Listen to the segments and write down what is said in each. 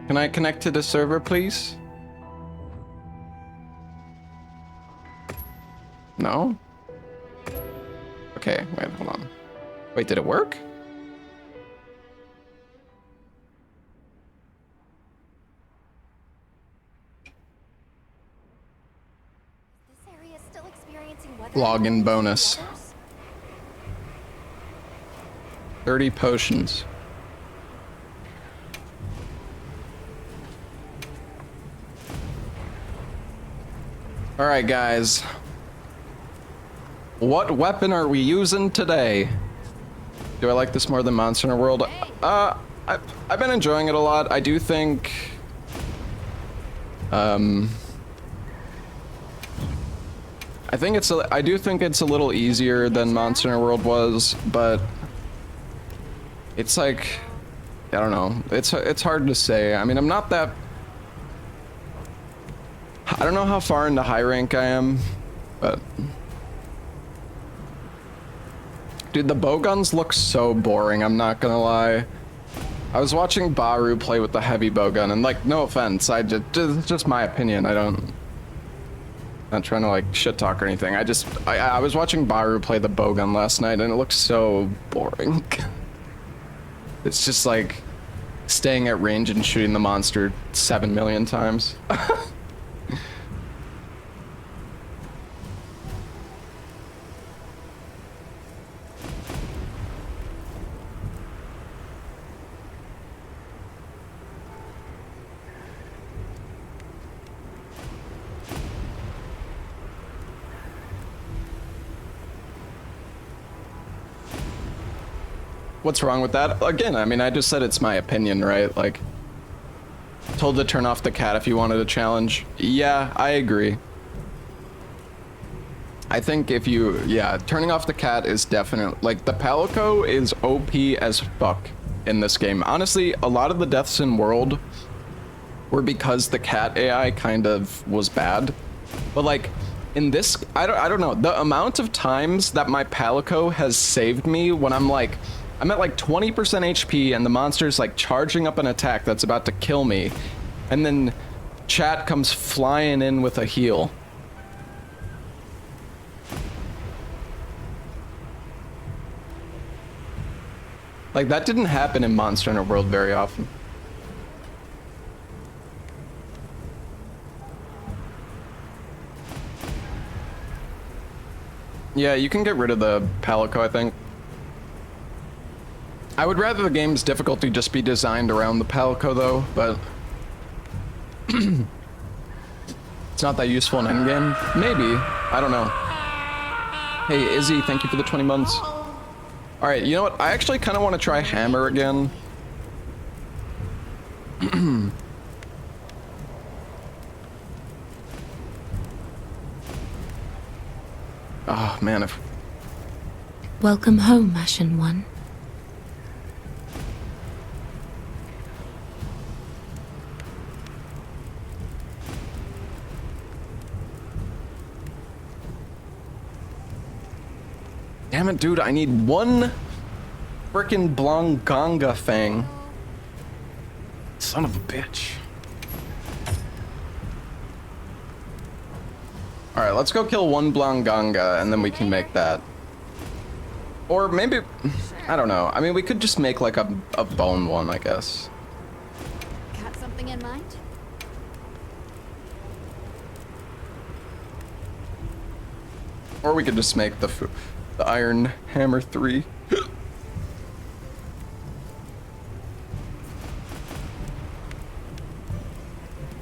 Can I connect to the server, please? No? Okay, wait, hold on. Wait, did it work? This area is still experiencing weather Login bonus. others? 30 potions. Alright, guys. What weapon are we using today? Do I like this more than Monster Hunter World? I've been enjoying it a lot. I do think... I do think it's a little easier than Monster Hunter World was, but... It's like... I don't know. It's hard to say. I mean, I'm not that... I don't know how far into high rank I am, but... Dude, the bowguns look so boring, I'm not gonna lie. I was watching Baru play with the heavy bowgun, and like, no offense, it's just my opinion, not trying to like shit talk or anything. I was watching Baru play the bowgun last night, and it looked so boring. It's just like staying at range and shooting the monster 7 million times. What's wrong with that? Again, I mean, I just said it's my opinion, right? Like, told to turn off the cat if you wanted a challenge. Yeah, I agree. I think turning off the cat is definitely, like, the Palico is OP as fuck in this game. Honestly, a lot of the deaths in World were because the cat AI kind of was bad. But like, in this, I don't know, the amount of times that my Palico has saved me when I'm at like 20% HP and the monster's like charging up an attack that's about to kill me, and then chat comes flying in with a heal. Like, that didn't happen in Monster Hunter World very often. Yeah, you can get rid of the Palico, I think. I would rather the game's difficulty just be designed around the Palico, though, but... it's not that useful in endgame. Maybe. I don't know. Hey, Izzy, thank you for the 20 months. Alright, you know what? I actually kind of want to try Hammer again. Oh, man, if... Welcome home, Ashen One. Damn it, dude, I need one frickin' Blonganga thing. Son of a bitch. Alright, let's go kill one Blonganga, and then we can make that. Or maybe... I don't know. I mean, we could just make, like, a bone one, I guess. Got something in mind? Or we could just make the Iron Hammer 3.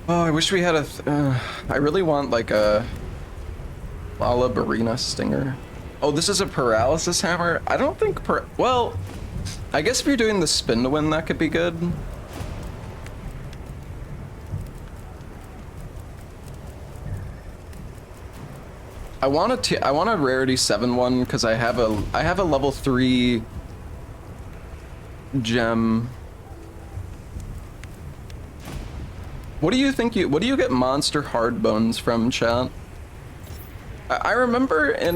Oh, I wish we had I really want, like, a... Lalabarina Stinger. Oh, this is a paralysis hammer? I don't think well, I guess if you're doing the spin to win, that could be good. I want a rarity 7 one because I have a level 3 gem. What do you think what do you get monster hard bones from, chat? I remember in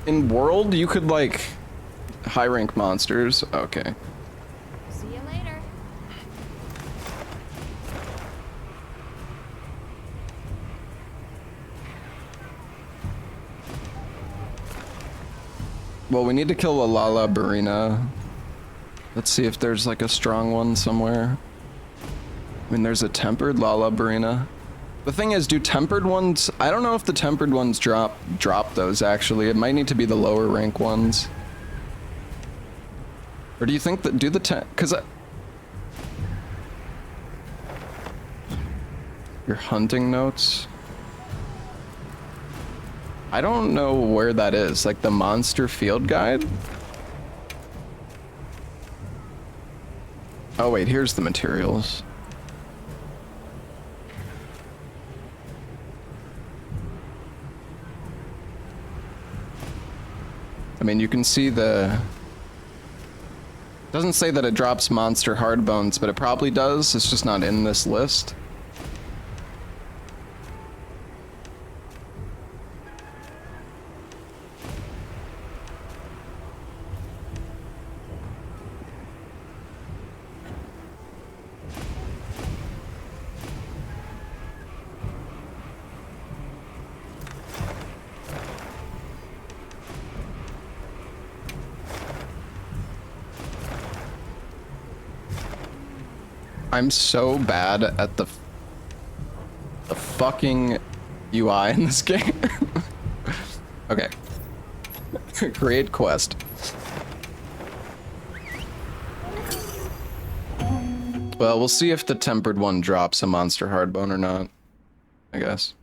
In world, you could like high rank monsters. Okay. See you later. Well, we need to kill a Lala Barina. Let's see if there's like a strong one somewhere. I mean, there's a tempered Lala Barina. The thing is, do tempered ones... I don't know if the tempered ones drop those, actually. It might need to be the lower rank ones. Or do you think that... Do the because... Your hunting notes? I don't know where that is. Like the monster field guide? Oh wait, here's the materials. I mean, you can see the... Doesn't say that it drops monster hard bones, but it probably does. It's just not in this list. I'm so bad at the fucking UI in this game. Okay. Create quest. Well, we'll see if the tempered one drops a monster hardbone or not, I guess.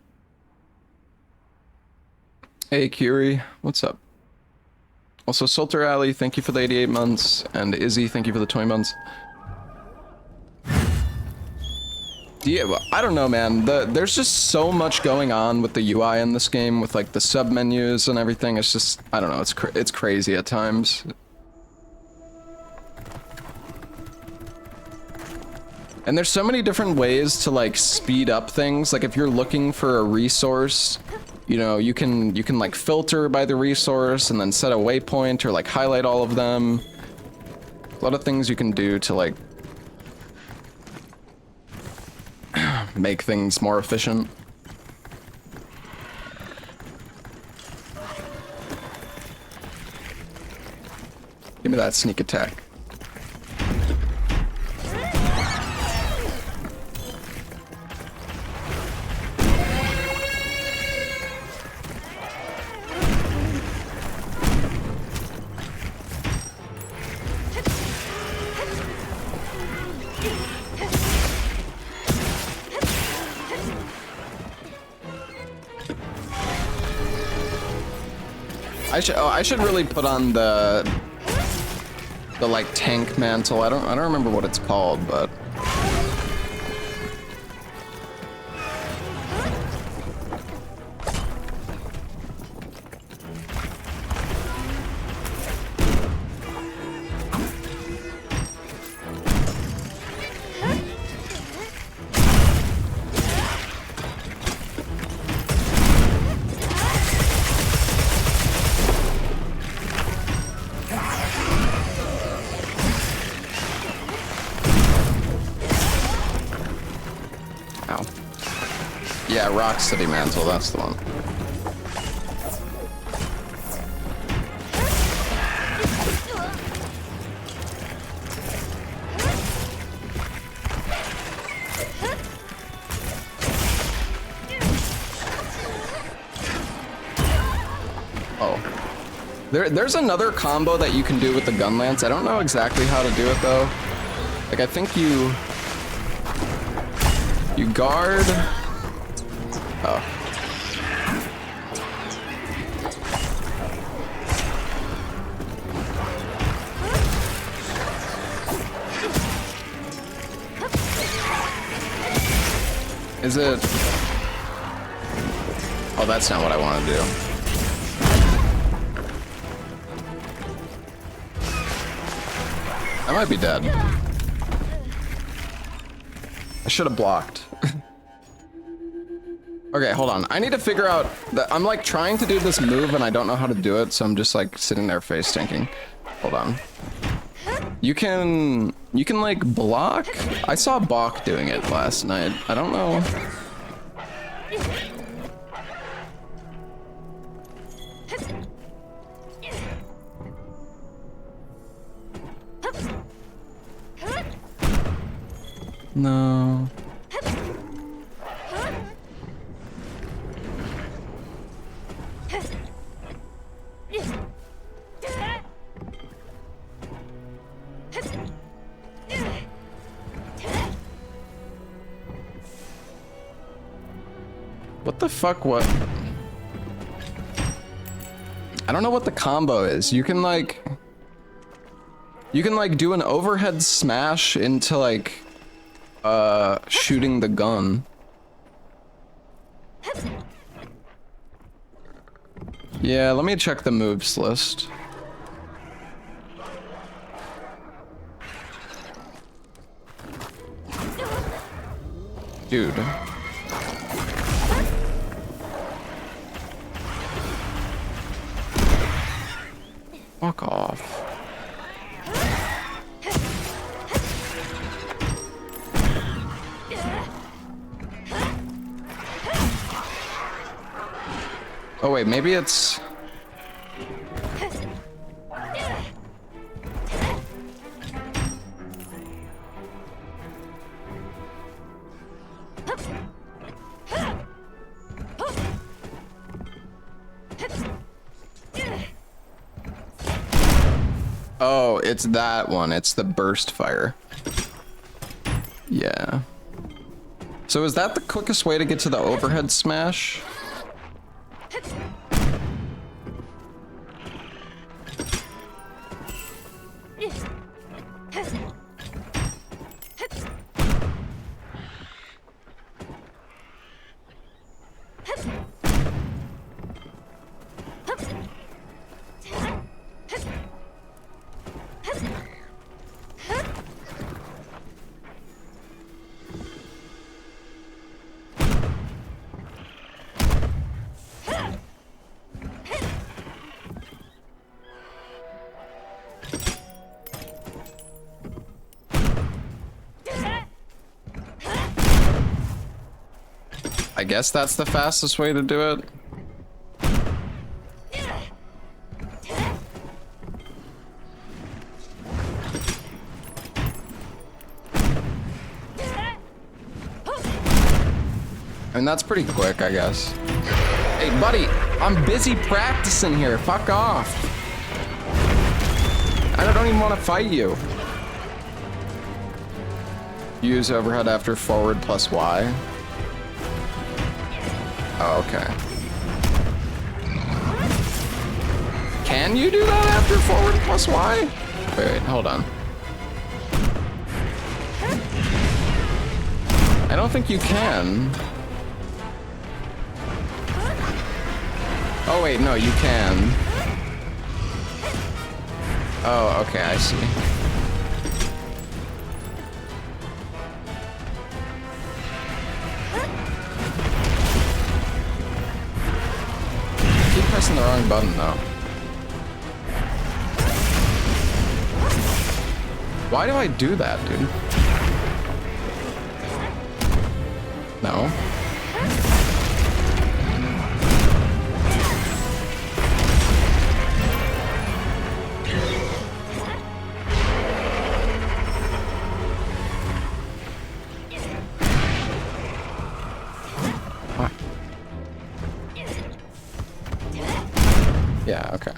Hey, Curie, what's up? Also, Solter Alley, thank you for the 88 months, and Izzy, thank you for the 20 months. Yeah, well, I don't know, man. There's just so much going on with the UI in this game, with like the sub menus and everything. It's just, I don't know. It's crazy at times. And there's so many different ways to like speed up things. Like if you're looking for a resource, you know, you can like filter by the resource and then set a waypoint or like highlight all of them. A lot of things you can do to like make things more efficient. Give me that sneak attack. I should really put on the like tank mantle. I don't remember what it's called, but Rock City Mantle, that's the one. Oh. There's another combo that you can do with the Gunlance. I don't know exactly how to do it though. Like I think you guard. Oh. Is it? Oh, that's not what I want to do. I might be dead. I should have blocked. Okay, hold on. I need to figure out that I'm like trying to do this move and I don't know how to do it, so I'm just like sitting there face tanking. Hold on. You can like block? I saw Bach doing it last night. I don't know. No. What the fuck, what? I don't know what the combo is. You can like do an overhead smash into like shooting the gun. Yeah, let me check the moves list. Dude. Fuck off. Oh wait, maybe it's... Oh, it's that one. It's the burst fire. Yeah. So is that the quickest way to get to the overhead smash? I guess that's the fastest way to do it. I mean, that's pretty quick, I guess. Hey, buddy, I'm busy practicing here. Fuck off. I don't even want to fight you. Use overhead after forward plus Y. Oh, okay. Can you do that after forward plus Y? Wait, hold on. I don't think you can. Oh wait, no, you can. Oh, okay, I see. I keep pressing the wrong button though. Why do I do that, dude? No. Yeah, okay.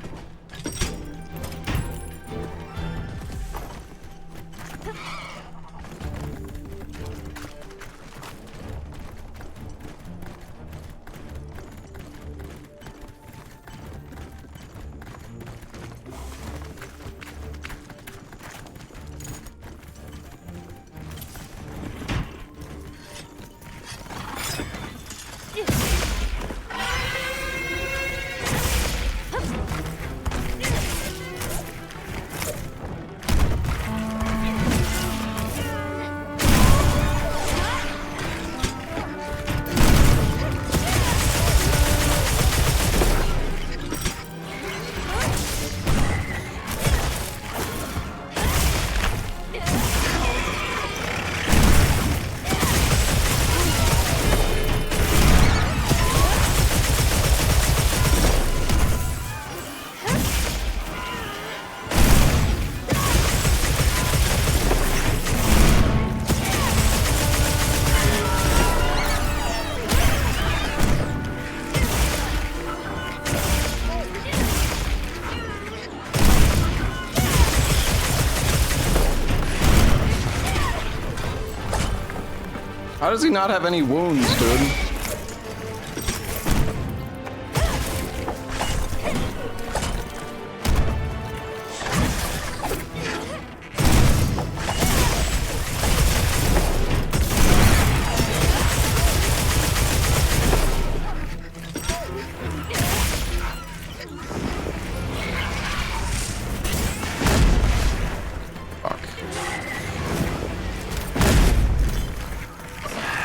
How does he not have any wounds, dude?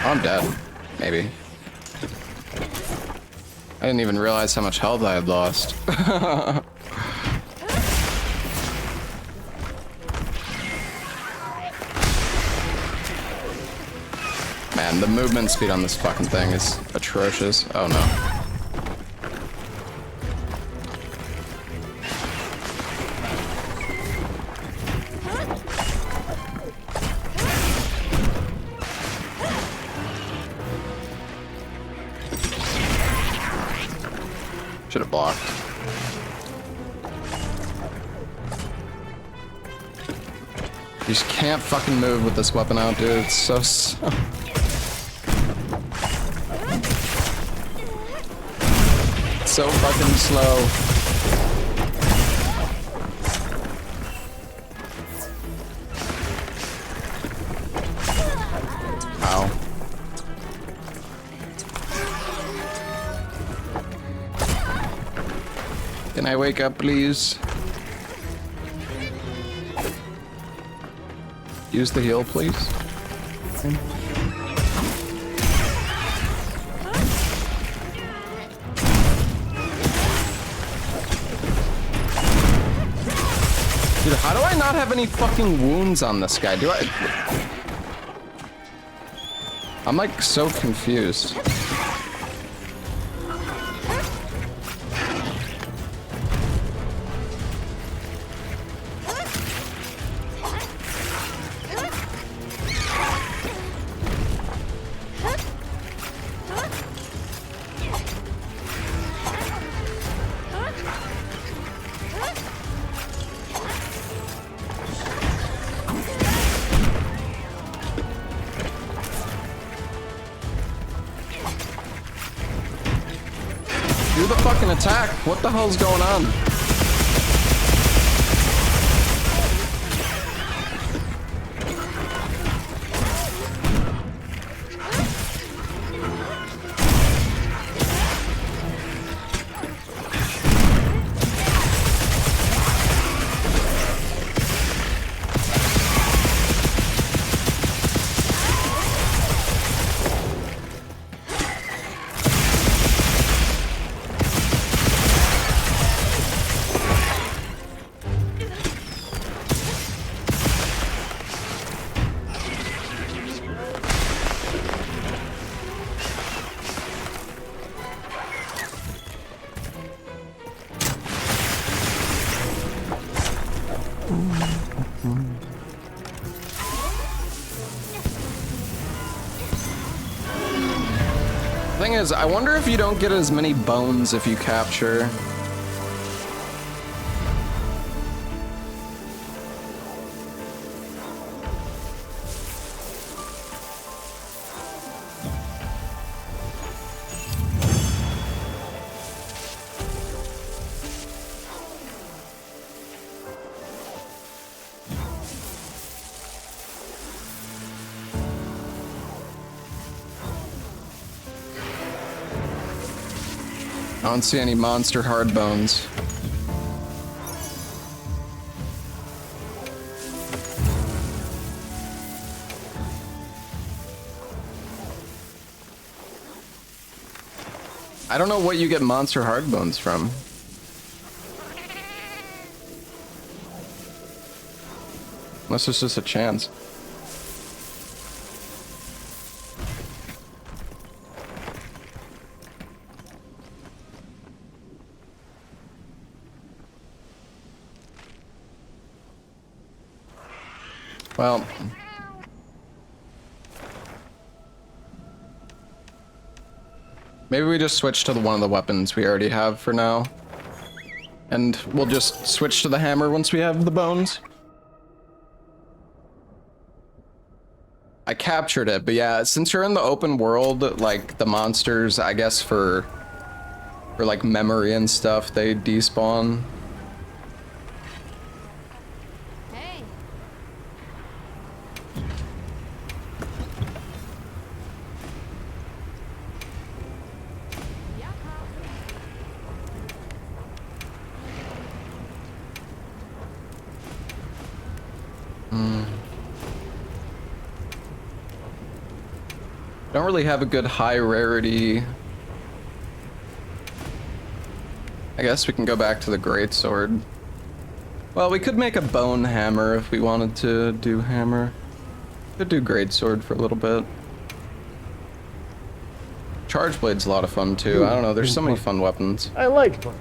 I'm dead. Maybe. I didn't even realize how much health I had lost. Man, the movement speed on this fucking thing is atrocious. Oh no. Should have blocked. You just can't fucking move with this weapon out, dude. It's so slow. So fucking slow. Ow. Can I wake up, please? Use the heal, please. Dude, how do I not have any fucking wounds on this guy? Do I? I'm like so confused. Do the fucking attack. What the hell's going on? Thing is, I wonder if you don't get as many bones if you capture. I don't see any monster hard bones. I don't know what you get monster hard bones from. Unless it's just a chance. Well, maybe we just switch to one of the weapons we already have for now. And we'll just switch to the hammer once we have the bones. I captured it, but yeah, since you're in the open world, like the monsters, I guess for like memory and stuff, they despawn. Hey. Don't really have a good high rarity. I guess we can go back to the greatsword. Well, we could make a bone hammer if we wanted to do hammer. Could do greatsword for a little bit. Charge blade's a lot of fun too. I don't know, there's so many fun weapons. I like fun.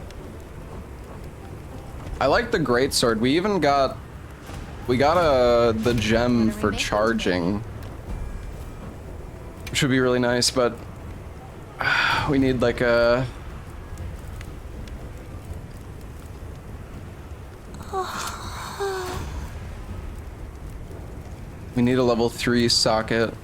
I like the greatsword. We even got the gem for charging, which would be really nice, but we need like a level 3 socket.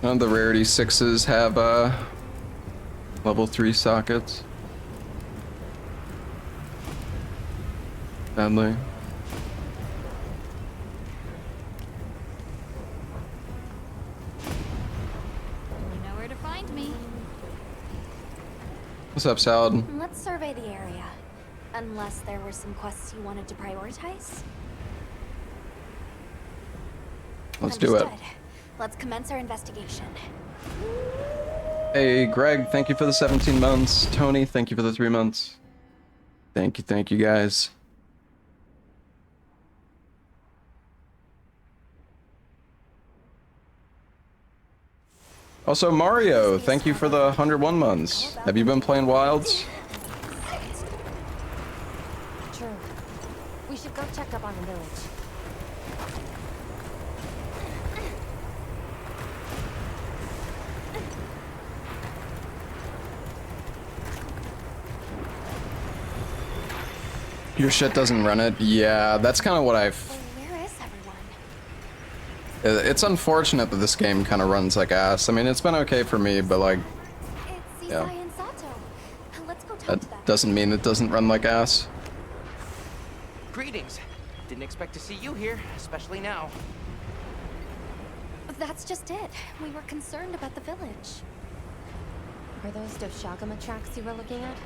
None of the rarity 6s have level 3 sockets. Sadly. You know where to find me. What's up, Salad? Let's survey the area. Unless there were some quests you wanted to prioritize. Let's do it. Understood. Let's commence our investigation. Hey, Greg, thank you for the 17 months. Tony, thank you for the 3 months. Thank you guys. Also, Mario, thank you for the 101 months. Have you been playing Wilds? True. We should go check up on the village. Your shit doesn't run it? Yeah, that's kind of what I've... Where is everyone? It's unfortunate that this game kind of runs like ass. I mean, it's been okay for me, but like, It's yeah. Isai and Sato. Let's go talk to that them. doesn't mean it doesn't run like ass. Greetings. Didn't expect to see you here, especially now. That's just it. We were concerned about the village. Are those Doshagama tracks you were looking at?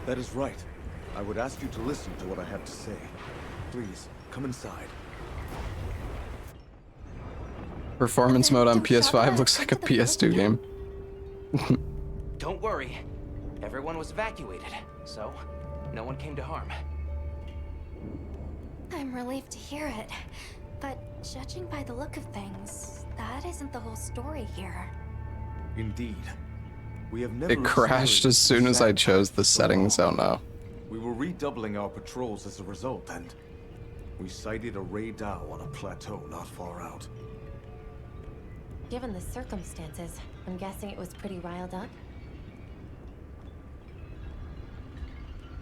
That is right. I would ask you to listen to what I have to say. Please, come inside. Performance mode on PS5 looks like a PS2 game. Don't worry. Everyone was evacuated, so no one came to harm. I'm relieved to hear it. But judging by the look of things, that isn't the whole story here. Indeed. We have never It crashed as soon as I chose the settings. Oh no. We were redoubling our patrols as a result, and we sighted a radar on a plateau not far out. Given the circumstances, I'm guessing it was pretty riled up.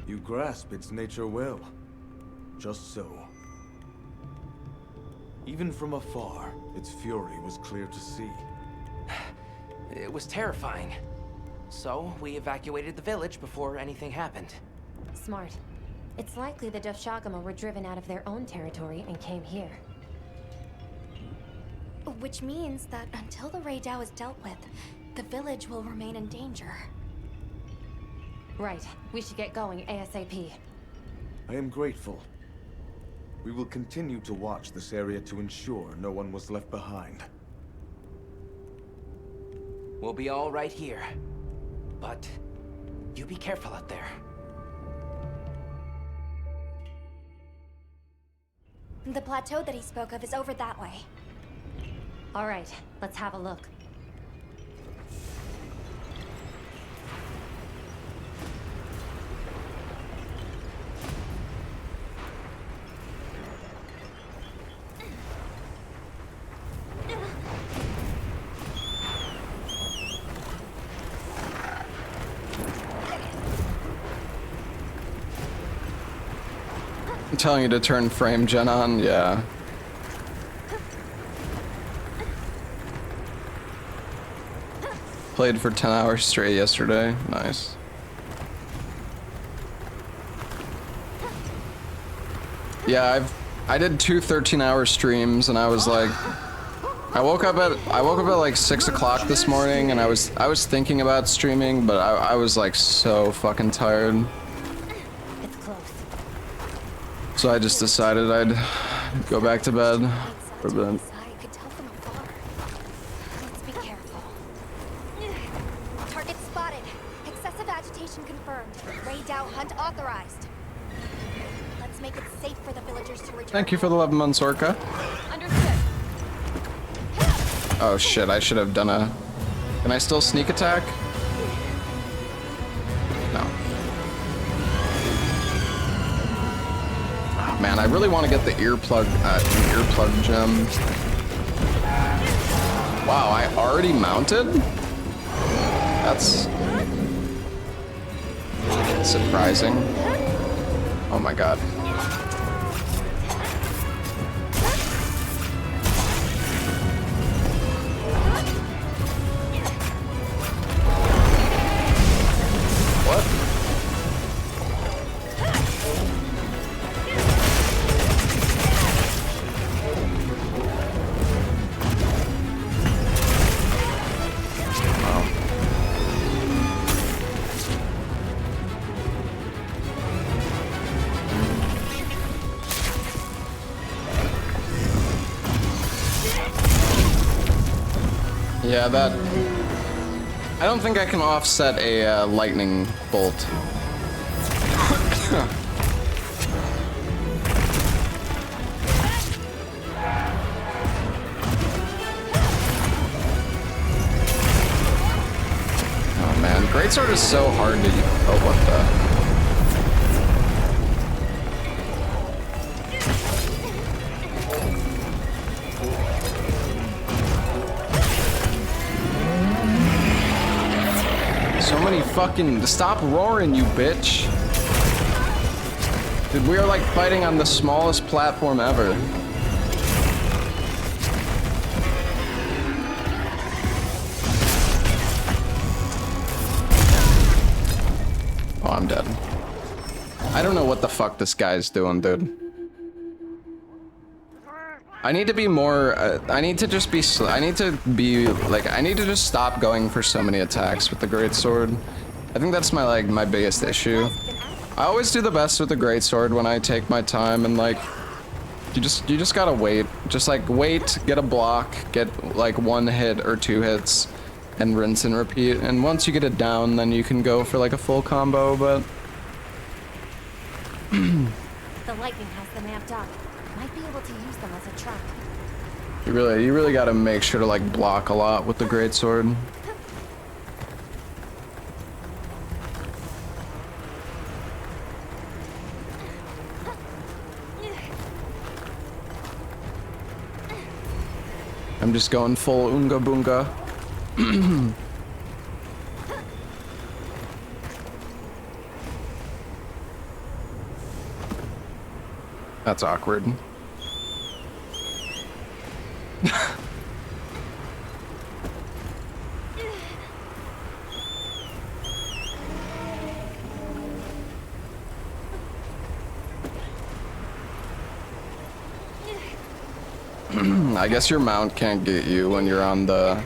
You grasp its nature well. Just so. Even from afar, its fury was clear to see. It was terrifying. So we evacuated the village before anything happened. Smart. It's likely the Doshagama were driven out of their own territory and came here. Which means that until the Raidao is dealt with, the village will remain in danger. Right. We should get going ASAP. I am grateful. We will continue to watch this area to ensure no one was left behind. We'll be all right here. But you be careful out there. The plateau that he spoke of is over that way. All right, let's have a look. telling you to turn frame gen on, yeah. Played for 10 hours straight yesterday. Nice. Yeah, I did 2 13-hour streams, and I was like, I woke up at like 6 o'clock this morning, and I was thinking about streaming, but I was like so fucking tired. It's close. So I just decided I'd go back to bed for a bit. I could tell from afar. Let's be careful. Target spotted. Excessive agitation confirmed. Raid out hunt authorized. Let's make it safe for the villagers to return. Thank you for the 11 months, Orca. Understood. Oh shit, I should have done a... Can I still sneak attack? No. Oh, man, I really want to get the earplug gem. Wow, I already mounted? That's... surprising. Oh my god. What? Wow. Yeah, that... I don't think I can offset a lightning bolt. Oh man, greatsword is so hard to... Oh, what the... So many fucking... Stop roaring, you bitch. Dude, we are like fighting on the smallest platform ever. Oh, I'm dead. I don't know what the fuck this guy's doing, dude. I need to be more, I need to just be, I need to just stop going for so many attacks with the greatsword. I think that's my, like, my biggest issue. I always do the best with the greatsword when I take my time, and, like, you just gotta wait. Just, like, wait, get a block, get, like, 1 hit or 2 hits, and rinse and repeat. And once you get it down, then you can go for, like, a full combo, but... The lightning has them amped up. Might be able to use them as a trap. You really gotta make sure to, like, block a lot with the greatsword. I'm just going full Oonga Boonga. That's awkward. I guess your mount can't get you when you're on the...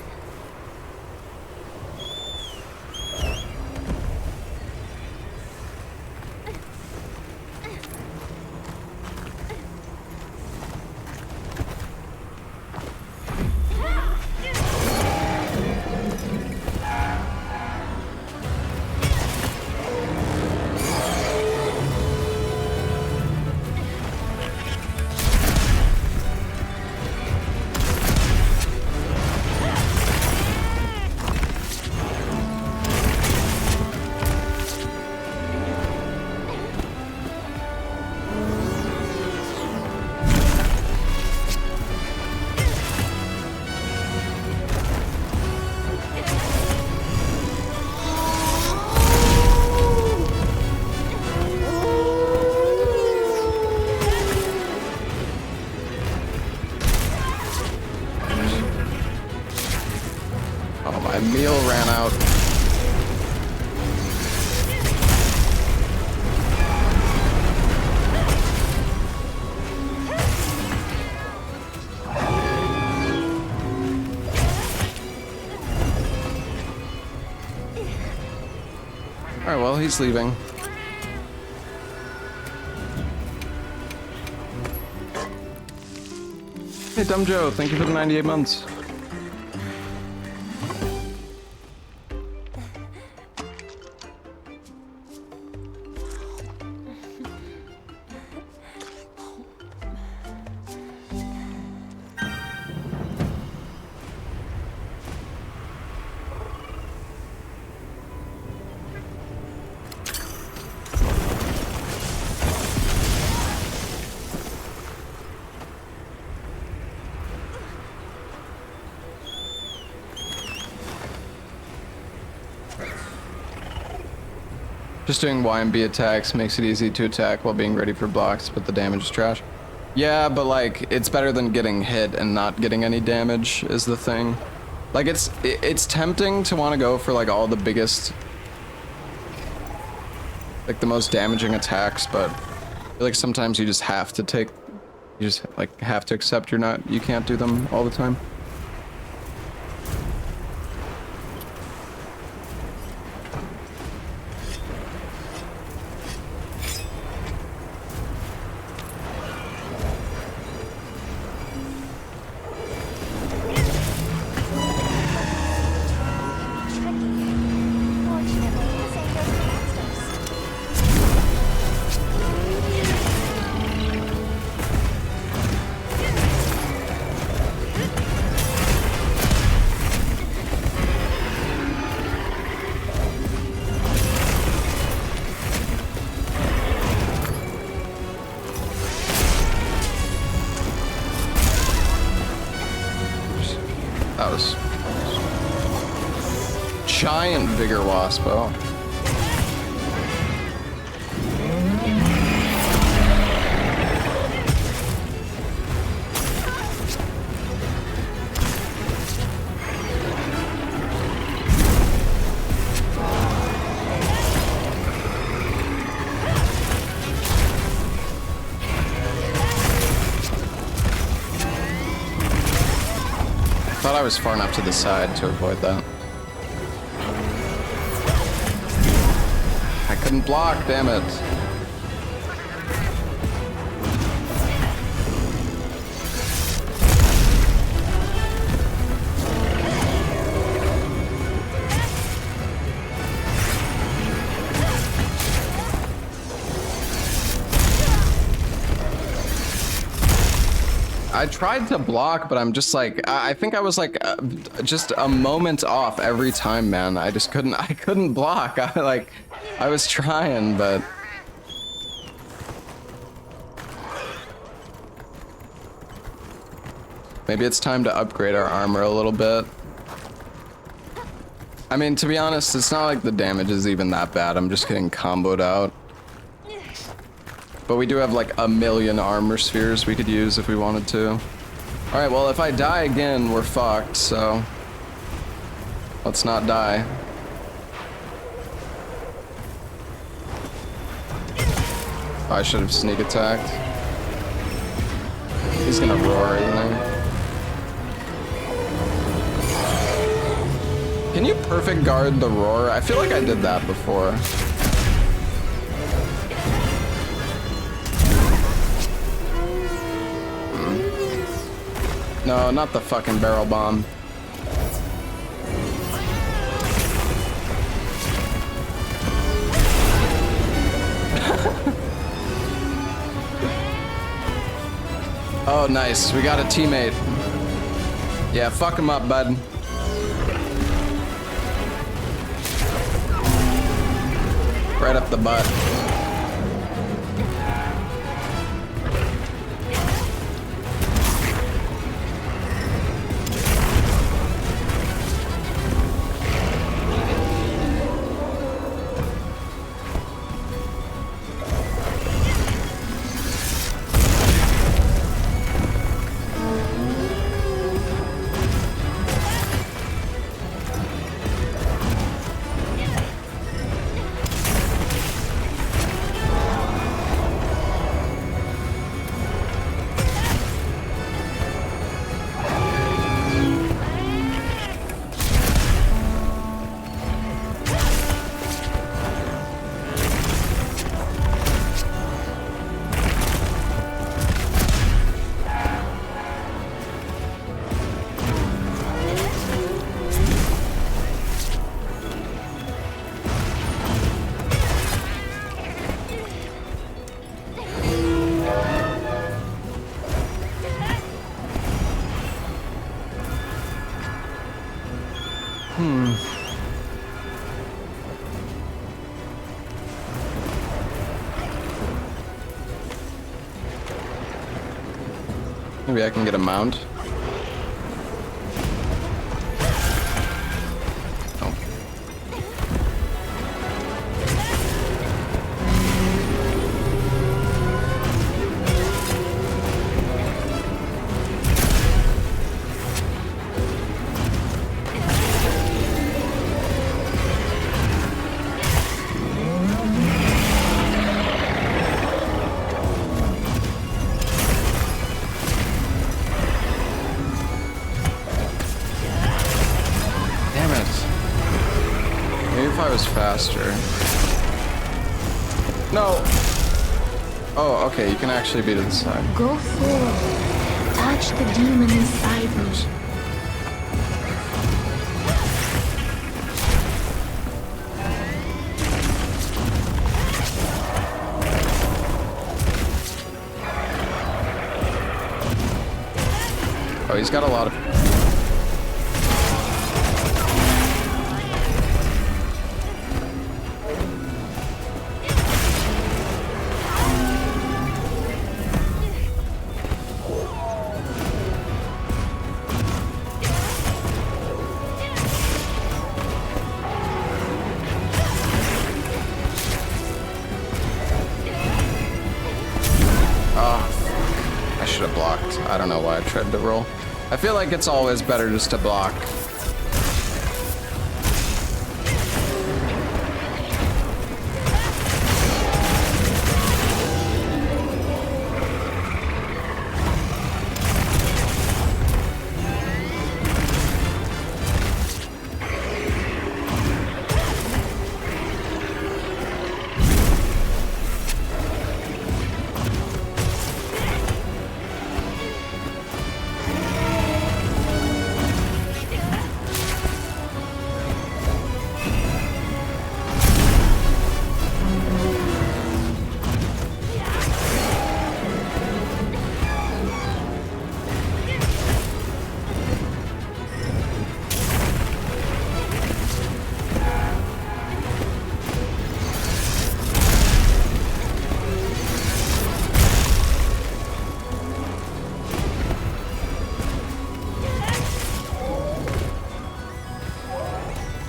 My meal ran out. Alright, well, he's leaving. Hey, Dumb Joe, thank you for the 98 months. Just doing Y and B attacks makes it easy to attack while being ready for blocks, but the damage is trash. Yeah, but like, it's better than getting hit and not getting any damage is the thing. Like, it's tempting to want to go for like all the biggest, like the most damaging attacks, but I feel like sometimes you just have to take, you just like have to accept you can't do them all the time. That was giant vigor wasp. Oh. I thought I was far enough to the side to avoid that. I couldn't block, damn it. I tried to block, but I'm just like, I think I was like just a moment off every time, man. I just couldn't, I couldn't block. I was trying, but. Maybe it's time to upgrade our armor a little bit. I mean, to be honest, it's not like the damage is even that bad. I'm just getting comboed out. But we do have like a million armor spheres we could use if we wanted to. Alright, well, if I die again, we're fucked, so let's not die. Oh, I should have sneak attacked. He's gonna roar, isn't he? Can you perfect guard the roar? I feel like I did that before. No, not the fucking barrel bomb. Oh, nice. We got a teammate. Yeah, fuck him up, bud. Right up the butt. Maybe I can get a mount. Oh. Damn it. Maybe if I was faster. No. Oh, okay, you can actually be to the side. Go forward. Touch the demon inside me. Oh, he's got a lot of... I should have blocked. I don't know why I tried to roll. I feel like it's always better just to block.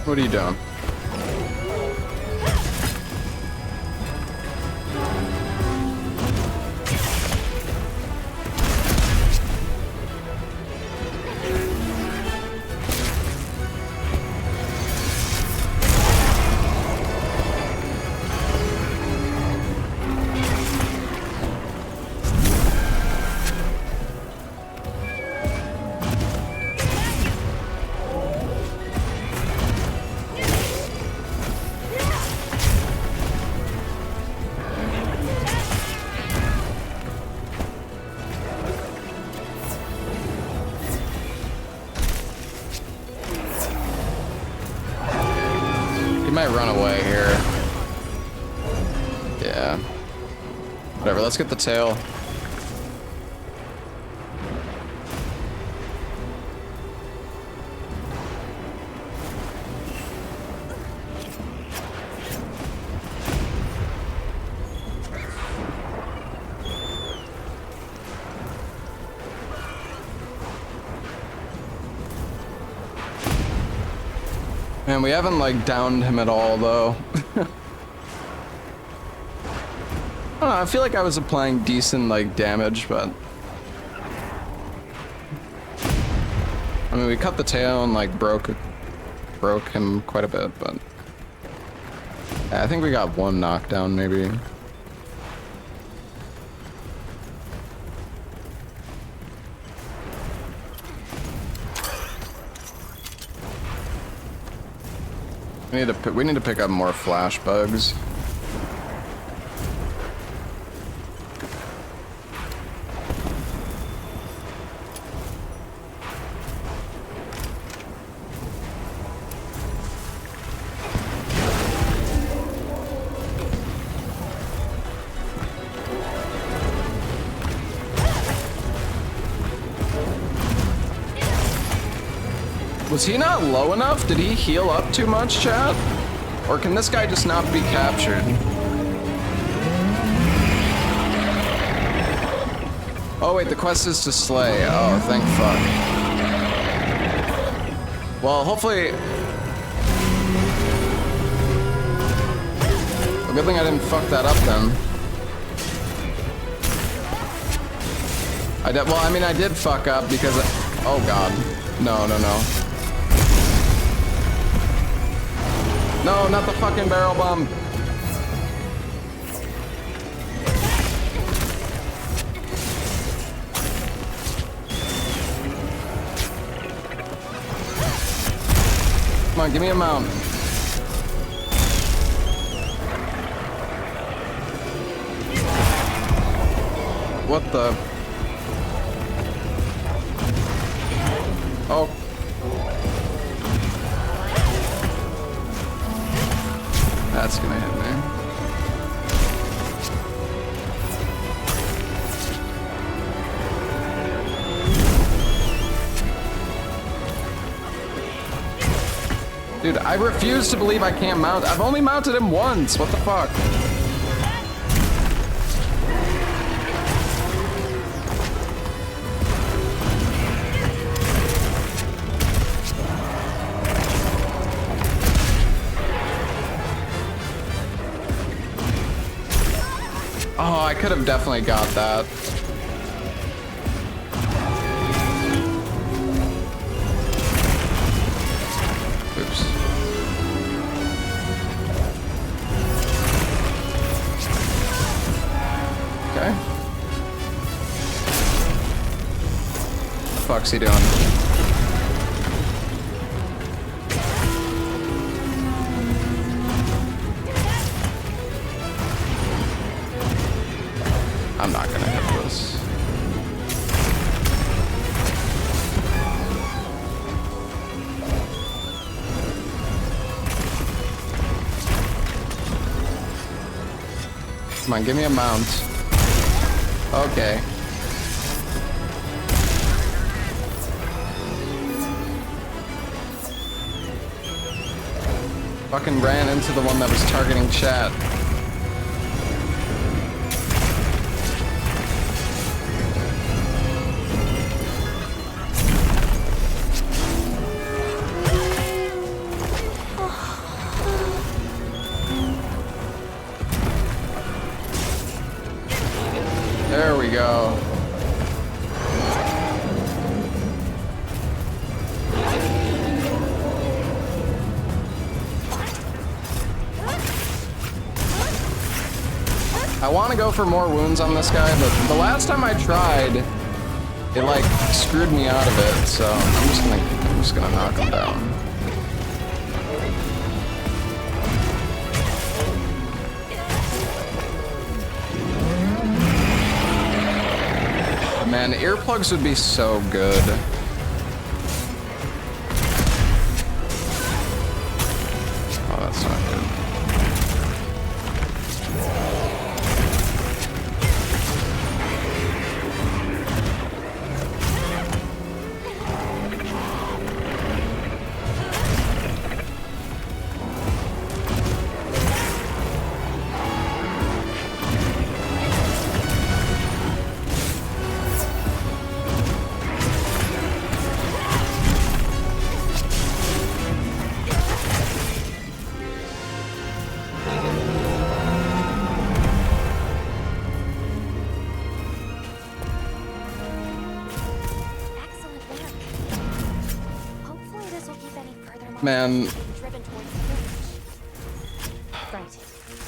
What are you doing? He might run away here. Yeah. Whatever, let's get the tail. Man, we haven't like downed him at all though. I don't know, I feel like I was applying decent like damage, but I mean we cut the tail and like broke him quite a bit, but yeah, I think we got one knockdown maybe. We need to pick up more flash bugs. Was he not low enough? Did he heal up too much, chat? Or can this guy just not be captured? Oh wait, the quest is to slay. Oh, thank fuck. Well, hopefully... Well, good thing I didn't fuck that up then. Well, I mean, I did fuck up because... Oh god. No, no, no. No, not the fucking barrel bomb. Come on, give me a mount. What the? Oh. That's gonna hit me. Dude, I refuse to believe I can't mount. I've only mounted him once. What the fuck? Oh, I could have definitely got that. Oops. Okay. What the fuck's he doing? I'm not gonna hit this. Come on, give me a mount. Okay. Fucking ran into the one that was targeting chat. There we go. I want to go for more wounds on this guy, but the last time I tried, it like screwed me out of it. So I'm just gonna knock him down. Man, earplugs would be so good. Oh, that's not good. Man, driven towards the village. Right.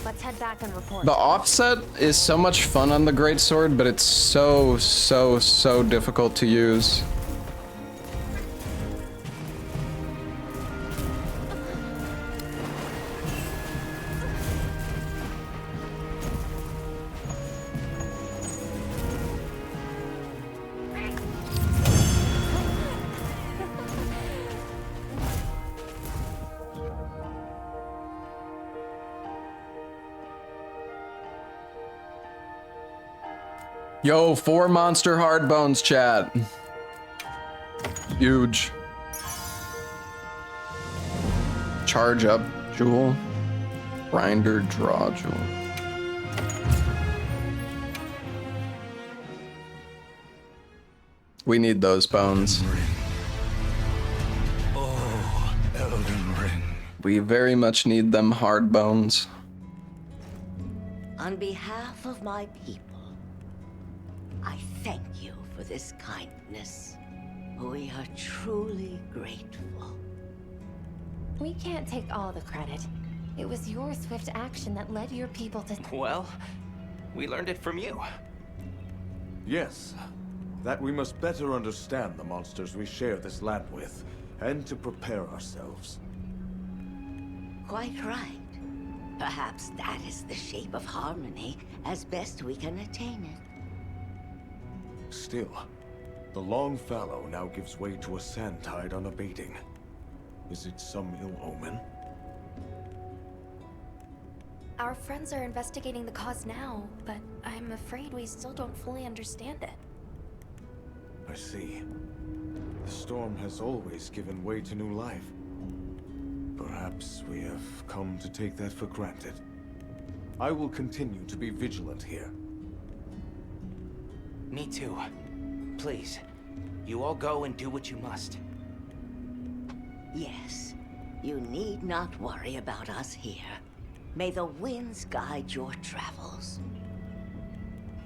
Let's head back and report. the offset is so much fun on the greatsword, but it's so difficult to use. Yo, 4 monster hard bones, chat. Huge. charge up jewel. Grinder draw jewel. We need those bones. Oh, Elden Ring. We very much need them hard bones. On behalf of my people, I thank you for this kindness. We are truly grateful. We can't take all the credit. It was your swift action that led your people to... Well, we learned it from you. Yes, that we must better understand the monsters we share this land with, and to prepare ourselves. Quite right. Perhaps that is the shape of harmony, as best we can attain it. Still, the long fallow now gives way to a sand tide unabating. Is it some ill omen? Our friends are investigating the cause now, but I'm afraid we still don't fully understand it. I see. The storm has always given way to new life. Perhaps we have come to take that for granted. I will continue to be vigilant here. Me too. Please, you all go and do what you must. Yes, you need not worry about us here. May the winds guide your travels.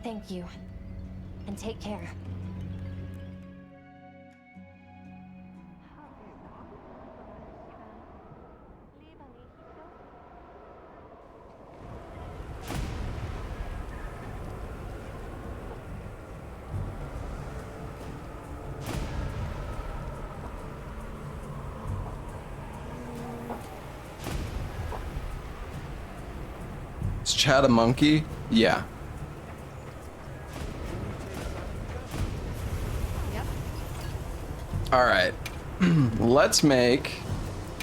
Thank you. And take care. Is Chad a monkey? Yeah. All right. Let's make...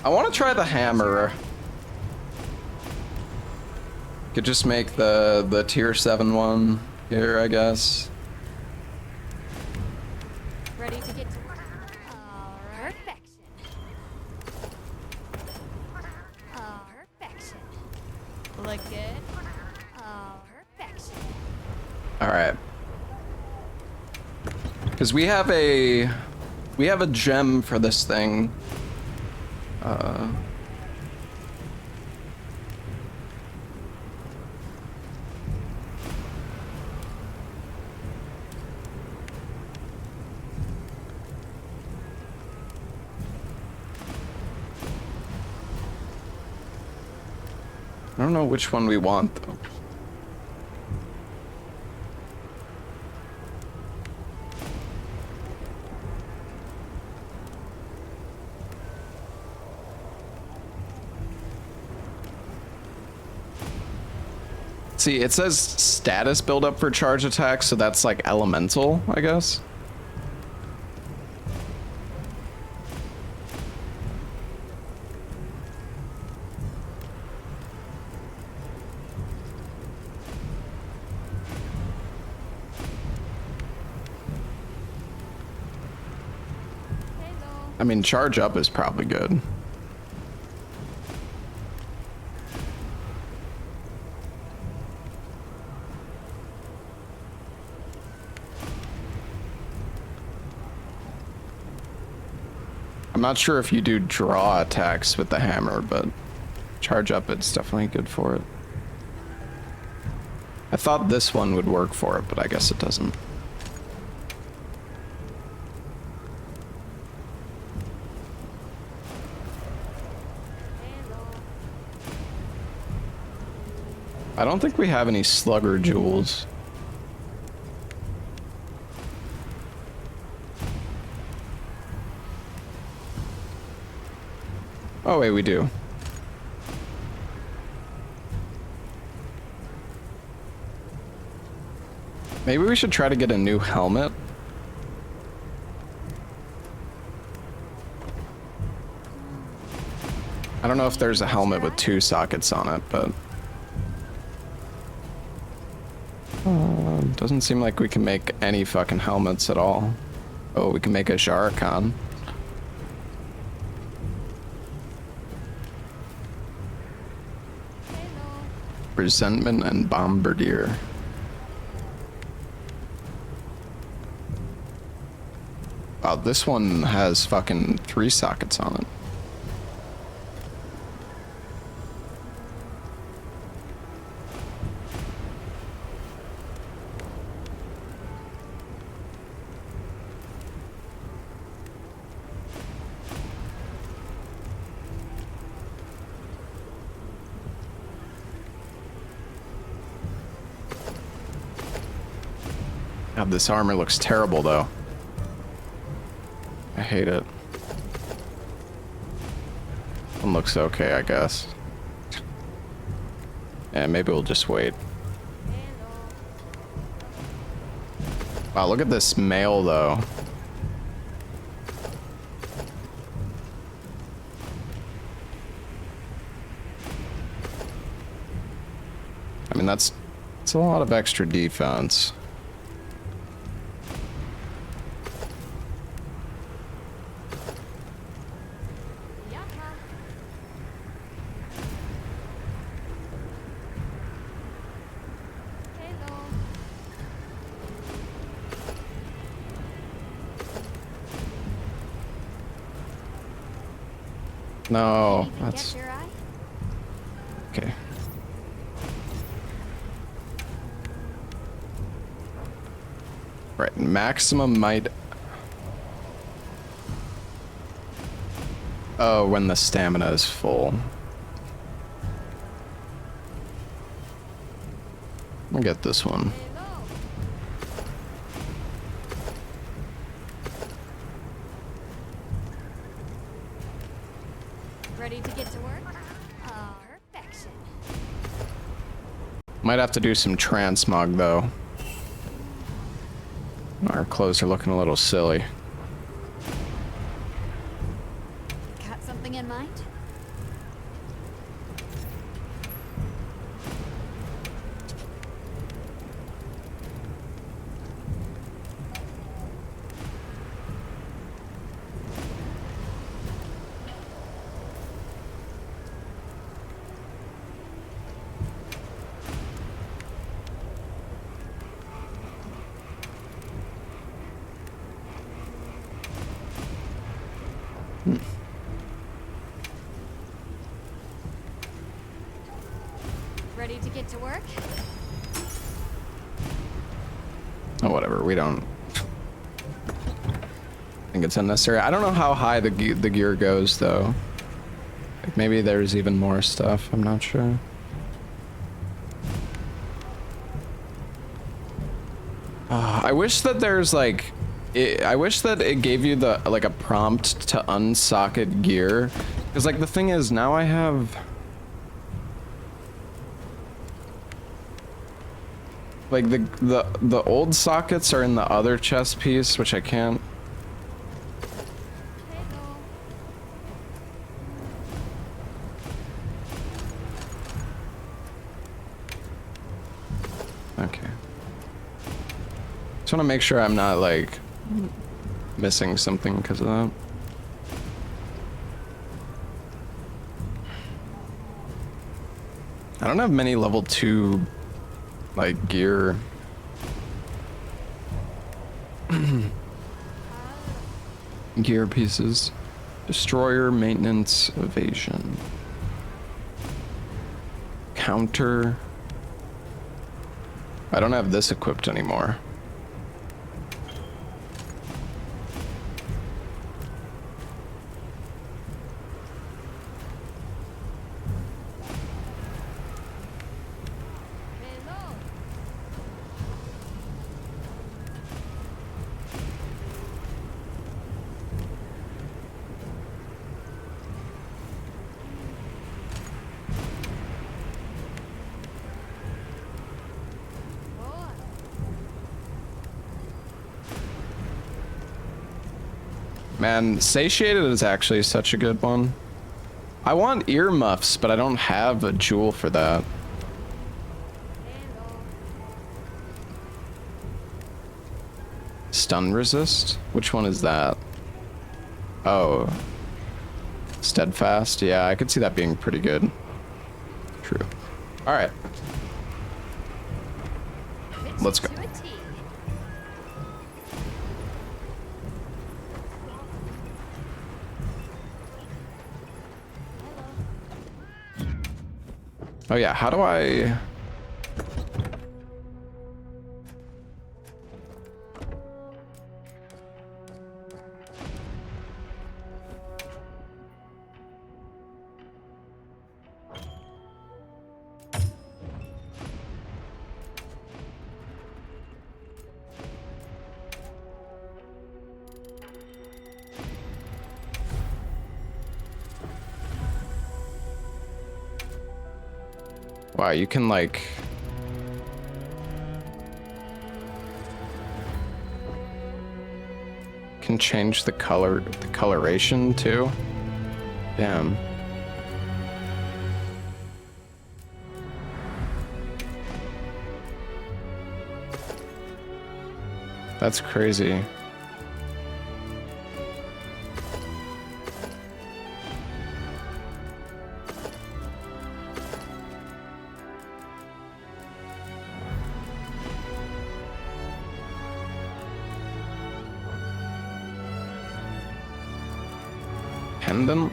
I want to try the hammer. Could just make the tier 7 one here, I guess. Ready to get to work? Perfection. Perfection. Look good? Perfection. All right. Because we have a gem for this thing. I don't know which one we want though. See, it says status buildup for charge attacks, so that's like elemental, I guess. I mean, charge up is probably good. I'm not sure if you do draw attacks with the hammer, but charge up, it's definitely good for it. I thought this one would work for it, but I guess it doesn't. I don't think we have any slugger jewels. Oh wait, we do. Maybe we should try to get a new helmet. I don't know if there's a helmet with 2 sockets on it, but... doesn't seem like we can make any fucking helmets at all. Oh, we can make a Jarkon. We can make a Resentment and Bombardier. Wow, this one has fucking 3 sockets on it. God, this armor looks terrible though. I hate it. One looks okay, I guess. Yeah, maybe we'll just wait. Wow, look at this mail though. I mean, that's a lot of extra defense. No, that's okay. Right, maximum might. Oh, when the stamina is full. I'll get this one. Ready to get to work? Oh, perfection. Might have to do some transmog though. Our clothes are looking a little silly. Got something in mind? Ready to get to work? Oh, whatever. We don't think it's unnecessary. I don't know how high the gear goes though. Like maybe there's even more stuff. I'm not sure. I wish that there's like, I wish that it gave you the like a prompt to unsocket gear, because like the thing is now I have. Like the old sockets are in the other chest piece, which I can't. Okay. Just want to make sure I'm not like missing something because of that. I don't have many level 2 like gear. Gear pieces. Destroyer, maintenance, evasion. Counter. I don't have this equipped anymore. Man, Satiated is actually such a good one. I want earmuffs, but I don't have a jewel for that. Stun resist? Which one is that? Oh. Steadfast? Yeah, I could see that being pretty good. True. All right. Let's go. Oh yeah, how do I... Wow, you can like... Can change the coloration too? Damn. That's crazy. Pendant?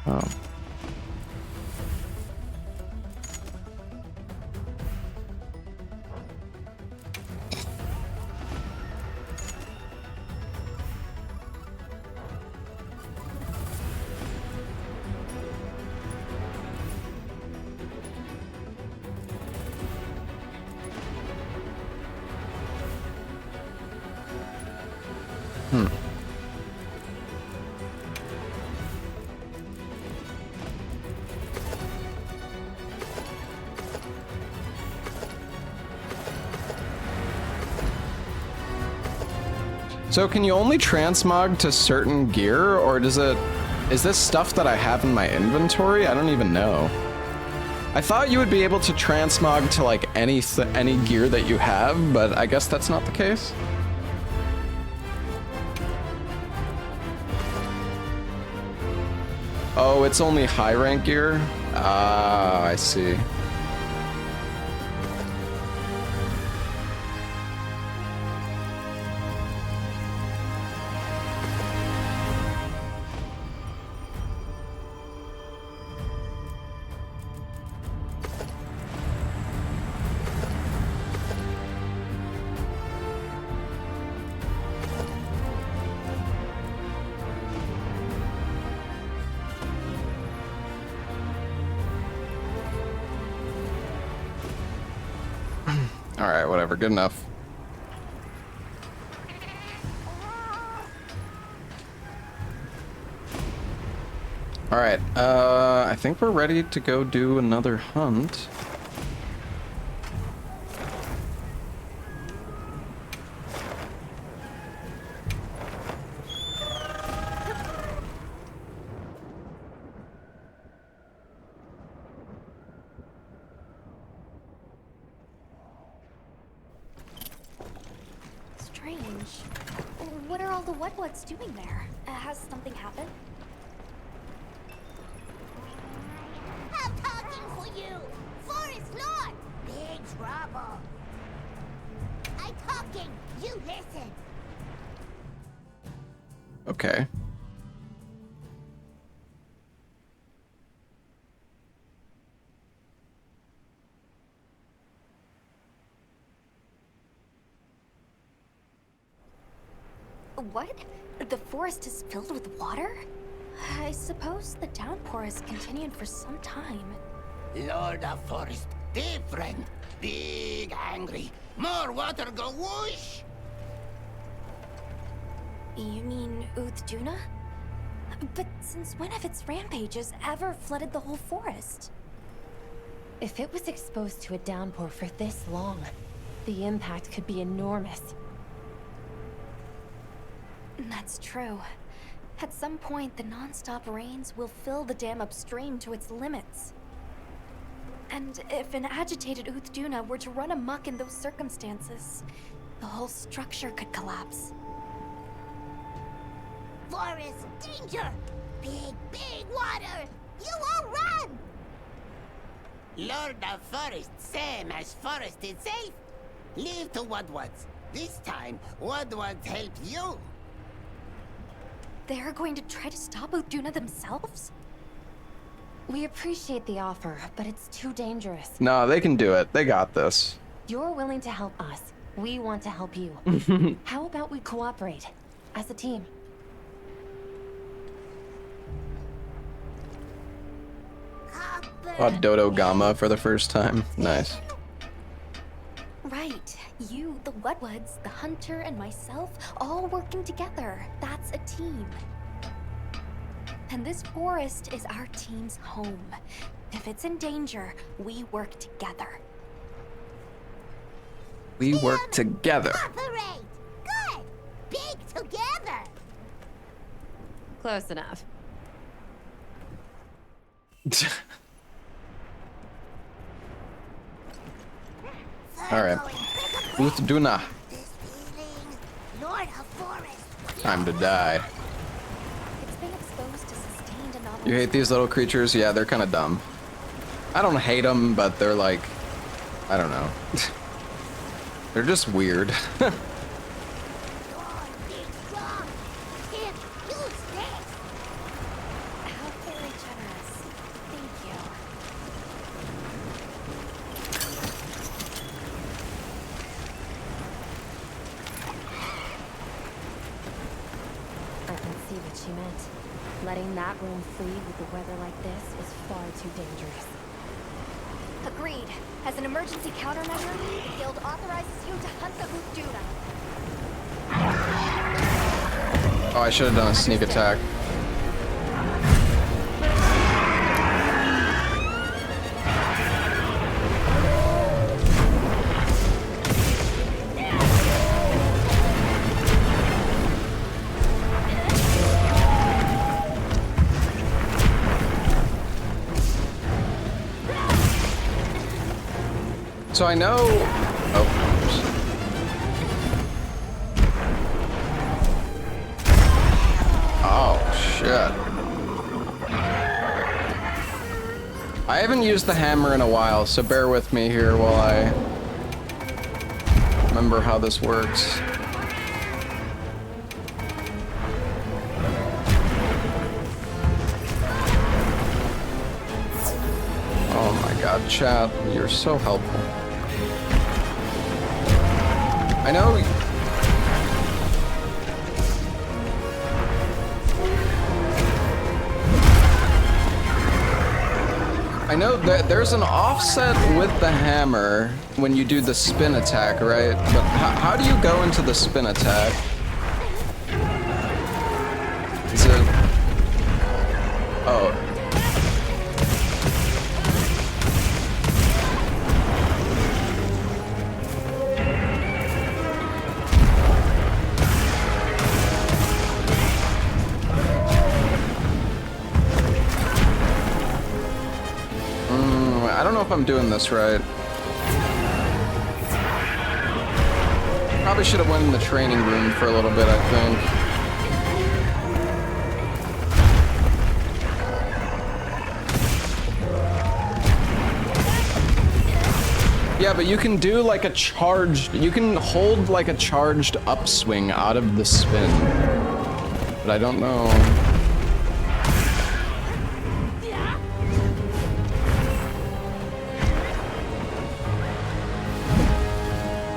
Oh. So can you only transmog to certain gear, or is this stuff that I have in my inventory? I don't even know. I thought you would be able to transmog to like any gear that you have, but I guess that's not the case. Oh, it's only high rank gear? Ah, I see. All right, whatever, good enough. All right, I think we're ready to go do another hunt. Strange. What are all the wet-wets doing there? Has something happened? I'm talking for you! Forest Lord! Big trouble! I'm talking! You listen! Okay. What? The forest is filled with water? I suppose the downpour has continued for some time. Lord of Forest, different. Big angry. More water go whoosh! You mean Uthduna? But since when have its rampages ever flooded the whole forest? If it was exposed to a downpour for this long, the impact could be enormous. That's true. At some point, the non-stop rains will fill the dam upstream to its limits. And if an agitated Uthduna were to run amok in those circumstances, the whole structure could collapse. Forest, danger! Big water! You won't run! Lord of Forest, same as Forest itself. Leave to Woodwards. This time, Woodwards help you. They're going to try to stop Uthduna themselves? We appreciate the offer, but it's too dangerous. No, they can do it. They got this. You're willing to help us. We want to help you. How about we cooperate as a team? Oh, Dodo Gamma for the first time. Nice. Right. You, the Woodwards, the Hunter, and myself, all working together. That's a team. And this forest is our team's home. If it's in danger, we work together. We work together. Operate! Good! Big together! Close enough. All right. Uthduna. This feeling, Lord of Forest. Time to die. It's been exposed to sustained anomalies. You hate these little creatures? Yeah, they're kind of dumb. I don't hate them, but they're like, I don't know. They're just weird. You're big strong. Can't use this. How very generous. Thank you. I can see what she meant. Letting that room free with the weather like this is far too dangerous. Agreed. As an emergency countermeasure, the guild authorizes you to hunt the Uthduna. Oh, I should have done a sneak attack. So I know. Oh. Oh, shit. I haven't used the hammer in a while, so bear with me here while I remember how this works. Oh my god, chat, you're so helpful. I know. I know that there's an offset with the hammer when you do the spin attack, right? But how do you go into the spin attack? Is it? Oh. I don't know if I'm doing this right. Probably should have went in the training room for a little bit, I think. Yeah, but you can do like a charged, you can hold like a charged upswing out of the spin. But I don't know.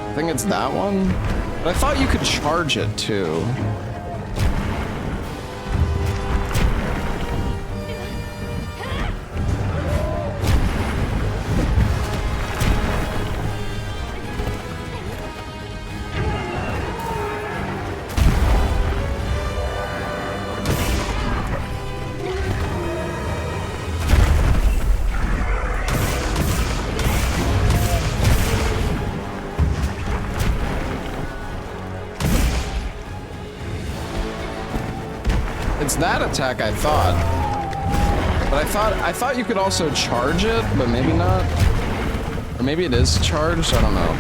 I think it's that one, but I thought you could charge it too. It's that attack, I thought. But I thought you could also charge it, but maybe not. Or maybe it is charged, I don't know.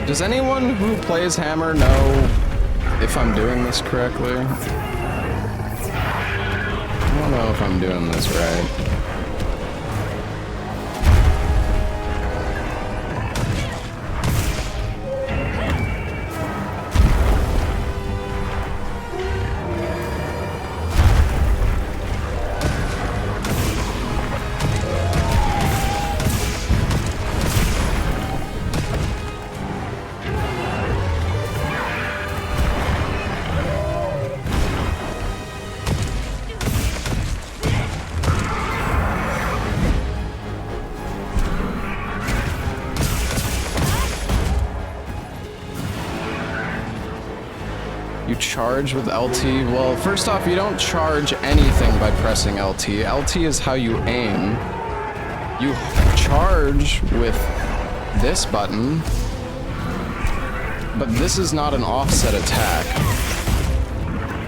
Does anyone who plays Hammer know if I'm doing this correctly? I don't know if I'm doing this right. Charge with LT? Well, first off, you don't charge anything by pressing LT. LT is how you aim. You charge with this button, but this is not an offset attack.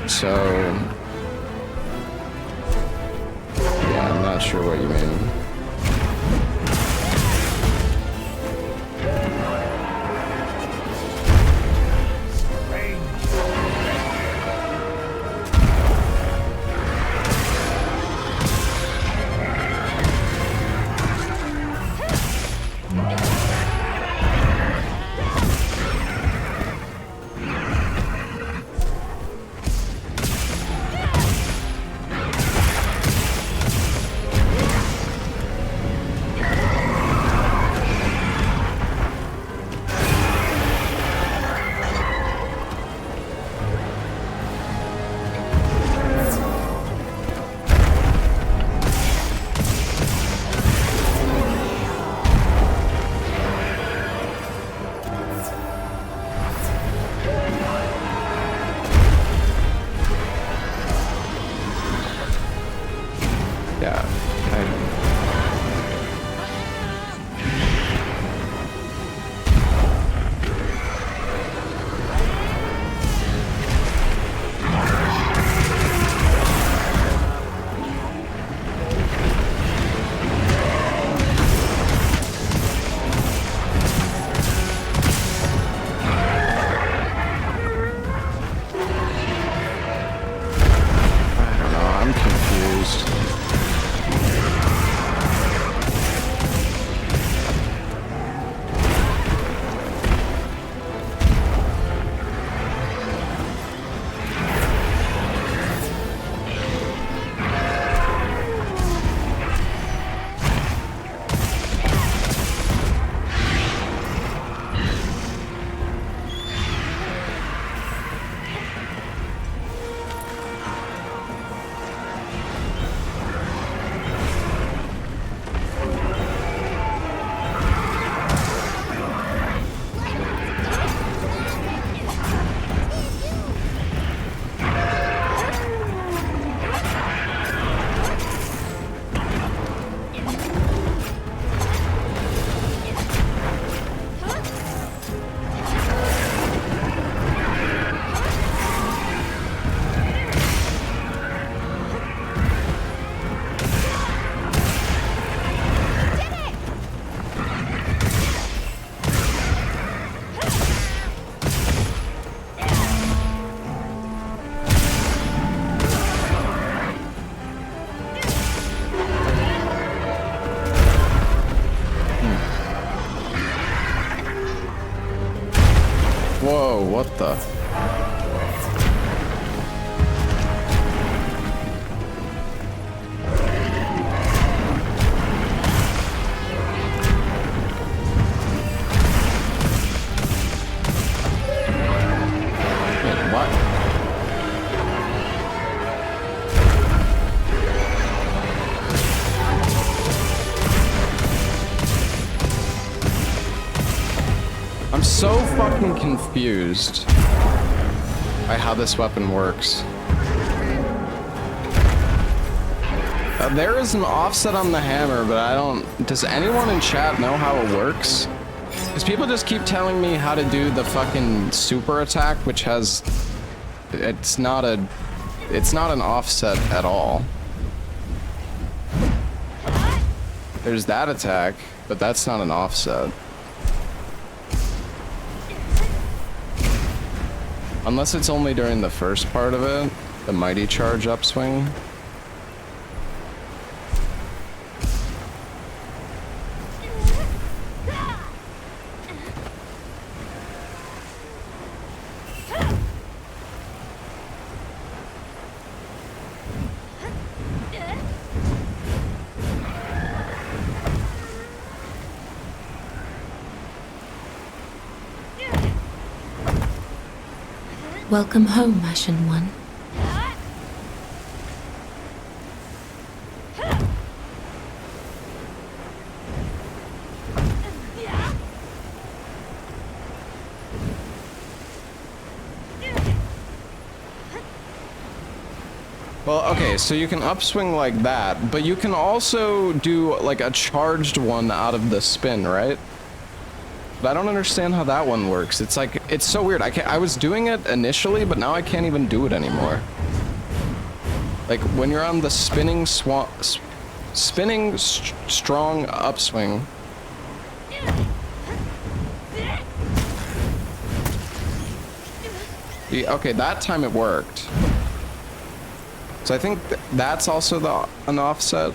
So, yeah, I'm not sure what you mean. Whoa, what the? I'm so fucking confused by how this weapon works. There is an offset on the hammer, but I don't... Does anyone in chat know how it works? Because people just keep telling me how to do the fucking super attack, which has... It's not an offset at all. There's that attack, but that's not an offset. Unless it's only during the first part of it, the mighty charge upswing. Welcome home, Ashen One. Well, okay, so you can upswing like that, but you can also do like a charged one out of the spin, right? But I don't understand how that one works. It's like, it's so weird. I was doing it initially, but now I can't even do it anymore. Like when you're on the spinning strong upswing. Okay, that time it worked. So I think that's also an offset.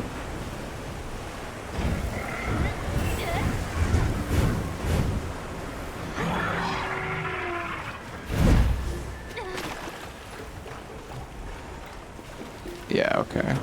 Yeah, okay.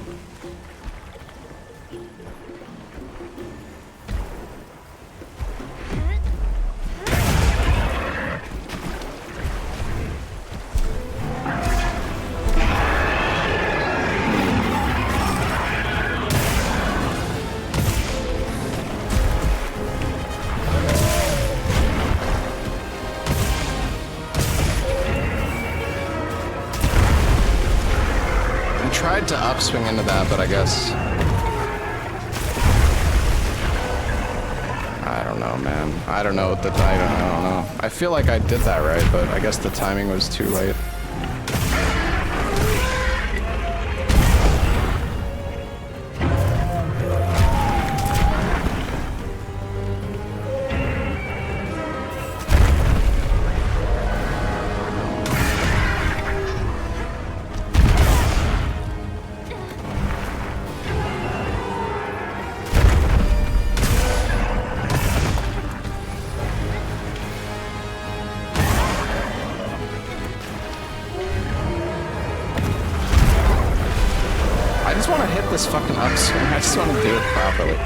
To upswing into that, but I guess I don't know, man. I don't know what I don't know. I feel like I did that right, but I guess the timing was too late. This fucking upswing. I just want to do it properly.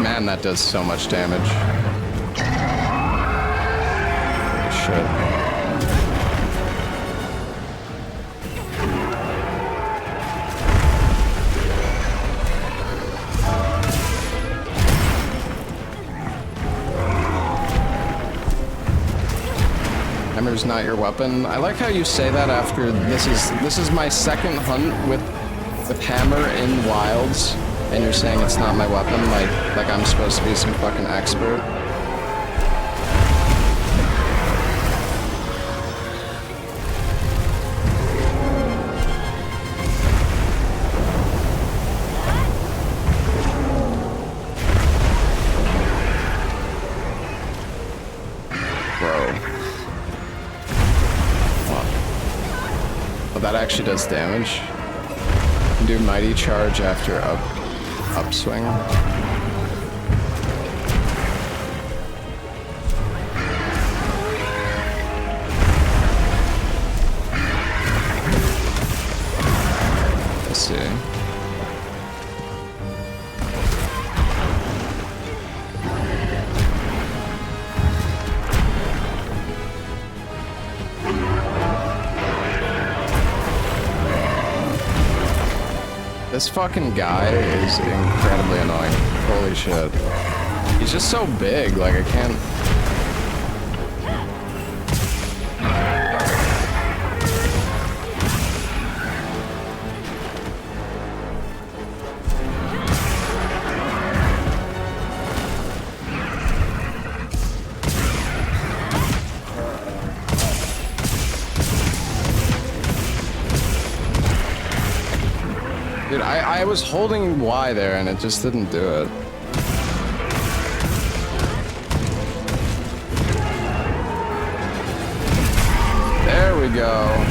Man, that does so much damage. Shit. Hammer's not your weapon. I like how you say that after this is my second hunt with hammer in wilds, and you're saying it's not my weapon, like I'm supposed to be some fucking expert. Actually does damage. You can do mighty charge after upswing. Let's see. This fucking guy is incredibly annoying. Holy shit. He's just so big, like I can't... Dude, I was holding Y there and it just didn't do it. There we go.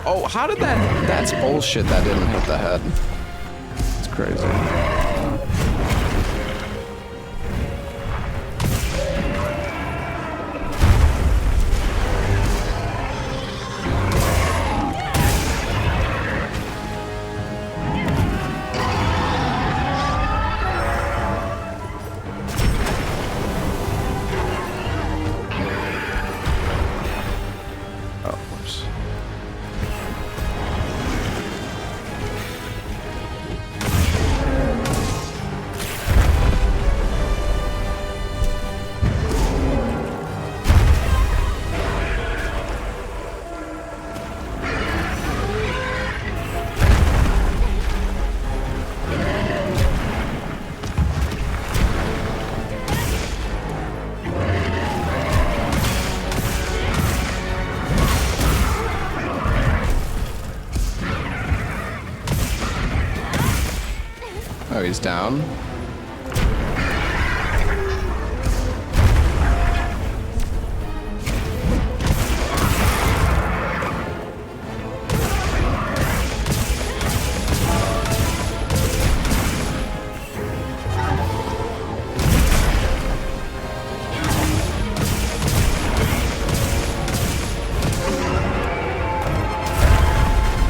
Oh, how did that? That's bullshit. That didn't hit the head. It's crazy. Oh, he's down.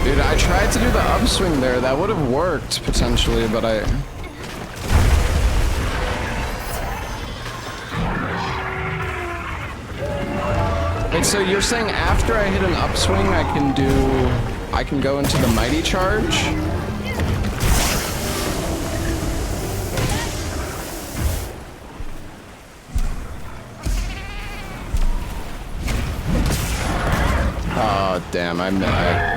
Dude, I tried to do the upswing there. That would have worked potentially, but I... Wait, so you're saying after I hit an upswing, I can go into the mighty charge? Oh, damn, okay.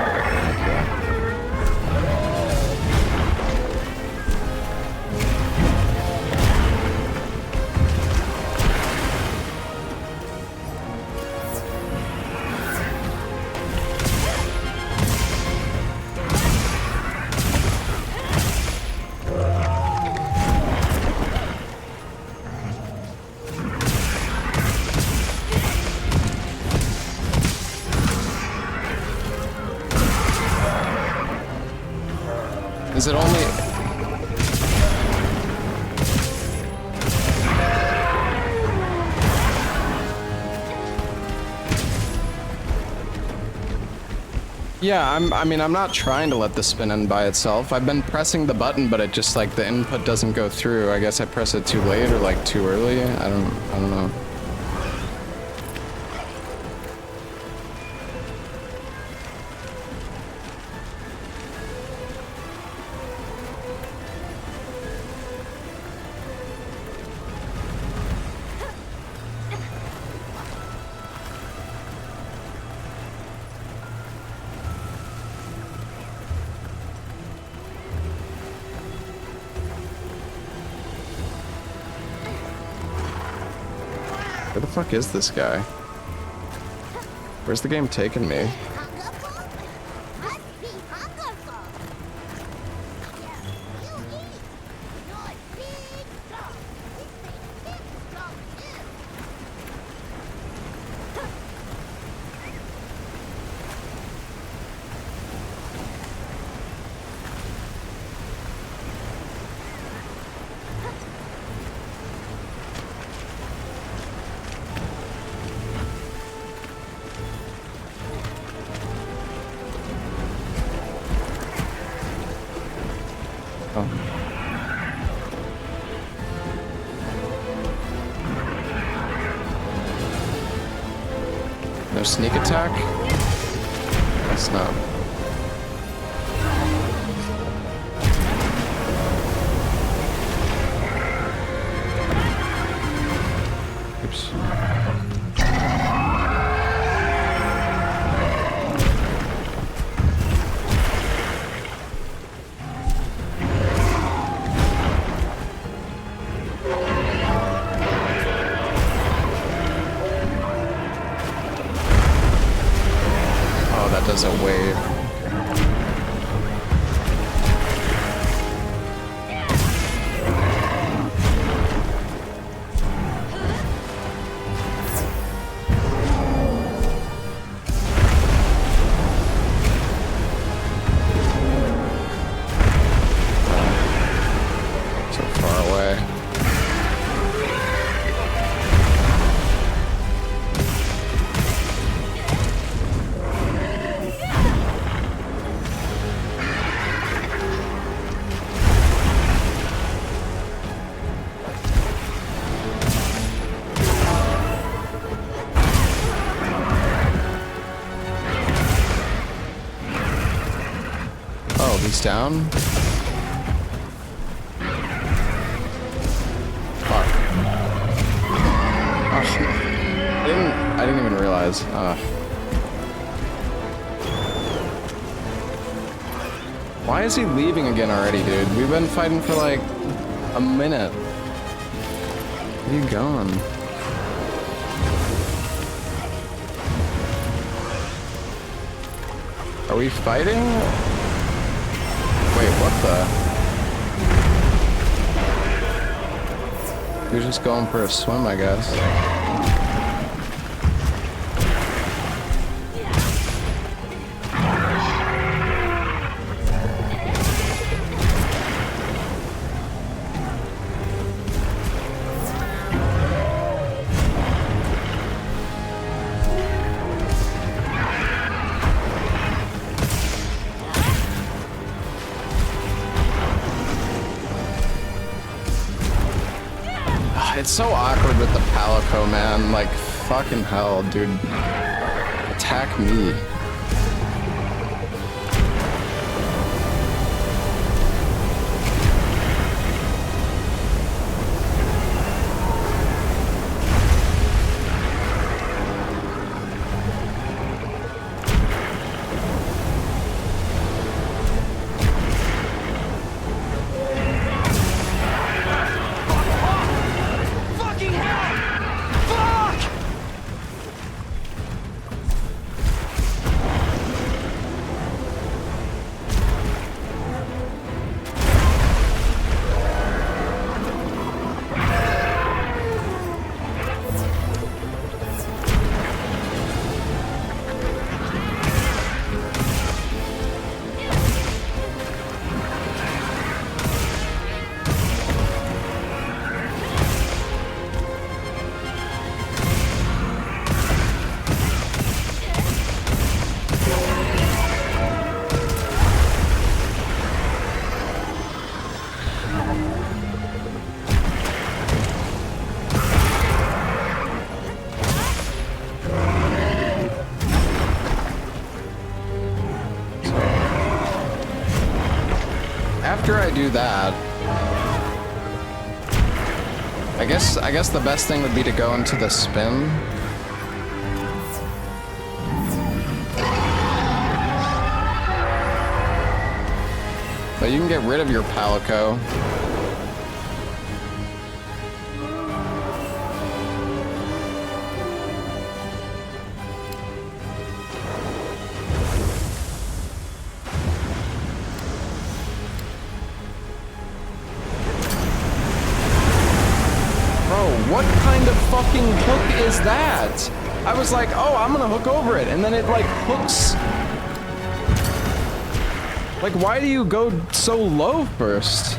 Is it only... Yeah, I mean, I'm not trying to let the spin end by itself. I've been pressing the button, but it just, like, the input doesn't go through. I guess I press it too late or, like, too early. I don't know. Where the fuck is this guy? Where's the game taking me? sneak attack? That's not. Oops. Oh, that does a wave. So far away. Oh, he's down? Fuck. Oh, I didn't even realize. Why is he leaving again already, dude? We've been fighting for like a minute. Where are you going? Are we fighting? Wait, what the? You're just going for a swim, I guess. It's so awkward with the Palico, man. Like, fucking hell, dude. Attack me. After I do that, I guess the best thing would be to go into the spin. But you can get rid of your Palico. What kind of fucking hook is that? I was like, oh, I'm gonna hook over it, and then it like hooks. Like, why do you go so low first?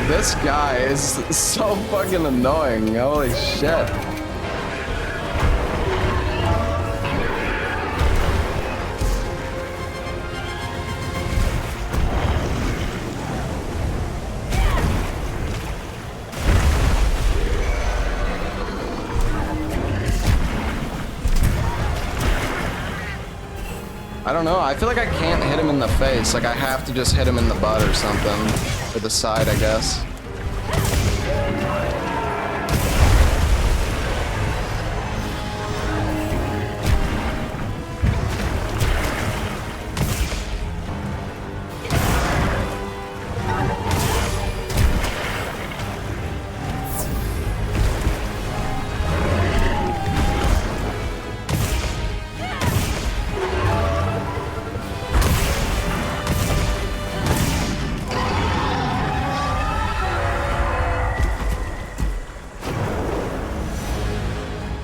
This guy is so fucking annoying. Holy shit. I don't know. I feel like I can't hit him in the face. Like I have to just hit him in the butt or something. Or the side, I guess.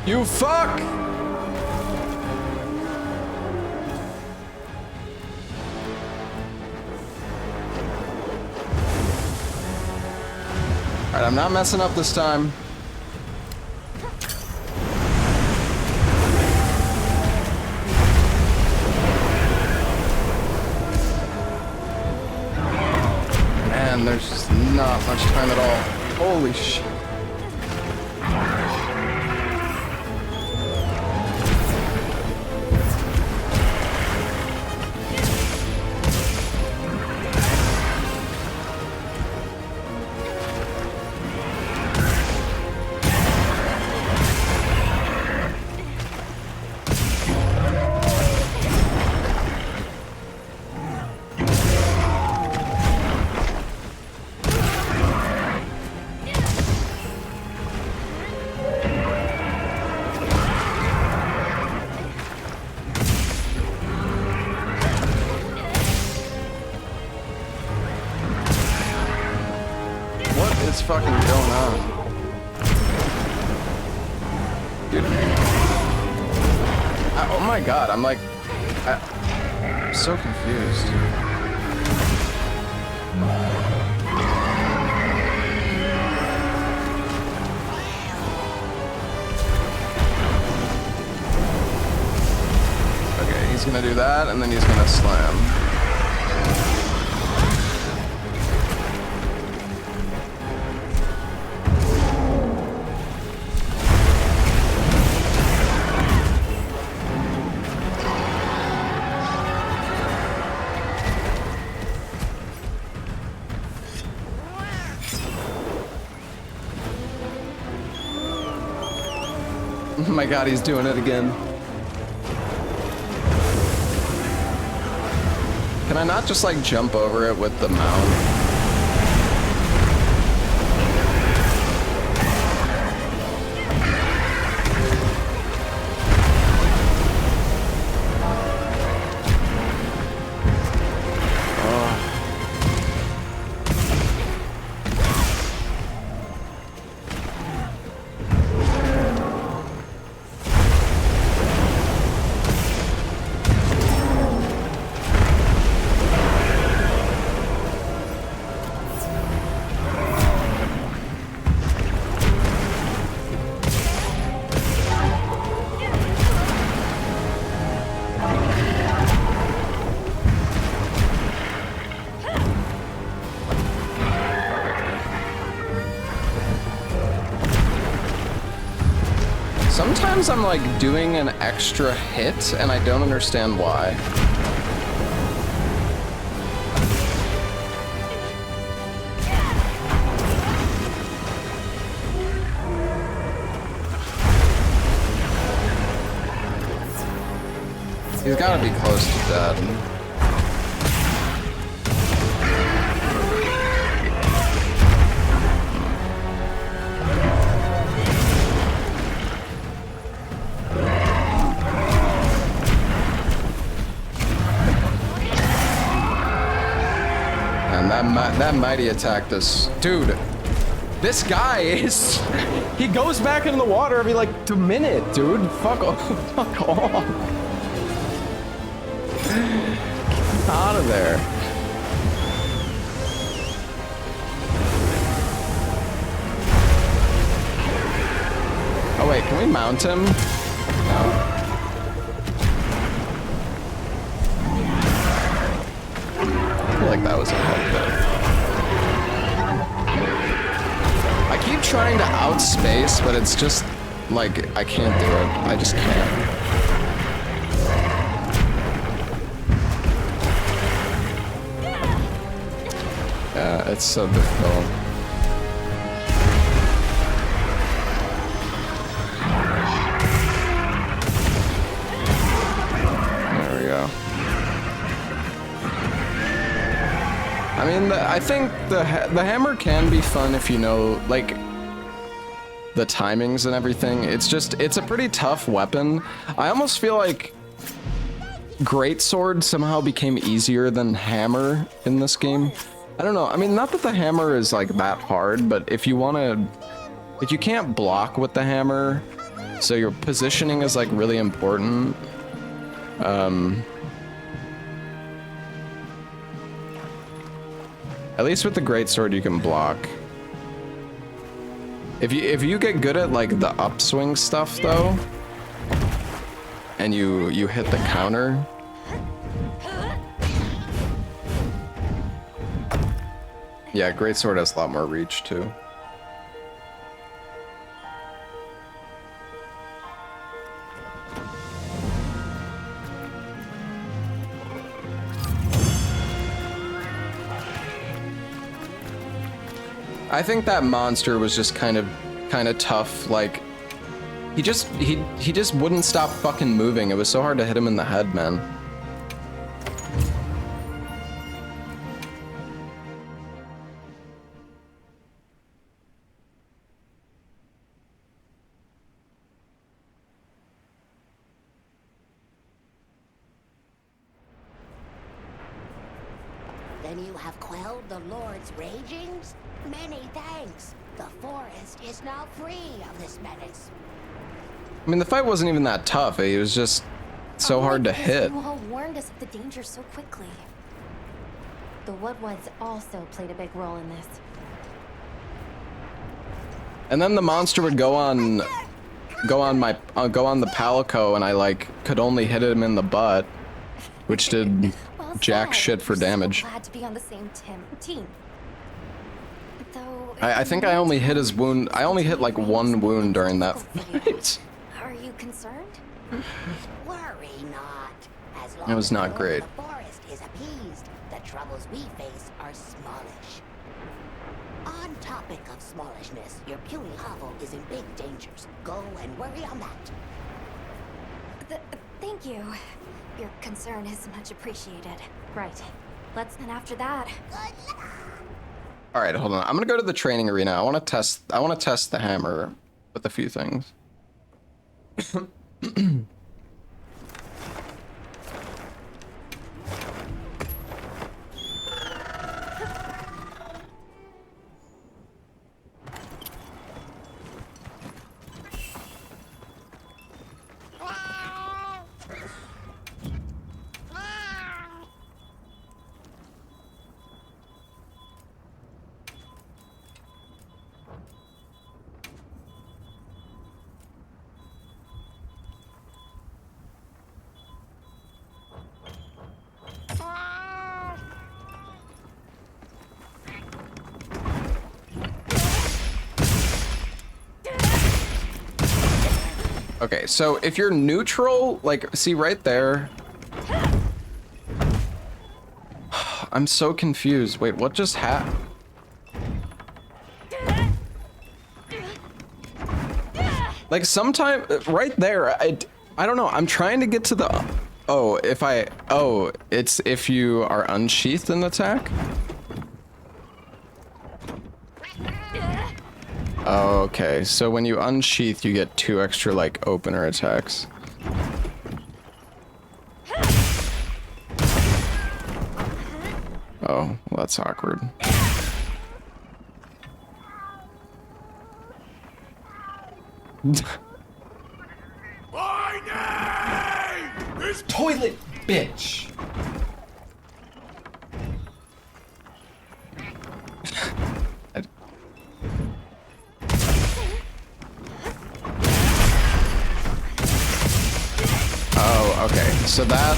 You fuck! Alright, I'm not messing up this time. Man, there's just not much time at all. Holy shit. What's fucking going on? Dude. Oh my god, I'm like... I'm so confused. Okay, he's gonna do that, and then he's gonna slam. Oh my god, he's doing it again. Can I not just like jump over it with the mount? Sometimes I'm like doing an extra hit and I don't understand why. He's gotta be close to dead. That mighty attack this dude. This guy is he goes back into the water every like a minute, dude. Fuck off. Fuck off. Get out of there. Oh wait, can we mount him? No. I feel like that was a help. I keep trying to outspace, but it's just like I can't do it. I just can't. Yeah, it's so difficult. There we go. I mean, I think the hammer can be fun if you know, like, the timings and everything. It's a pretty tough weapon. I almost feel like greatsword somehow became easier than hammer in this game. I don't know. I mean, not that the hammer is like that hard, but if you want to, like, you can't block with the hammer, so your positioning is like really important. At least with the greatsword you can block. If you get good at like the upswing stuff though, and you hit the counter. Yeah, greatsword has a lot more reach too. I think that monster was just kind of tough. Like, he just wouldn't stop fucking moving. It was so hard to hit him in the head, man. Then you have quelled the Lord's ragings? Many thanks. The forest is now free of this menace. I mean, the fight wasn't even that tough. It was just so hard to hit. You all warned us of the danger so quickly. The Woodwoods also played a big role in this. And then the monster would go on the palico, and I like could only hit him in the butt, which did Well jack said. shit for We're damage. So glad to be on the same team. Though, I think I only hit his wound. I only hit like one wound during that fight. Are you concerned? Worry not. As long It was as not the great. Lord of the forest is appeased, the troubles we face are smallish. On topic of smallishness, your puny hovel is in big dangers. Go and worry on that. Thank you. Your concern is much appreciated. Right. And after that, All right, hold on. I'm gonna go to the training arena. I want to test the hammer with a few things. Okay, so if you're neutral, like, see right there. I'm so confused. Wait, what just happened? Like, sometime right there, I don't know. I'm trying to get to the. Oh, it's if you are unsheathed in attack. Oh, okay, so when you unsheath, you get 2 extra, like, opener attacks. Oh, well, that's awkward. Toilet, bitch! Oh, okay. So that...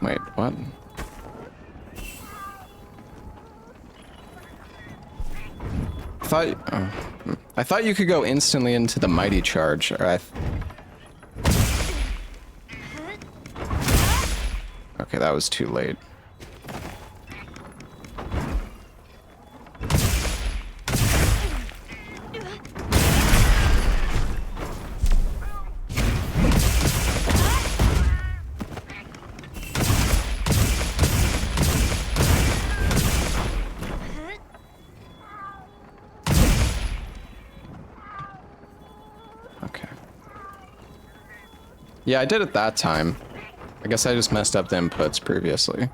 Wait, what? I thought you could go instantly into the mighty charge. Or okay, that was too late. Yeah, I did it that time. I guess I just messed up the inputs previously.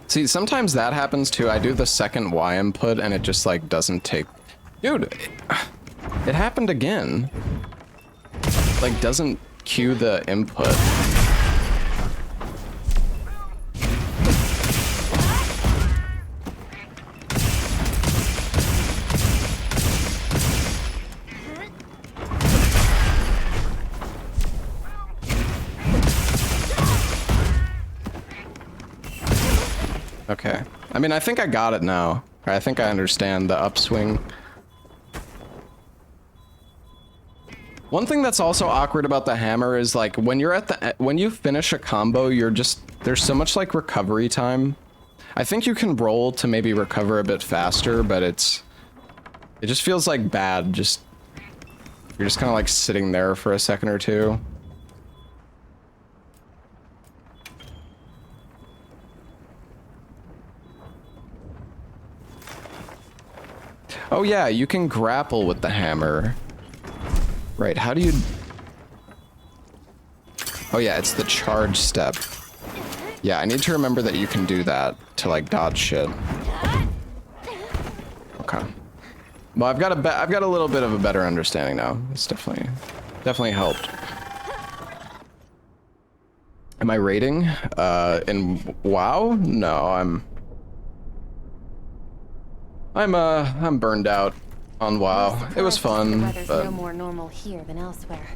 See, sometimes that happens too. I do the second Y input and it just like doesn't take... Dude, it happened again. Like doesn't cue the input. Okay. I mean, I think I got it now. I think I understand the upswing. One thing that's also awkward about the hammer is like when you're at the when you finish a combo, you're just there's so much like recovery time. I think you can roll to maybe recover a bit faster, but it just feels like bad. Just you're just kind of like sitting there for a second or two. Oh yeah, you can grapple with the hammer. Right, how do you... Oh yeah, it's the charge step. Yeah, I need to remember that you can do that to like dodge shit. Okay. Well, I've got a little bit of a better understanding now. It's definitely helped. Am I raiding? In WoW? No, I'm burned out on WoW. It was fun, The weather's but no more normal here than elsewhere.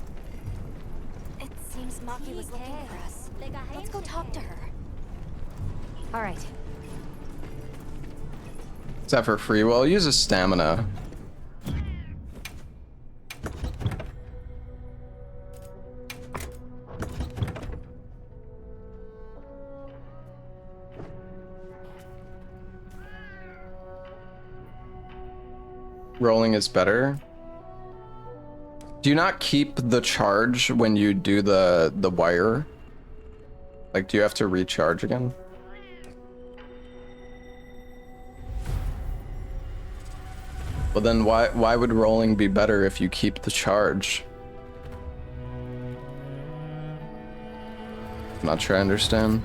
It seems Maki was looking for us. Let's go talk to her. All right. is that for free? Well, use a stamina. Rolling is better. Do you not keep the charge when you do the wire? Like, do you have to recharge again? Well then why would rolling be better if you keep the charge? I'm not sure I understand.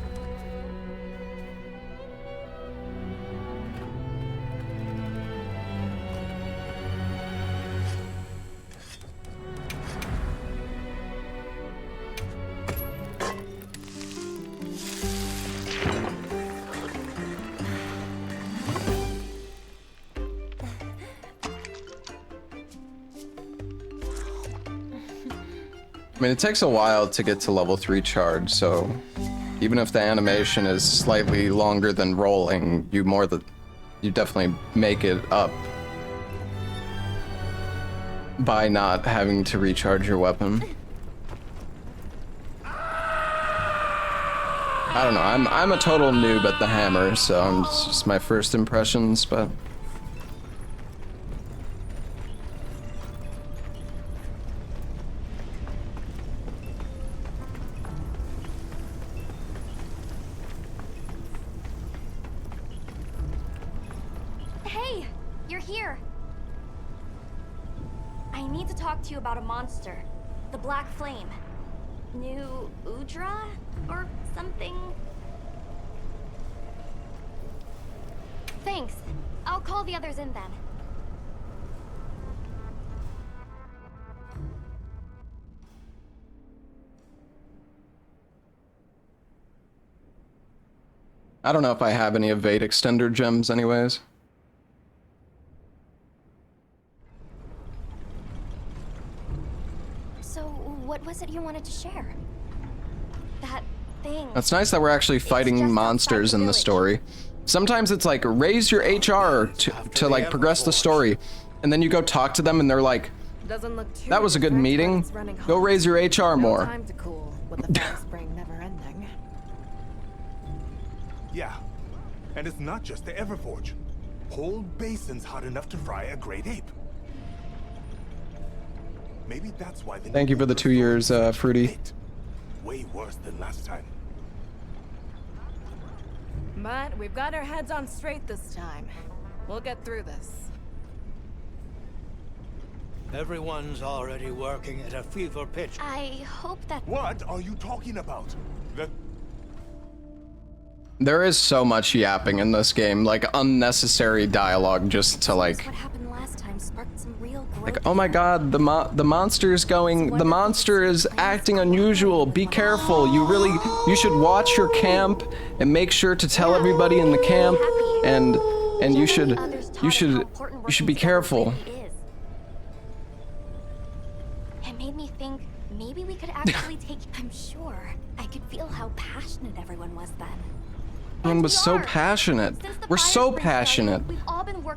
I mean, it takes a while to get to level 3 charge, so even if the animation is slightly longer than rolling, you definitely make it up by not having to recharge your weapon. I don't know, I'm a total noob at the hammer, so it's just my first impressions, but... Hey, you're here. I need to talk to you about a monster. The Black Flame. New Udra? Or something? Thanks. I'll call the others in then. I don't know if I have any evade extender gems anyways. So, what was it you wanted to share? That thing. It's nice that we're actually fighting monsters in the story. Sometimes it's like raise your HR to like progress the story, and then you go talk to them and they're like, Doesn't look too that was a good different, but meeting. it's running Go hot. raise your HR No more. time to cool with the fire spring never ending. Yeah, and it's not just the Everforge. Whole basin's hot enough to fry a great ape. Maybe that's why the Thank you for the 2 years, Fruity. hit. Way worse than last time. But we've got our heads on straight this time. We'll get through this. Everyone's already working at a fever pitch. I hope that. What are you talking about? There is so much yapping in this game, like unnecessary dialogue just to like, What happened last time sparked some real growth. oh my god, the monster's going, the monster is acting unusual, be careful, you should watch your camp and make sure to tell everybody in the camp, and you should be careful. It made me think maybe we could actually take. I'm sure I could feel how passionate everyone was then. Everyone was so passionate. We're so passionate.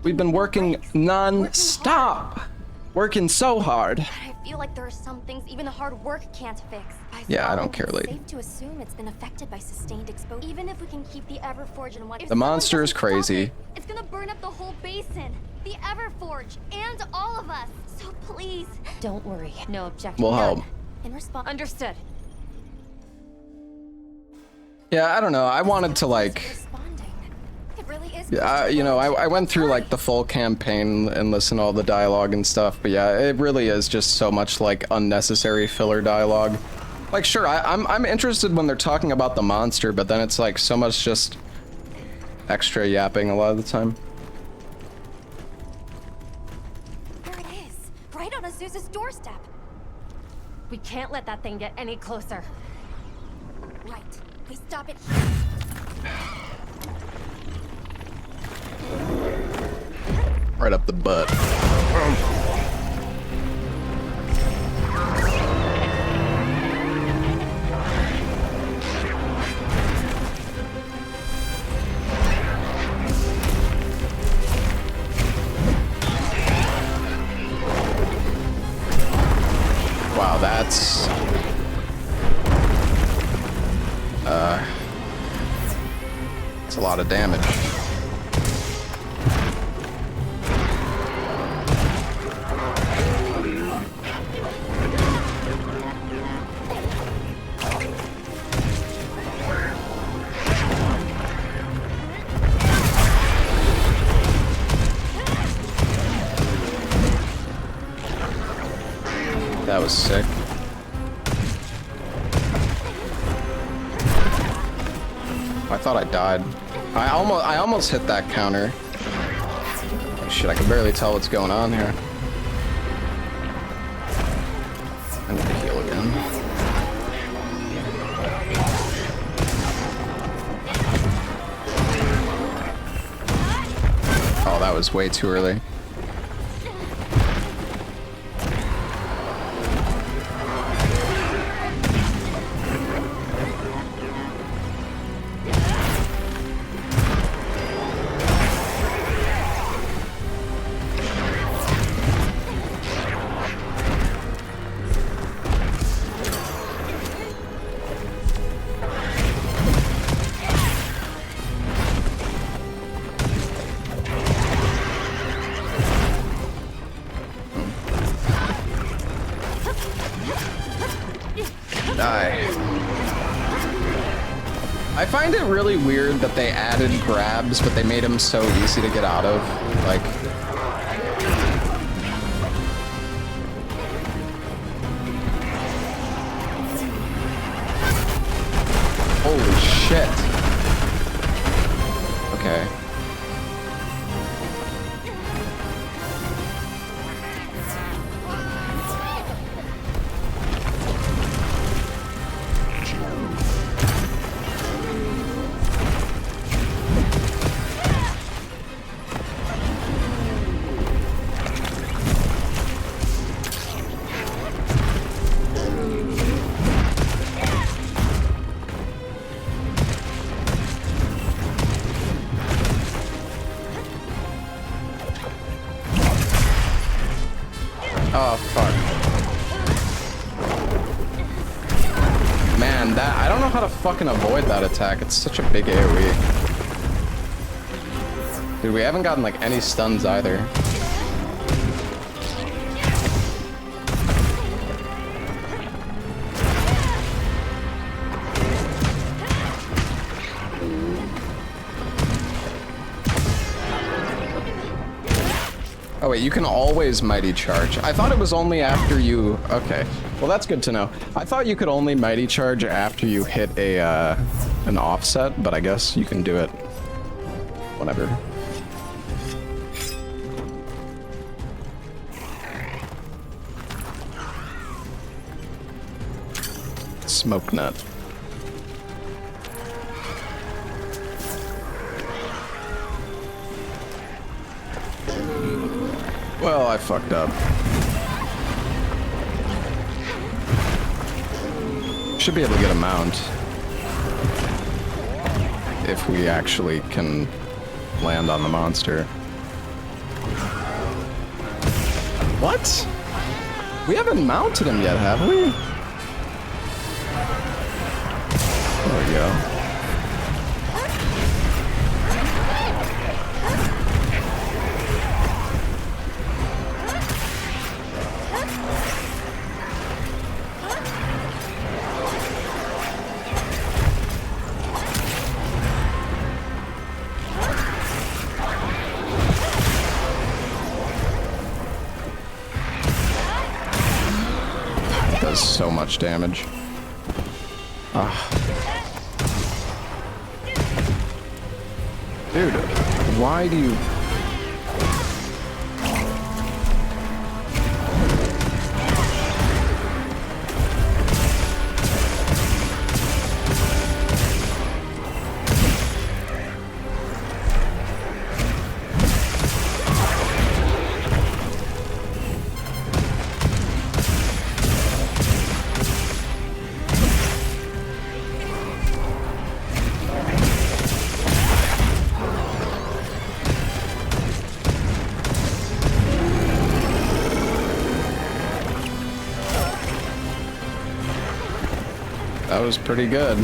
We've been working non-stop. Working so hard. I feel like there are some things even the hard work can't fix. Yeah, I don't care, It's lady. safe to assume it's been affected by sustained exposure. Even if we can keep the Everforge in one. The monster is crazy. It's gonna burn up the whole basin, the Everforge, and all of us. So please. Don't worry, no objection. We'll help. In response. Understood. Yeah, I don't know. I wanted to like, It really is. you know, I went through like the full campaign and listened to all the dialogue and stuff, but yeah, it really is just so much like unnecessary filler dialogue. Like, sure, I'm interested when they're talking about the monster, but then it's like so much just extra yapping a lot of the time. There it is, right on Azusa's doorstep. We can't let that thing get any closer. Right. We stop it. Right up the butt. Wow, that's a lot of damage. That was sick. I thought I died. I almost hit that counter. Oh, shit, I can barely tell what's going on here. I need to heal again. Oh, that was way too early. I find it really weird that they added grabs, but they made them so easy to get out of. Like, holy shit. Okay. Oh, fuck. Man, that I don't know how to fucking avoid that attack. It's such a big AoE. Dude, we haven't gotten like any stuns either. Oh wait, you can always mighty charge. I thought it was only after you... Okay, well that's good to know. I thought you could only mighty charge after you hit a an offset, but I guess you can do it whenever. Smoke nut. Well, I fucked up. Should be able to get a mount. If we actually can land on the monster. What? We haven't mounted him yet, have we? There we go. So much damage. Dude, why do you... That was pretty good.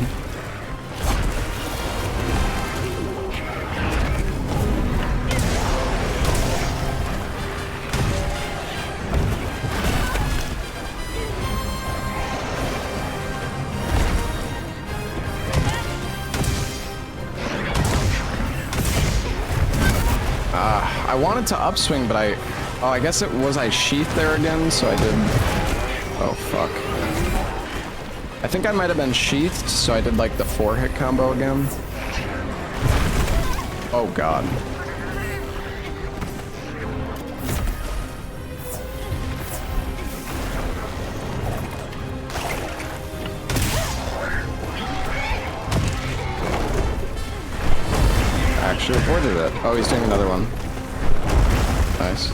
I wanted to upswing, but I guess it was I sheathed there again, so I did. Oh fuck. I think I might have been sheathed, so I did like the 4-hit combo again. Oh god. Actually avoided it. Oh, he's doing another one. Nice.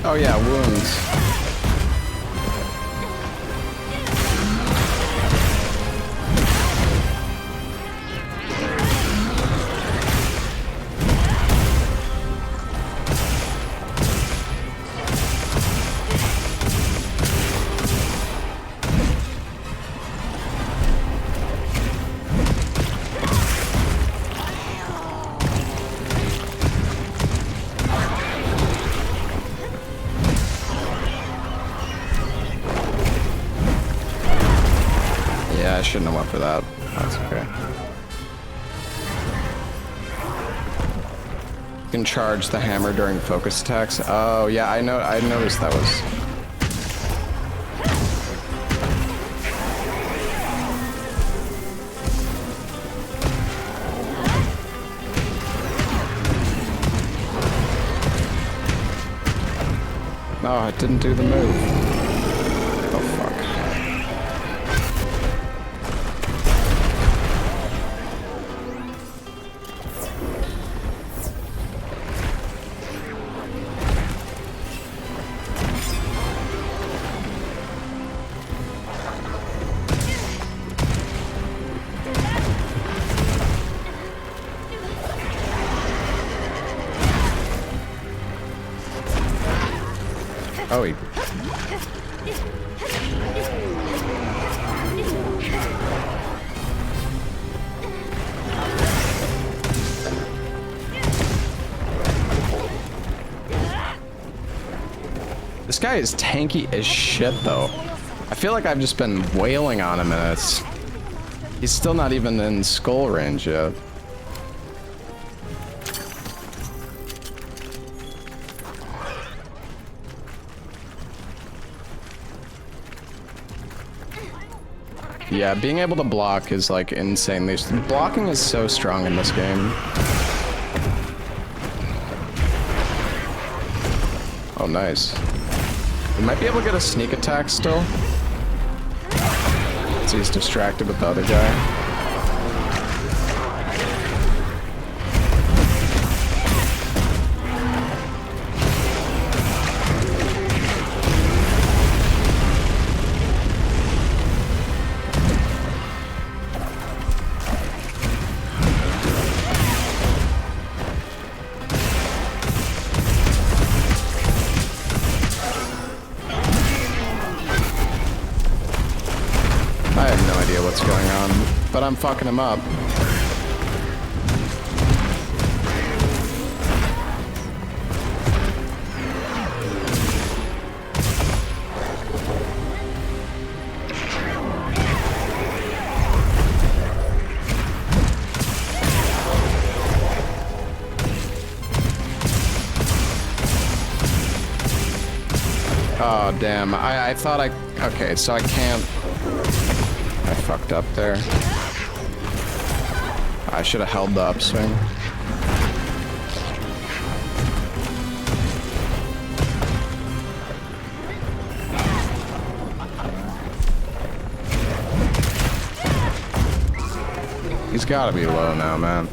Oh yeah, wounds. shouldn't have went for that. That's okay. You can charge the hammer during focus attacks. Oh yeah, I noticed that was. No, it didn't do the move. Oh fuck. Oh, he... This guy is tanky as shit, though. I feel like I've just been wailing on him, and he's still not even in skull range yet. Yeah, being able to block is like insane. Blocking is so strong in this game. Oh, nice. We might be able to get a sneak attack still. So he's distracted with the other guy. What's going on, but I'm fucking him up. Oh damn, I thought okay, so I can't. I fucked up there. I should have held the upswing. He's gotta be low now, man.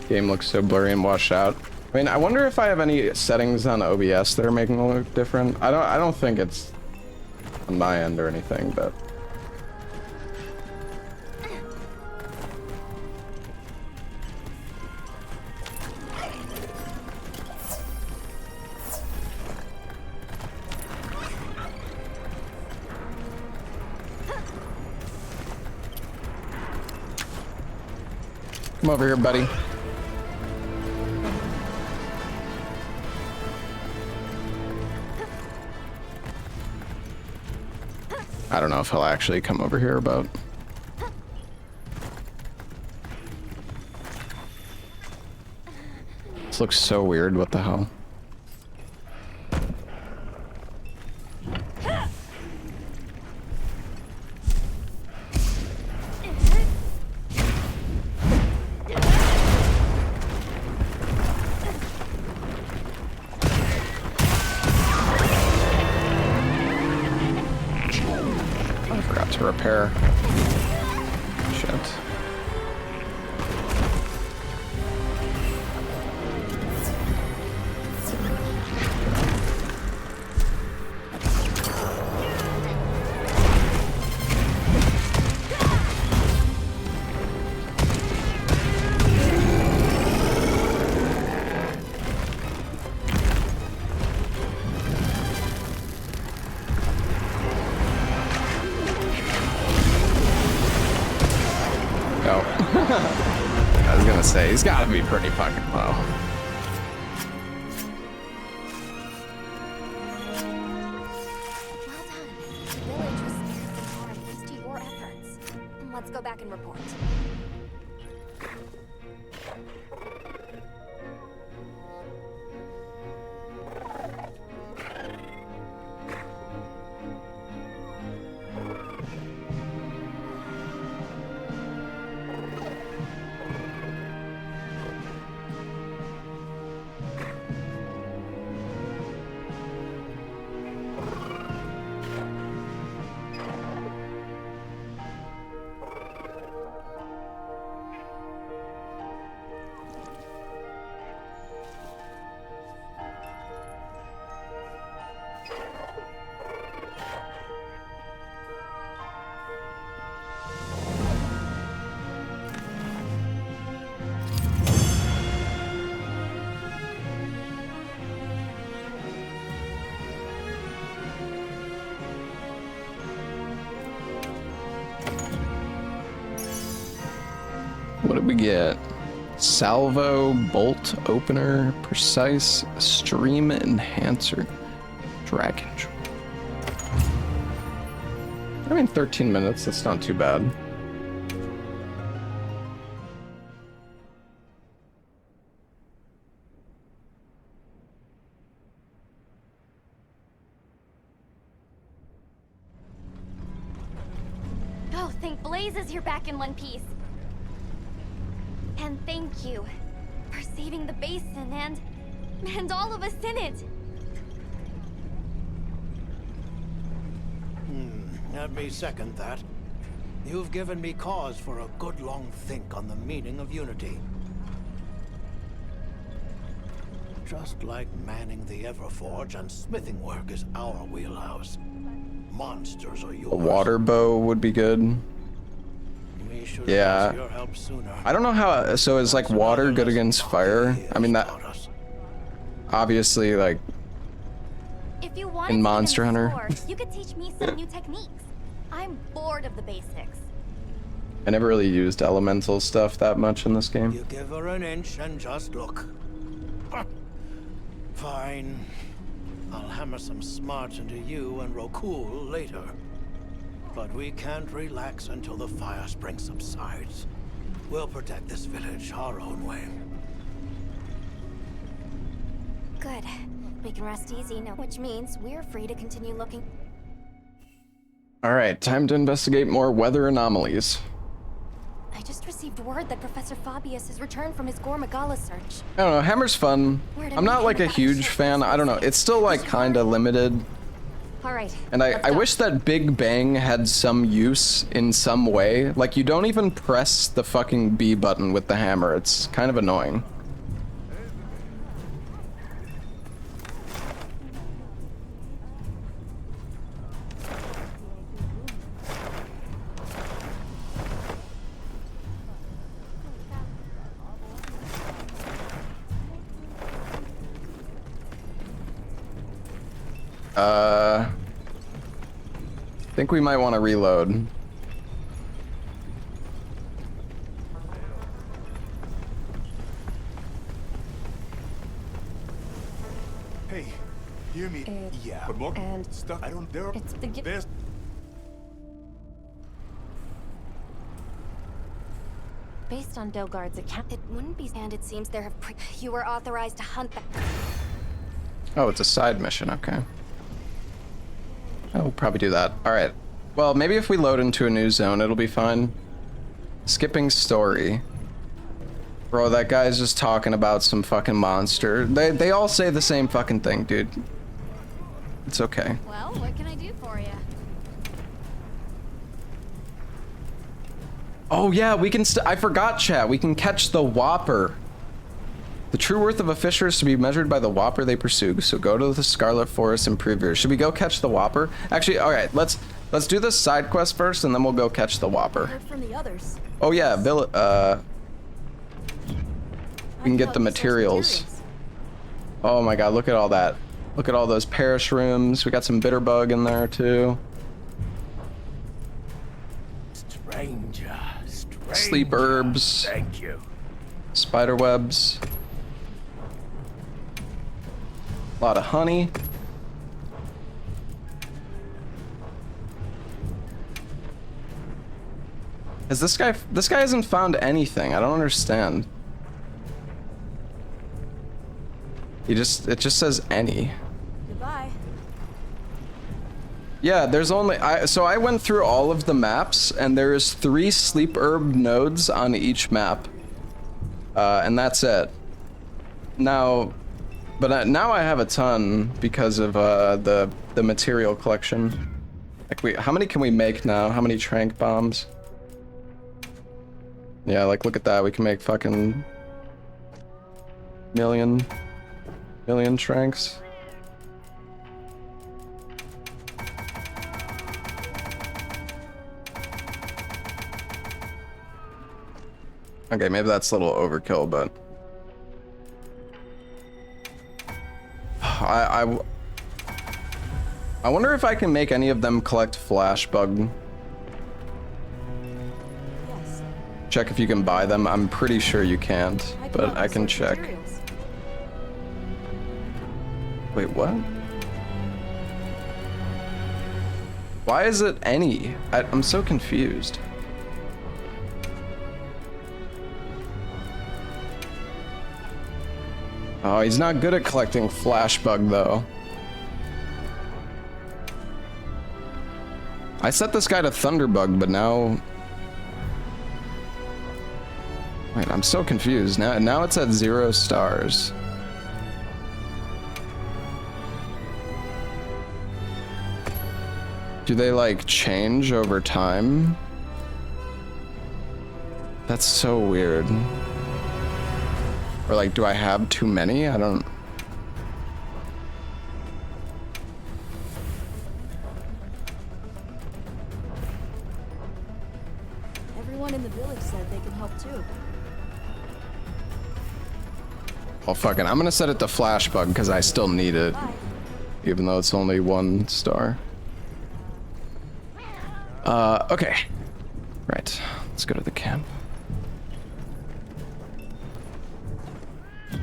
Game looks so blurry and washed out. I mean, I wonder if I have any settings on OBS that are making it look different. I don't think it's on my end or anything, but come over here, buddy. I don't know if he'll actually come over here, but this looks so weird. What the hell? To repair. Shit. I was gonna say, he's gotta be pretty fucking low. back and report. What did we get? Salvo, bolt opener, precise, stream enhancer, drag control. I mean, 13 minutes, that's not too bad. Oh, thank blazes you're back in one piece. And thank you for saving the basin and all of us in it. Let me second that. You've given me cause for a good long think on the meaning of unity. Just like manning the Everforge and smithing work is our wheelhouse. Monsters are yours. A water bow would be good. We should Yeah. ask your help sooner. I don't know how, so is like water good against fire? I mean, that obviously, like, If you wanted in to Monster even Hunter. explore, you could teach me some new techniques. I'm bored of the basics. I never really used elemental stuff that much in this game. You give her an inch and just look. Fine. I'll hammer some smarts into you and Rokul later. But we can't relax until the fire spring subsides. We'll protect this village our own way. Good. We can rest easy now, which means we're free to continue looking. Alright, time to investigate more weather anomalies. I just received word that Professor Fabius has returned from his Gore Magala search. I don't know, Hammer's fun. I'm not like a huge fan. I don't know, it's still like kinda limited. Alright. And I wish that Big Bang had some use in some way. Like, you don't even press the fucking B button with the hammer. It's kind of annoying. I think we might want to reload. Hey, hear me? Yeah, but more stuff. I don't. There's. Based on Delgard's account, it wouldn't be, and it seems there have you were authorized to hunt that. Oh, it's a side mission, okay. I'll probably do that. Alright. Well, maybe if we load into a new zone, it'll be fine. Skipping story. Bro, that guy's just talking about some fucking monster. They all say the same fucking thing, dude. It's okay. Well, what can I do for you? Oh yeah, we can I forgot, chat. We can catch the Whopper. The true worth of a fisher is to be measured by the Whopper they pursue. So go to the Scarlet Forest and prove yours. Should we go catch the Whopper? Actually, all right. Let's do this side quest first, and then we'll go catch the Whopper. Heard from the others. Oh yeah, we can get the materials. Oh my god, look at all that. Look at all those perish rooms. We got some bitter bug in there too. Stranger. Sleep herbs. Thank you. Spider webs. A lot of honey. Has this guy hasn't found anything. I don't understand. It just says any. Goodbye. Yeah, there's only so I went through all of the maps and there is 3 sleep herb nodes on each map. And that's it. Now, but now I have a ton because of the material collection. Like how many can we make now? How many trank bombs? Yeah, like look at that. We can make fucking million tranks. Okay, maybe that's a little overkill, but I wonder if I can make any of them collect flash bug. Yes. Check if you can buy them. I'm pretty sure you can't, but I can check. Wait, what? Why is it any? I'm so confused. Oh, he's not good at collecting flash bug though. I set this guy to Thunderbug, but now... Wait, I'm so confused. Now it's at 0 stars. Do they like change over time? That's so weird. Or like, do I have too many? I don't... Everyone in the village said they can help too. Well, fuck it. I'm gonna set it to flash bug because I still need it. Even though it's only 1 star. Okay. Right. Let's go to the camp.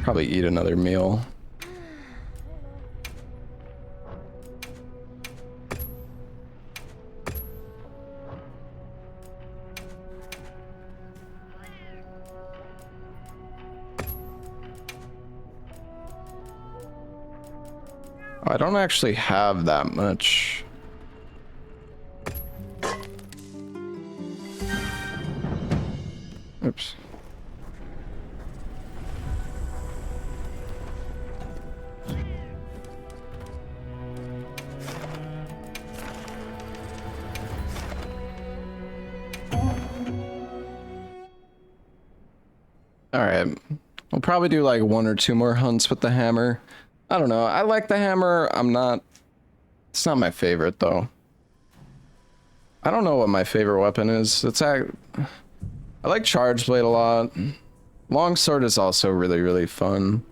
Probably eat another meal. I don't actually have that much. Oops. Alright. We'll probably do like 1 or 2 more hunts with the hammer. I don't know. I like the hammer. It's not my favorite though. I don't know what my favorite weapon is. I like Charge Blade a lot. Longsword is also really, really fun.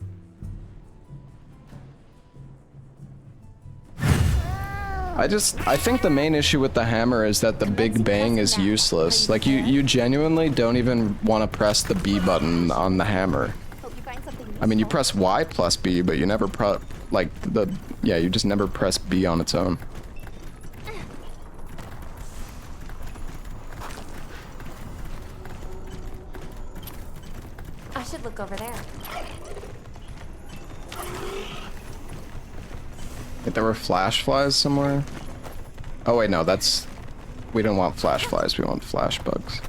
I think the main issue with the hammer is that the Big Bang is useless. Like you genuinely don't even want to press the B button on the hammer. I mean, you press Y plus B, but you never you just never press B on its own. I should look over there. Wait, there were flash flies somewhere? Oh wait, no, we don't want flash flies, we want flash bugs.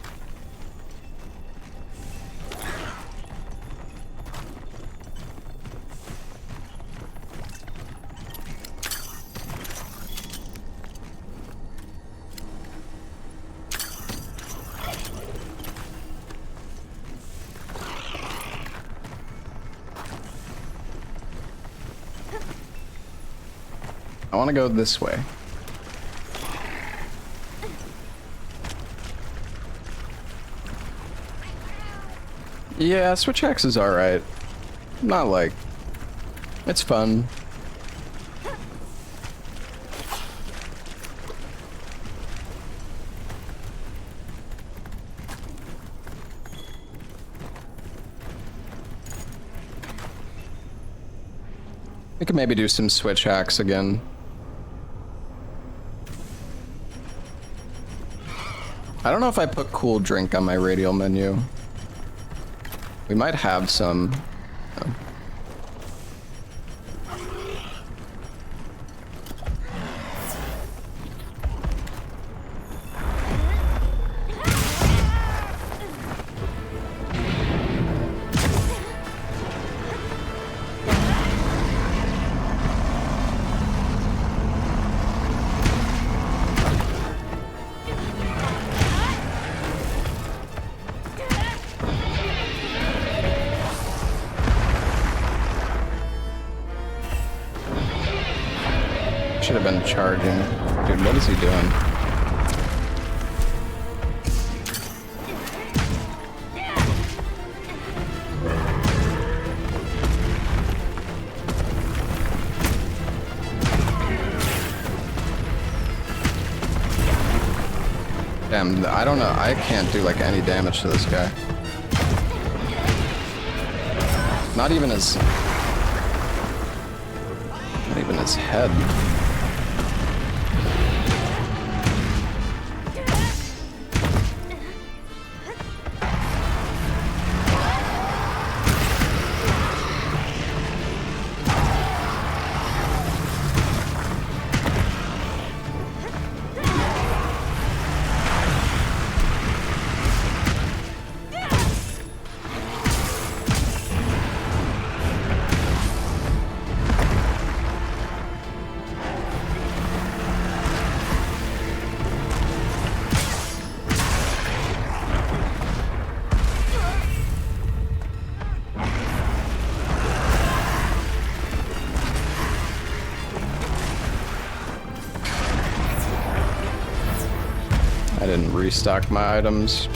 I want to go this way. Yeah, Switch Axe is alright. Not like... It's fun. We could maybe do some Switch Axe again. I don't know if I put cool drink on my radial menu. We might have some. Oh. Should have been charging. Dude, what is he doing? Damn, I don't know. I can't do like any damage to this guy. Not even his head. I didn't restock my items.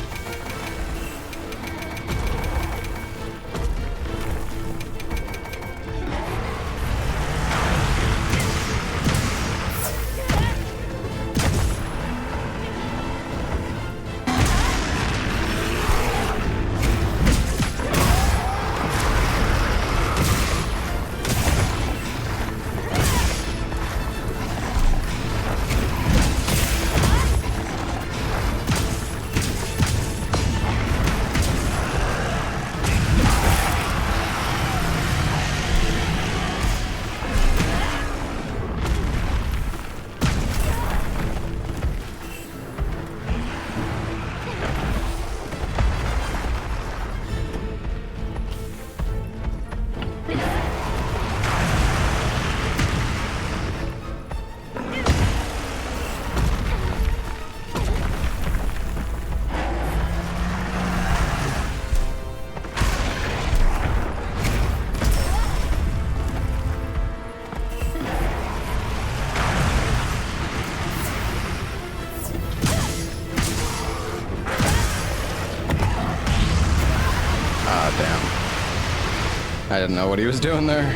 I didn't know what he was doing there.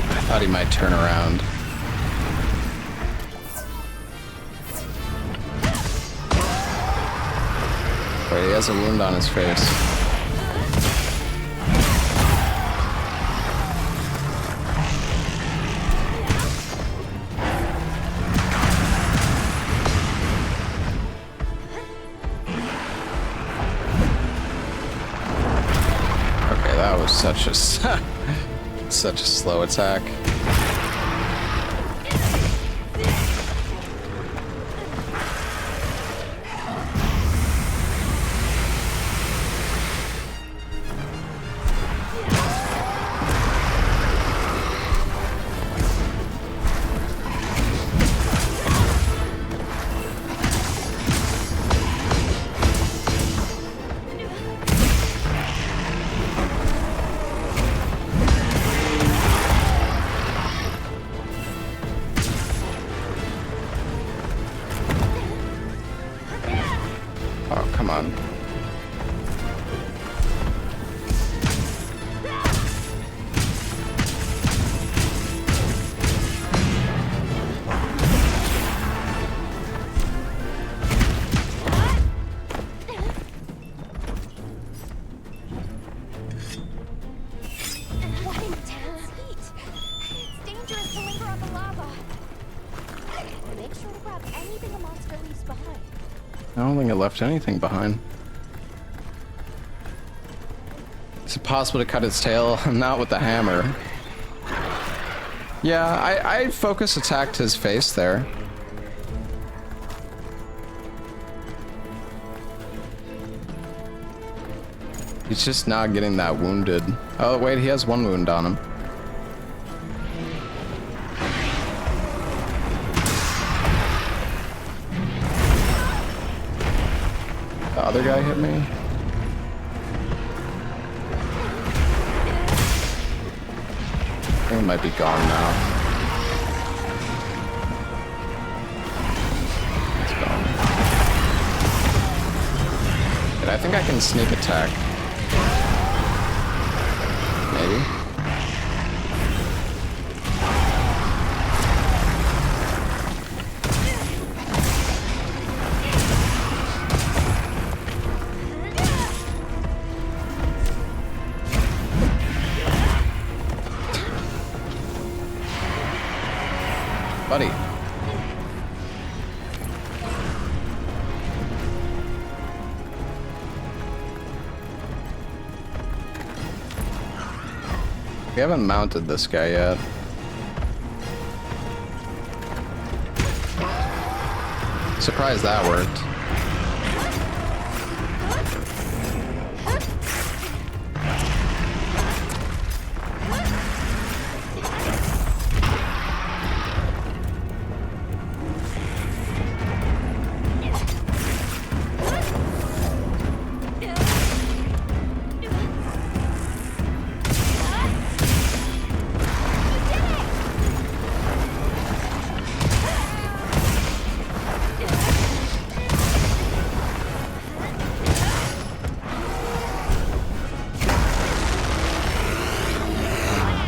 I thought he might turn around. Wait, he has a wound on his face. Such a slow attack. Come on. sure to grab anything a monster leaves behind. I don't think it left anything behind. Is it possible to cut its tail? Not with the hammer. Yeah, I focus attacked his face there. He's just not getting that wounded. Oh, wait, he has one wound on him. The other guy hit me. I think it might be gone now. It's gone. And I think I can sneak attack. Maybe. Buddy. We haven't mounted this guy yet. Surprised that worked.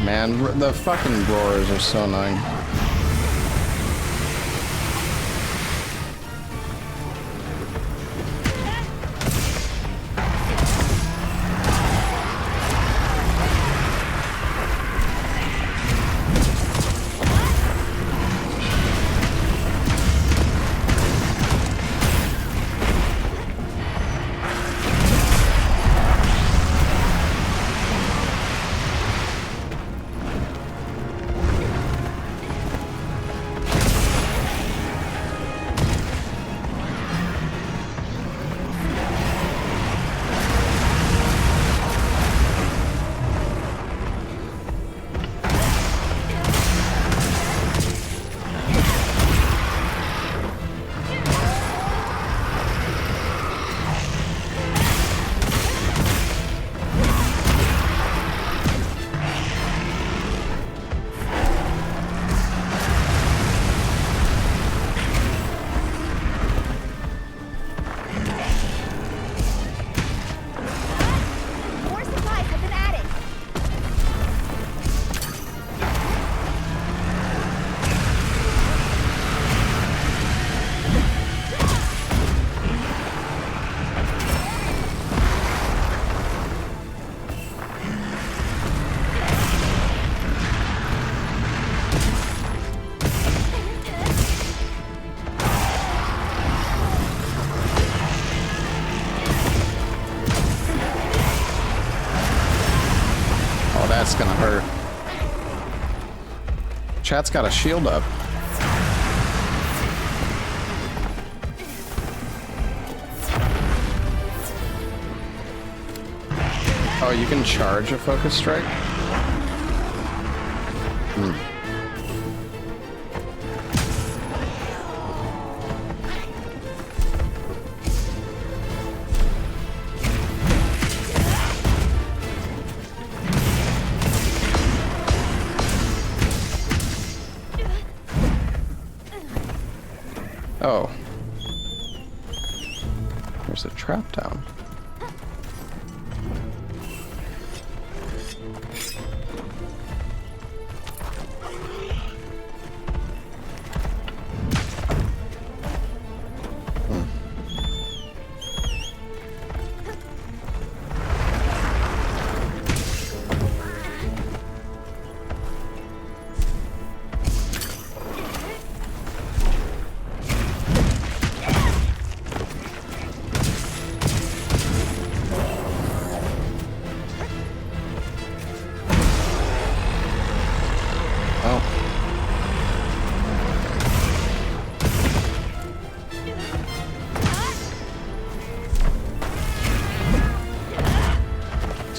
Man, the fucking roars are so annoying. That's gonna hurt. Chat's got a shield up. Oh, you can charge a focus strike? Oh. There's a trap down.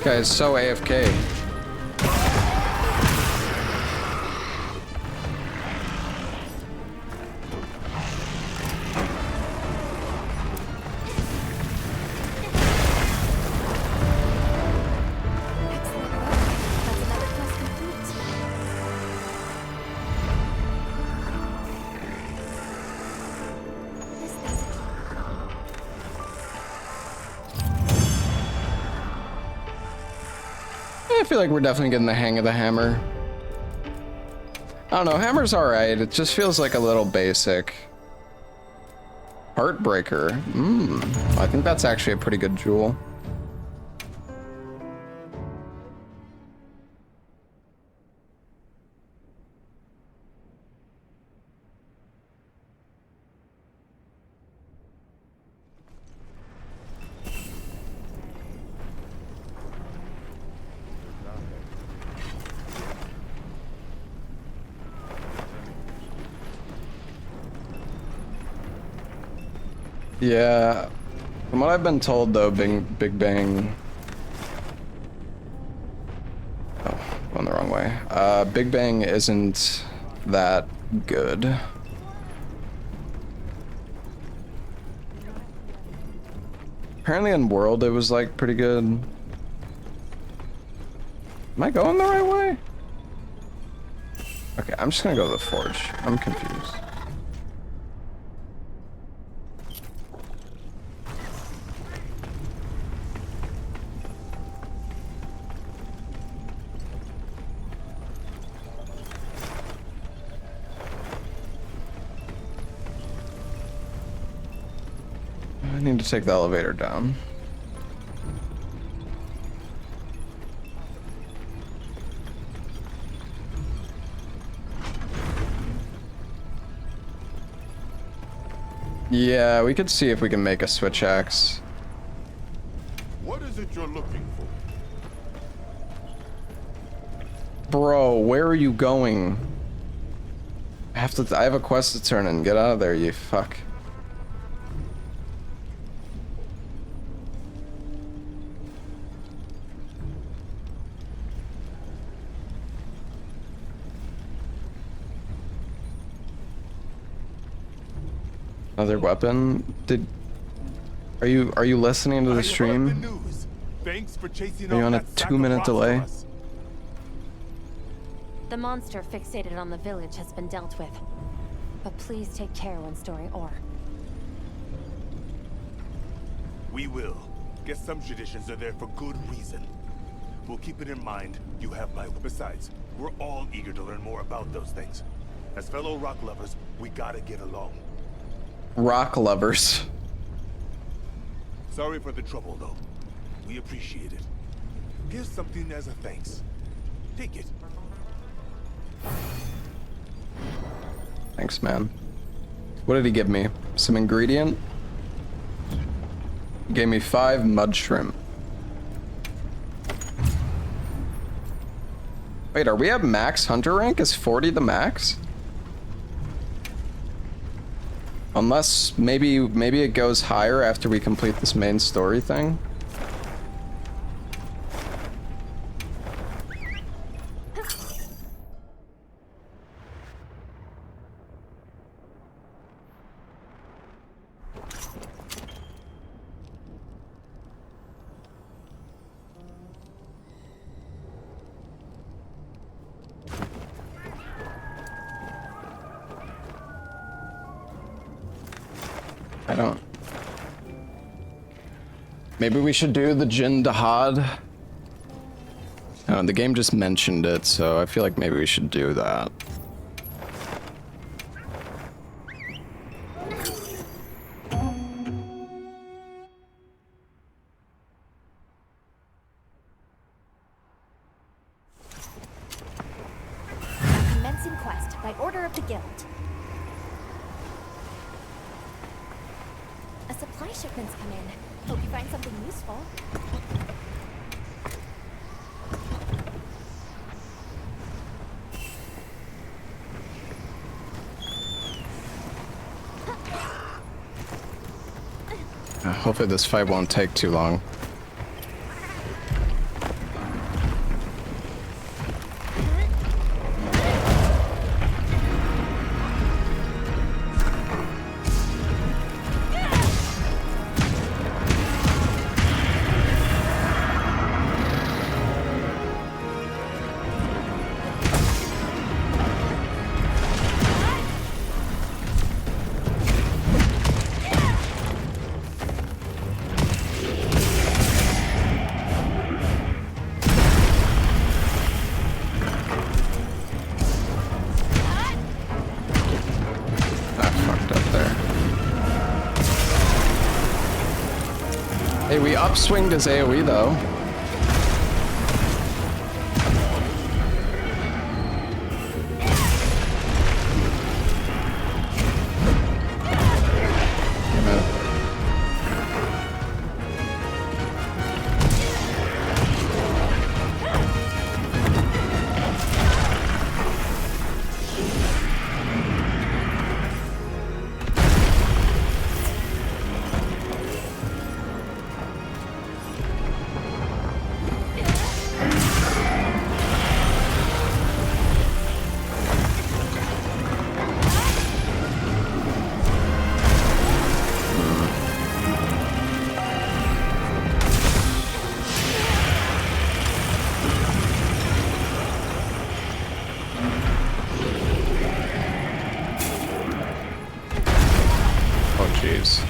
guy is so AFK. I feel like we're definitely getting the hang of the hammer. I don't know, hammer's alright. It just feels like a little basic. Heartbreaker. I think that's actually a pretty good jewel. Yeah, from what I've been told though, Big Bang. Oh, going the wrong way. Big Bang isn't that good. Apparently in World it was like pretty good. Am I going the right way? Okay, I'm just gonna go to the Forge. I'm confused. I need to take the elevator down. Yeah, we could see if we can make a switch axe. What is it you're looking for? Bro, where are you going? I have a quest to turn in. Get out of there, you fuck. Another weapon? Are you listening to the stream? Thanks for chasing Are you on a 2-minute delay? The monster fixated on the village has been dealt with. But please take care when storing ore. We will. Guess some traditions are there for good reason. We'll keep it in mind. You have my... Besides, we're all eager to learn more about those things. As fellow rock lovers, we gotta get along. Rock lovers. Sorry for the trouble, though. We appreciate it. Here's something as a thanks. Take it. Thanks, man. What did he give me? Some ingredient? He gave me 5 mud shrimp. Wait, are we at max hunter rank? Is 40 the max? Unless maybe it goes higher after we complete this main story thing. I don't. Maybe we should do the Jin Dahad. Oh, the game just mentioned it, so I feel like maybe we should do that. Commencing quest by order of the guild. A supply shipment's come in. Hope you find something useful. Hopefully this fight won't take too long. Hey, we upswinged his AoE though.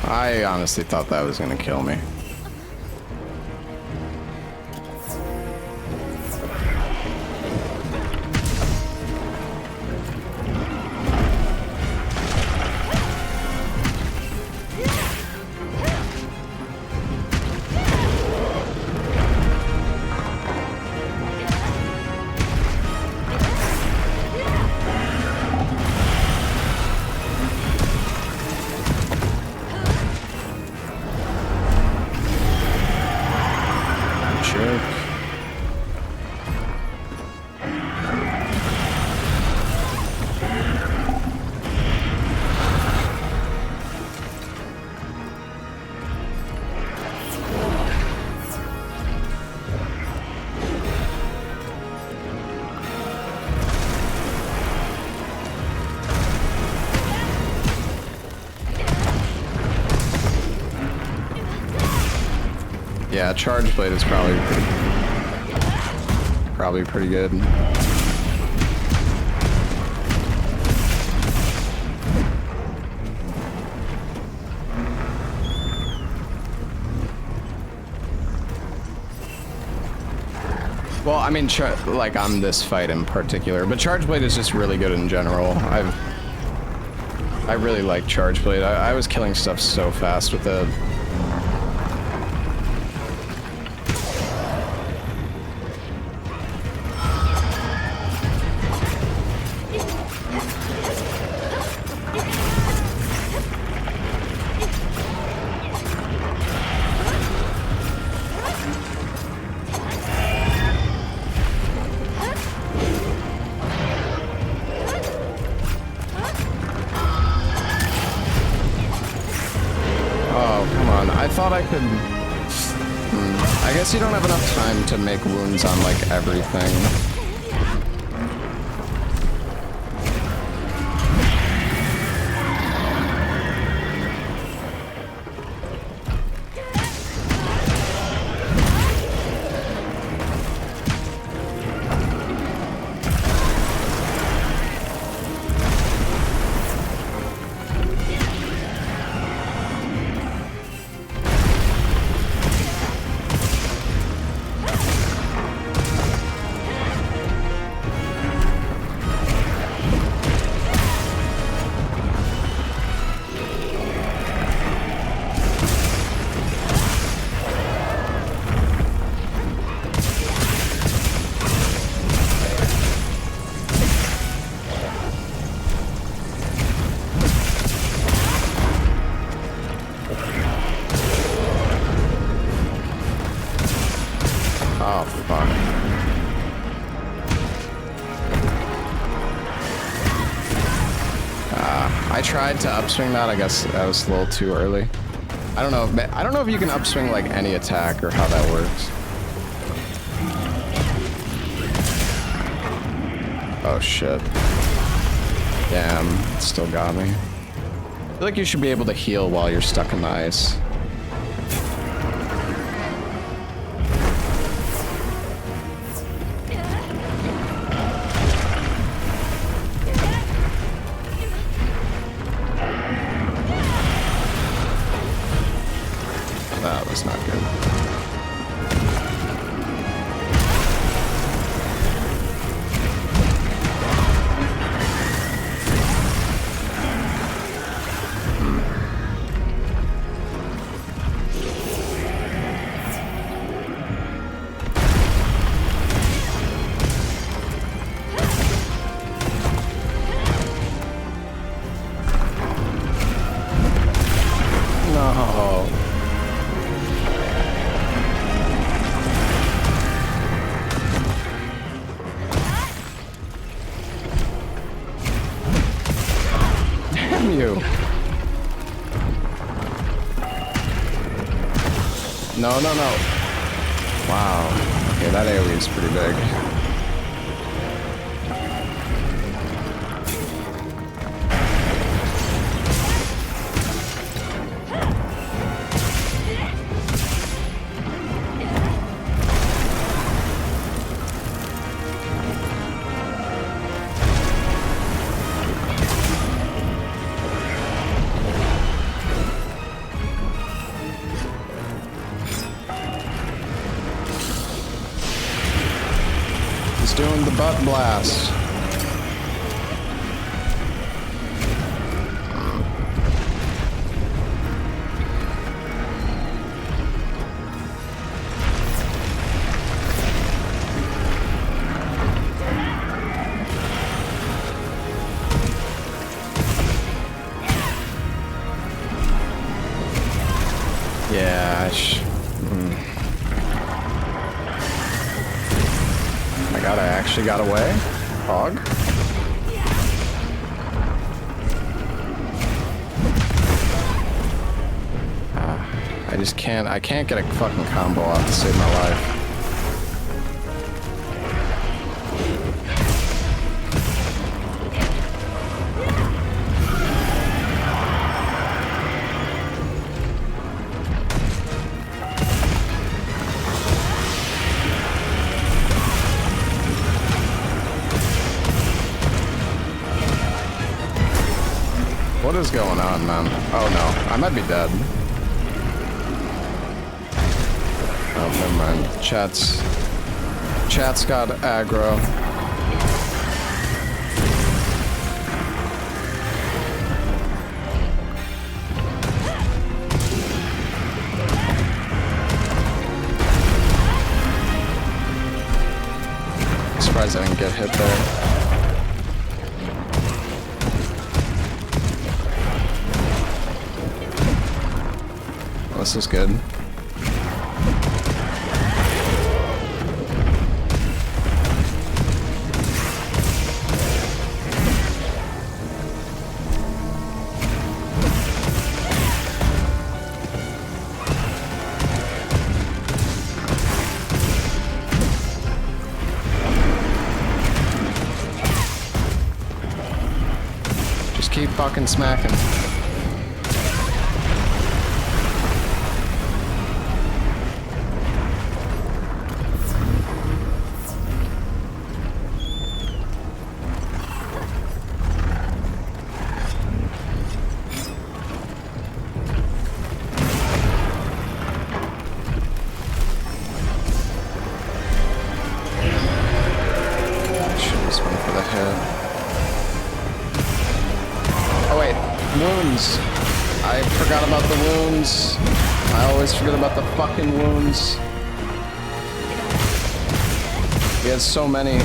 I honestly thought that was gonna kill me. Yeah, charge blade is probably pretty good. Well, I mean, like on this fight in particular, but charge blade is just really good in general. I really like charge blade. I was killing stuff so fast with it. I guess you don't have enough time to make wounds on, like, everything. Oh, fuck. I tried to upswing that. I guess that was a little too early. I don't know if you can upswing like any attack or how that works. Oh shit. Damn, it still got me. I feel like you should be able to heal while you're stuck in the ice. That was not good. no. Damn you. No, no, no. Wow. Okay, that AoE is pretty big. He's doing the butt blast. Yeah, my god, I actually got away? Hog? I just can't, I can't get a fucking combo off to save my life. What is going on, man? Oh no, I might be dead. Oh, never mind. Chat's got aggro. Surprised I didn't get hit there. This is good. Just keep fucking smacking. Wounds. I forgot about the wounds. I always forget about the fucking wounds. He has so many.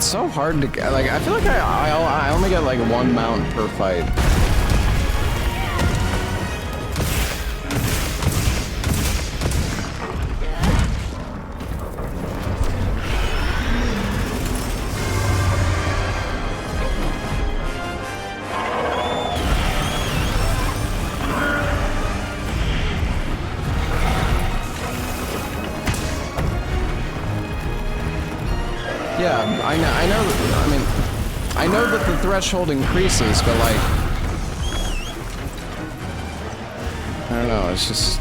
so hard to get. Like, I feel like I only get like one mount per fight. Yeah, I know, I mean, I know that the threshold increases, but like, I don't know, it's just,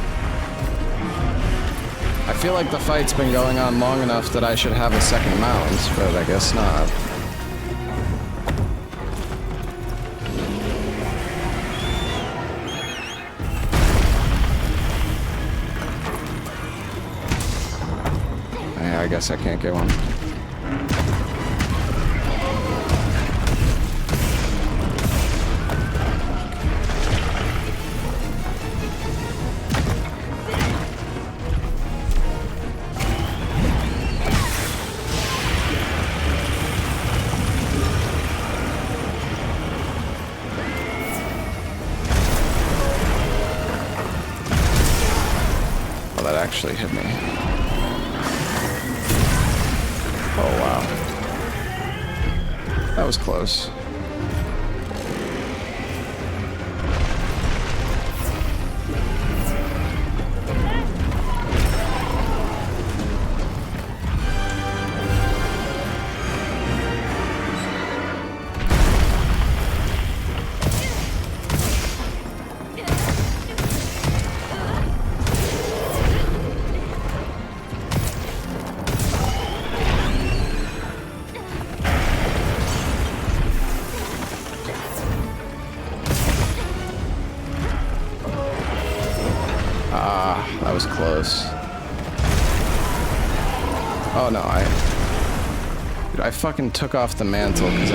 I feel like the fight's been going on long enough that I should have a second mount, but I guess not. Yeah, I guess I can't get one. Actually hit me. Oh wow. That was close. That was close. Oh no, dude, I fucking took off the mantle because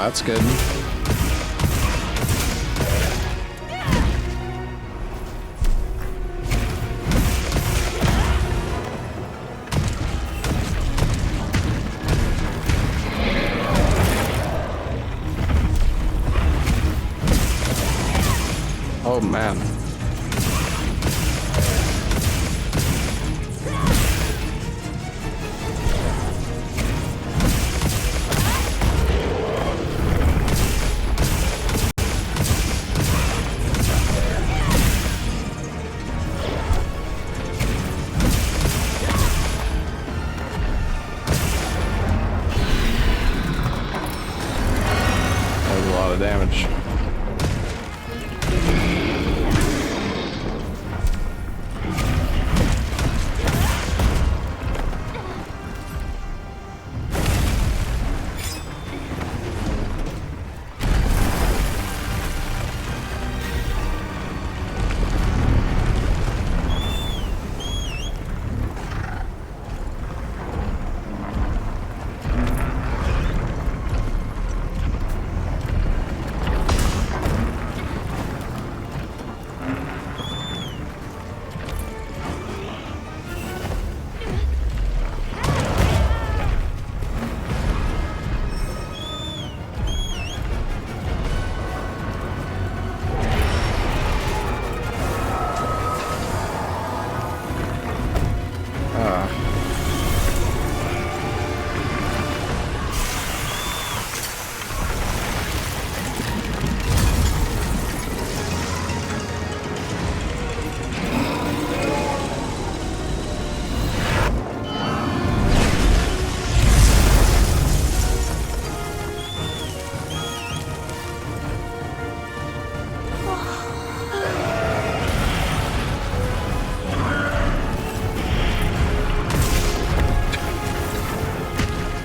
that's good. Oh man. Damage.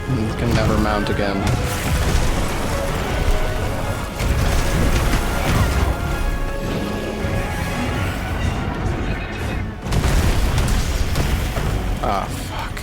You can never mount again. Ah, fuck.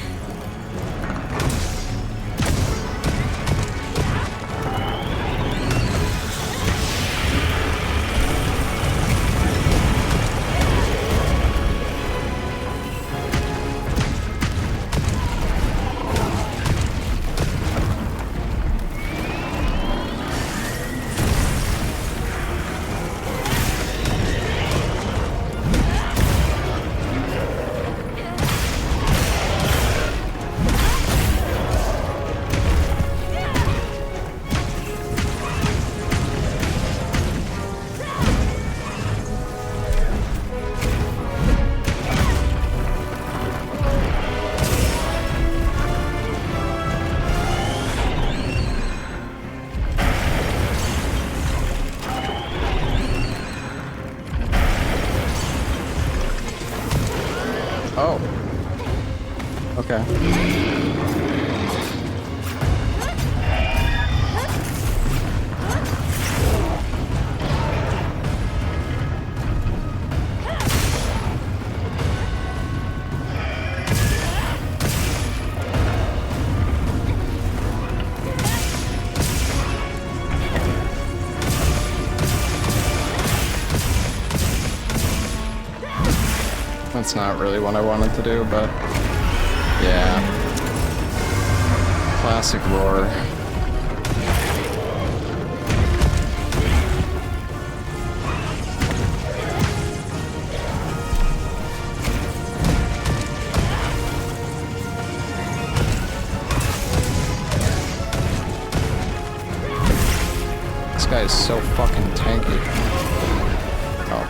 Oh. Okay. That's not really what I wanted to do, but yeah. Classic roar. This guy is so fucking tanky. Oh.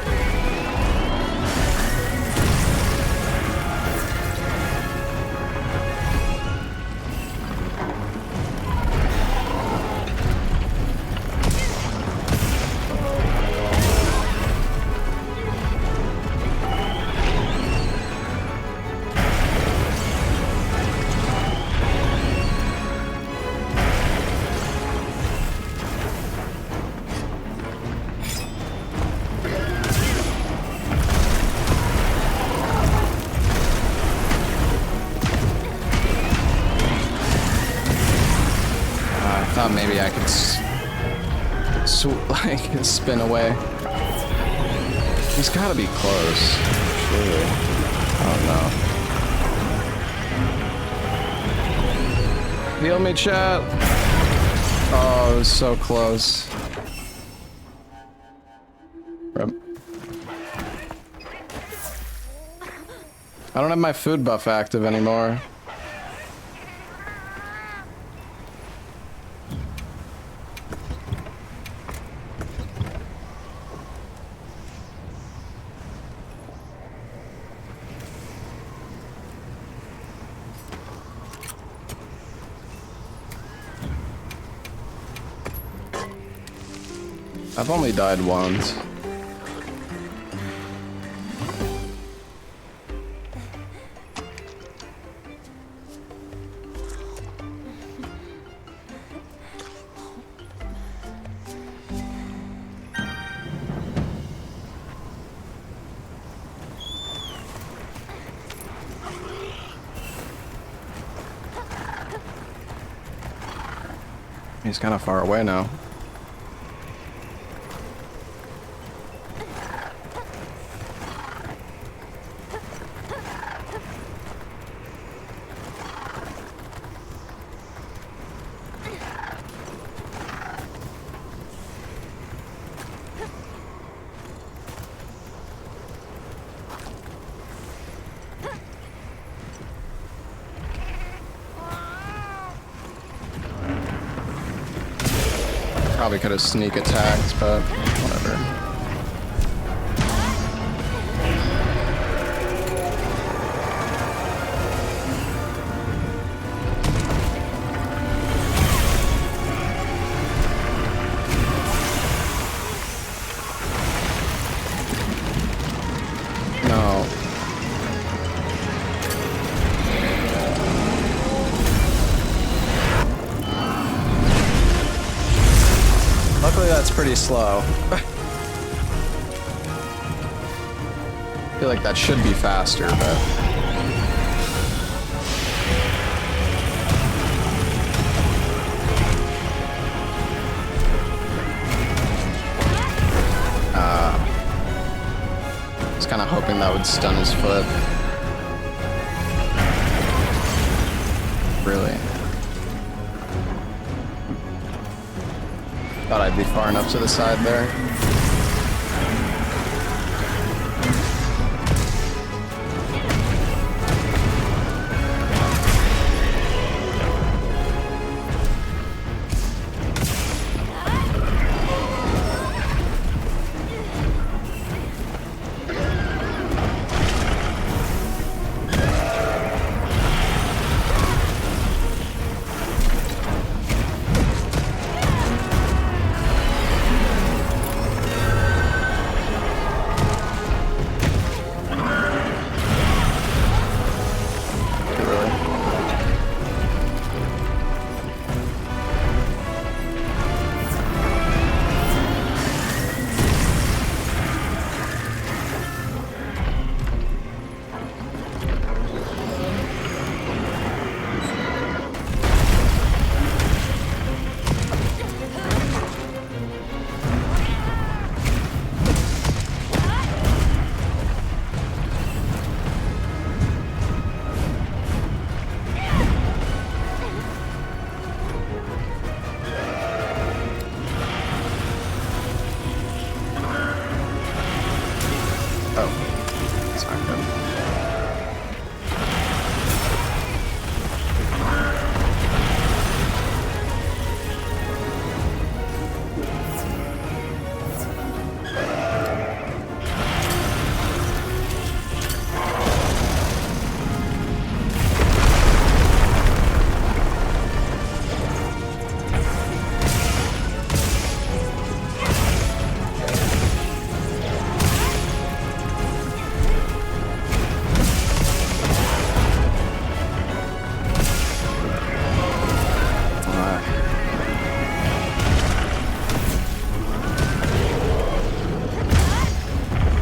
Thought maybe I could spin away. He's gotta be close. Surely. Oh no. Heal me, chat. Oh, it was so close. Rip. I don't have my food buff active anymore. I've only died once. He's kind of far away now. Probably could have sneak attacked, but whatever. No. Technically, that's pretty slow. I feel like that should be faster, but... I was kind of hoping that would stun his foot. Really? Thought I'd be far enough to the side there.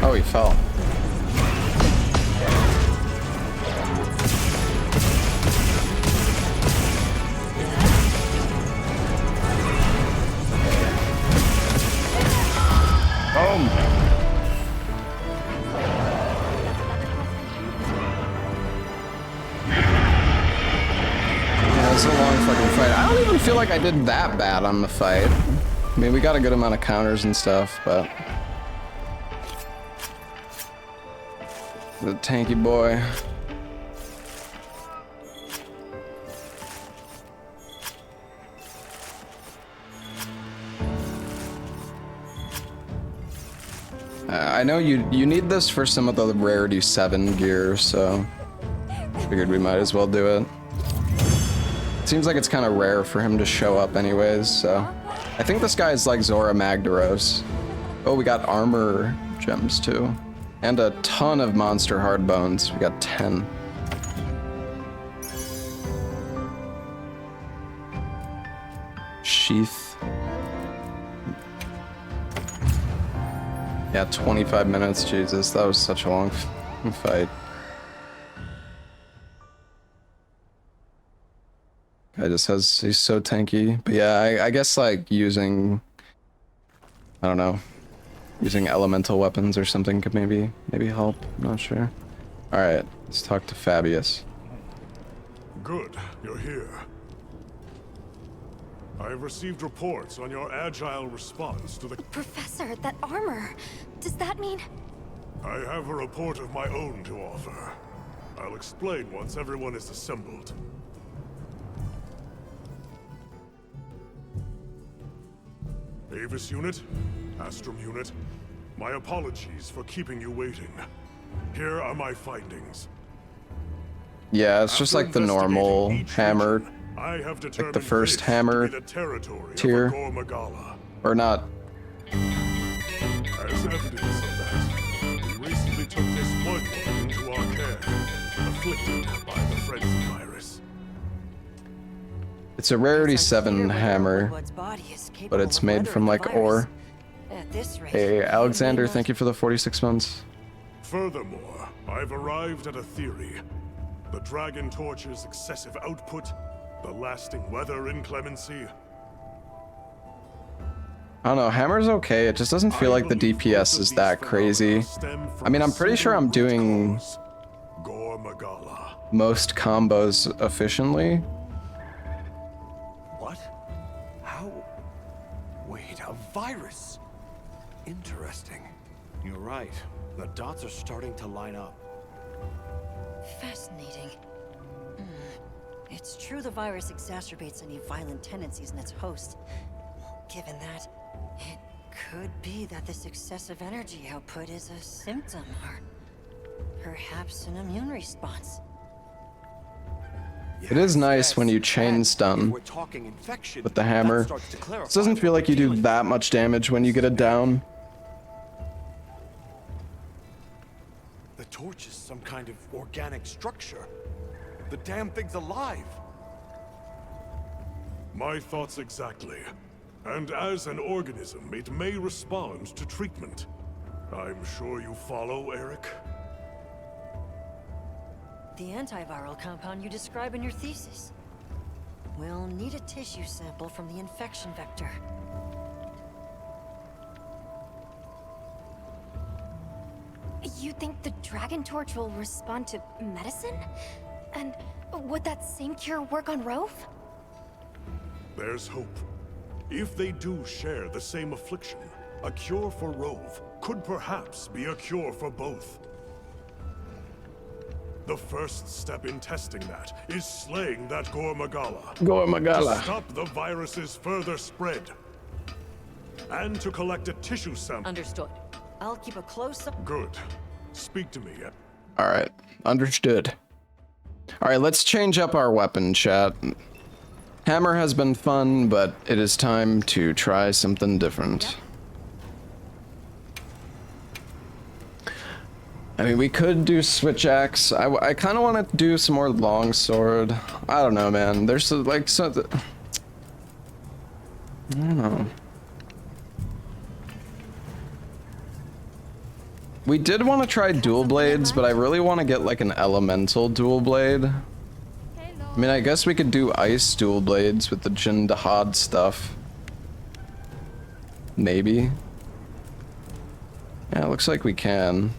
Oh, he fell. Boom. Yeah, it's a long fucking fight. I don't even feel like I did that bad on the fight. I mean, we got a good amount of counters and stuff, but... The tanky boy. I know you need this for some of the rarity 7 gear, so figured we might as well do it. Seems like it's kind of rare for him to show up anyways, so I think this guy is like Zora Magdaros. Oh, we got armor gems too. And a ton of monster hard bones. We got 10. Sheath. Yeah, 25 minutes. Jesus, that was such a long fight. Guy just has, he's so tanky. But yeah, I guess like using, I don't know. Using elemental weapons or something could maybe help. I'm not sure. All right, let's talk to Fabius. Good, you're here. I have received reports on your agile response to the... Professor, that armor. Does that mean... I have a report of my own to offer. I'll explain once everyone is assembled. Avis unit, Astrum unit, my apologies for keeping you waiting. Here are my findings. Yeah, it's just like the normal hammer, like the first hammer tier, or not. As evidence of that, we recently took this one into our care, afflicted by the frenzy virus. It's a rarity It's 7 unclear whether hammer, Woodward's body is capable but it's of made from weathering like the virus. ore. At this rate, Hey, it Alexander, may not- thank you for the 46 months. Furthermore, I've arrived at a theory. The Dragon Torch's excessive output, the lasting weather inclemency. I don't know, hammer's okay, it just doesn't feel like the DPS is that crazy. I mean, I'm pretty sure I'm doing most combos efficiently. What? How? Wait, a virus? Interesting. You're right. The dots are starting to line up. Fascinating. It's true the virus exacerbates any violent tendencies in its host. Given that, it could be that this excessive energy output is a symptom, or perhaps an immune response. It is nice when you chain stun with the hammer. It doesn't feel like you do that much damage when you get it down. The torch is some kind of organic structure. The damn thing's alive. My thoughts exactly. And as an organism, it may respond to treatment. I'm sure you follow, Eric. The antiviral compound you describe in your thesis. We'll need a tissue sample from the infection vector. You think the Dragon Torch will respond to medicine? And would that same cure work on Rove? There's hope. If they do share the same affliction, a cure for Rove could perhaps be a cure for both. The first step in testing that is slaying that Gormagala. Gormagala. To stop the virus's further spread. And to collect a tissue sample. Understood. I'll keep a close up. Good. Speak to me. Alright, understood. Alright, let's change up our weapon, chat. Hammer has been fun, but it is time to try something different. I mean, we could do switch axe. I kind of want to do some more longsword. I don't know, man. There's like so. I don't know. We did want to try dual blades, but I really want to get like an elemental dual blade. I mean, I guess we could do ice dual blades with the Jin Dahad stuff. Maybe. Yeah, it looks like we can.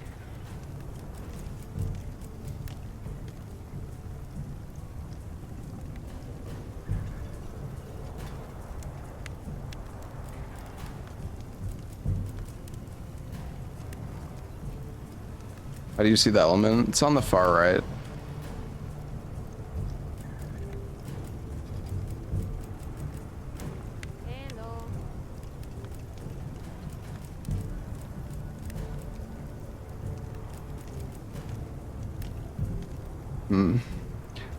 How do you see the element? It's on the far right.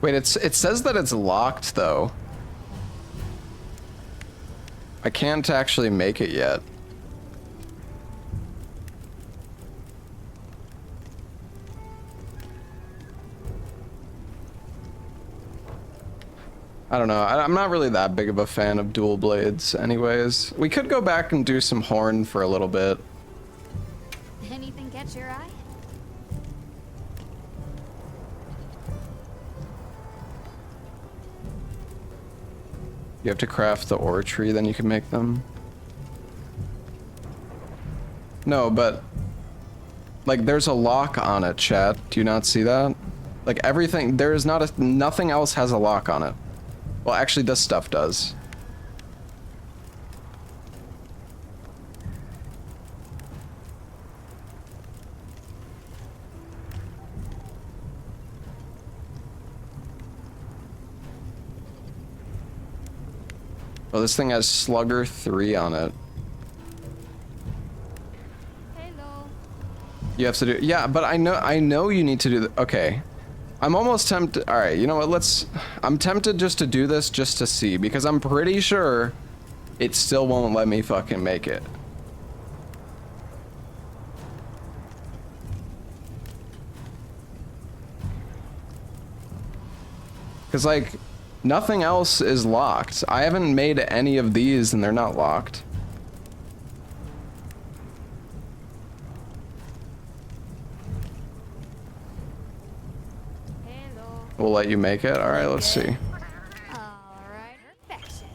Wait, it says that it's locked though. I can't actually make it yet. I don't know. I'm not really that big of a fan of dual blades anyways. We could go back and do some horn for a little bit. Anything catch your eye? You have to craft the ore tree, then you can make them. No, but like there's a lock on it, chat. Do you not see that? Like everything, there is not a, nothing else has a lock on it. Well, actually this stuff does. Well, this thing has Slugger 3 on it. Hello. You have to do, yeah, but I know you need to do the, okay. I'm almost tempted, all right, you know what, I'm tempted just to do this just to see, because I'm pretty sure it still won't let me fucking make it. Because like, Nothing else is locked. I haven't made any of these and they're not locked. We'll let you make it. All right, let's see. Alright, perfection.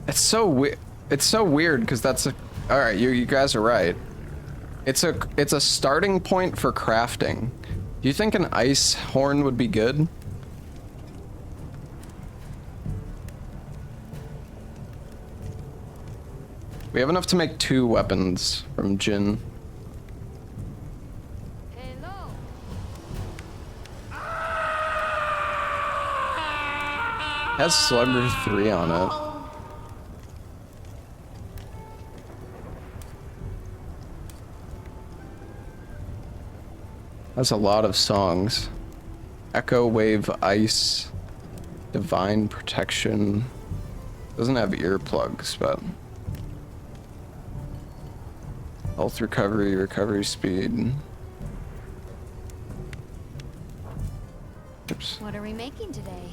It's so weird. It's so weird because that's a. All right, you guys are right. It's a starting point for crafting. Do you think an ice horn would be good? We have enough to make 2 weapons from Jin. Has Slugger 3 on it. That's a lot of songs. Echo Wave Ice. Divine Protection. Doesn't have earplugs, but... Health recovery, recovery speed. Oops. What are we making today?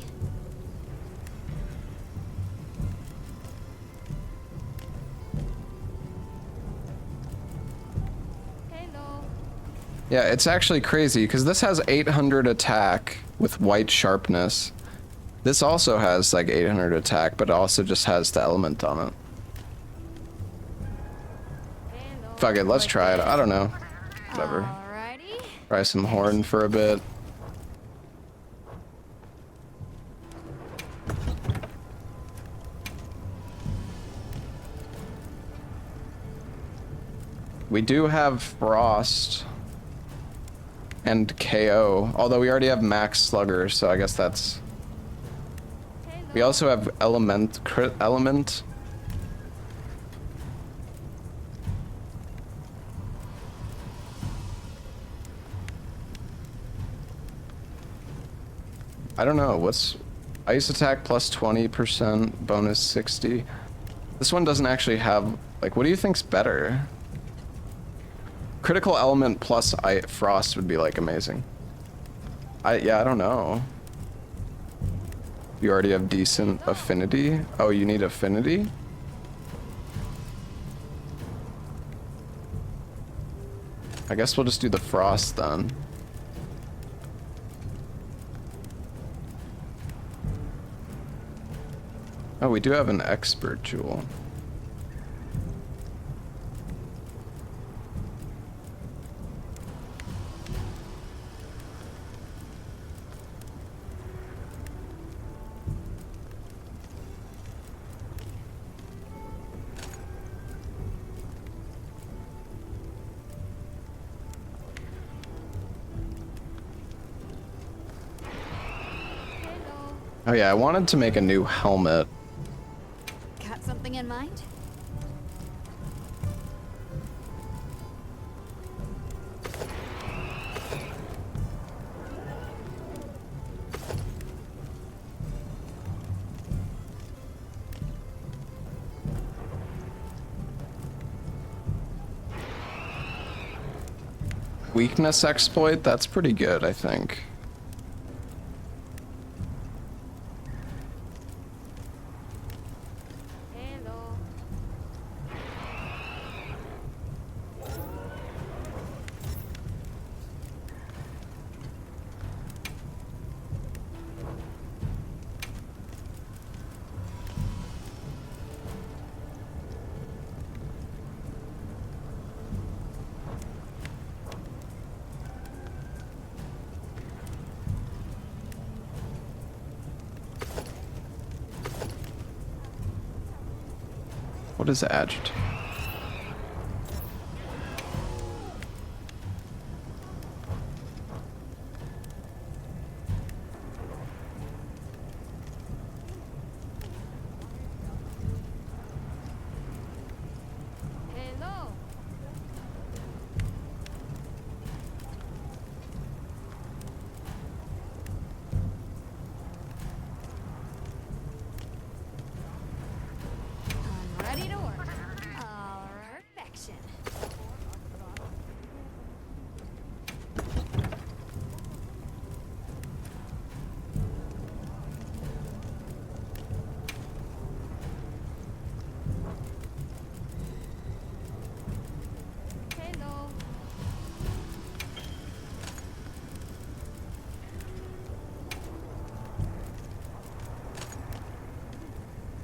Yeah, it's actually crazy because this has 800 attack with white sharpness. This also has like 800 attack, but it also just has the element on it. Fuck it, let's try it. I don't know. Whatever. Try some horn for a bit. We do have Frost and KO, although we already have Max Slugger, so I guess that's... We also have Element. I don't know, what's... Ice attack plus 20%, bonus 60. This one doesn't actually have... Like, what do you think's better? Critical element plus frost would be like amazing. Yeah, I don't know. You already have decent affinity. Oh, you need affinity? I guess we'll just do the frost then. Oh, we do have an expert jewel. Oh yeah, I wanted to make a new helmet. Got something in mind? Weakness exploit? That's pretty good, I think. What is adjective?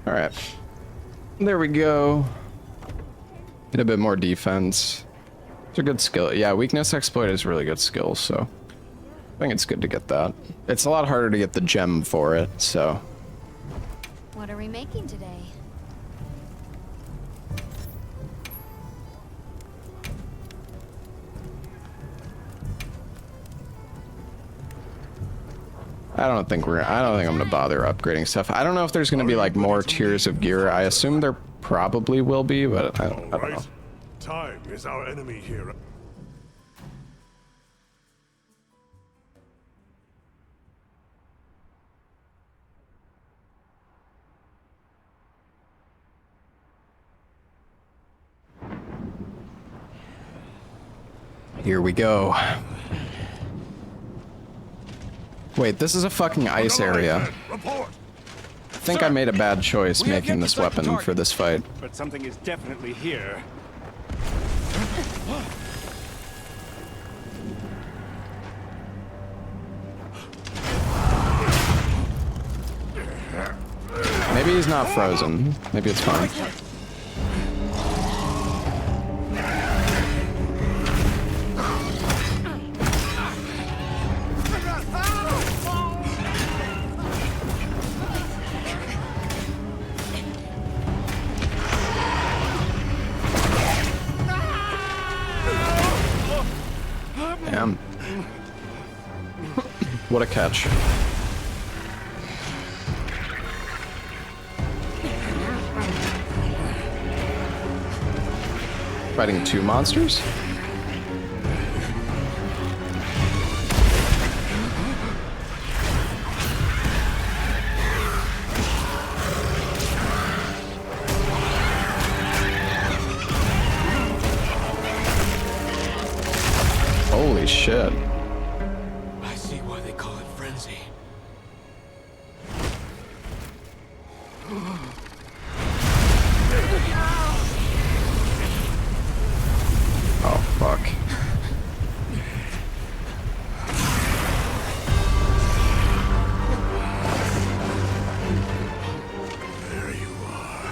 All right. There we go. Get a bit more defense. It's a good skill. Yeah, weakness exploit is really good skill, so I think it's good to get that. It's a lot harder to get the gem for it, so. What are we making today? I don't think I'm gonna bother upgrading stuff. I don't know if there's gonna be like more tiers of gear. I assume there probably will be, but I don't know. Time is our enemy here. Here we go. Wait, this is a fucking ice area. I think I made a bad choice making this weapon for this fight. But something is definitely here. Maybe he's not frozen. Maybe it's fine. Damn. What a catch. Fighting two monsters? Holy shit. I see why they call it frenzy. Oh, fuck. There you are.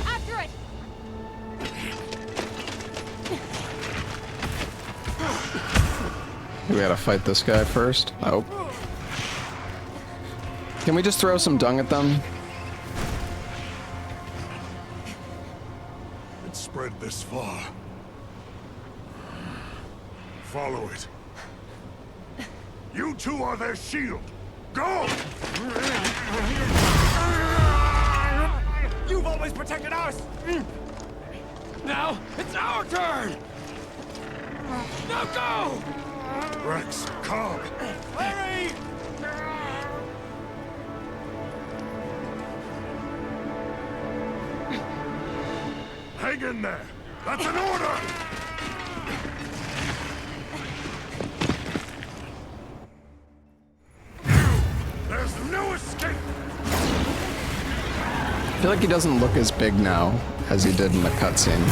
After it! We gotta fight this guy first. Oh. Can we just throw some dung at them? It's spread this far. Follow it. You two are their shield. Go! You've always protected us! Now, it's our turn! Now go! Rex, calm. Hurry! Hang in there. That's an order! There's no escape! I feel like he doesn't look as big now as he did in the cutscene.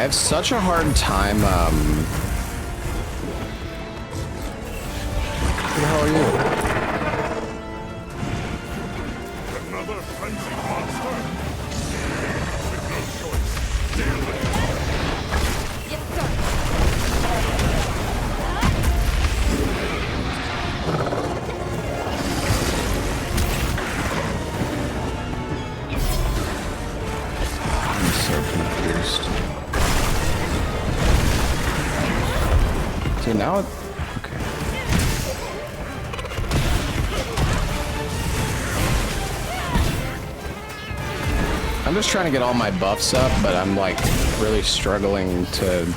have such a hard time, Who the hell are you? Another frenzied monster? With no choice, deal with it. Yes, sir. I'm so confused. See, now it... Okay. I'm just trying to get all my buffs up, but I'm like really struggling to...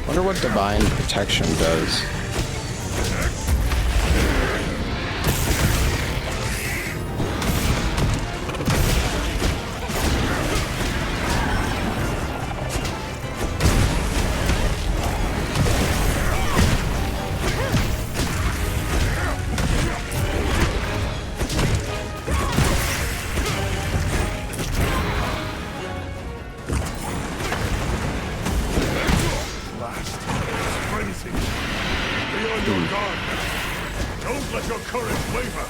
Wonder what Divine Protection does. Don't let your courage waver!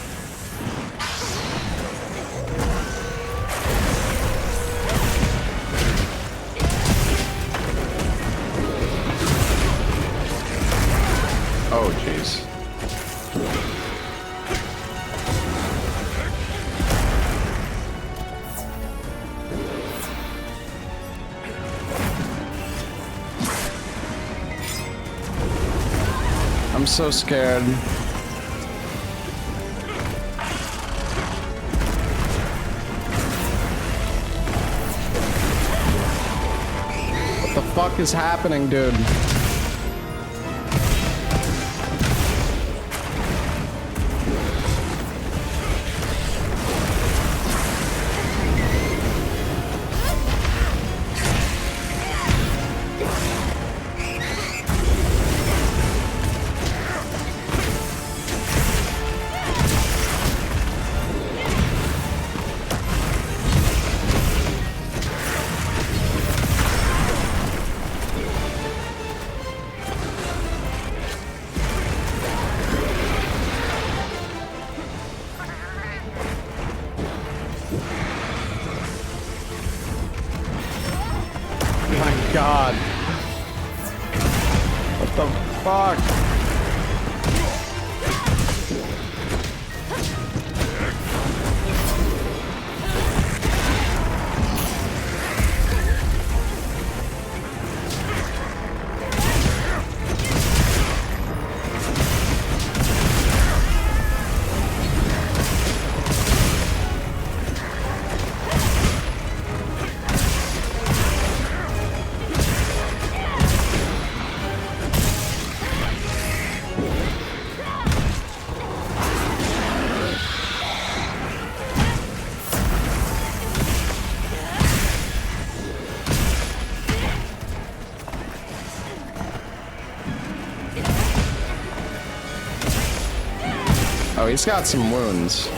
Oh, jeez. I'm so scared. What the fuck is happening, dude? My God. What the fuck? Oh, he's got some wounds.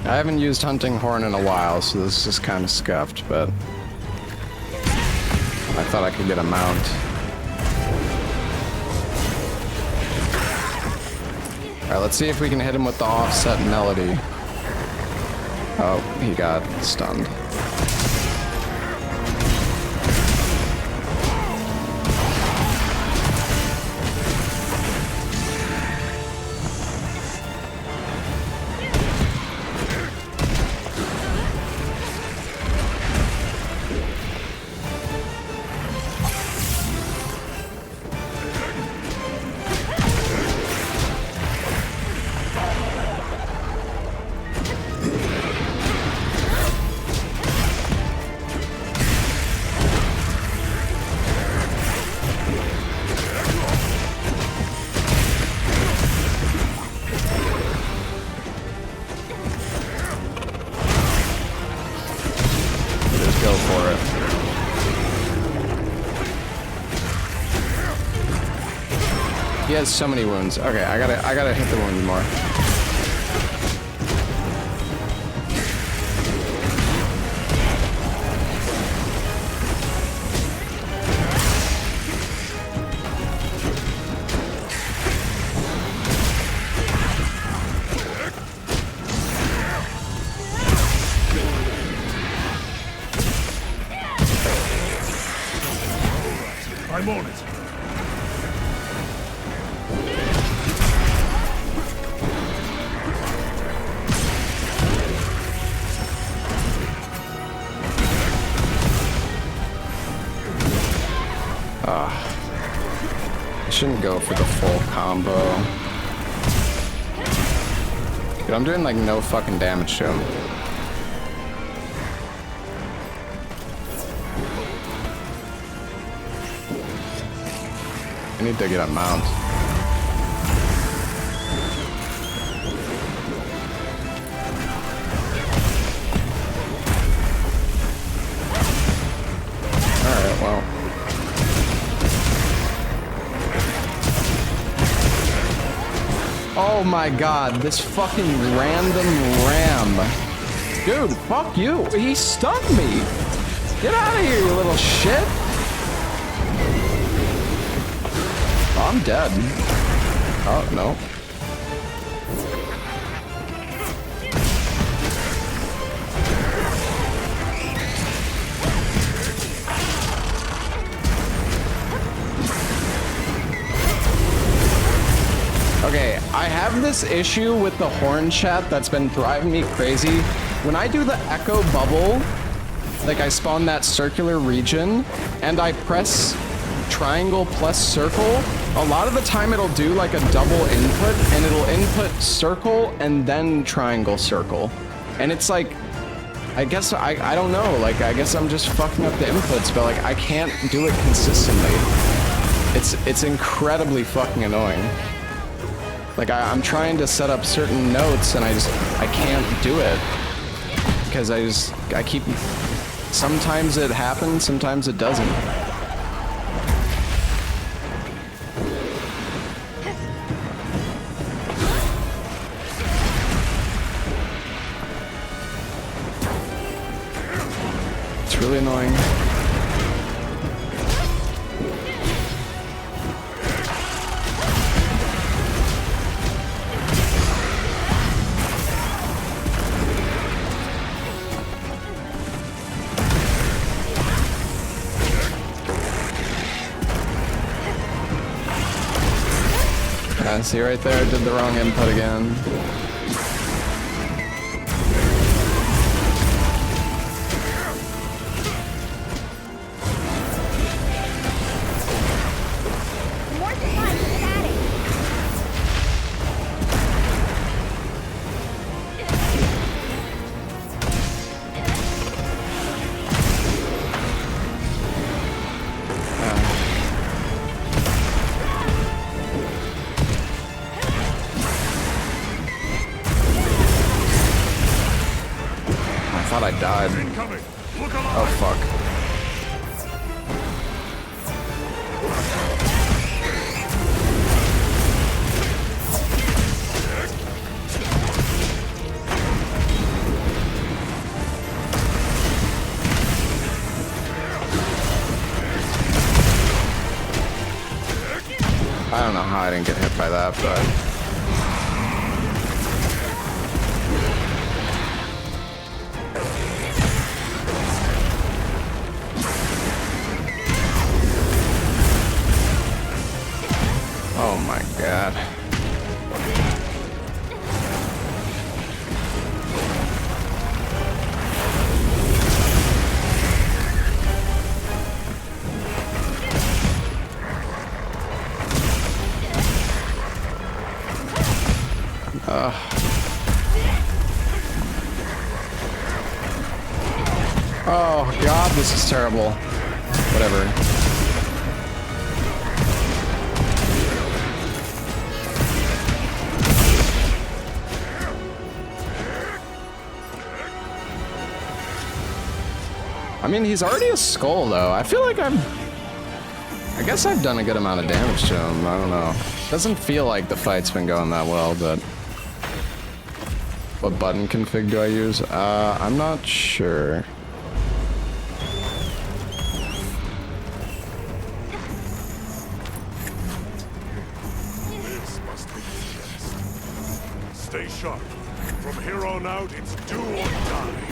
I haven't used Hunting Horn in a while, so this is kind of scuffed, but I thought I could get a mount. Alright, let's see if we can hit him with the offset melody. Oh, he got stunned. has so many wounds. Okay, I gotta hit the wound more. I'm on it. I shouldn't go for the full combo. Dude, I'm doing like no fucking damage to him. I need to get a mount. Alright, well. Oh my god, this fucking random ram. Dude, fuck you. He stunned me. Get out of here, you little shit. Oh, I'm dead. Oh, no. Okay, I have this issue with the horn chat that's been driving me crazy. When I do the echo bubble, like I spawn that circular region, and I press triangle plus circle, a lot of the time it'll do like a double input, and it'll input circle and then triangle circle. And it's like, I guess, I don't know, like I guess I'm just fucking up the inputs, but like I can't do it consistently. It's incredibly fucking annoying. Like I'm trying to set up certain notes and I can't do it. Because I keep, sometimes it happens, sometimes it doesn't. It's really annoying. See right there, I did the wrong input again. I died. Oh fuck. I don't know how I didn't get hit by that, but oh my god. Oh god, this is terrible. Whatever. I mean, he's already a skull, though. I feel like I I guess I've done a good amount of damage to him. I don't know. Doesn't feel like the fight's been going that well, but... What button config do I use? I'm not sure. This must be the best. Stay sharp. From here on out, it's do or die.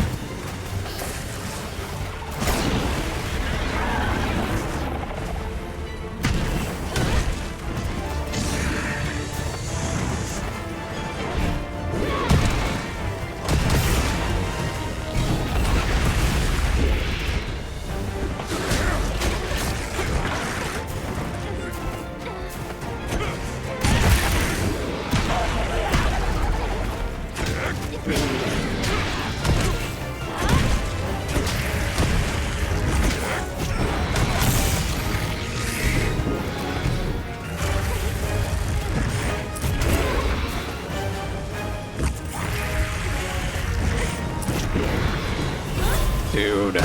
Dude.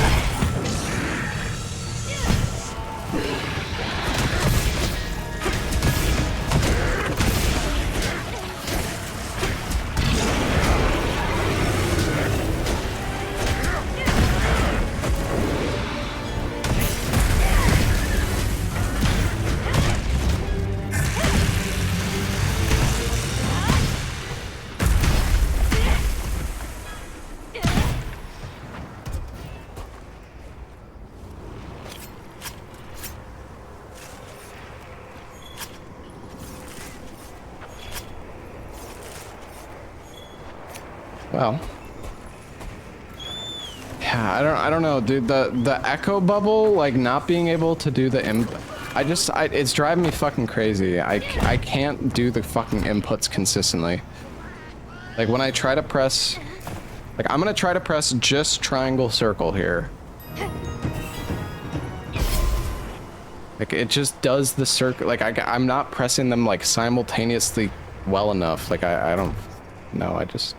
Well, yeah, I don't know, dude. The echo bubble, like not being able to do the it's driving me fucking crazy. I can't do the fucking inputs consistently. Like when I try to press, like I'm gonna try to press just triangle circle here. Like it just does the circle. Like I'm not pressing them like simultaneously well enough. Like I don't know. I just.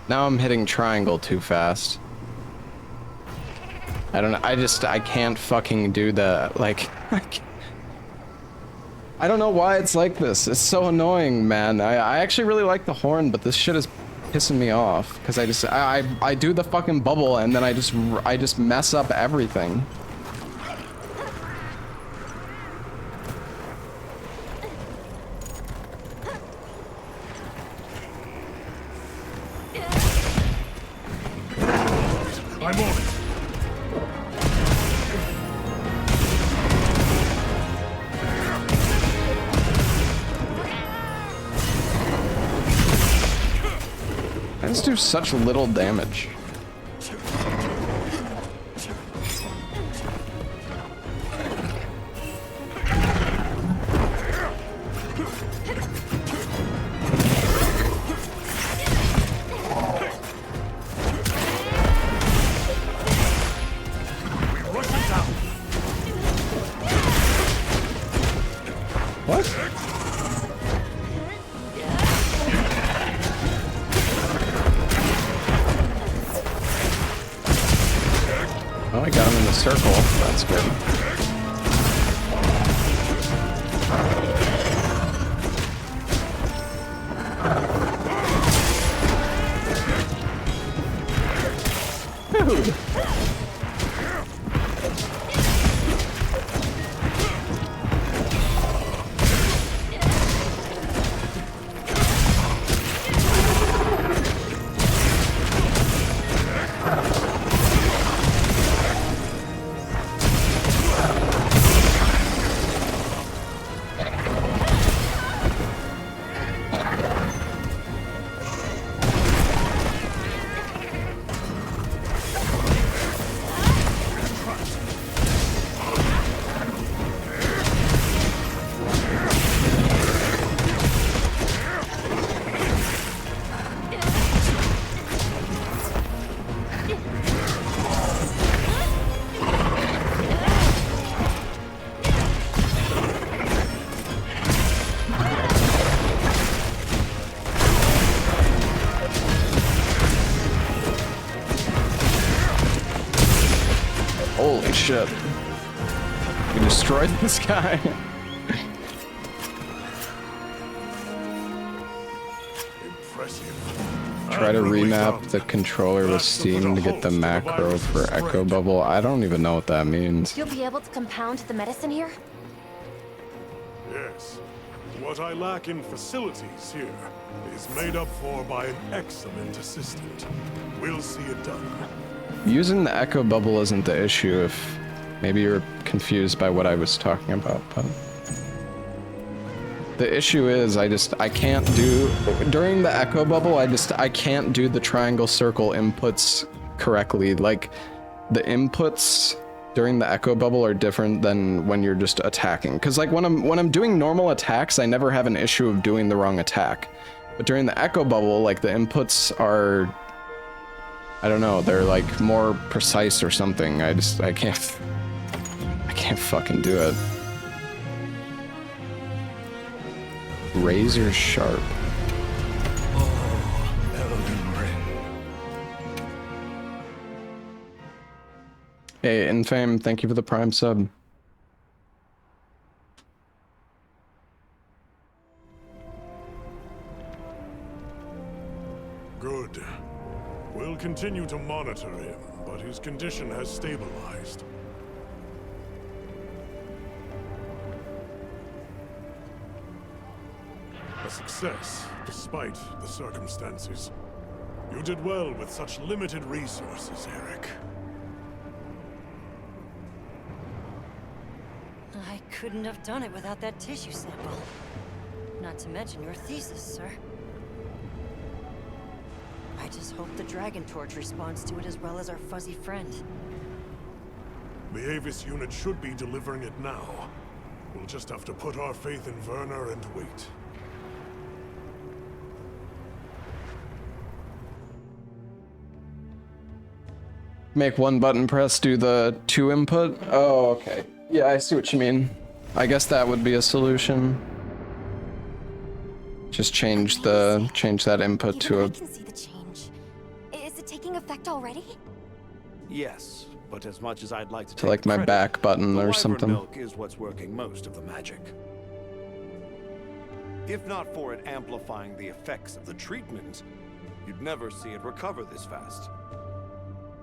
Now I'm hitting triangle too fast. I don't know. I can't fucking do the, like, I don't know why it's like this. It's so annoying, man. I actually really like the horn, but this shit is pissing me off because I do the fucking bubble and then I just mess up everything. I'm on it. I just do such little damage. What? Oh, I got him in the circle. That's good. Dude. shit. We destroyed this guy. Try to remap the controller with Steam to get the macro for Echo Bubble. I don't even know what that means. You'll be able to compound the medicine here? Yes. What I lack in facilities here is made up for by an excellent assistant. We'll see it done. Using the Echo Bubble isn't the issue if maybe you're confused by what I was talking about, but the issue is I can't do, during the Echo Bubble, I can't do the triangle circle inputs correctly. Like, the inputs during the Echo Bubble are different than when you're just attacking. Cause like when I'm doing normal attacks, I never have an issue of doing the wrong attack. But during the Echo Bubble, like the inputs are, I don't know, they're like more precise or something. I can't fucking do it. Razor sharp. Hey, Infame, thank you for the Prime sub. Good. We'll continue to monitor him, but his condition has stabilized. A success, despite the circumstances. You did well with such limited resources, Eric. I couldn't have done it without that tissue sample. Not to mention your thesis, sir. I just hope the Dragon Torch responds to it as well as our fuzzy friend. The Avis unit should be delivering it now. We'll just have to put our faith in Werner and wait. Make one button press, do the 2 input? Oh, okay. Yeah, I see what you mean. I guess that would be a solution. Just change that input to a... I can see the change. Is it taking effect already? Yes, but as much as I'd like to To like my back button or something. Milk is what's working most of the magic. If not for it amplifying the effects of the treatment, you'd never see it recover this fast.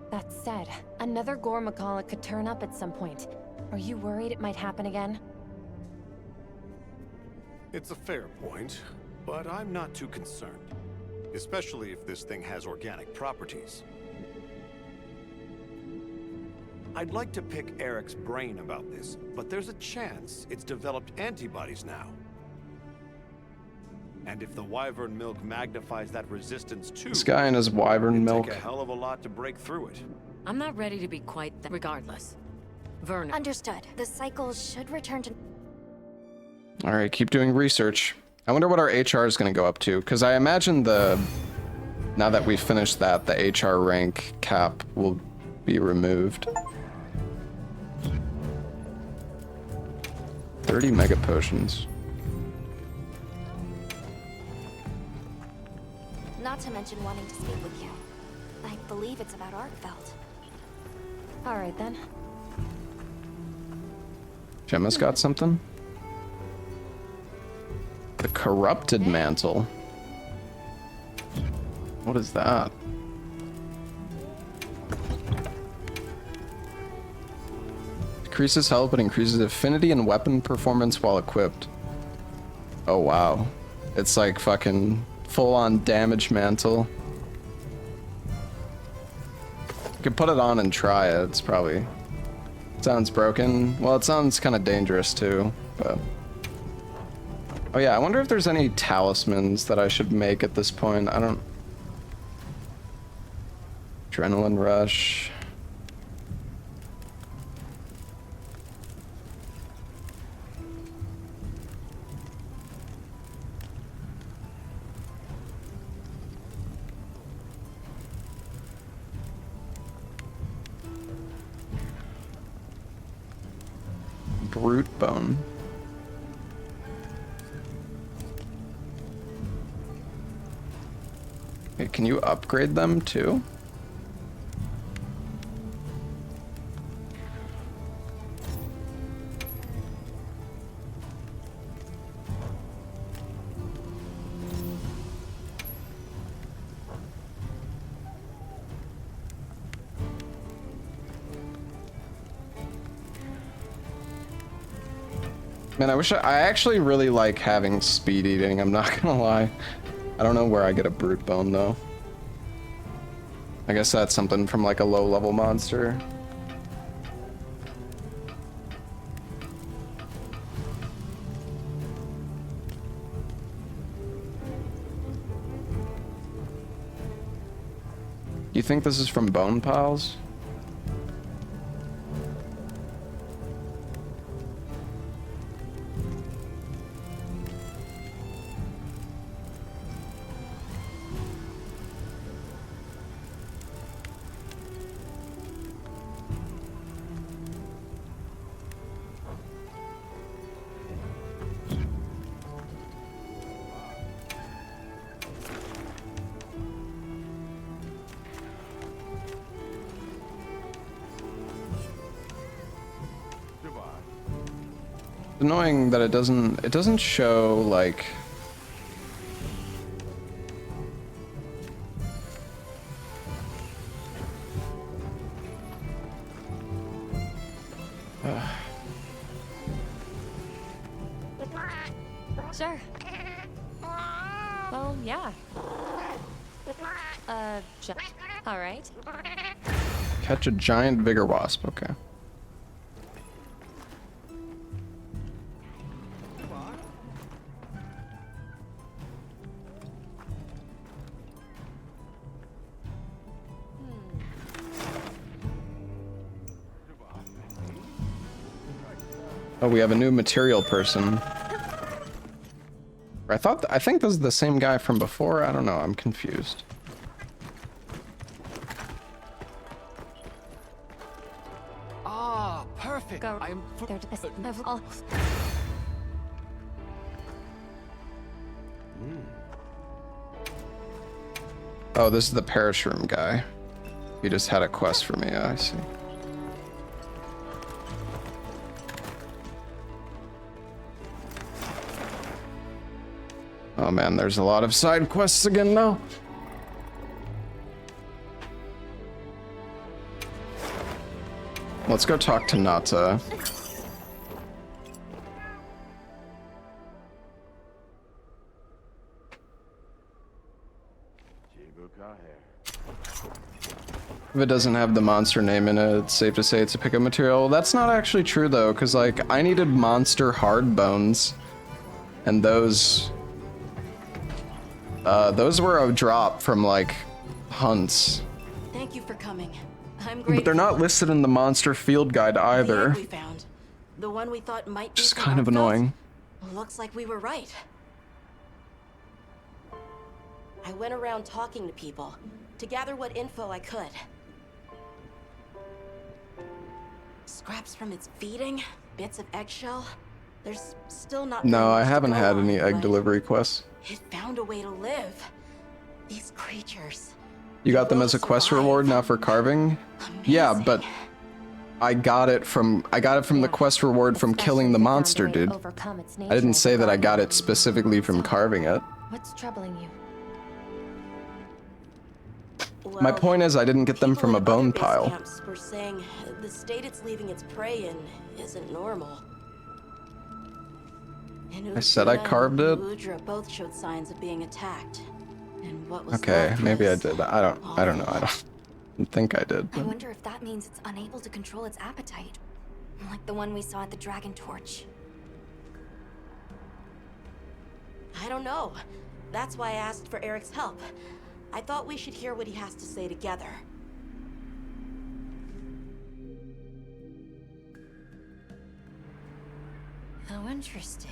That said, another Gore Macalla could turn up at some point. Are you worried it might happen again? It's a fair point, but I'm not too concerned. Especially if this thing has organic properties. I'd like to pick Eric's brain about this, but there's a chance it's developed antibodies now. And if the wyvern milk magnifies that resistance too, This guy and his wyvern milk. it'd take a hell of a lot to break through it. I'm not ready to be quite that. Regardless. Werner. Understood. The cycle should return to... Alright, keep doing research. I wonder what our HR is going to go up to, because I imagine now that we finished that, the HR rank cap will be removed. 30 mega potions. Not to mention wanting to speak with you. I believe it's about Arkfeld. All right then. Gemma's got something? The corrupted mantle. What is that? Decreases health but increases affinity and weapon performance while equipped. Oh wow. It's like fucking full-on damage mantle. You could put it on and try it. It's probably... Sounds broken. Well, it sounds kind of dangerous too, but... Oh yeah, I wonder if there's any talismans that I should make at this point. I don't... Adrenaline rush. Brute bone. Okay, can you upgrade them too? Man, I actually really like having speed eating, I'm not gonna lie. I don't know where I get a brute bone though. I guess that's something from like a low level monster. You think this is from bone piles? Annoying that it doesn't show like Sure. Well, yeah. All right. catch a giant vigor wasp, okay. Oh, we have a new material person. I think this is the same guy from before. I don't know. I'm confused. Ah, perfect. I'm. Oh, this is the parish room guy. He just had a quest for me. I see. Oh man, there's a lot of side quests again now. Let's go talk to Nata. If it doesn't have the monster name in it, it's safe to say it's a pickup material. That's not actually true though, because like I needed monster hard bones, and those were a drop from like hunts. Thank you for coming. I'm grateful. But they're not listed in the monster field guide either. The egg we found, the one we thought might be Just kind of annoying. Looks like we were right. I went around talking to people to gather what info I could. Scraps from its feeding, bits of eggshell. There's still not. No, I much to haven't go had on, any egg but delivery quests. It found a way to live. These creatures. You got them as a quest reward now for carving? Yeah, but I got it from the quest reward from killing the monster, dude. I didn't say that I got it specifically from carving it. What's troubling you? My point is I didn't get them from a bone pile. Camps were saying the state it's leaving its prey in isn't normal. I said I carved it. Udra both showed signs of being attacked. And what was Okay, maybe I did. I don't know. I don't think I did. I wonder if that means it's unable to control its appetite. Like the one we saw at the Dragon Torch. I don't know. That's why I asked for Eric's help. I thought we should hear what he has to say together. How interesting.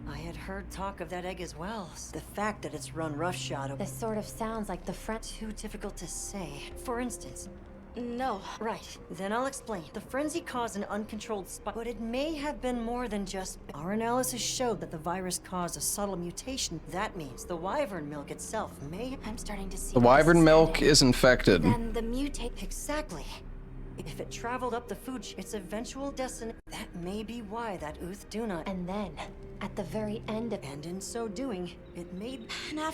I had heard talk of that egg as well. The fact that it's run roughshod. This sort of sounds like the Too difficult to say. For instance. No. Right. Then I'll explain. The frenzy caused an uncontrolled spike, but it may have been more than just. Our analysis showed that the virus caused a subtle mutation. That means the wyvern milk itself may. I'm starting to see. The wyvern milk is infected. Then the mutate. Exactly. If it traveled up the food its eventual destination, that may be why that Uth do not. And then, at the very end of. And in so doing, it made.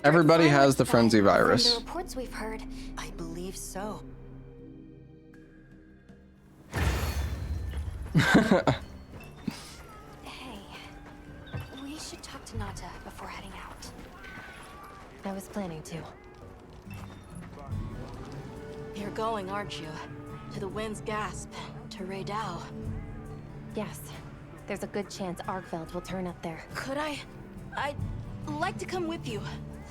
Everybody has the frenzy virus. From the reports we've heard. I believe so. should talk to Nata before heading out. I was planning to. You're going, aren't you? To the Wind's Gasp, to Raydao. Yes. There's a good chance Arkveld will turn up there. Could I? I'd like to come with you.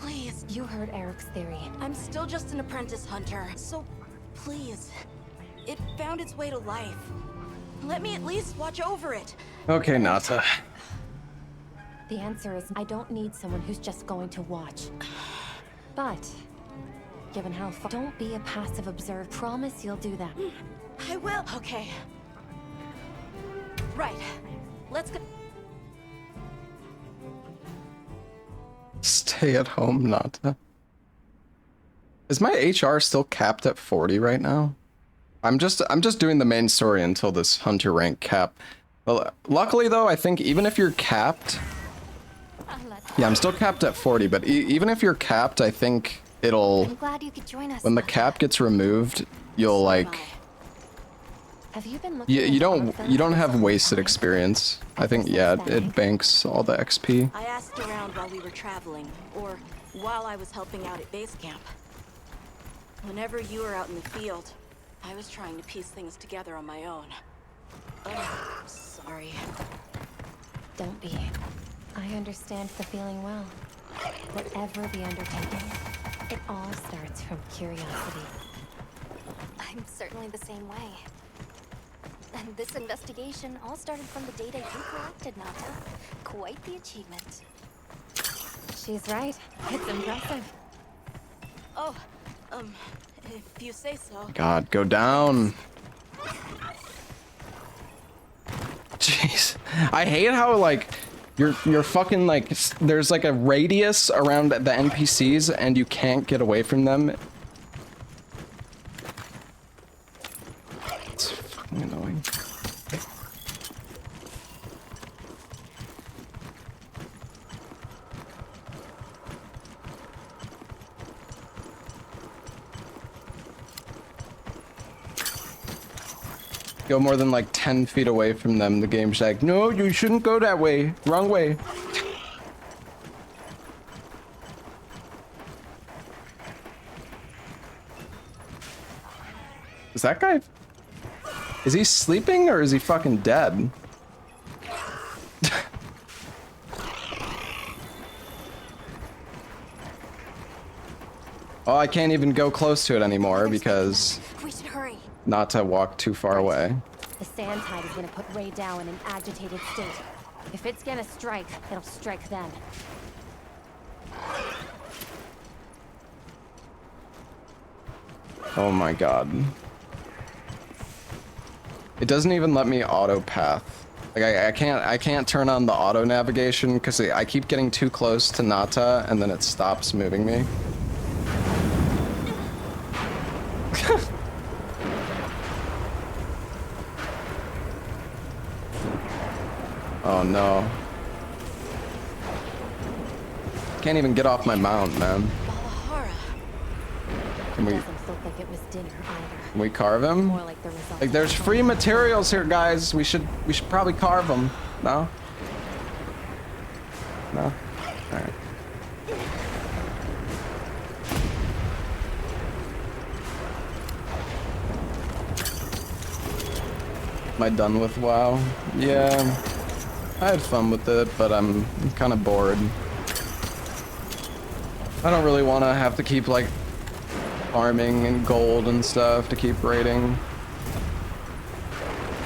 Please. You heard Eric's theory. I'm still just an apprentice hunter, so please. It found its way to life. Let me at least watch over it. Okay, Nata. The answer is I don't need someone who's just going to watch. But, given how far... Don't be a passive observer. Promise you'll do that. I will. Okay. Right. Let's go. Stay at home, Nata. Is my HR still capped at 40 right now? I'm just doing the main story until this hunter rank cap. Well, luckily though, I think even if you're capped, yeah, I'm still capped at 40, but even if you're capped, I think it'll, I'm glad you could join us. when the cap gets removed, you'll like, Have you been looking you don't have wasted experience. I think, yeah, it banks all the XP. I asked around while we were traveling, or while I was helping out at base camp. Whenever you were out in the field, I was trying to piece things together on my own. Oh, sorry. Don't be. I understand the feeling well. Whatever the undertaking, it all starts from curiosity. I'm certainly the same way. And this investigation all started from the data you collected, Nata. Quite the achievement. She's right. It's impressive. Oh, if you say so. God, go down. Jeez. I hate how, like, you're fucking, like, there's, like, a radius around the NPCs and you can't get away from them. It's fucking annoying. Go more than like 10 feet away from them, the game's like, no, you shouldn't go that way. Wrong way. Is that guy... Is he sleeping or is he fucking dead? Oh, I can't even go close to it anymore because... We should hurry. Not to walk too far away. The sand tide is gonna put Raydao in an agitated state. If it's gonna strike, it'll strike then. Oh my god. It doesn't even let me auto path. Like I can't turn on the auto navigation because I keep getting too close to Nata and then it stops moving me. Oh no. Can't even get off my mount, man. Can we... Can we carve him? Like, there's free materials here, guys. We should probably carve them. No? No? Alright. Am I done with WoW? Yeah. I had fun with it, but I'm kind of bored. I don't really want to have to keep, like, farming and gold and stuff to keep raiding.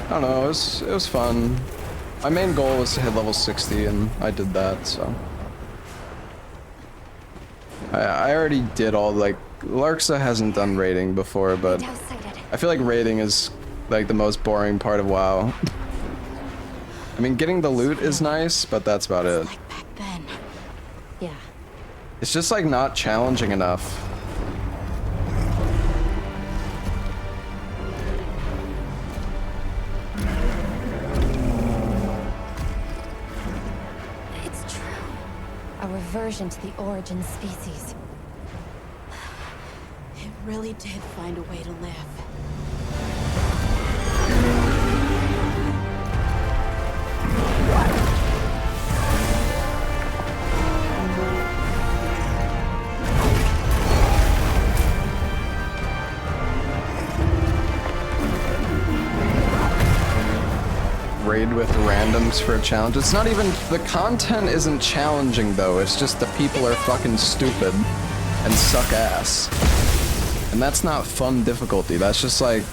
I don't know, it was fun. My main goal was to hit level 60 and I did that, so. I already did all, like, Larxa hasn't done raiding before, but I feel like raiding is, like, the most boring part of WoW. I mean, getting the loot is nice, but that's about it. Like back then. Yeah. It's just, like, not challenging enough. It's true. A reversion to the origin species. It really did find a way to live. raid with randoms for a challenge. It's not even, the content isn't challenging though, it's just the people are fucking stupid and suck ass. And that's not fun difficulty, that's just like...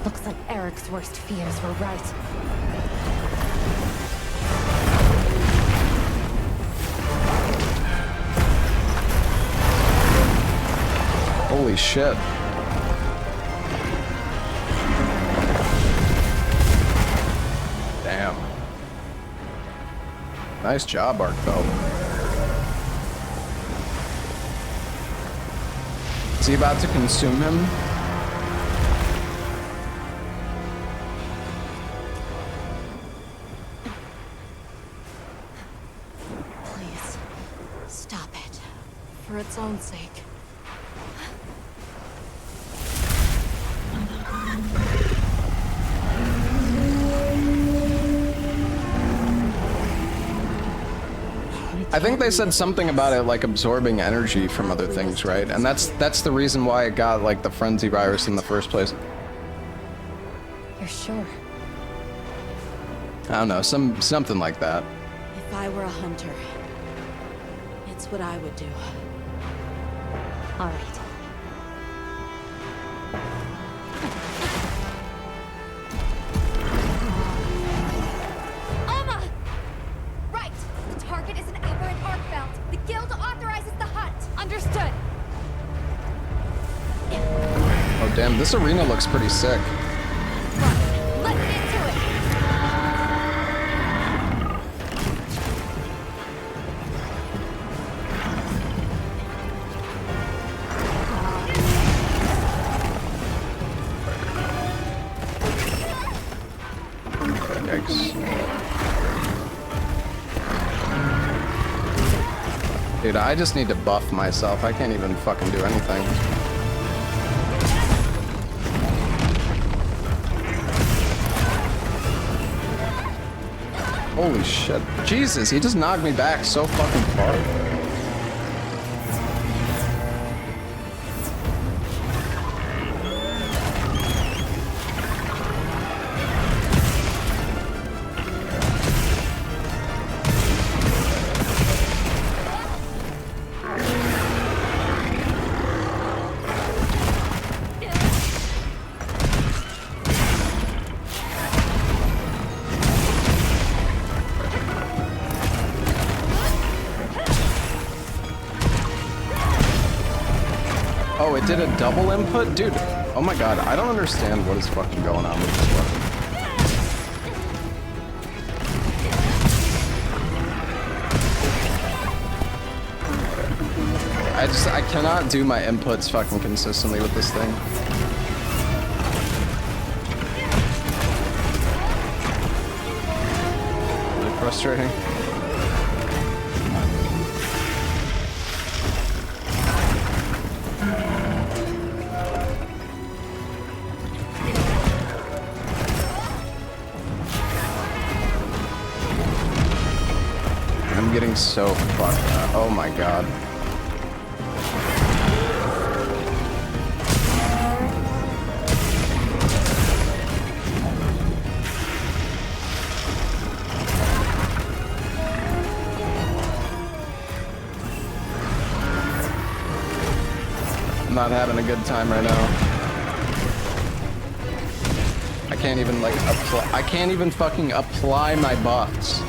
Looks like Eric's worst fears were right. Holy shit. Damn. Nice job, Arkfeld. Is he about to consume him? Please, stop it. For its own sake. I think they said something about it like absorbing energy from other things, right? And that's the reason why it got like the frenzy virus in the first place. You're sure? I don't know, something like that. If I were a hunter, it's what I would do. All right. Right! The target is an aberrant arc belt. The guild authorizes the hunt. Understood. Oh damn, this arena looks pretty sick. Let's get to it. Yikes. Dude, I just need to buff myself. I can't even fucking do anything. Holy shit. Jesus, he just knocked me back so fucking far. Oh, it did a double input? Dude, oh my god, I don't understand what is fucking going on with this weapon. I cannot do my inputs fucking consistently with this thing. Really frustrating. I'm getting so fucked up. Oh my god. I'm not having a good time right now. I can't even like apply. I can't even fucking apply my buffs.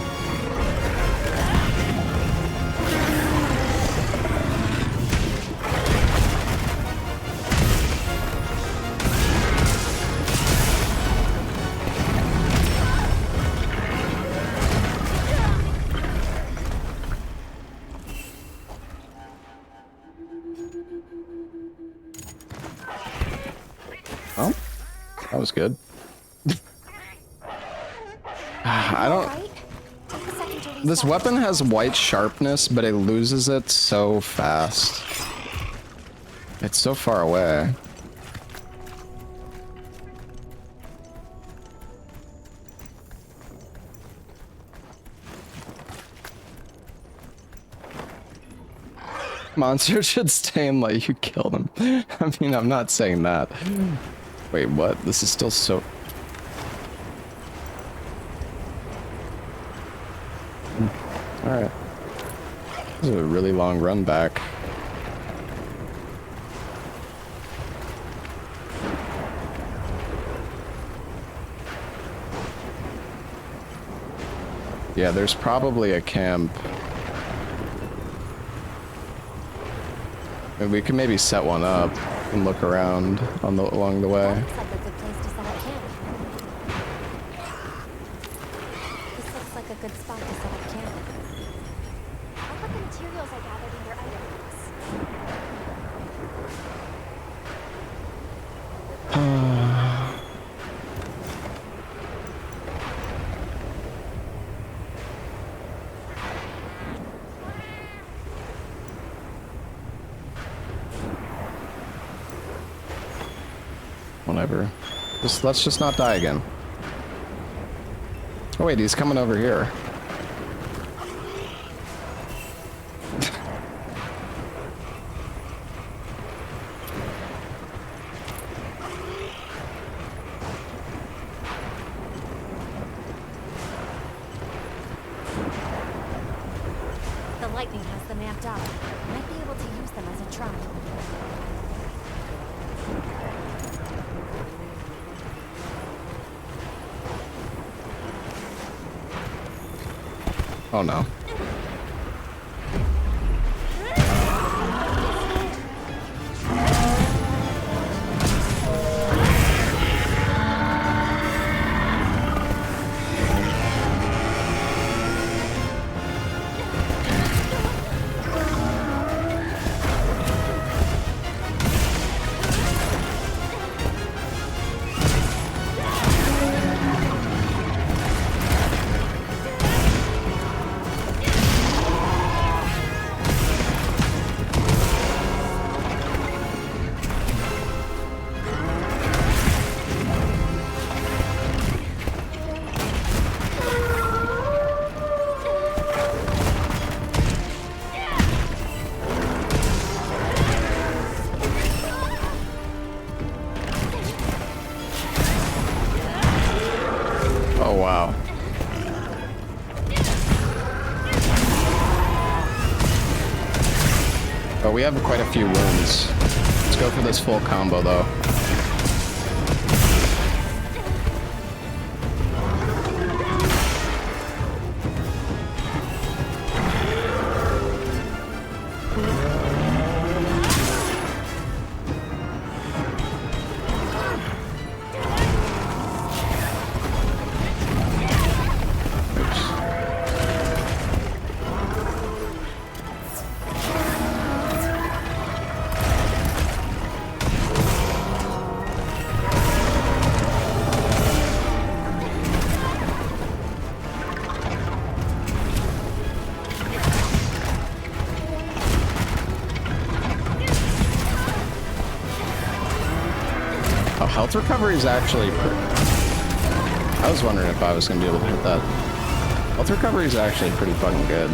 Oh, that was good. I don't... This weapon has white sharpness, but it loses it so fast. It's so far away. Monsters should stay and let you kill them. I mean, I'm not saying that. Wait, what? This is still so... Alright. This is a really long run back. Yeah, there's probably a camp. And we can maybe set one up and look around on along the way. Looks like a good place to set up camp. This looks like a good spot to set up camp. I'll put the materials I gathered in your item box. Whatever. Let's just not die again. Oh wait, he's coming over here. The lightning has them amped up. Might be able to use them as a trap. Oh no. Oh wow. Oh, we have quite a few wounds. Let's go for this full combo though. Oh, health recovery is actually pretty... I was wondering if I was going to be able to hit that. Health recovery is actually pretty fucking good.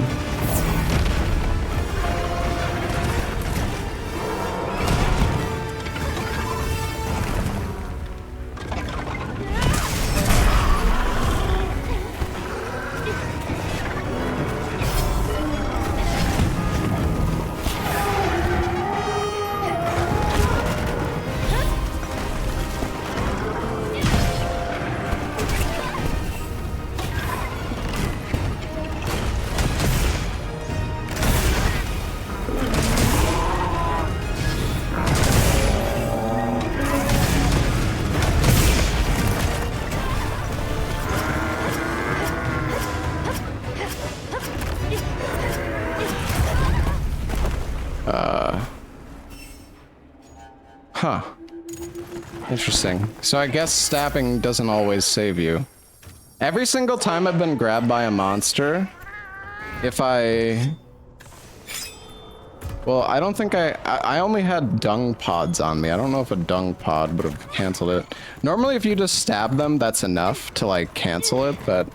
Huh. Interesting. So I guess stabbing doesn't always save you. Every single time I've been grabbed by a monster, if I... Well, I don't think I only had dung pods on me. I don't know if a dung pod would have canceled it. Normally if you just stab them, that's enough to like cancel it, but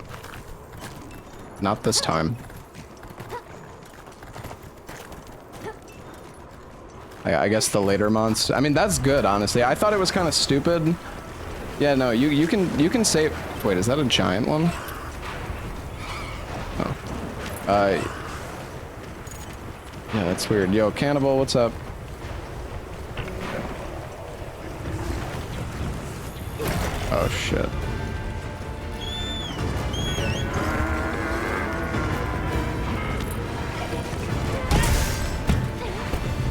not this time. I guess the later months. I mean, that's good, honestly. I thought it was kind of stupid. Yeah, no, you can save. Wait, is that a giant one? Oh. Yeah, that's weird. Yo, Cannibal, what's up? Oh shit.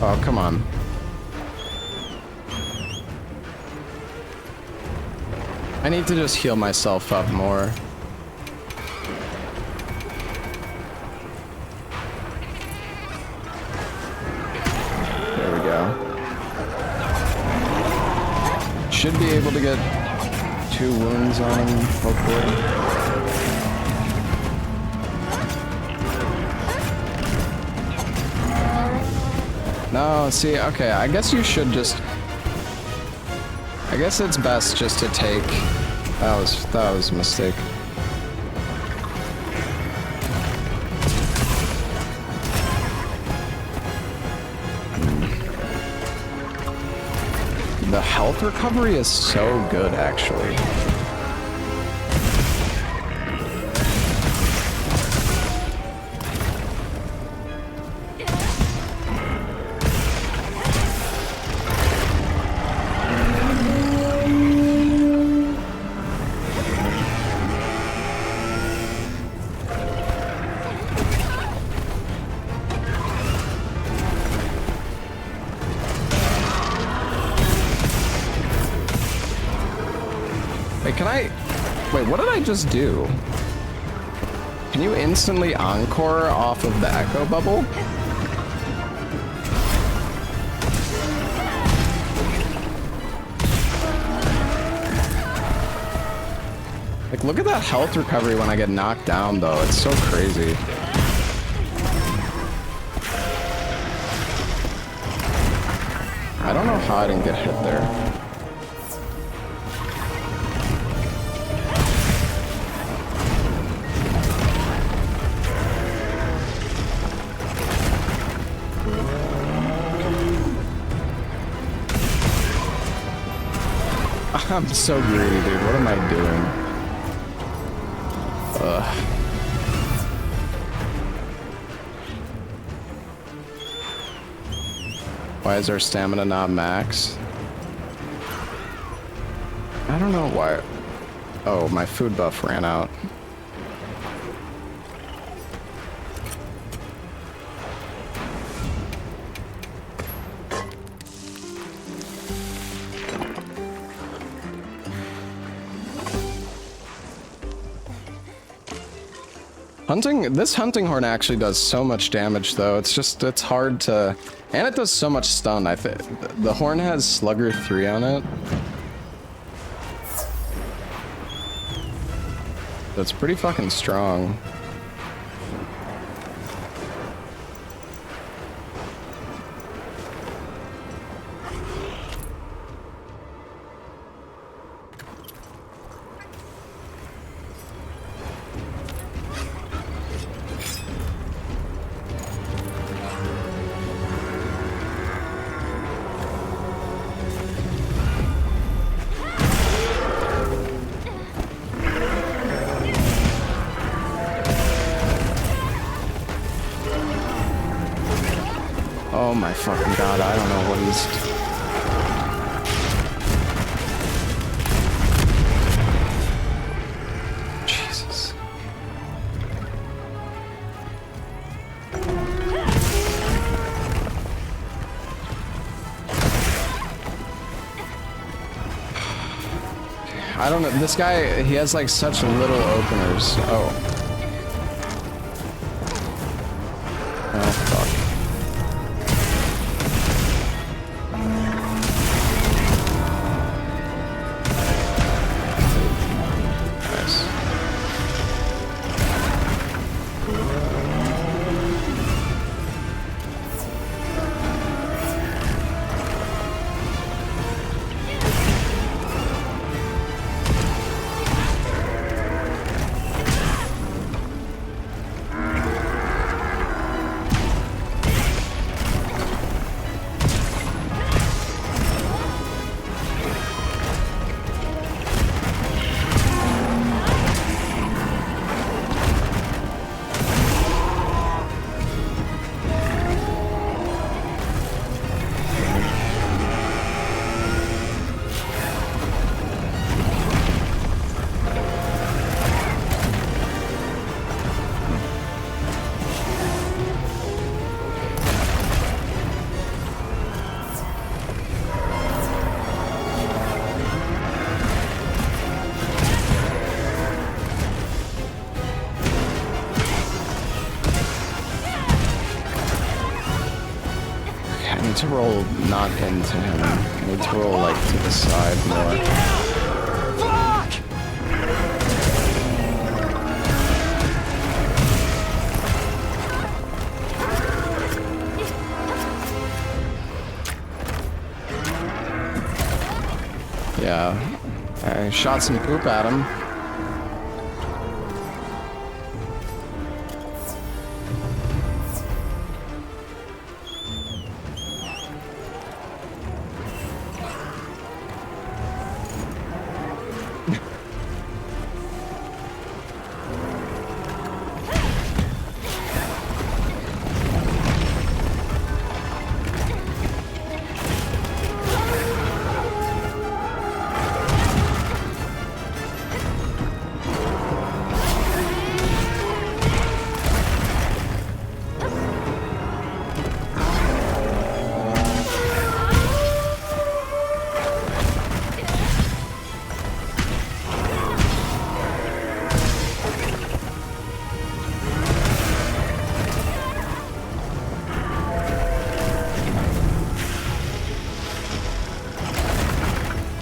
Oh, come on. I need to just heal myself up more. There we go. Should be able to get 2 wounds on him, hopefully. No, see, okay, I guess you should just... I guess it's best just to take... That was a mistake. The health recovery is so good, actually. Wait, what did I just do? Can you instantly encore off of the echo bubble? Like, look at that health recovery when I get knocked down, though. It's so crazy. I don't know how I didn't get hit there. I'm so greedy, dude. What am I doing? Ugh. Why is our stamina not max? I don't know why. Oh, my food buff ran out. This hunting horn actually does so much damage, though. It's hard to, and it does so much stun. I think the horn has Slugger 3 on it. That's pretty fucking strong. Oh my fucking god, I don't know what he's... Jesus. I don't know, this guy, he has like such little openers. Oh. Oh, fuck. need to roll not into him. I need to roll like to the side more. Yeah, I shot some poop at him.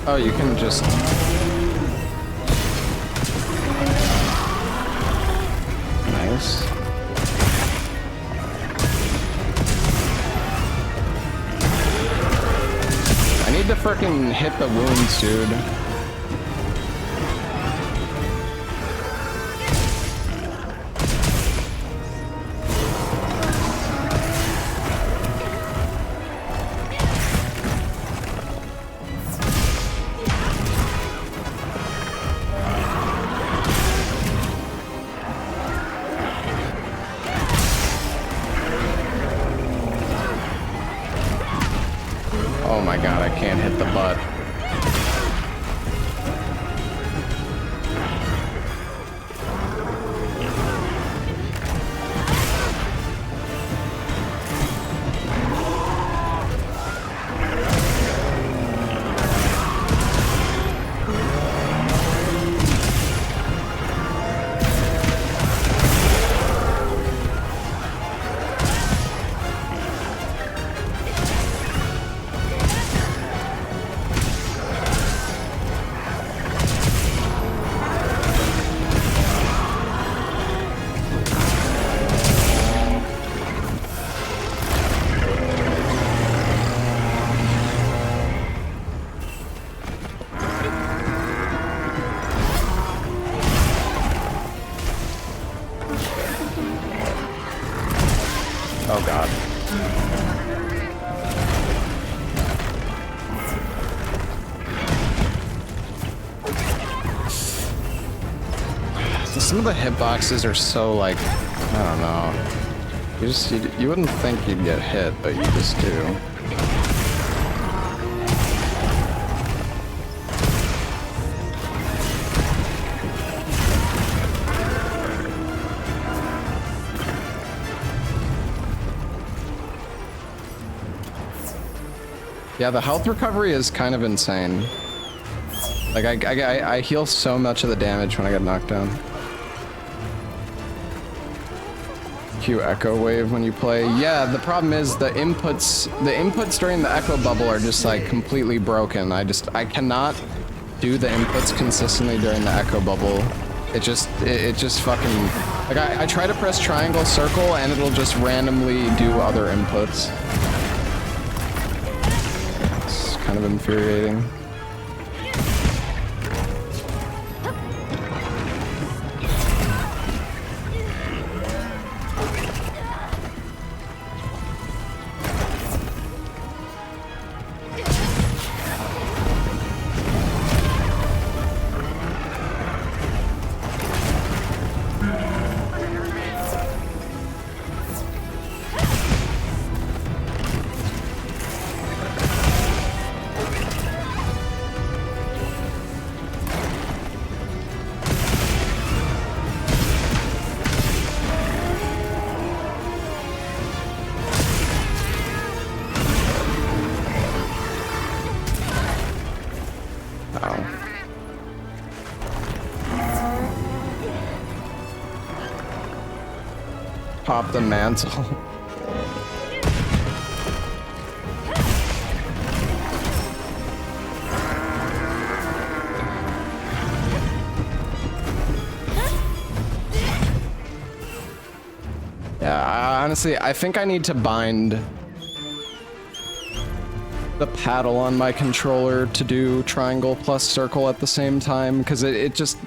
Oh, you can just... Nice. I need to frickin' hit the wounds, dude. Oh my god, I can't hit the butt. Oh god. Some of the hitboxes are so like, I don't know. You wouldn't think you'd get hit, but you just do. Yeah, the health recovery is kind of insane. Like, I heal so much of the damage when I get knocked down. Cue echo wave when you play. Yeah, the problem is the inputs during the echo bubble are just like completely broken. I cannot do the inputs consistently during the echo bubble. It just fucking, like I try to press triangle, circle, and it'll just randomly do other inputs. It's kind of infuriating. Pop the mantle. Honestly, I think I need to bind the paddle on my controller to do triangle plus circle at the same time, because it just...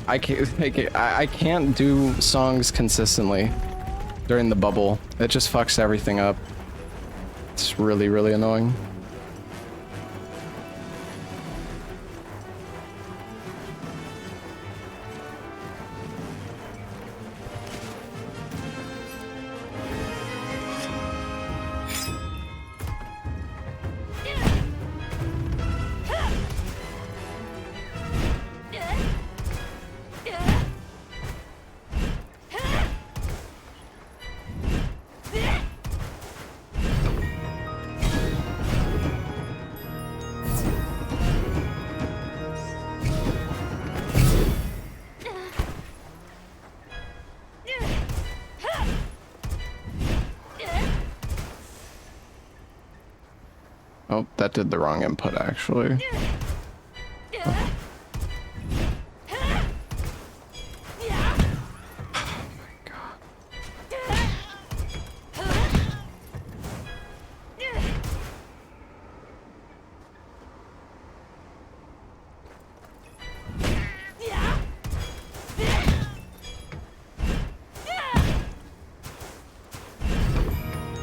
I can't do songs consistently during the bubble. It just fucks everything up. It's really, really annoying. Oh, that did the wrong input, actually. Oh.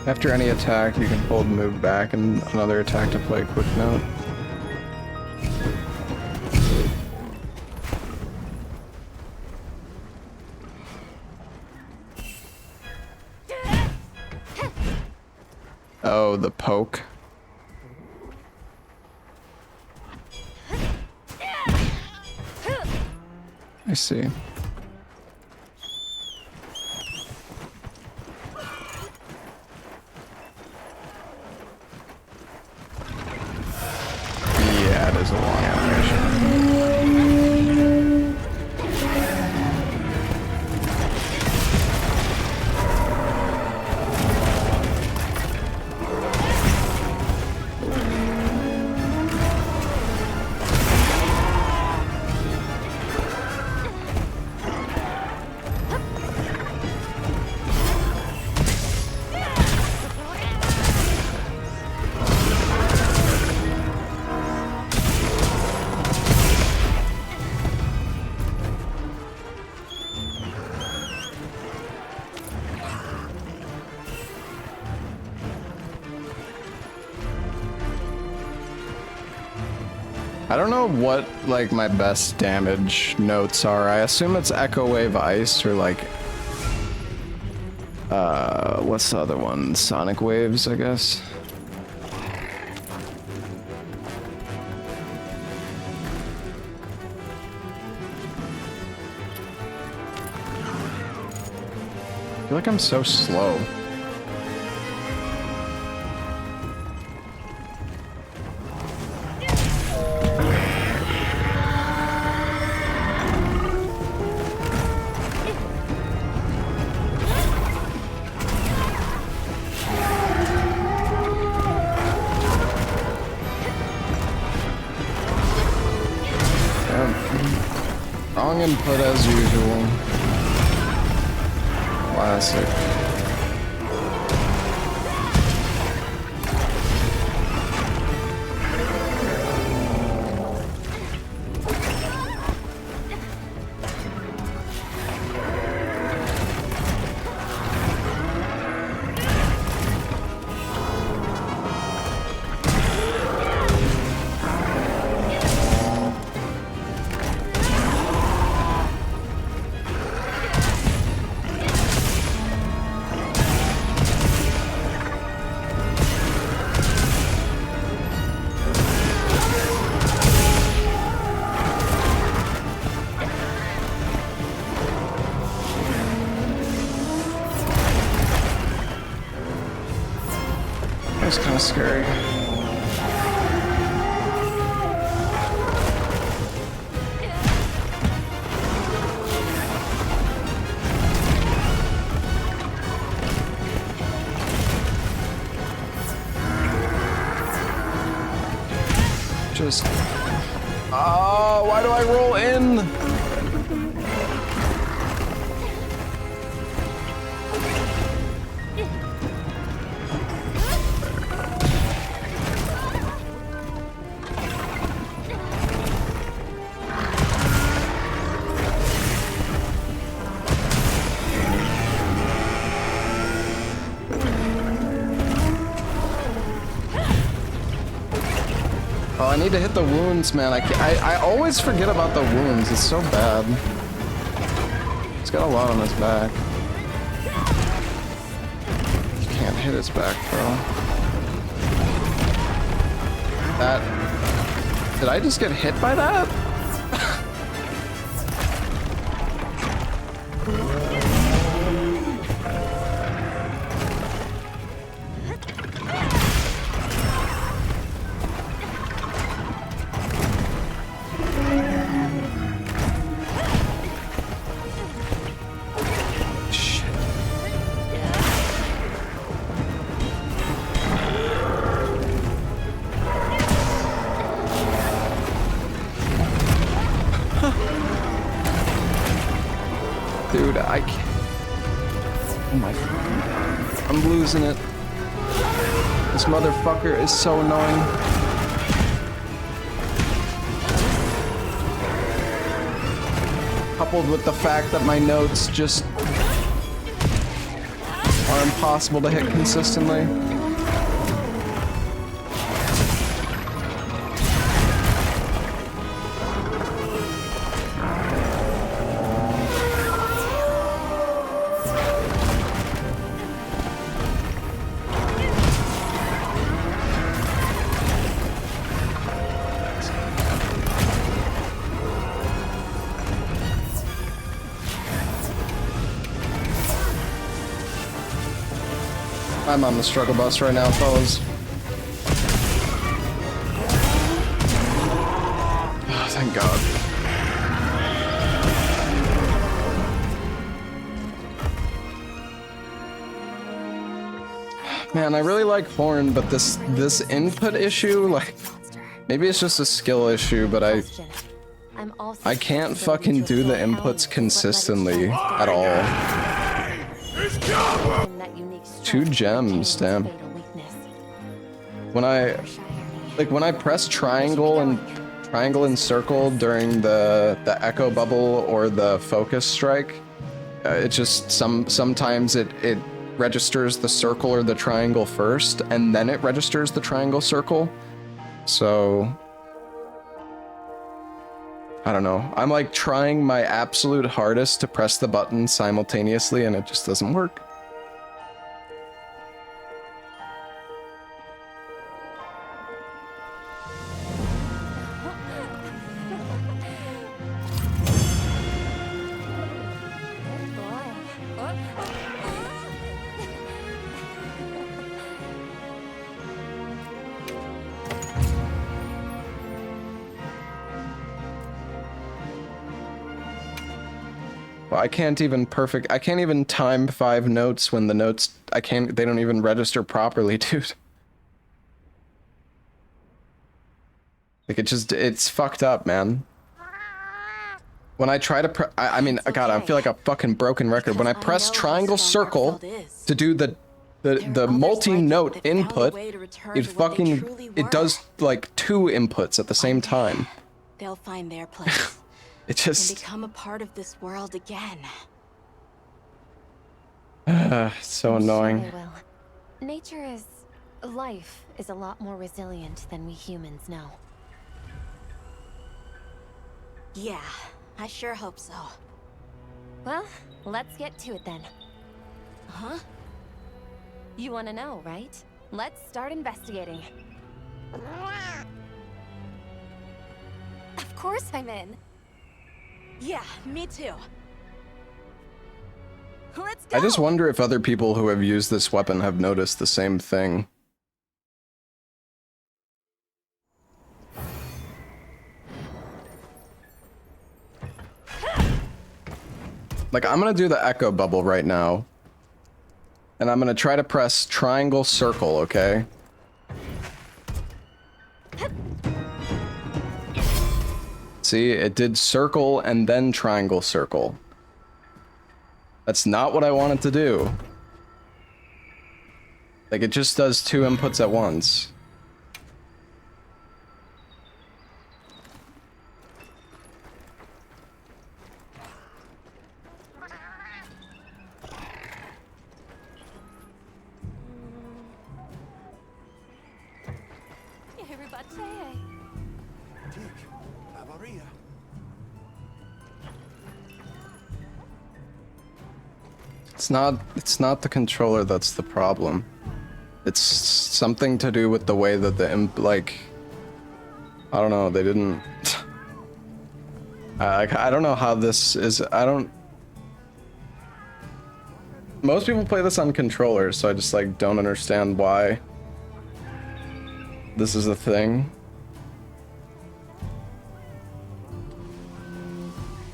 After any attack, you can hold move back and another attack to play a quick note. Oh, the poke. I see. Yeah, it is a long animation. I don't know what, like, my best damage notes are. I assume it's Echo Wave Ice or, like, what's the other one? Sonic Waves, I guess. I feel like I'm so slow. Wrong input as usual. Classic. That's kind of scary. Just... Oh, why do I roll in? Oh, I need to hit the wounds, man. I always forget about the wounds. It's so bad. He's got a lot on his back. You can't hit his back, bro. That... Did I just get hit by that? Dude, I can't. Oh my God. I'm losing it. This motherfucker is so annoying. Coupled with the fact that my notes just are impossible to hit consistently. I'm on the struggle bus right now, fellas. Oh, thank God. Man, I really like Horn, but this input issue, like, maybe it's just a skill issue, but I can't fucking do the inputs consistently at all. 2 gems, damn. When I press triangle and circle during the echo bubble or the focus strike, it just sometimes it registers the circle or the triangle first, and then it registers the triangle circle. So I don't know. I'm like trying my absolute hardest to press the button simultaneously, and it just doesn't work. Well, I can't even time 5 notes when the notes, they don't even register properly, dude. Like, it's fucked up, man. When I try to I mean, God, I feel like a fucking broken record. When I press triangle circle to do the multi-note input, it does like 2 inputs at the same time. They'll find their place. It just... And become a part of this world again. It's so annoying. Sure they will. Life is a lot more resilient than we humans know. Yeah, I sure hope so. Well, let's get to it then. Huh? You want to know, right? Let's start investigating. Of course I'm in. Yeah, me too. Let's go. I just wonder if other people who have used this weapon have noticed the same thing. Like, I'm gonna do the echo bubble right now. And I'm gonna try to press triangle circle, okay? See, it did circle and then triangle circle. That's not what I wanted to do. Like, it just does 2 inputs at once. Everybody. fatigue, Bavaria. It's not the controller that's the problem. It's something to do with the way that like, I don't know, they didn't I don't know how this is. Most people play this on controllers, so I just like don't understand why this is a thing.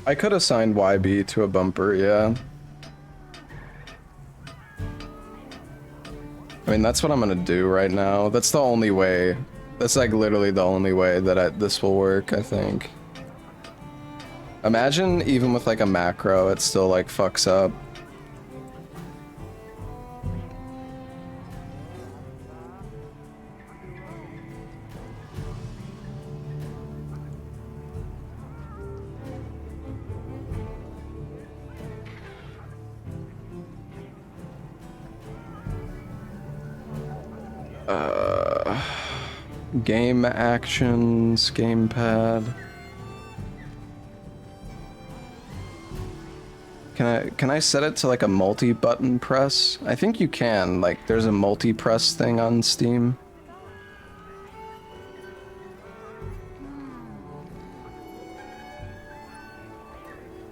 I could assign YB to a bumper, yeah. I mean, that's what I'm gonna do right now. That's the only way. That's like literally the only way that this will work, I think. Imagine even with like a macro, it still like fucks up. Game actions, gamepad. Can I set it to like a multi-button press? I think you can. Like there's a multi-press thing on Steam.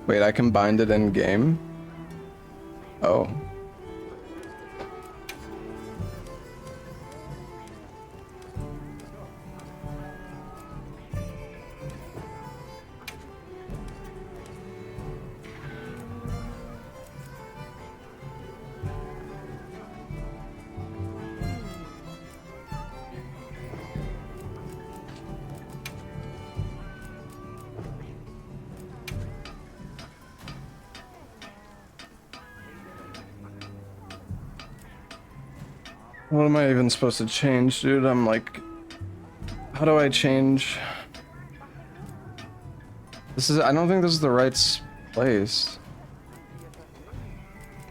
Wait, I can bind it in game? Oh. What am I even supposed to change, dude? I'm like, how do I change? I don't think this is the right place.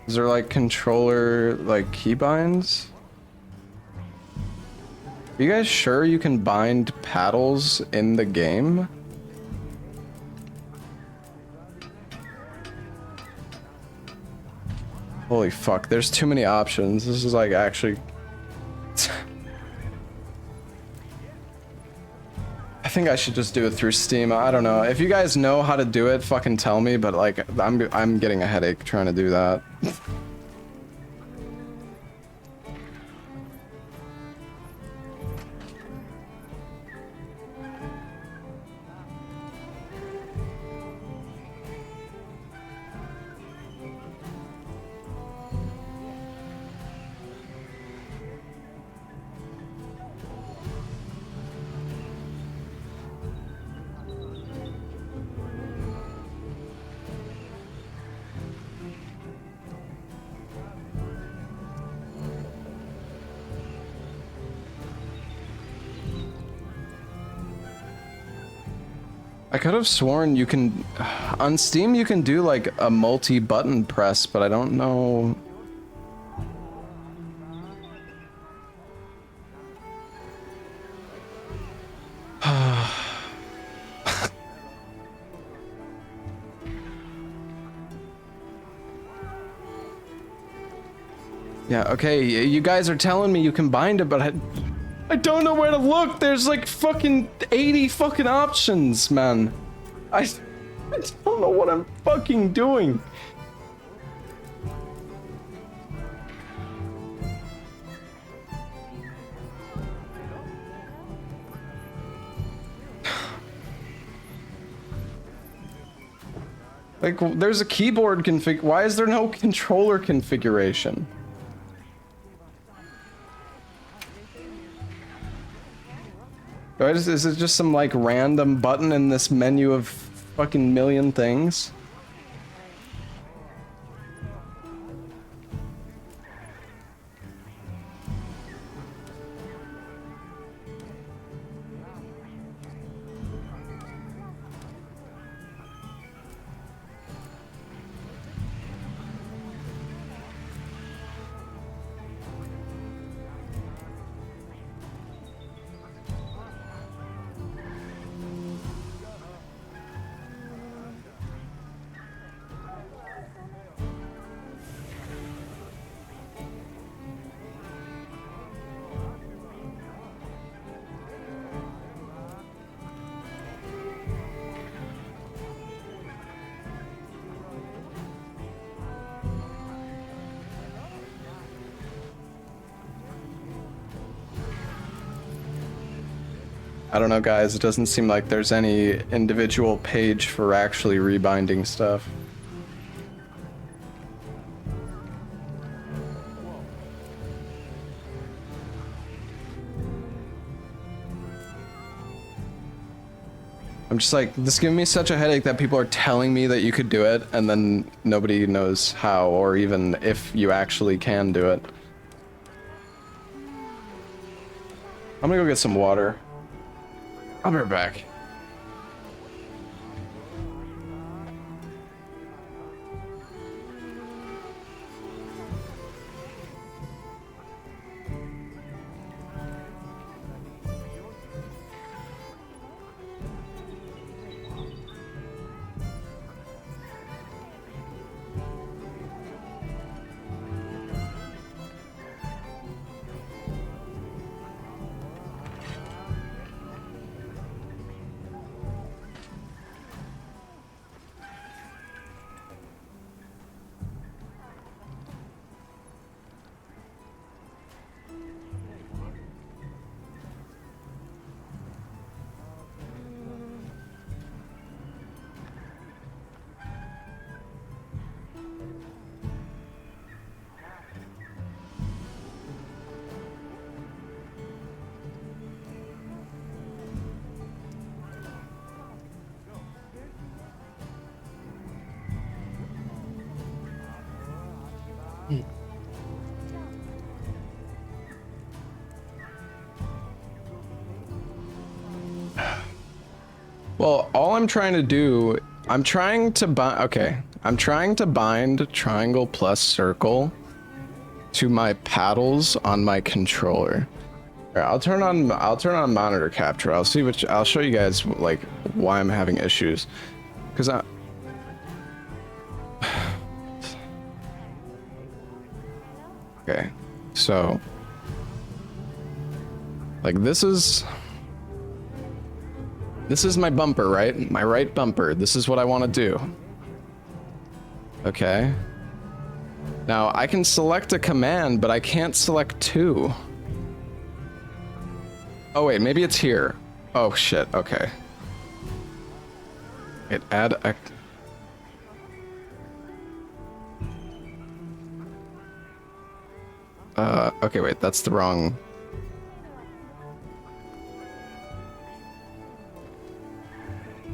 Is there like controller, like keybinds? Are you guys sure you can bind paddles in the game? Holy fuck, there's too many options. This is like actually... I think I should just do it through Steam. I don't know. If you guys know how to do it, fucking tell me, but like I'm getting a headache trying to do that. I could have sworn you can, on Steam you can do like a multi-button press, but I don't know. Yeah, okay, you guys are telling me you can bind it, but I don't know where to look. There's like fucking 80 fucking options, man. I don't know what I'm fucking doing. Like, there's a keyboard config. Why is there no controller configuration? Right, is it just some like random button in this menu of fucking million things? I don't know, guys. It doesn't seem like there's any individual page for actually rebinding stuff. I'm just like, this is giving me such a headache that people are telling me that you could do it, and then nobody knows how, or even if you actually can do it. I'm gonna go get some water. I'll be right back. Well, all I'm trying to do, I'm trying to bind, okay, I'm trying to bind triangle plus circle to my paddles on my controller. All right, I'll turn on monitor capture. I'll show you guys like why I'm having issues, because okay, so like this is my bumper, right? My right bumper. This is what I want to do. Okay. Now I can select a command, but I can't select two. Oh wait, maybe it's here. Oh shit, okay. It add a... okay, wait, that's the wrong...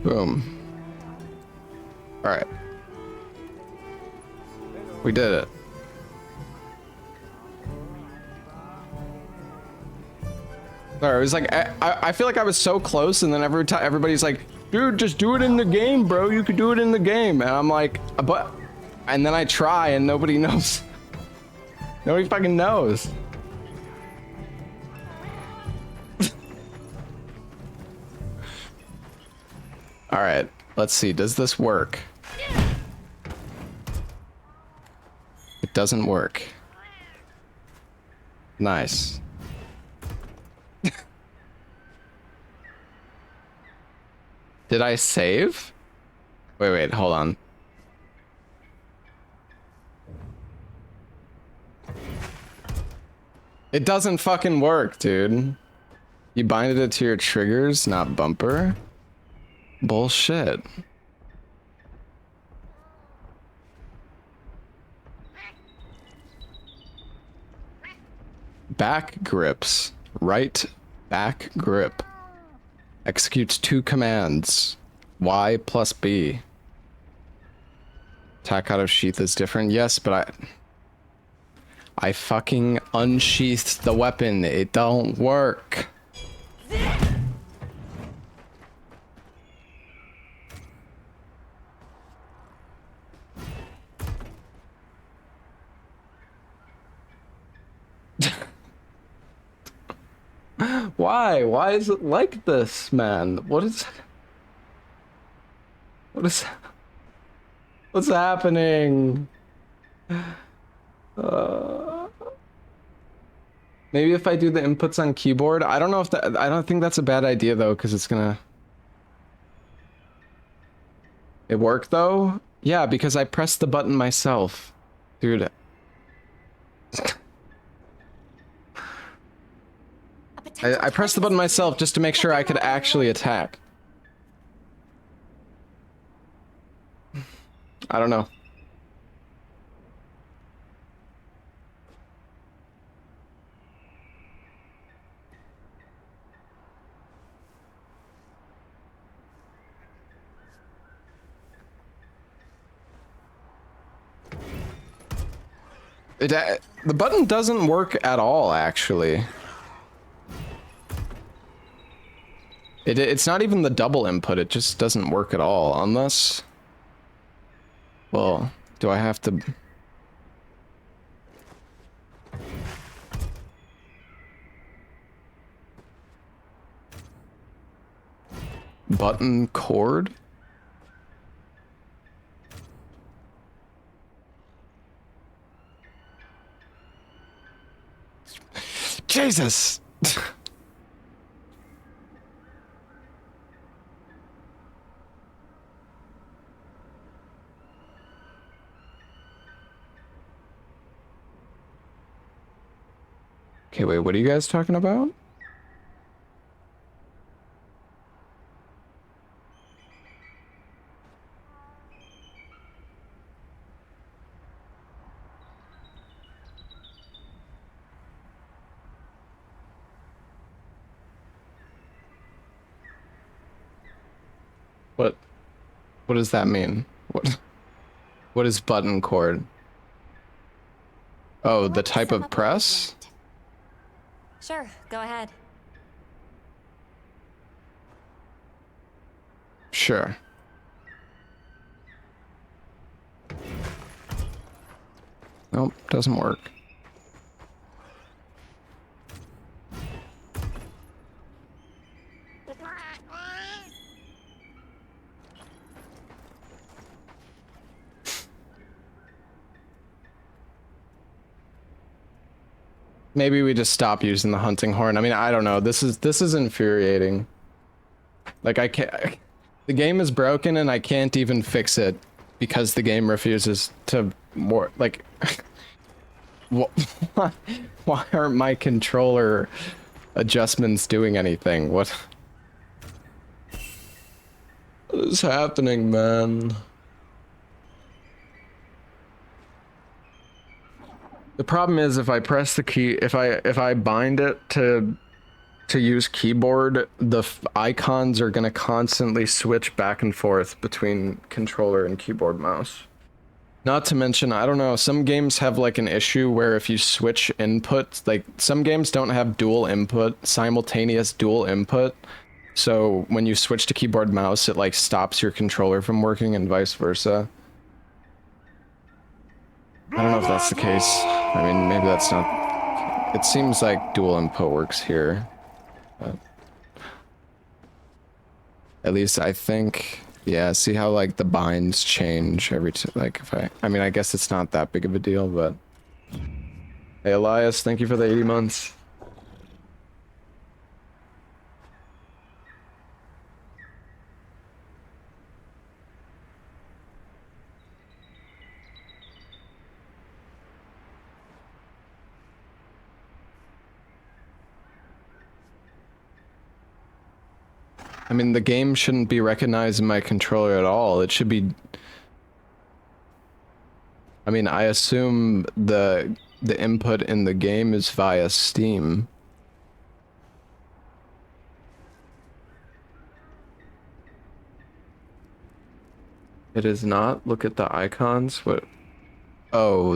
Boom. Alright. We did it. Sorry, it was like, I feel like I was so close, and then every time everybody's like, dude, just do it in the game, bro. You could do it in the game. And I'm like, but... And then I try, and nobody knows. Nobody fucking knows. All right, let's see. Does this work? It doesn't work. Nice. Did I save? Wait, hold on. It doesn't fucking work, dude. You binded it to your triggers, not bumper? Bullshit. Back grips. Right back grip. Executes two commands. Y plus B. Attack out of sheath is different. Yes, but I fucking unsheathed the weapon. It don't work. Why? Why is it like this, man? What's happening? Maybe if I do the inputs on keyboard, I don't know if that, I don't think that's a bad idea though, because it's gonna... It worked though? Yeah, because I pressed the button myself. Dude. I pressed the button myself just to make sure I could actually attack. I don't know. The button doesn't work at all, actually. It's not even the double input, it just doesn't work at all, unless... Well, do I have to... Button cord? Jesus! Okay, wait, what are you guys talking about? What does that mean? What is button cord? Oh, the type of press? Sure, go ahead. Sure. Nope, doesn't work. Maybe we just stop using the hunting horn. I mean, I don't know. This is infuriating. Like, I can't... The game is broken and I can't even fix it because the game refuses to more... Like... Why aren't my controller adjustments doing anything? What is happening, man? The problem is if I press the key, if I bind it to use keyboard, the icons are gonna constantly switch back and forth between controller and keyboard mouse. Not to mention, I don't know, some games have like an issue where if you switch inputs, like some games don't have dual input, simultaneous dual input. So when you switch to keyboard mouse, it like stops your controller from working and vice versa. I don't know if that's the case. I mean, maybe that's not... It seems like dual input works here. But at least I think... Yeah, see how like the binds change every like if I mean, I guess it's not that big of a deal, but... Hey Elias, thank you for the 80 months. I mean, the game shouldn't be recognizing my controller at all. It should be... I mean, I assume the input in the game is via Steam. It is not? Look at the icons. What? Oh,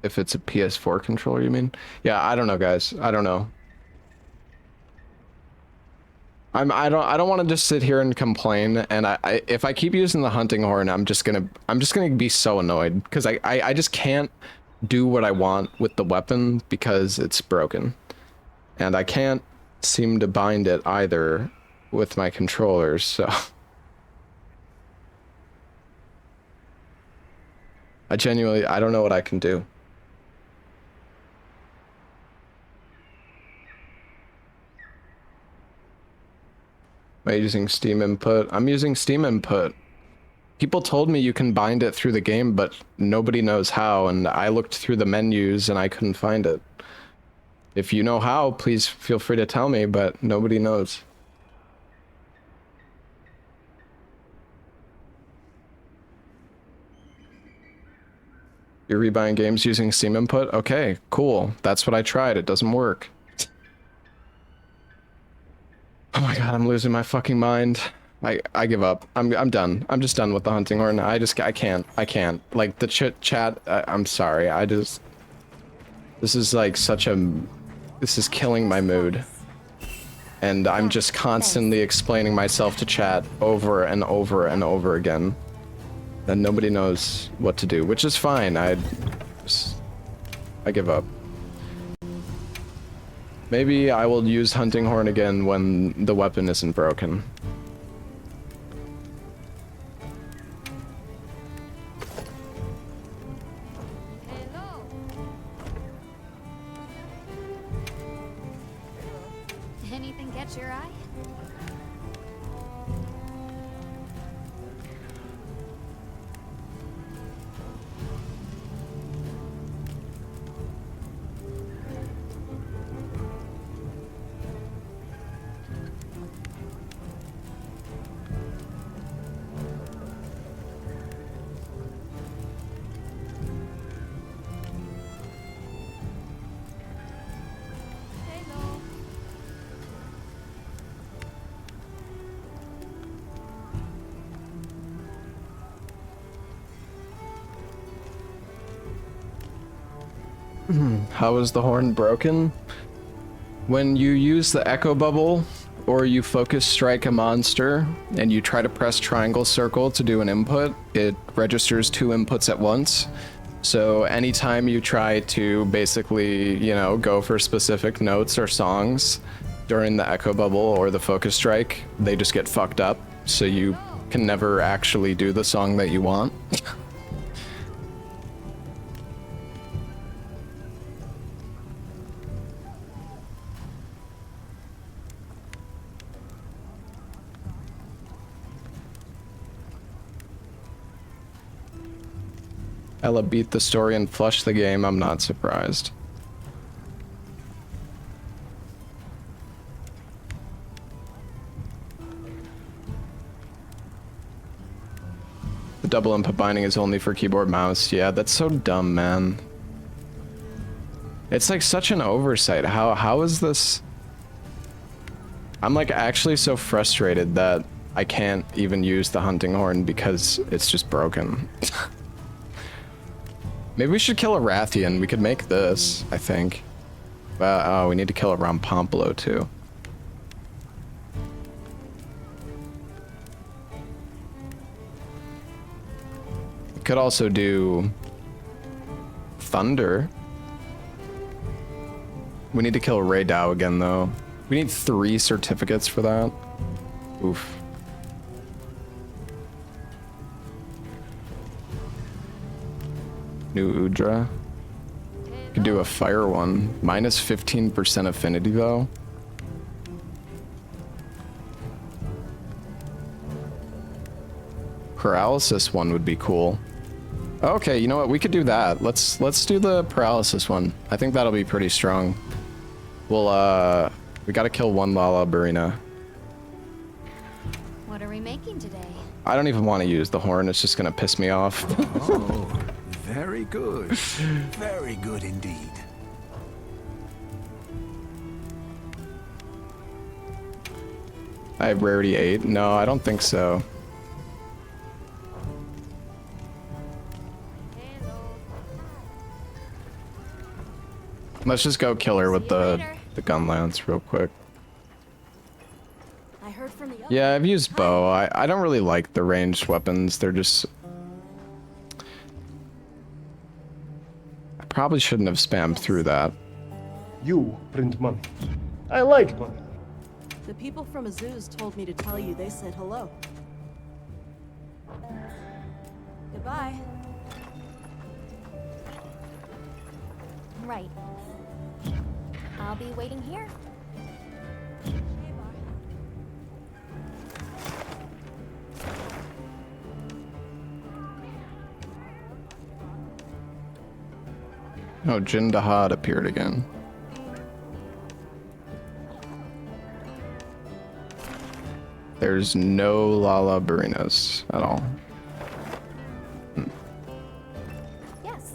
if it's a PS4 controller, you mean? Yeah, I don't know, guys. I don't know. I don't want to just sit here and complain, and if I keep using the hunting horn, I'm just gonna be so annoyed because I just can't do what I want with the weapon because it's broken, and I can't seem to bind it either with my controllers, so I don't know what I can do. Am I using Steam input? I'm using Steam input. People told me you can bind it through the game, but nobody knows how, and I looked through the menus and I couldn't find it. If you know how, please feel free to tell me, but nobody knows. You're rebuying games using Steam input? Okay, cool. That's what I tried. It doesn't work. Oh my god, I'm losing my fucking mind. I give up. I'm done. I'm just done with the hunting horn. I can't. Like the chat. I'm sorry. This is like such a. This is killing my mood. And I'm just constantly explaining myself to chat over and over and over again. And nobody knows what to do, which is fine. I give up. Maybe I will use hunting horn again when the weapon isn't broken. Anything catch your eye? How is the horn broken? When you use the echo bubble, or you focus strike a monster, and you try to press triangle circle to do an input, it registers 2 inputs at once. So anytime you try to basically, you know, go for specific notes or songs during the echo bubble or the focus strike, they just get fucked up, so you can never actually do the song that you want. Ella beat the story and flushed the game. I'm not surprised. The double input binding is only for keyboard mouse. Yeah, that's so dumb, man. It's like such an oversight. How is this? I'm like actually so frustrated that I can't even use the hunting horn because it's just broken. Maybe we should kill a Rathian. We could make this, I think. Oh, we need to kill a Rampompolo too. We could also do Thunder. We need to kill Ray Dow again though. We need 3 certificates for that. Oof. New Udra. Could do a fire one. Minus 15% affinity though. Paralysis one would be cool. Okay, you know what? We could do that. Let's do the paralysis one. I think that'll be pretty strong. We'll we gotta kill 1 Lala Burina. What are we making today? I don't even want to use the horn. It's just gonna piss me off. Oh, very good. Very good indeed. I have rarity 8. No, I don't think so. Let's just go kill her with the Gunlance real quick. I heard from the Yeah, I've used bow. I don't really like the ranged weapons. They're just... I probably shouldn't have spammed through that. You print money. I like money. The people from Azuz told me to tell you they said hello. Goodbye. Right. I'll be waiting here. Oh, Jin Dahad appeared again. There's no Lala Barinas at all. Yes.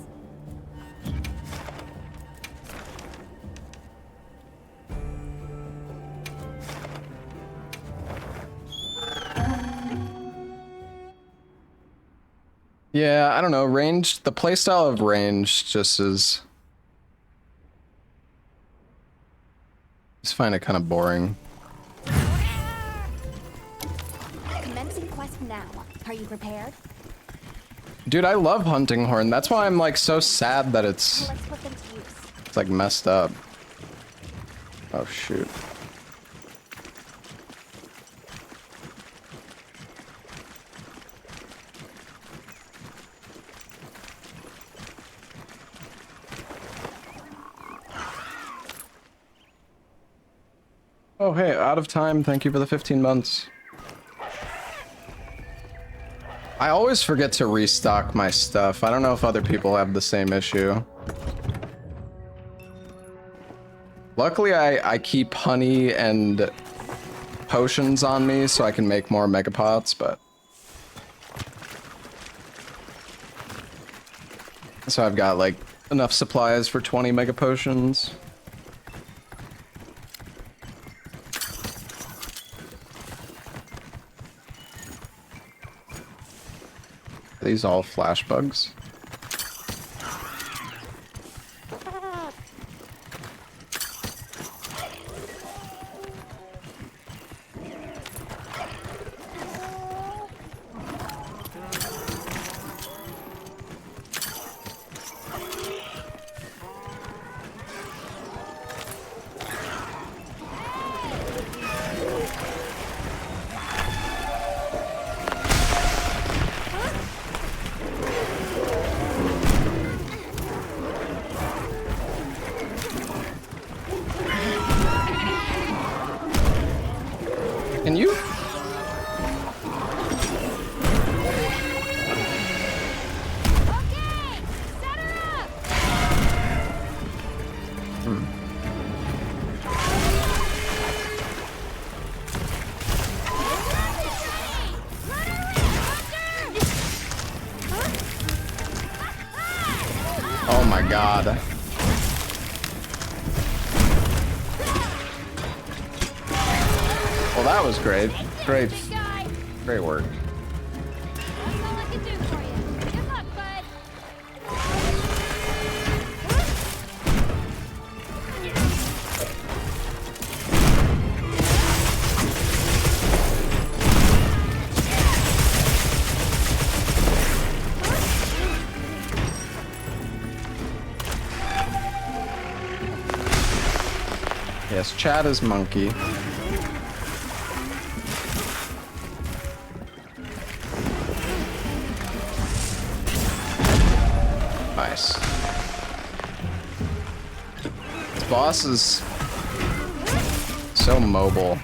Yeah, I don't know. Range, the playstyle of range just is. I just find it kind of boring. Commencing quest now. Are you prepared? Dude, I love hunting horn. That's why I'm like so sad that it's Let's put them to use. it's like messed up. Oh shoot. Oh hey, out of time. Thank you for the 15 months. I always forget to restock my stuff. I don't know if other people have the same issue. Luckily, I keep honey and potions on me so I can make more megapots, but... So I've got, like, enough supplies for 20 mega potions. Are these all flash bugs? Can you? Oh my god. Well, that was great. Great work. Yes, Chad is monkey. Nice. This boss is so mobile.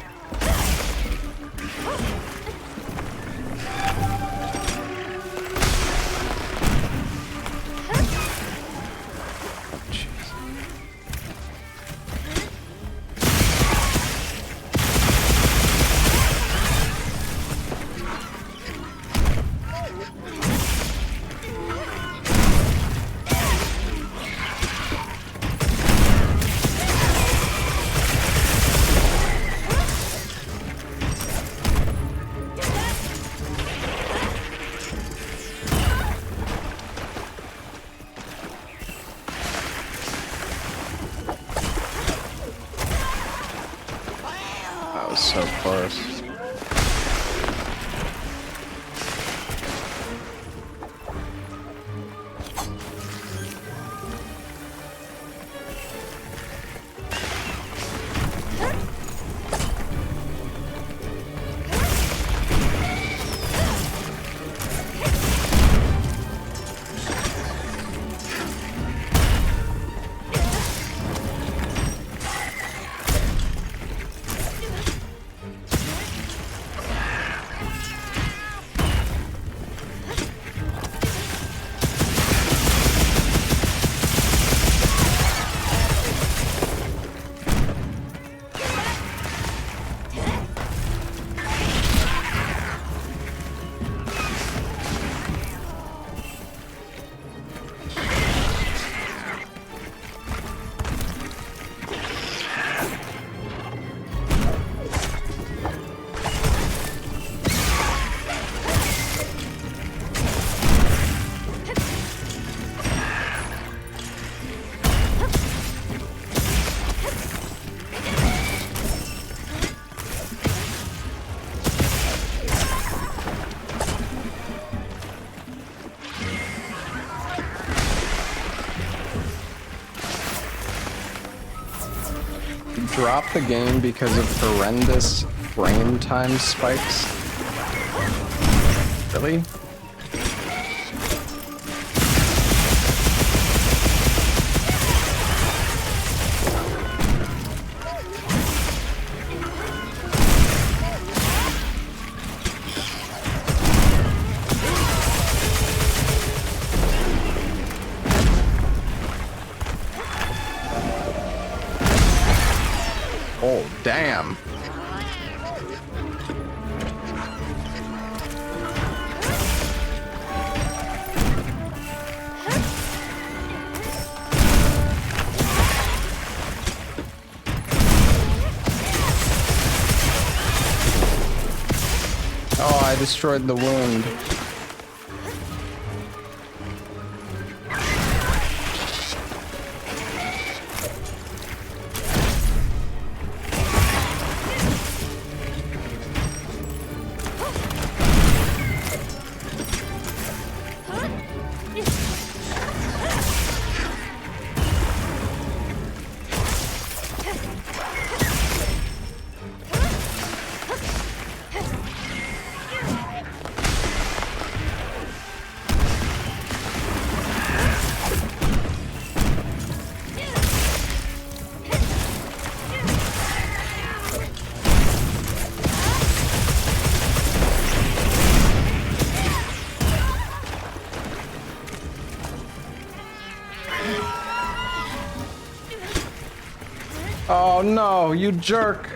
drop the game because of horrendous frame time spikes? Really? Oh, damn. Oh, I destroyed the wound. Oh no, you jerk.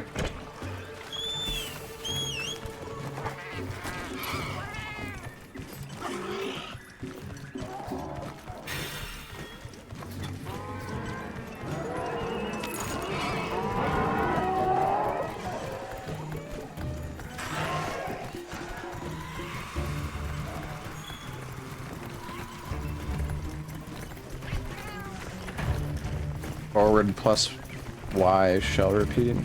Forward plus Y shall repeat.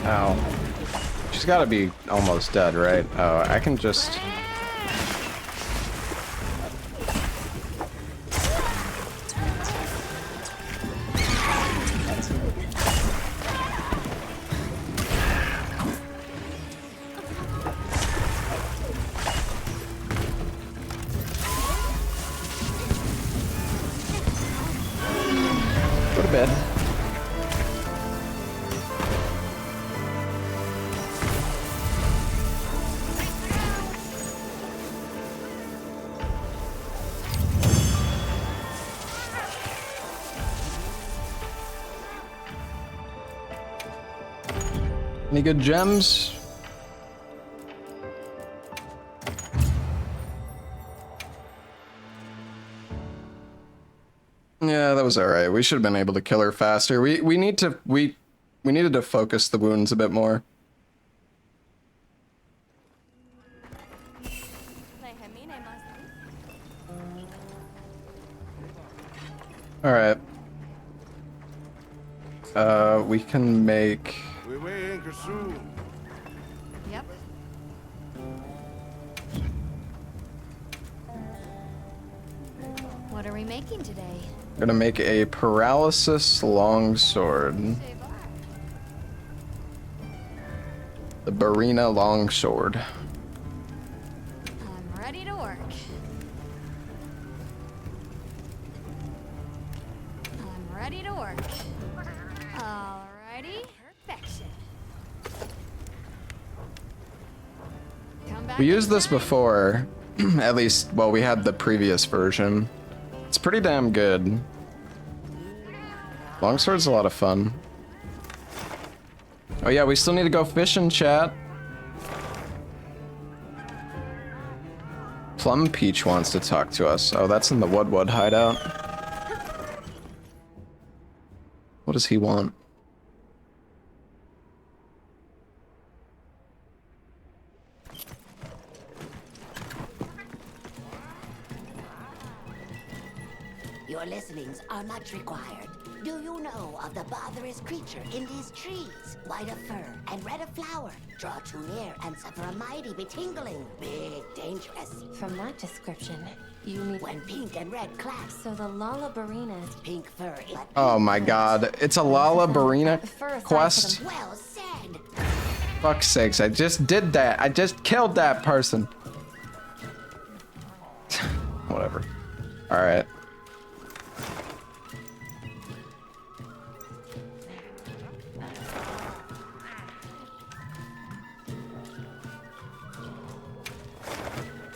Ow. She's gotta be almost dead, right? Oh, I can just... go to bed. Any good gems? Yeah, that was alright. We should have been able to kill her faster. We needed to focus the wounds a bit more. Alright. We can make... Yep. What are we making today? I'm gonna make a paralysis longsword. The Barina longsword. I'm ready to work. I'm ready to work. Alrighty. Perfection. Come back We used this before, at least, well, we had the previous version. It's pretty damn good. Longsword's a lot of fun. Oh yeah, we still need to go fishing, chat. Plum Peach wants to talk to us. Oh, that's in the Woodwood hideout. What does he want? Your listenings are much required. Do you know of the botherous creature in these trees? White of fur and red of flower. Draw too near and suffer a mighty betingling. Big, dangerous. From that description, you need... When pink and red clash. So the Lullabarina's... Pink fur... Oh my god, it's a Lullabarina quest? Well said. Fuck's sakes, I just did that. I just killed that person. Whatever. Alright.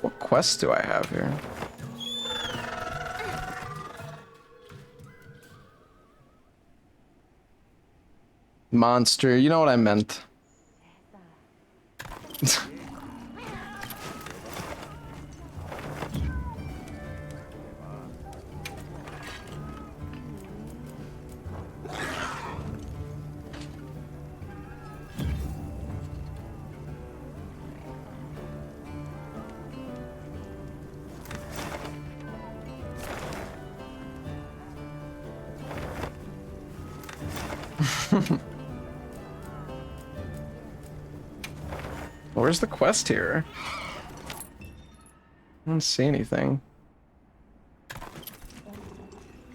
What quests do I have here? Monster, you know what I meant. Where's the quest here? I don't see anything.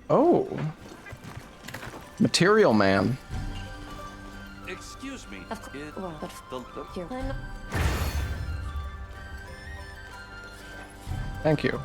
Oh. Material Man. Excuse me. Thank you.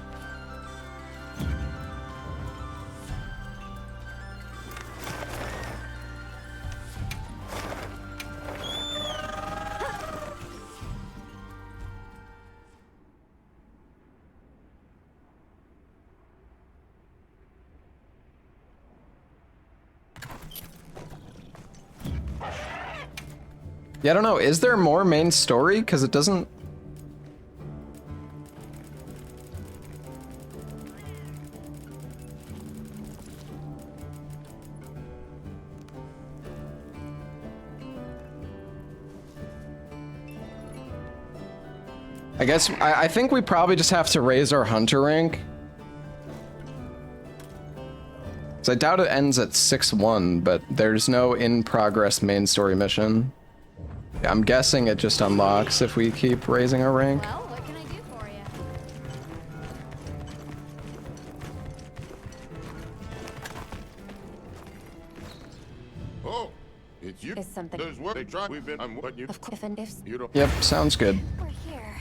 Yeah, I don't know. Is there more main story? Because it doesn't... I guess, I think we probably just have to raise our hunter rank. So I doubt it ends at 6-1, but there's no in-progress main story mission. I'm guessing it just unlocks if we keep raising our rank. Well, what can I do for you? Oh, it's you. Is something... There's work they try. We've been. I'm what you. Of course, and if... You don't. Yep, sounds good. We're here.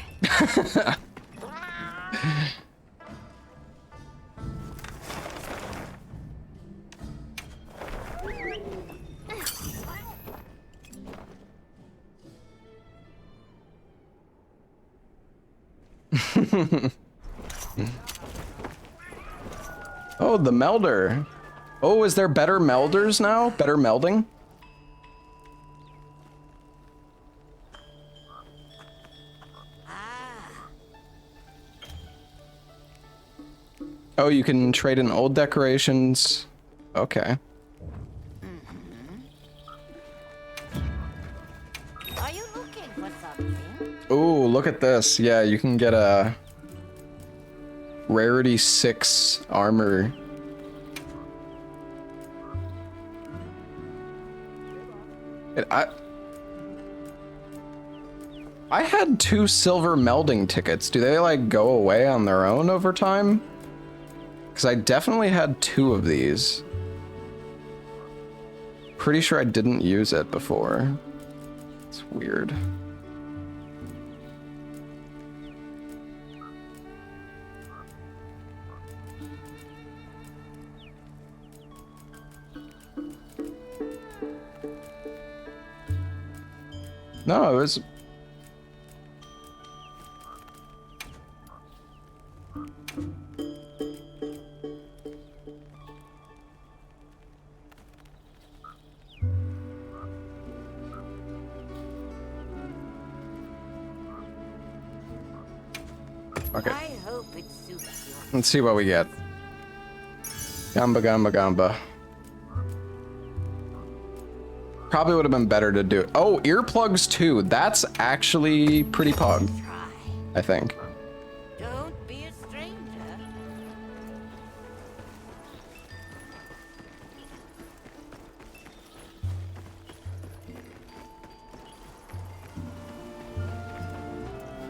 Oh, the melder. Oh, is there better melders now? Better melding? Oh, you can trade in old decorations. Okay. Are you looking for something? Ooh, look at this. Yeah, you can get a rarity 6 armor. I had 2 silver melding tickets. Do they like go away on their own over time? Because I definitely had 2 of these. Pretty sure I didn't use it before. It's weird. No, it was... Okay. I hope Let's see what we get. Gamba, gamba, gamba. Probably would have been better to do it. Oh, earplugs too. That's actually pretty pog, I think. Don't be a stranger.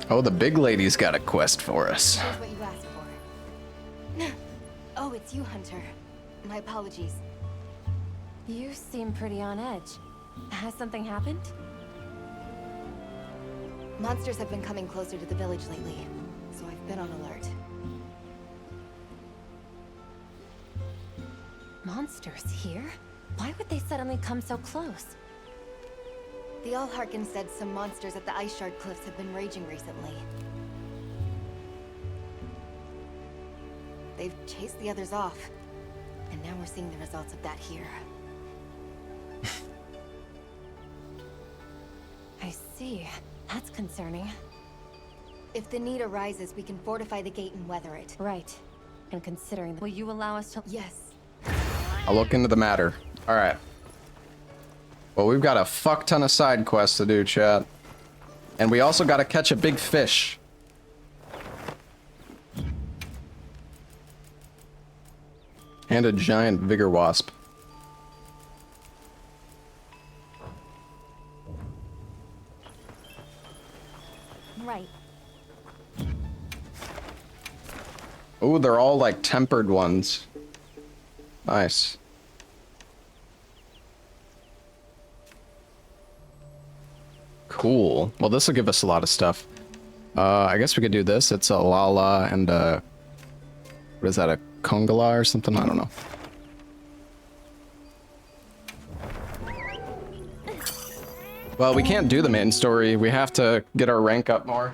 Oh, the big lady's got a quest for us. Here's what you asked for. Oh, it's you, Hunter. My apologies. You seem pretty on edge. Has something happened? Monsters have been coming closer to the village lately, so I've been on alert. Monsters here? Why would they suddenly come so close? The Allharkin said some monsters at the Ice Shard Cliffs have been raging recently. They've chased the others off, and now we're seeing the results of that here. I see. That's concerning. If the need arises, we can fortify the gate and weather it. Right. And considering... Will you allow us to... Yes. I'll look into the matter. Alright. Well, we've got a fuck ton of side quests to do, chat. And we also gotta catch a big fish. And a giant vigor wasp. Right. Oh, they're all like tempered ones. Nice. Cool. Well, this will give us a lot of stuff. I guess we could do this. It's a Lala and a... What is that, a Kongala or something? I don't know. Well, we can't do the main story. We have to get our rank up more.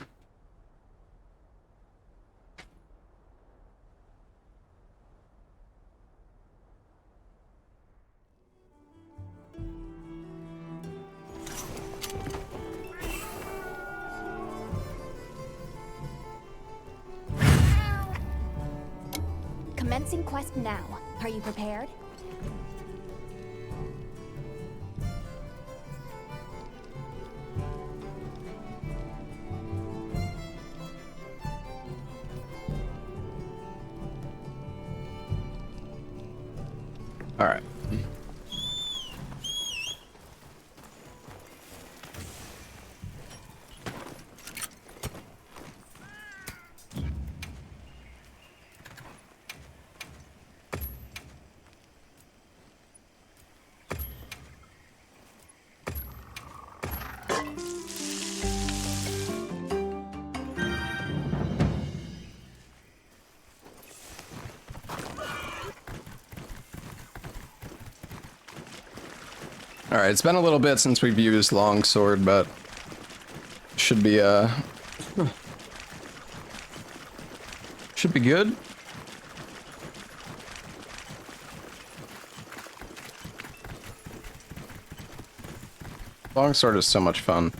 Commencing quest now. Are you prepared? All right. Alright, it's been a little bit since we've used longsword, but should be good. Longsword is so much fun.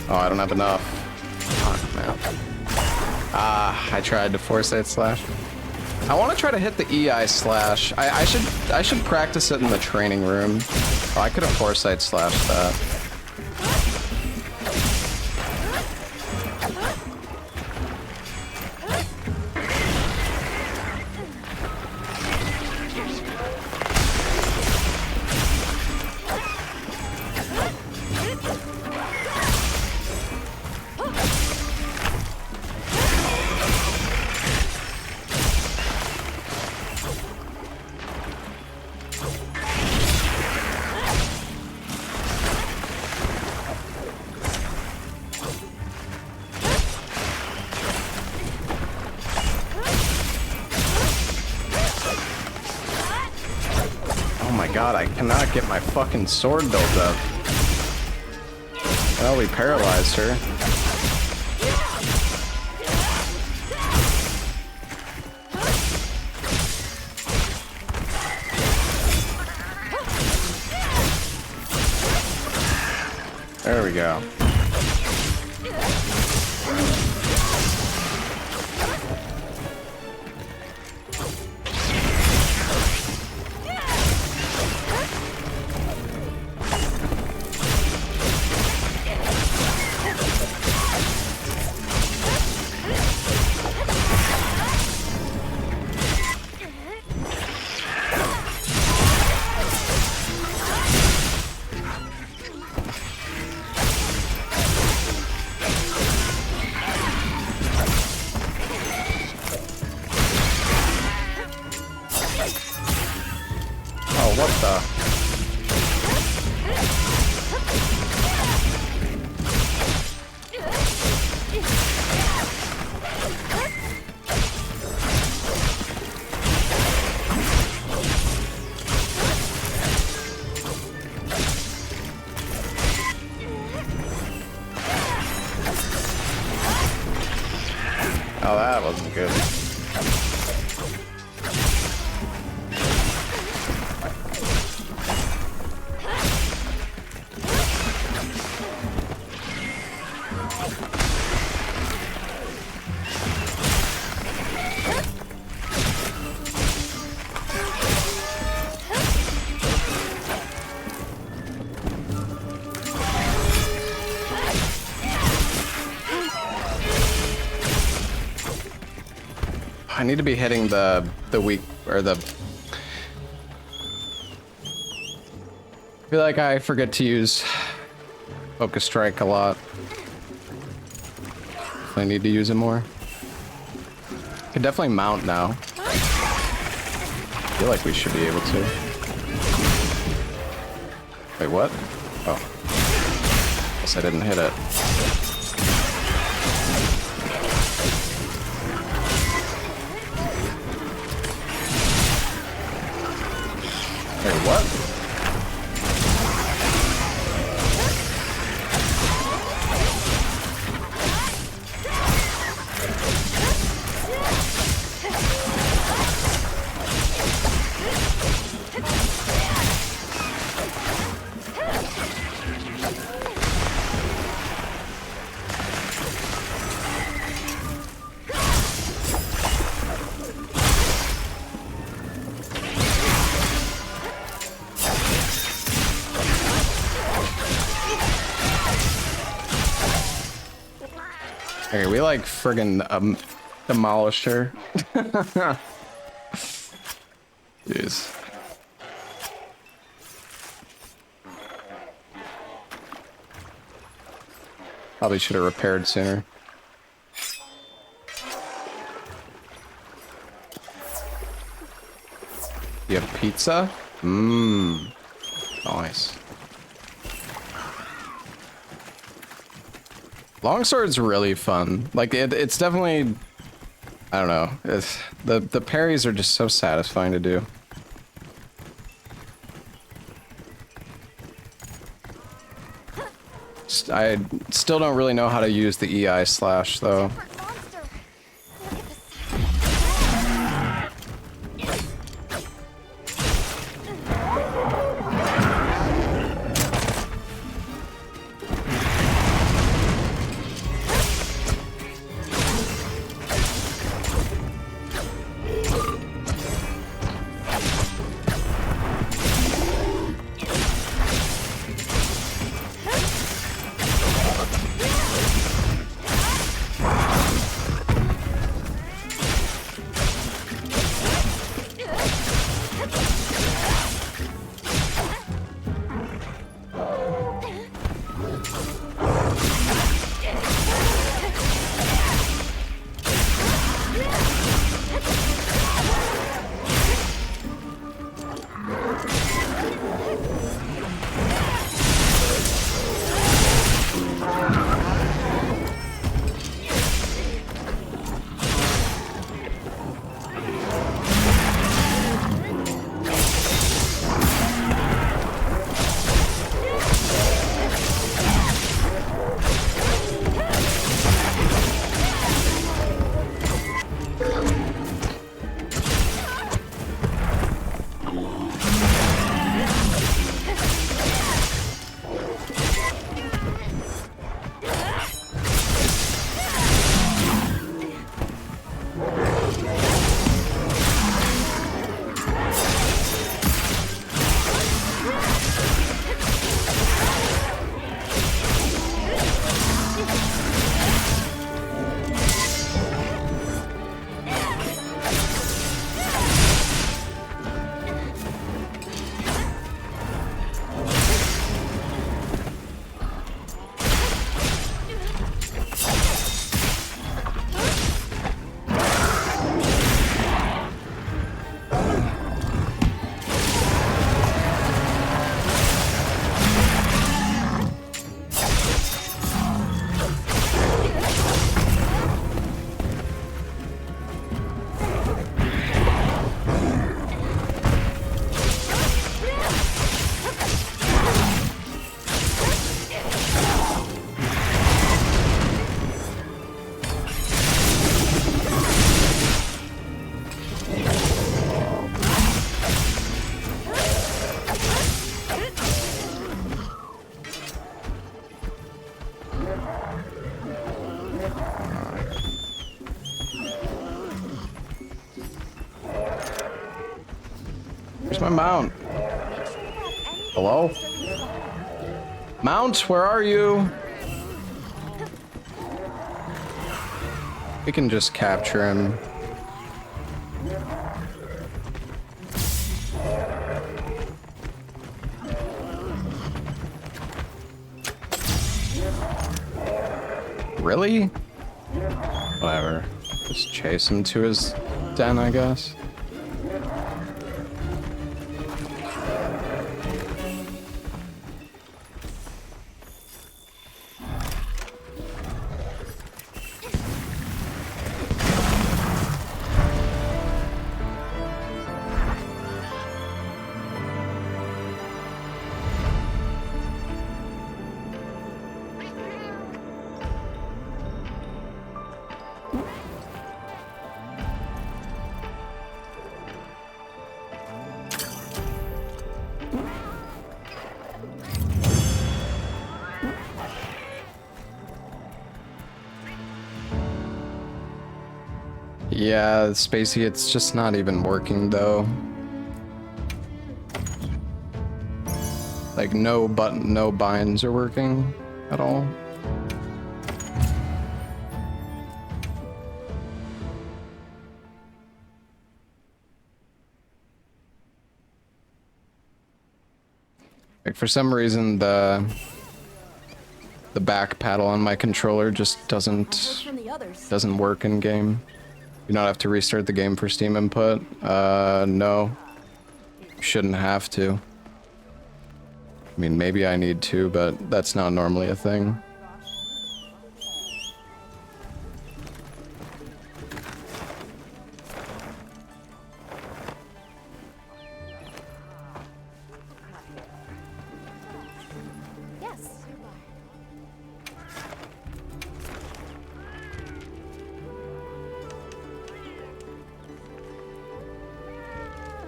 Oh, I don't have enough. Oh, man. Ah, I tried to foresight slash. I want to try to hit the EI slash. I should practice it in the training room. Oh, I could have foresight slashed that. God, I cannot get my fucking sword built up. Well, we paralyzed her. There we go. What the? Oh, that wasn't good. I need to be hitting the weak or the. I feel like I forget to use Focus Strike a lot. I need to use it more. Can definitely mount now. I feel like we should be able to. Wait, what? Oh. Guess I didn't hit it. Wait, what? Okay, we like friggin' demolished her. Jeez. Probably should have repaired sooner. You have pizza? Mmm. Nice. Longsword's really fun. Like it's definitely, I don't know. It's, the parries are just so satisfying to do. I still don't really know how to use the EI slash though. my mount? Hello? Mount, where are you? We can just capture him. Really? Whatever. Just chase him to his den, I guess. Yeah, Spacey, it's just not even working though. Like no binds are working at all. Like for some reason the back paddle on my controller just doesn't work in game. You don't have to restart the game for Steam input? No. You shouldn't have to. I mean, maybe I need to, but that's not normally a thing.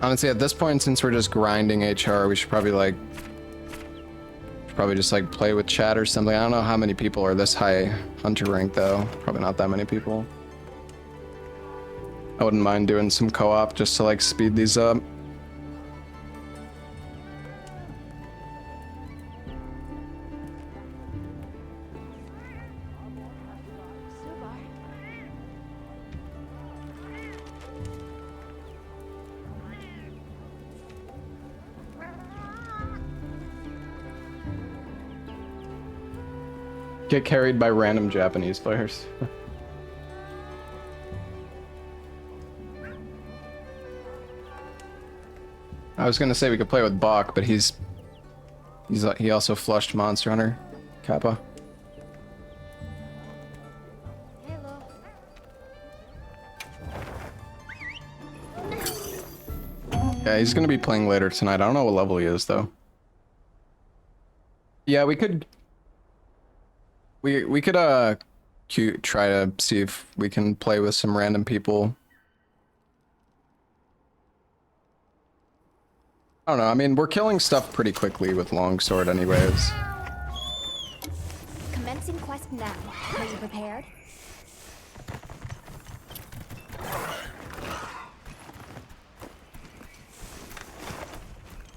Honestly, at this point, since we're just grinding HR, we should probably just like play with chat or something. I don't know how many people are this high hunter rank though. Probably not that many people. I wouldn't mind doing some co-op just to like speed these up. Get carried by random Japanese players. I was gonna say we could play with Bach, but he also flushed Monster Hunter Kappa. Yeah, he's gonna be playing later tonight. I don't know what level he is though. Yeah, we could try to see if we can play with some random people. I don't know, I mean, we're killing stuff pretty quickly with longsword anyways. Commencing quest now. Are you prepared?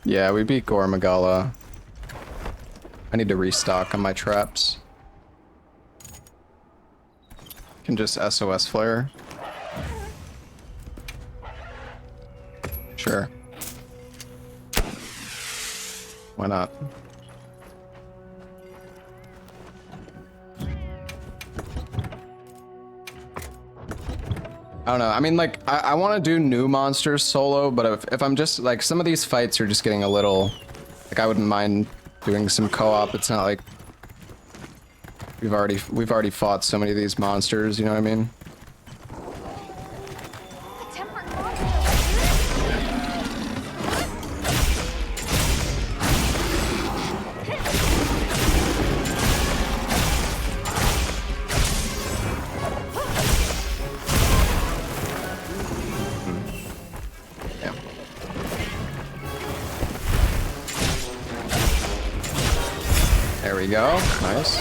Yeah, we beat Gormagala. I need to restock on my traps. Can just SOS flare. Sure. Why not? I don't know. I mean, like, I want to do new monsters solo, but if I'm just like, some of these fights are just getting a little, like, I wouldn't mind doing some co-op. It's not like we've already fought so many of these monsters. You know what I mean? There we go. Nice.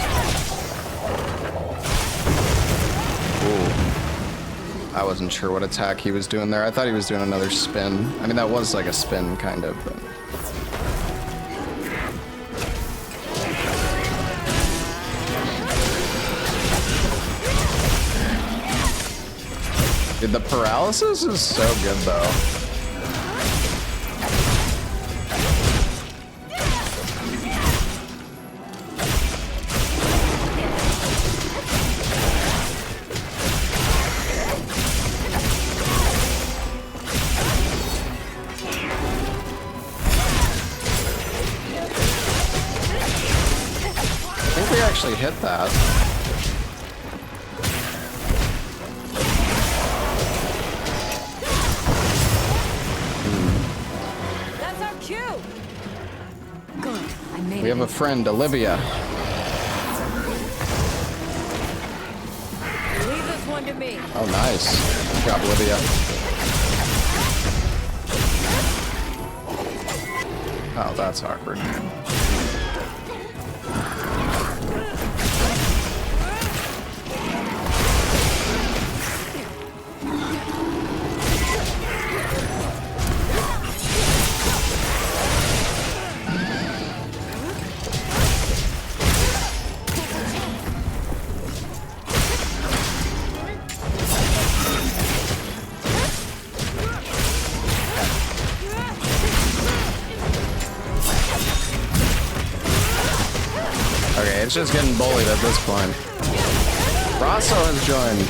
Ooh. I wasn't sure what attack he was doing there. I thought he was doing another spin. I mean, that was like a spin, kind of, but... Dude, the paralysis is so good, though. I think we actually hit that. We have a friend, Olivia. Leave this one to me. Oh, nice. Good job, Olivia. Oh, that's awkward. Okay, it's just getting bullied at this point. Rosso has joined.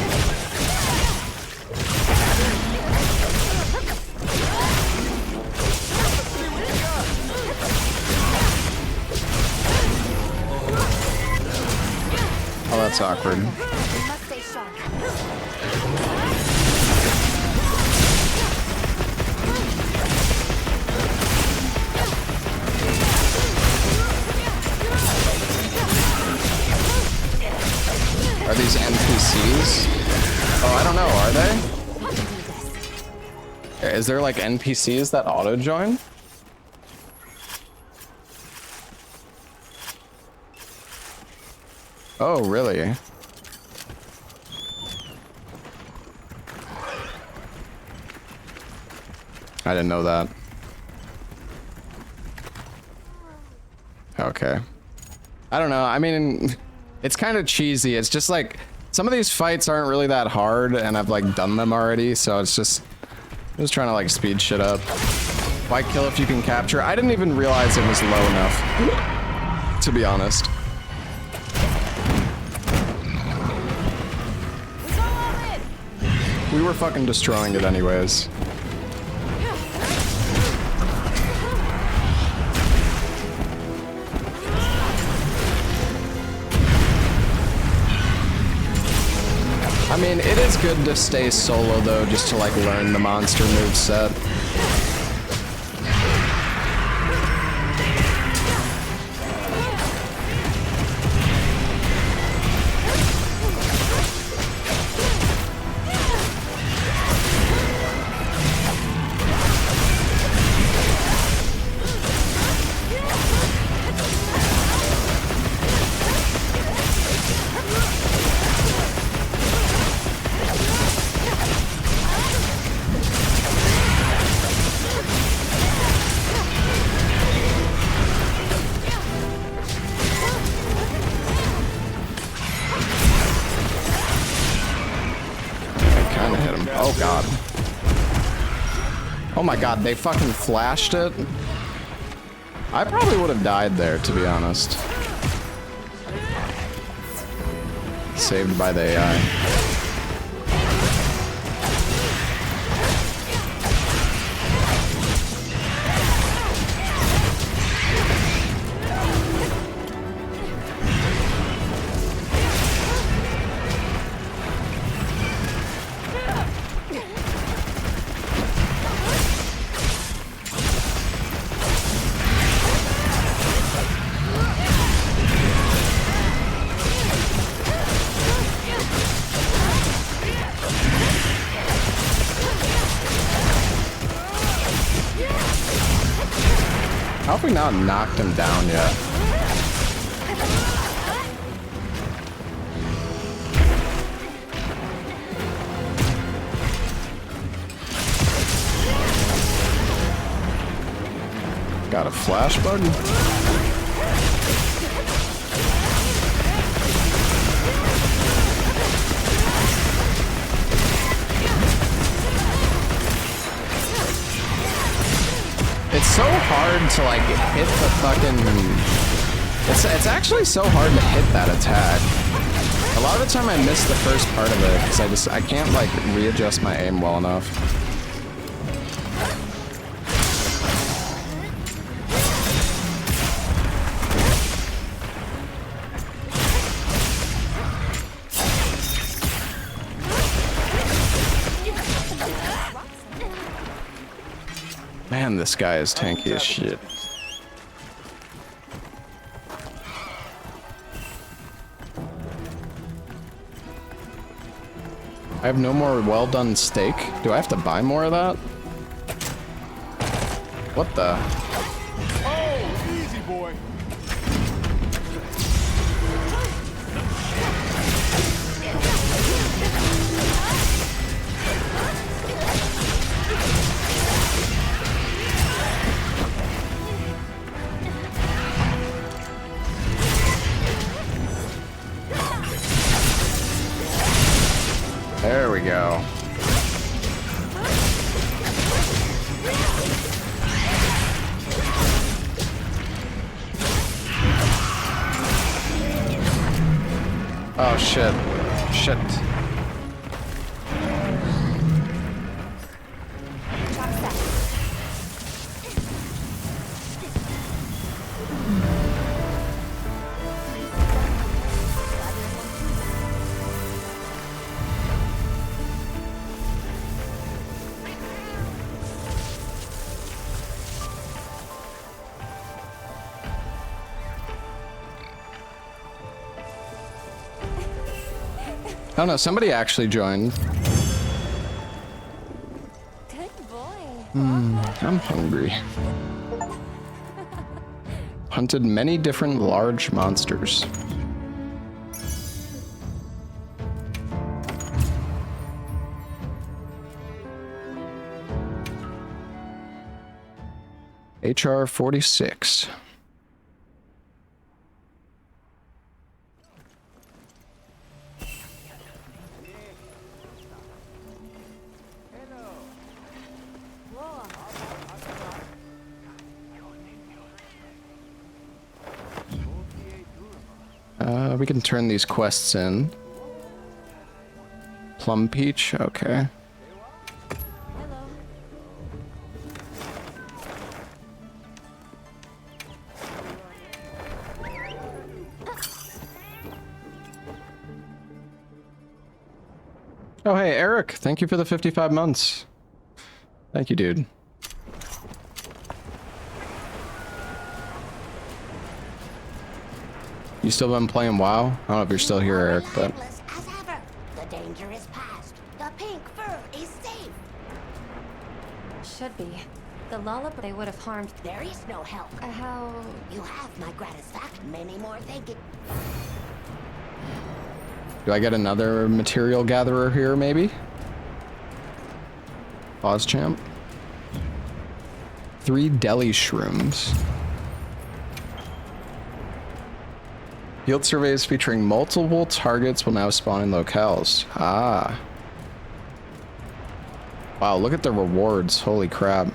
Oh, that's awkward. Are these NPCs? Oh, I don't know, are they? Is there like NPCs that auto-join? Oh, really? I didn't know that. Okay. I don't know, I mean... It's kind of cheesy. It's just like some of these fights aren't really that hard and I've like done them already, so it's just trying to like speed shit up. Why kill if you can capture? I didn't even realize it was low enough, to be honest. We were fucking destroying it anyways. I mean, it is good to stay solo though, just to like learn the monster moveset. Oh god. Oh my god, they fucking flashed it. I probably would have died there, to be honest. Saved by the AI. How have we not knocked him down yet? a flash bug? It's so hard to like hit the fucking... It's actually so hard to hit that attack. A lot of the time I miss the first part of it because I can't like readjust my aim well enough. Man, this guy is tanky as shit. I have no more well-done steak. Do I have to buy more of that? What the? Oh, easy, boy. There we go. Oh shit. Shit. Oh no, somebody actually joined. Good boy. I'm hungry. Hunted many different large monsters. HR 46. We can turn these quests in. Plum Peach, okay. Oh, hey, Eric, thank you for the 55 months. Thank you, dude. You still been playing WoW? I don't know if you're still here, Eric, but... As ever. The danger is past. The pink fur is safe. Should be. The lullaby they would have harmed. There is no help. How? You have my gratification. Many more thinking. Do I get another material gatherer here, maybe? Pause champ. 3 deli shrooms. Field surveys featuring multiple targets will now spawn in locales. Ah. Wow, look at the rewards. Holy crap.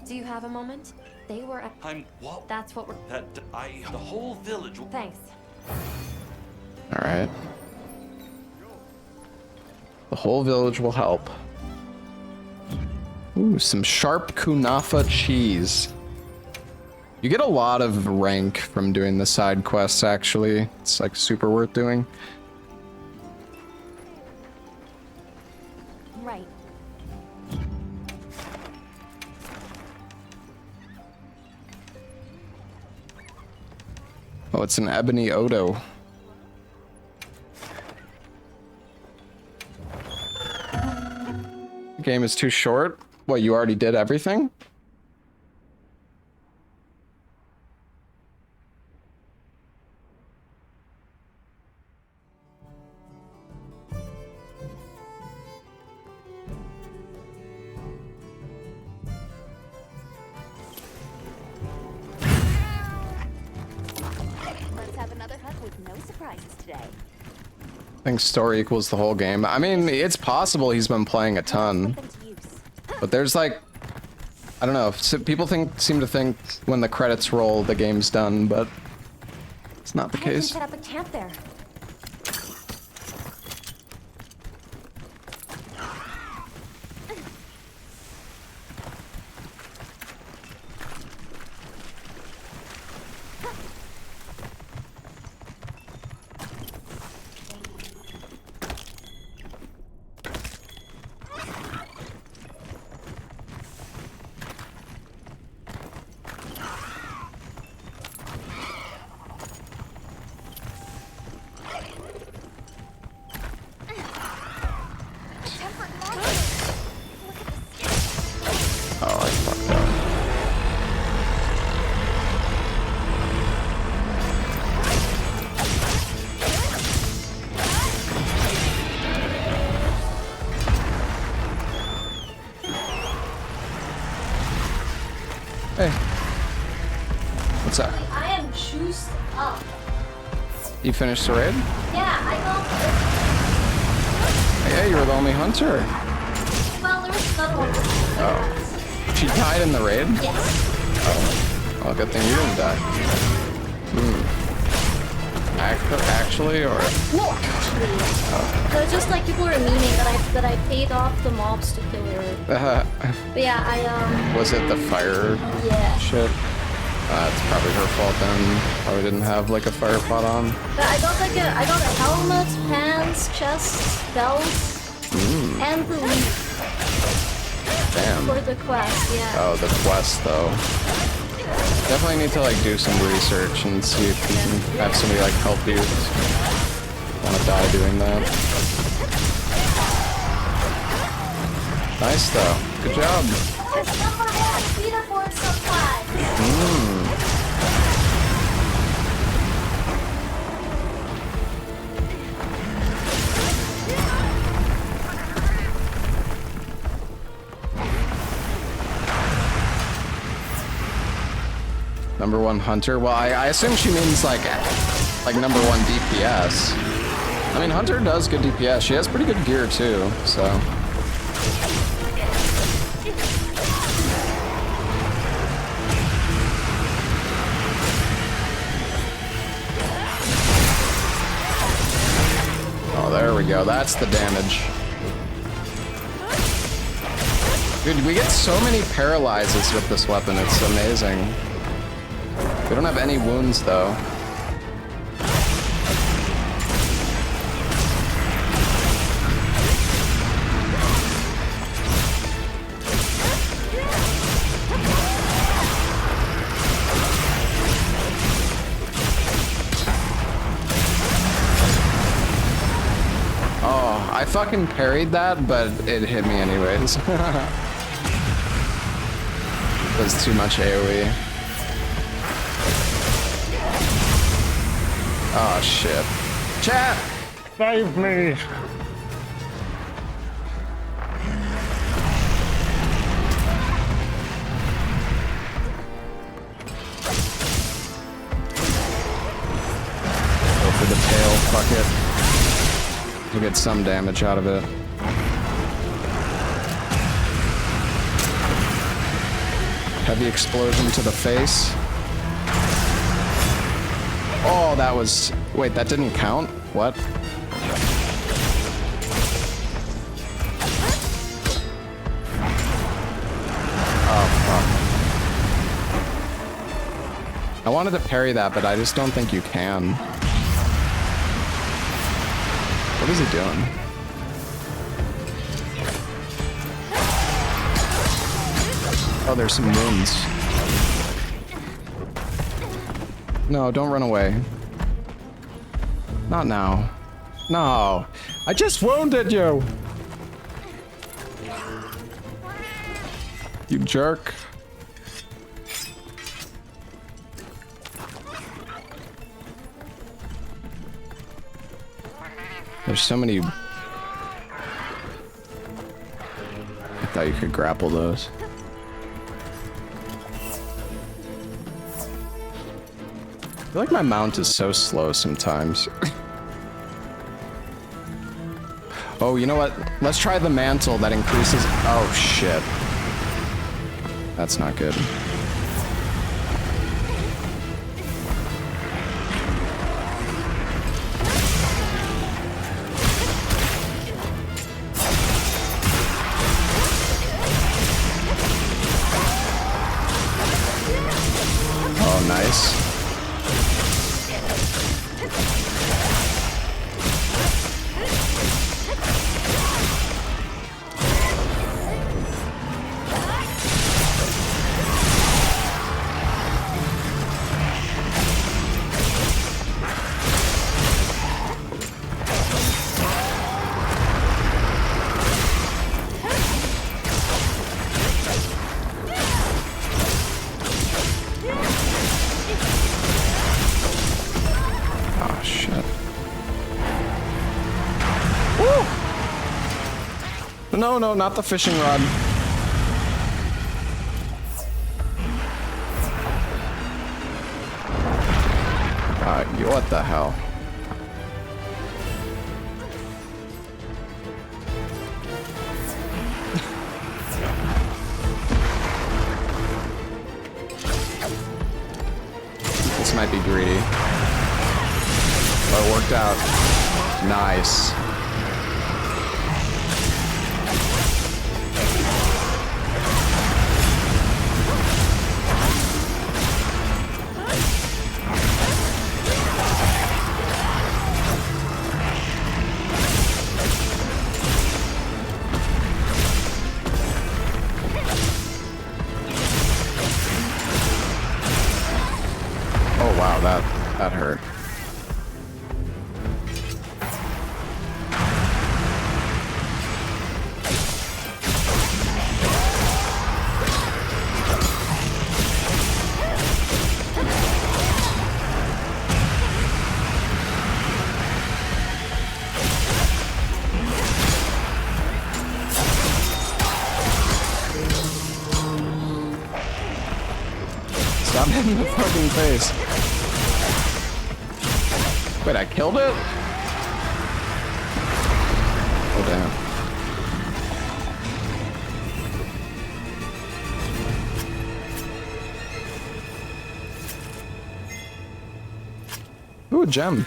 Do you have a moment? They were at... what? That's what we're... The whole village... Thanks. Alright. The whole village will help. Ooh, some sharp kunafa cheese. You get a lot of rank from doing the side quests, actually. It's like super worth doing. right. Oh, it's an ebony Odo. The game is too short? What, you already did everything? Let's have another hunt with no surprises today. I think story equals the whole game. I mean, it's possible he's been playing a ton. But there's like, I don't know, people seem to think when the credits roll, the game's done, but it's not the I can case. set up a camp there. Oh, I fucked up. Hey. What's up? I am juiced up. You finished the raid? Yeah, I Yeah, you were the only hunter. go. Well, there was another one. Oh. She died in the raid? Yes. Oh. Well, good thing you didn't die. Actually, or? No, actually. So it's just like people are memeing that I paid off the mobs to kill her. But yeah, I Was it the fire shit? It's probably her fault then. Probably didn't have like a fire pot on. But I got a helmet, pants, chest, belt, and the leaf Damn. for the quest. Yeah. Oh, the quest though. Definitely need to like do some research and see if you can have somebody like help you. Wanna die doing that. Nice though. Good job. What's number one? Leaderboard supplies. Number one hunter? Well, I assume she means like number one DPS. I mean, Hunter does good DPS. She has pretty good gear too, so. Oh, there we go. That's the damage. Dude, we get so many paralyzes with this weapon. It's amazing. We don't have any wounds, though. Oh, I fucking parried that, but it hit me anyways. It was too much AoE. Oh shit. Chat! Save me! Go for the tail, fuck it. We'll get some damage out of it. Heavy explosion to the face. Oh, that was... Wait, that didn't count? What? Oh, fuck. I wanted to parry that, but I just don't think you can. What is he doing? Oh, there's some wounds. No, don't run away. Not now. No. I just wounded you. You jerk. There's so many. I thought you could grapple those. I feel like my mount is so slow sometimes. Oh, you know what? Let's try the mantle that increases. Oh, shit. That's not good. Oh, nice. No, no, not the fishing rod. What the hell? This might be greedy. But it worked out. Nice. That hurt. Stop hitting the fucking face. Wait, I killed it? Oh, damn. Ooh, a gem.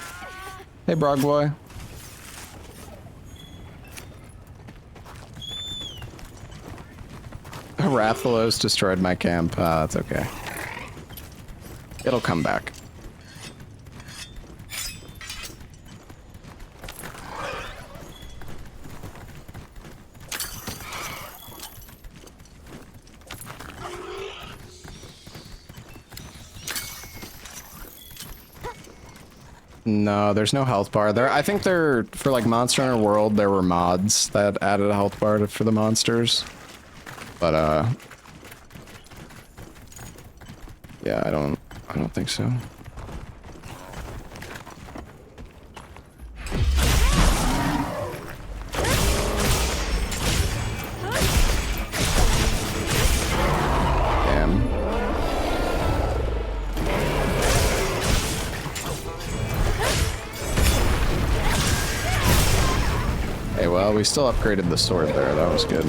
Hey, Brog boy. Rathalos destroyed my camp. That's okay. It'll come back. No, there's no health bar there. I think there, for like Monster Hunter World, there were mods that added a health bar for the monsters. But yeah, I don't think so. Damn. Hey, well, we still upgraded the sword there. That was good.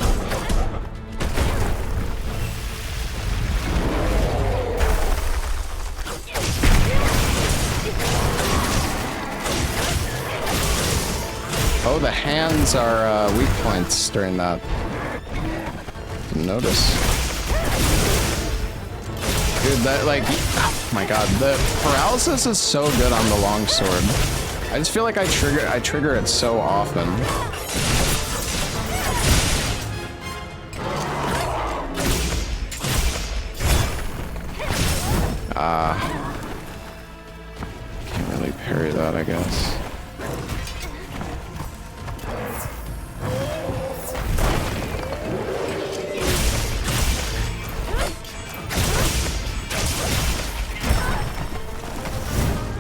Oh, the hands are weak points during that. Didn't notice. Dude, that, like, oh my god, the paralysis is so good on the longsword. I just feel like I trigger it so often.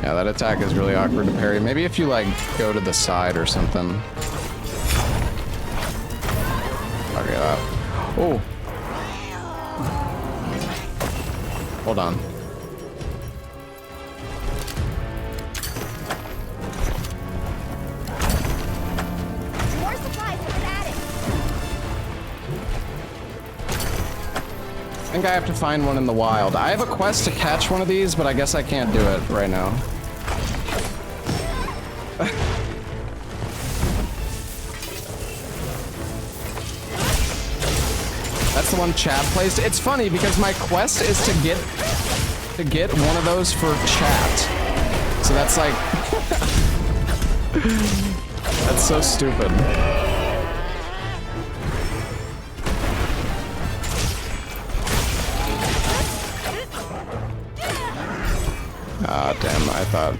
Yeah, that attack is really awkward to parry. Maybe if you, like, go to the side or something. Okay, that. Oh! Hold on. More supplies have been added. I think I have to find one in the wild. I have a quest to catch one of these, but I guess I can't do it right now. That's the one Chad placed. It's funny because my quest is to get one of those for chat. So that's like that's so stupid. Ah, damn, I thought.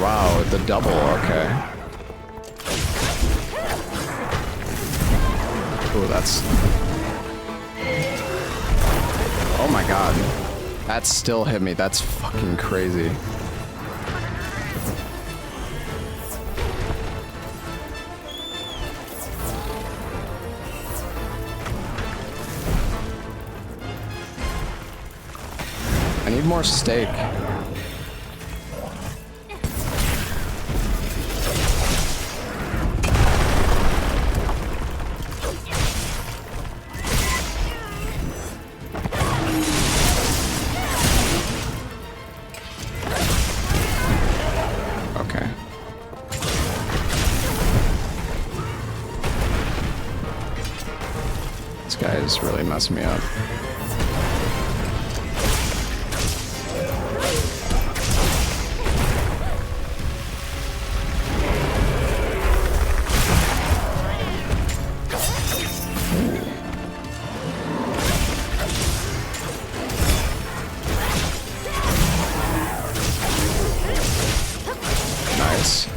Wow, the double, okay. Oh, that's... Oh my god. That still hit me, that's fucking crazy. I need more steak. Okay. This guy is really messing me up. Nice.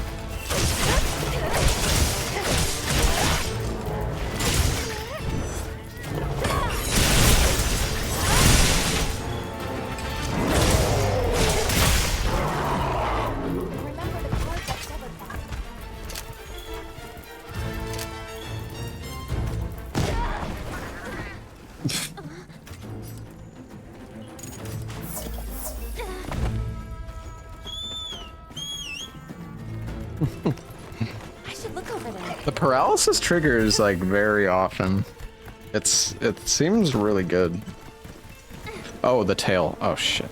I should look over there. The paralysis triggers like very often. It seems really good. Oh, the tail. Oh shit.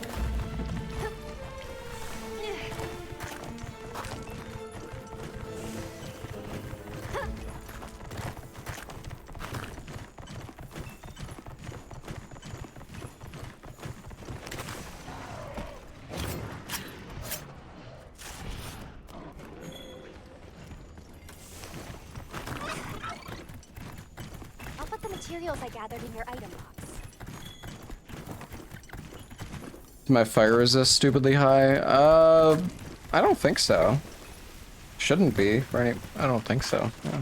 I'll put the materials I gathered in your item box. Is my fire resist stupidly high? I don't think so. Shouldn't be, right? I don't think so. Yeah.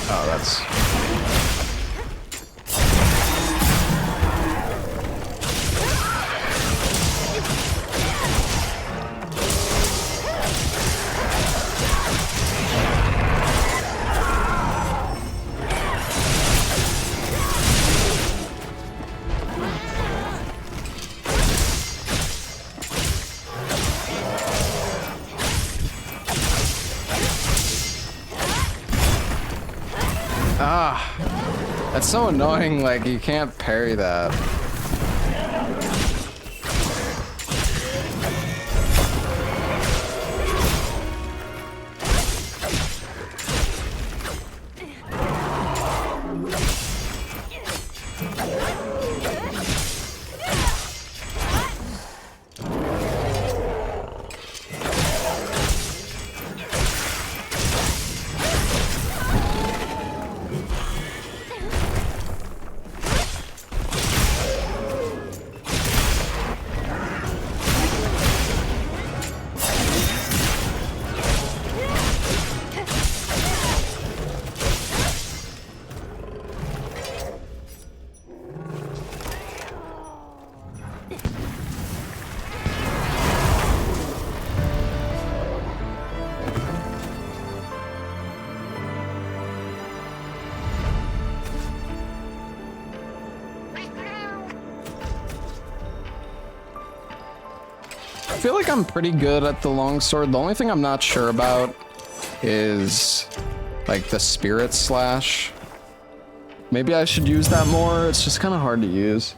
Oh, that's... Ah, that's so annoying, like, you can't parry that. feel like I'm pretty good at the longsword. The only thing I'm not sure about is like the spirit slash. Maybe I should use that more. It's just kind of hard to use.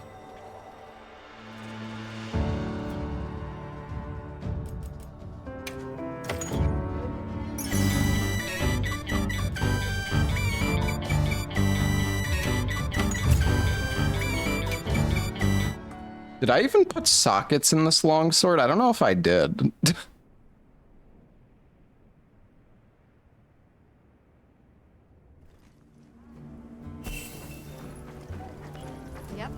Did I even put sockets in this longsword? I don't know if I did. Yep.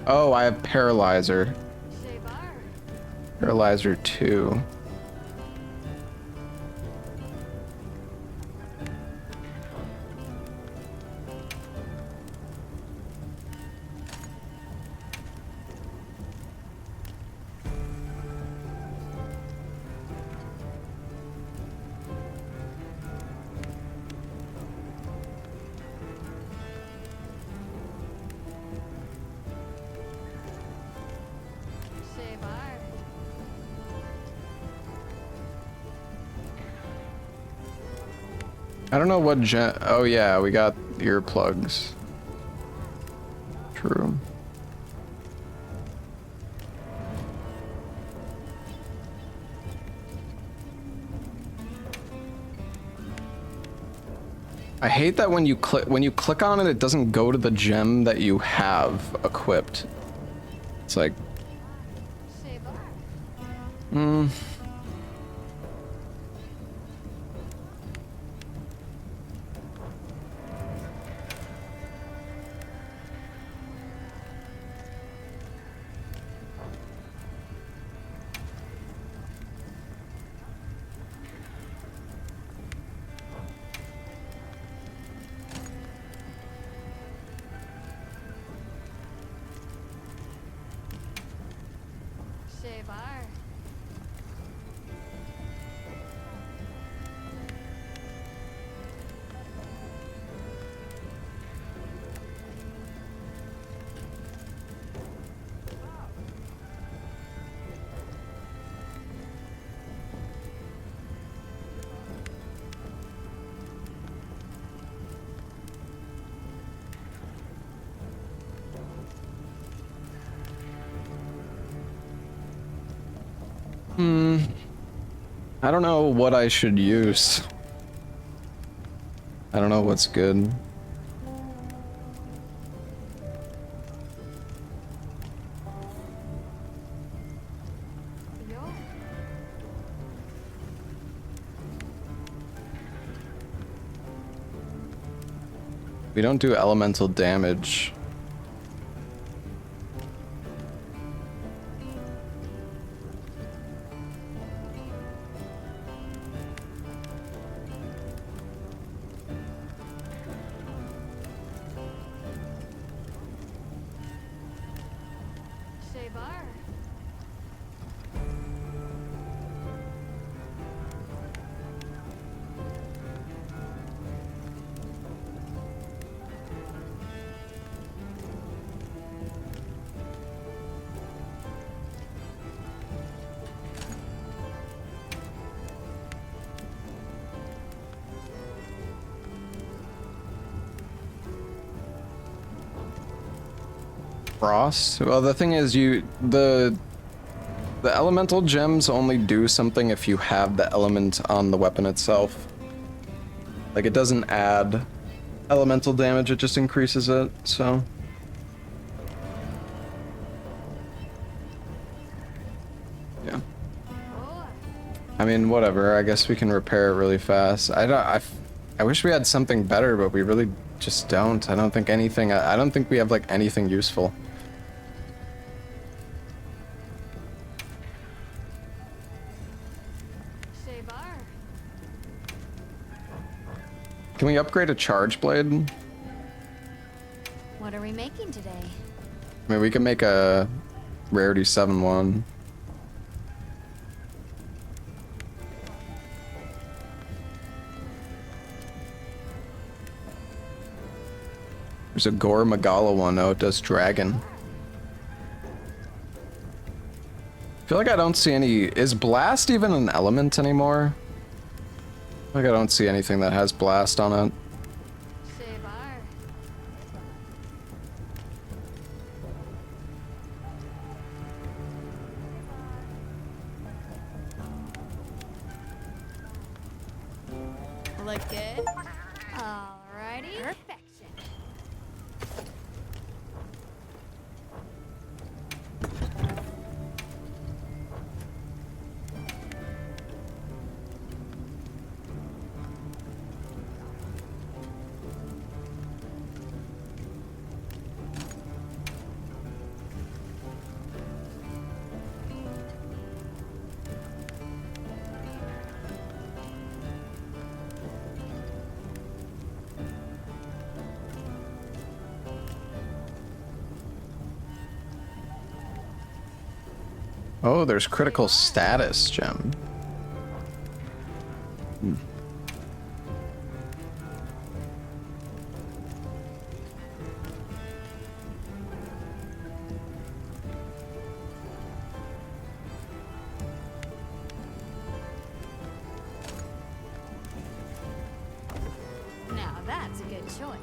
Oh, I have paralyzer. Paralyzer 2. I don't know what oh yeah, we got earplugs. True. I hate that when you click on it, it doesn't go to the gem that you have equipped. It's like, I don't know what I should use. I don't know what's good. We don't do elemental damage. Frost? Well, the thing is, the elemental gems only do something if you have the element on the weapon itself. Like, it doesn't add elemental damage, it just increases it, so. Yeah. I mean, whatever, I guess we can repair it really fast. I wish we had something better, but we really just don't. I don't think anything, I don't think we have, like, anything useful. Can we upgrade a charge blade? What are we making today? I mean, we can make a rarity 7-1. There's a Gore Magala one. Oh, it does dragon. I feel like I don't see any... Is blast even an element anymore? Like I don't see anything that has blast on it. Look good? Alrighty. Perfection. Oh, there's critical status gem. Hmm. Now that's a good choice.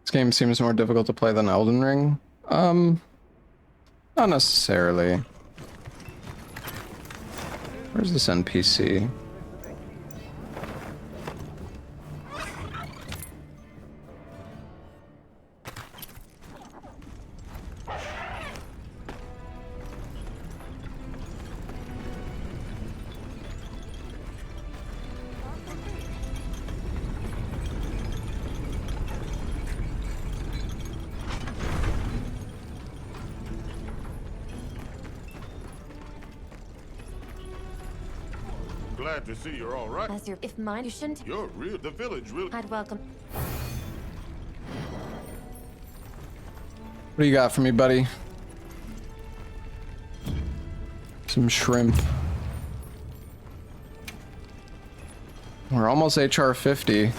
This game seems more difficult to play than Elden Ring. Not necessarily. Where's this NPC? Glad to see you're all right. As your if mine, you shouldn't. You're real. The village really. I'd welcome. What do you got for me, buddy? Some shrimp. We're almost HR 50.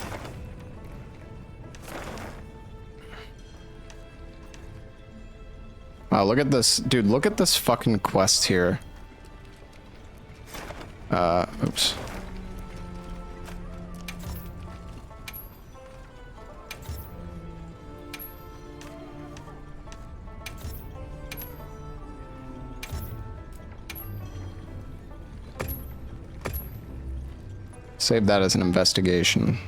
Wow, look at this. Dude, look at this fucking quest here. Oops. Save that as an investigation.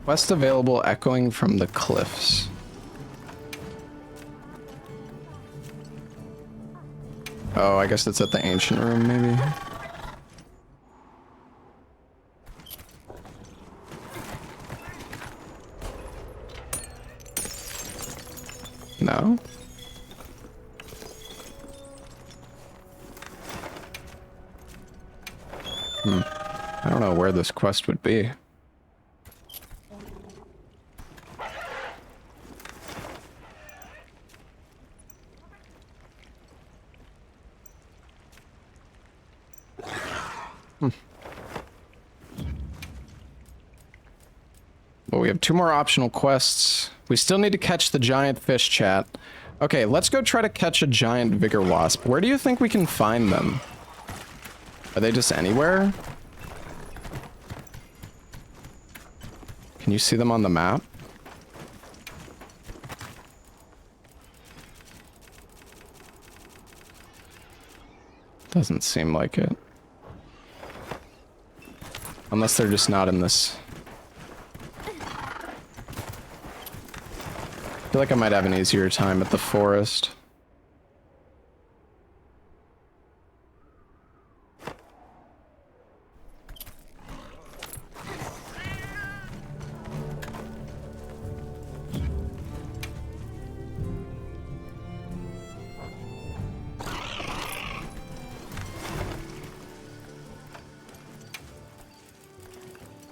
Quest available, echoing from the cliffs. Oh, I guess it's at the ancient room, maybe. No? I don't know where this quest would be. Well, we have 2 more optional quests. We still need to catch the giant fish, chat. Okay, let's go try to catch a giant vigor wasp. Where do you think we can find them? Are they just anywhere? Can you see them on the map? Doesn't seem like it. Unless they're just not in this. I feel like I might have an easier time at the forest.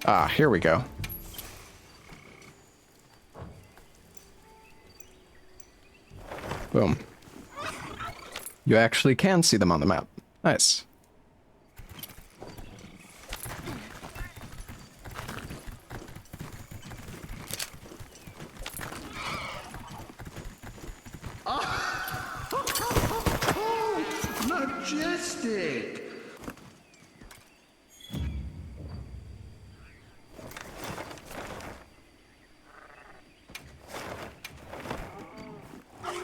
Ah, here we go. Boom. You actually can see them on the map. Nice. Majestic!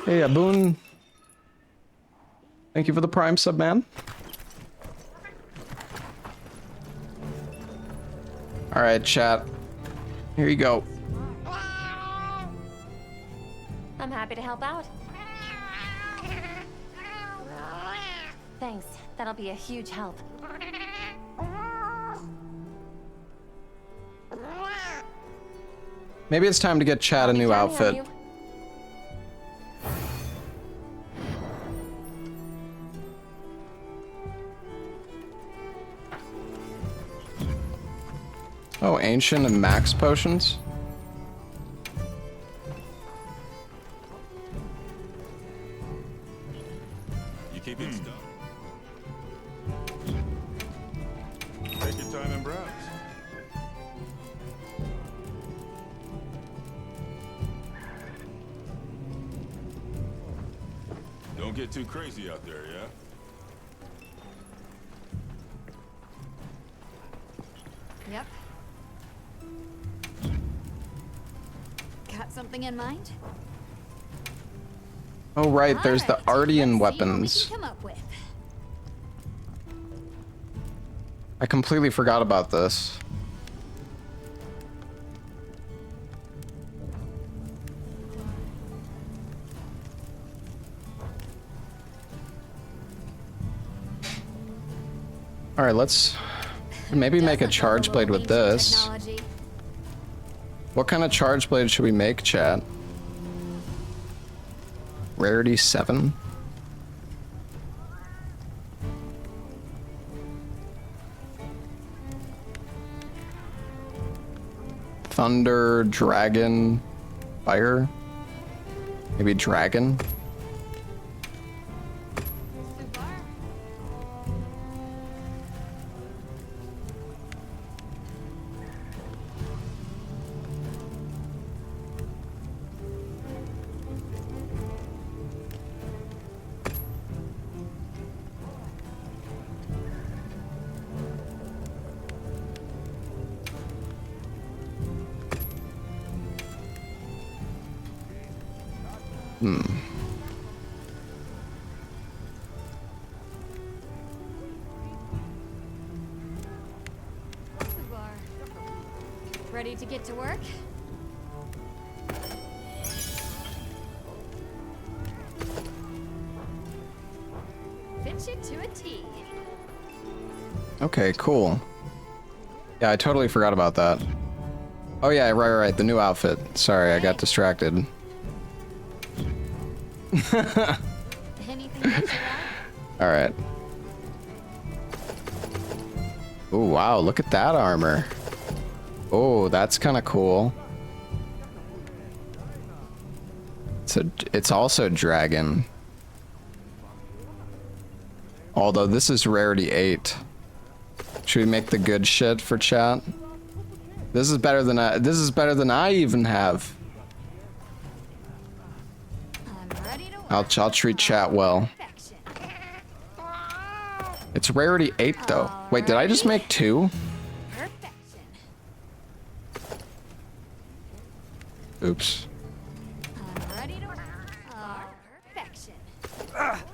Hey, Aboon. Thank you for the Prime sub, man. Alright, chat. Here you go. I'm happy to help out. Thanks. That'll be a huge help. Maybe it's time to get Chad a new outfit. Oh, ancient and max potions? You keep it stuff. Take your time and browse. Don't get too crazy out there, yeah? Yep. Got something in mind? Oh right, there's the Ardian weapons. Come up with. I completely forgot about this. Alright, let's maybe make a charge blade with this. What kind of charge blade should we make, chat? Rarity 7? Thunder, dragon, fire? Maybe dragon? Ready to get to work? Fit you to a T. Okay, cool. Yeah, I totally forgot about that. Oh yeah, right, the new outfit. Sorry, I got distracted. Alright. Oh wow, look at that armor. Oh, that's kind of cool. It's also dragon. Although this is rarity 8. Should we make the good shit for chat? This is better than I even have. I'll treat chat well. It's rarity 8 though. Wait, did I just make 2? Oops.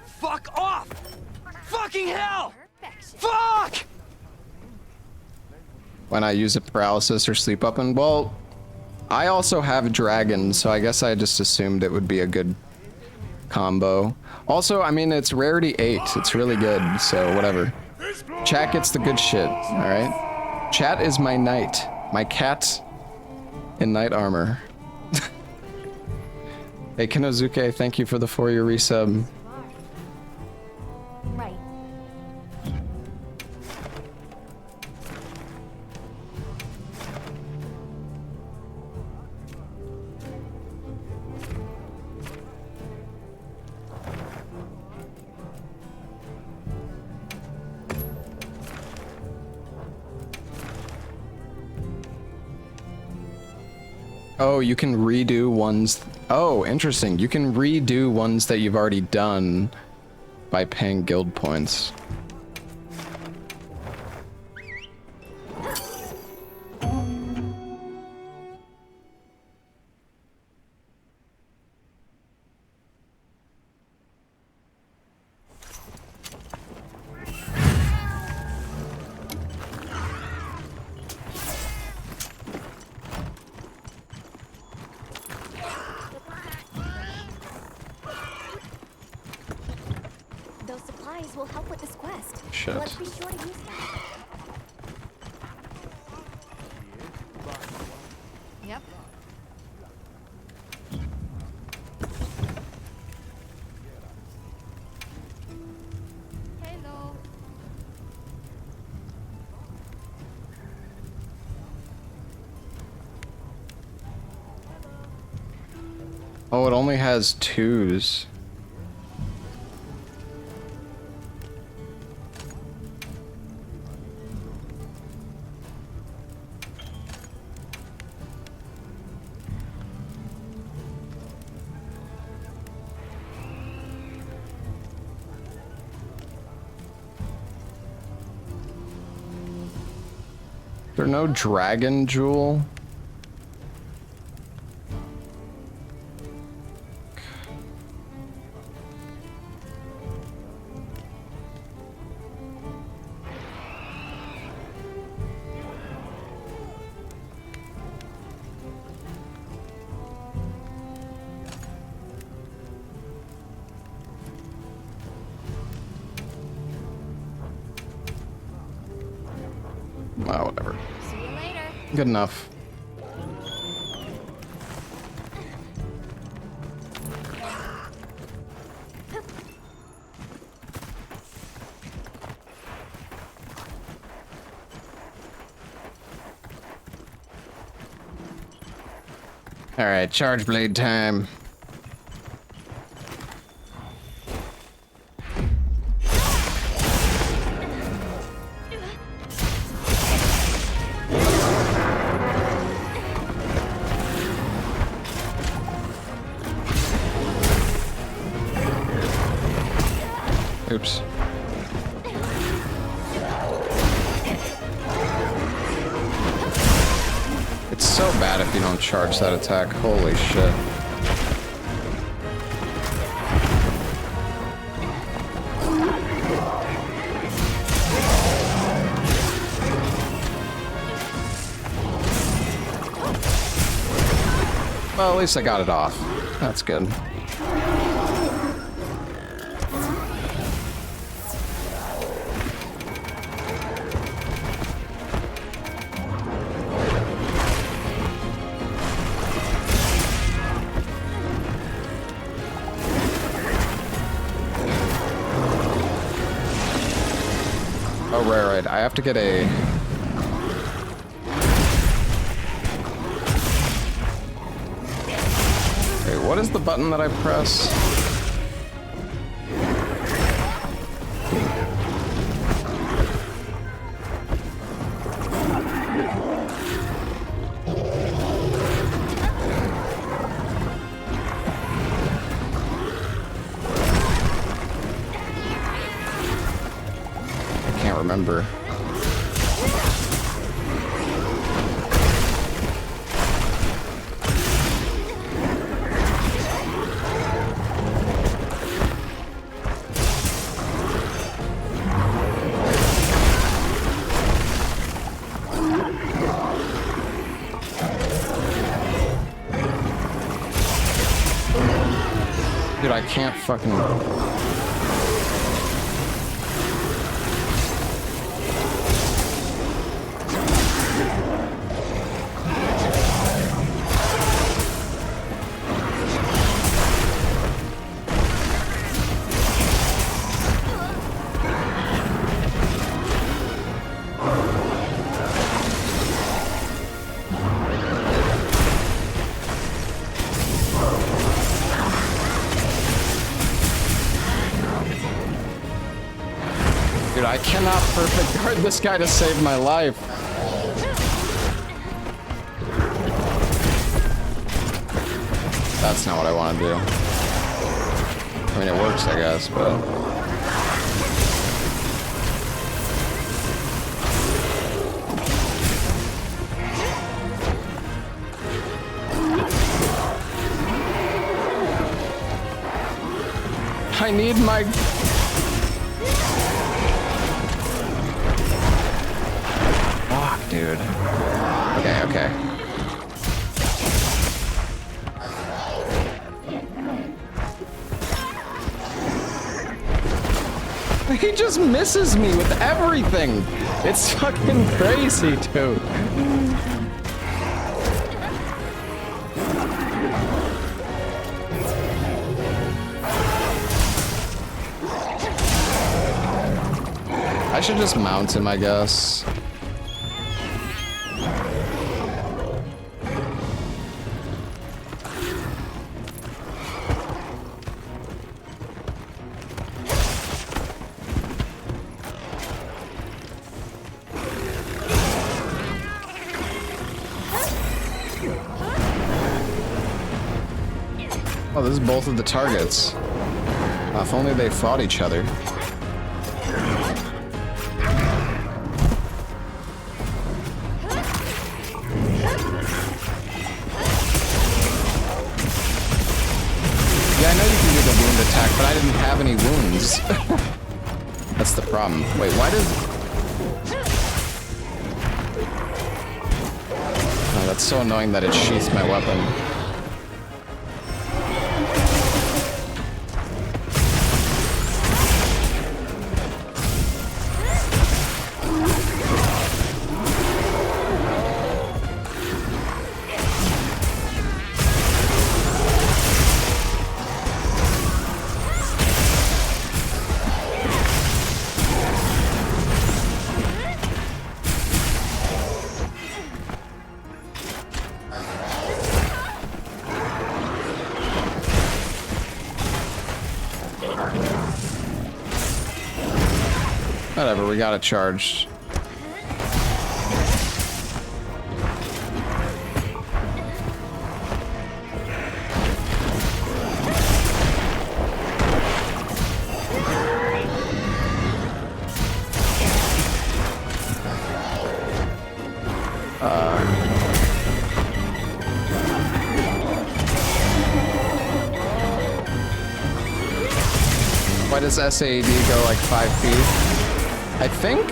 Fuck off! Fuck fucking hell! Fuck! Why not use a paralysis or sleep up? And well, I also have dragons, so I guess I just assumed it would be a good combo. Also, I mean, it's rarity 8. It's really good, so whatever. Chat gets the good shit, alright? Chat is my knight. My cat in knight armor. Hey, Kinozuke, thank you for the 4-year resub. Right. Oh, you can redo ones. Oh, interesting. You can redo ones that you've already done by paying guild points. Those supplies will help with this quest. Shit. Let's be sure to use them. Yep. Hello. Oh, it only has 2s. Is there no dragon jewel? Wow, whatever. See you later. Good enough. All right, charge blade time. Oops. It's so bad if you don't charge that attack. Holy shit. Well, at least I got it off. That's good. Oh, right. I have to get a... Wait, what is the button that I press? I can't remember. I can't fucking... Dude, I cannot perfect guard this guy to save my life. That's not what I want to do. I mean, it works, I guess, but... I need my... Fuck, dude. Okay, okay. He just misses me with everything. It's fucking crazy, dude. I should just mount him, I guess. Oh, this is both of the targets. If only they fought each other. Yeah, I know you can do the wound attack, but I didn't have any wounds. That's the problem. Wait, why does... Oh, that's so annoying that it sheaths my weapon. Whatever, we got it charged. Why does SAD go like 5 feet? I think?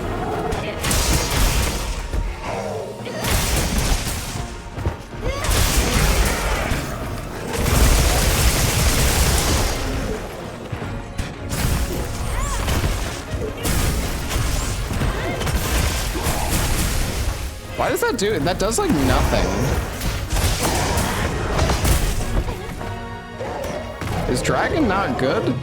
Why does that do it? That does like nothing. Is Dragon not good?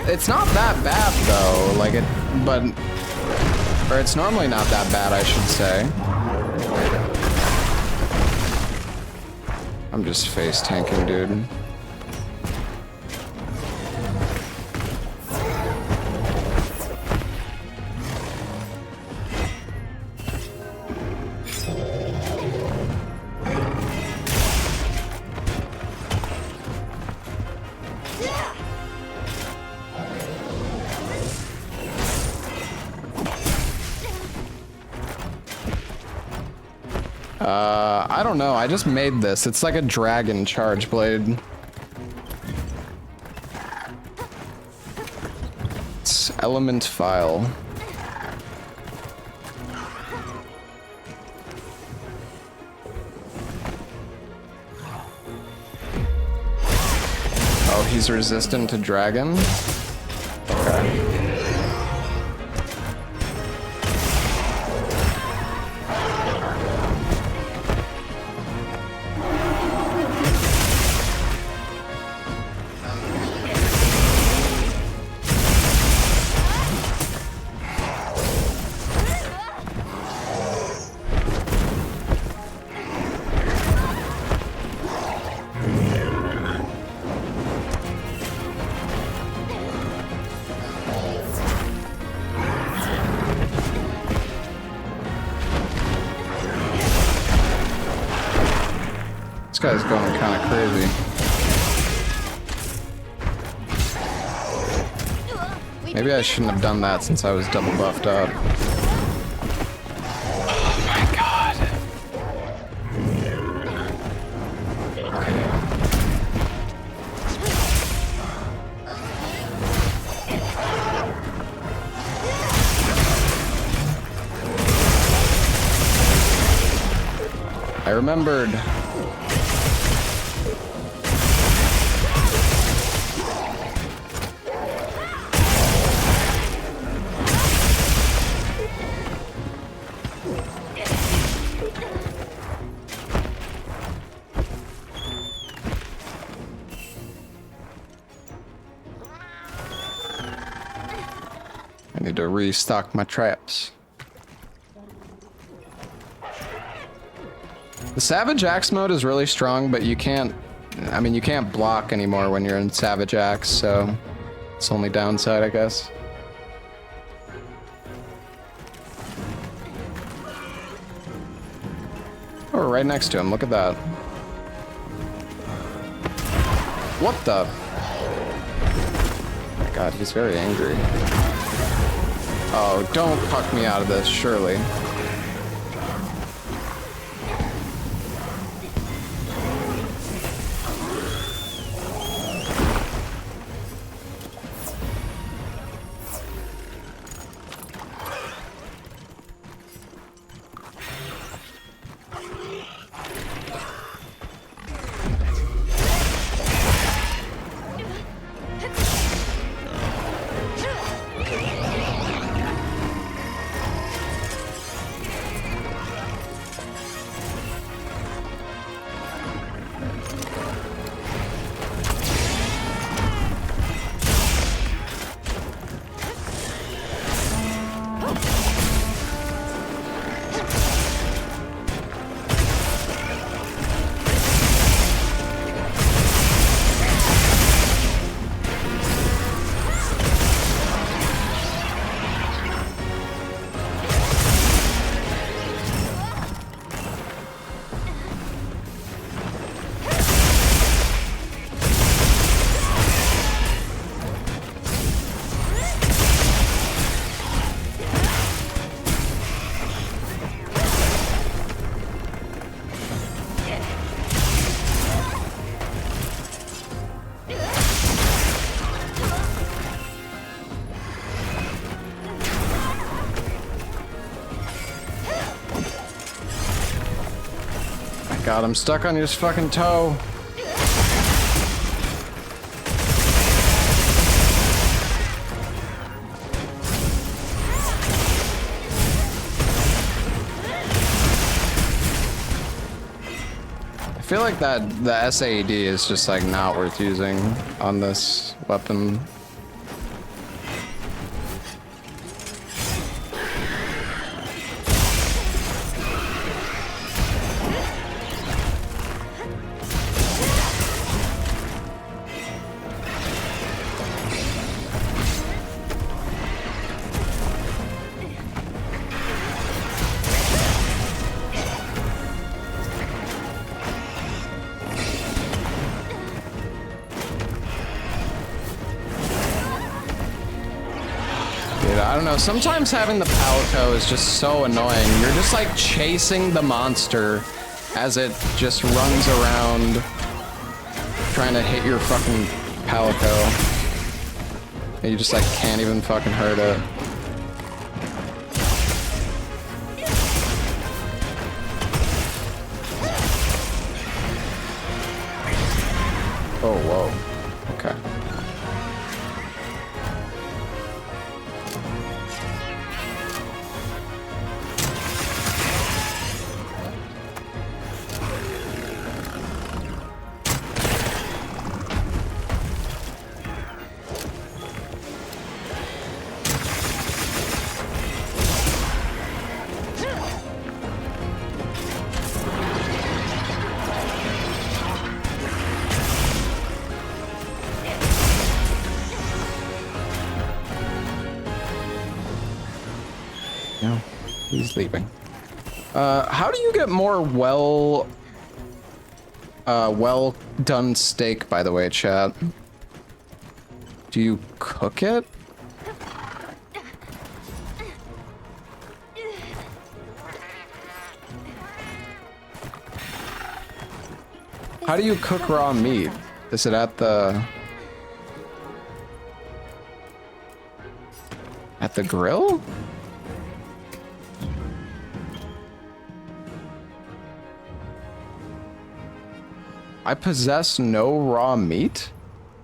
It's not that bad though, like or it's normally not that bad, I should say. I'm just face tanking, dude. I don't know. I just made this. It's like a dragon charge blade. It's element file. Oh, he's resistant to dragon? Okay. This guy's going kind of crazy. Maybe I shouldn't have done that since I was double buffed up. Oh my god. I remembered. I need to restock my traps. The Savage Axe mode is really strong, but you can't, I mean, you can't block anymore when you're in Savage Axe, so it's the only downside, I guess. Oh, we're right next to him, look at that. What the? Oh my god, he's very angry. Oh, don't fuck me out of this, surely. God, I'm stuck on your fucking toe. I feel like that the SAED is just like not worth using on this weapon. don't know, sometimes having the palico is just so annoying. You're just like chasing the monster as it just runs around trying to hit your fucking palico. And you just like can't even fucking hurt it. Oh, whoa. Okay. No, he's leaving. How do you get more well done steak, by the way, chat? Do you cook it? How do you cook raw meat? Is it at the grill? I possess no raw meat?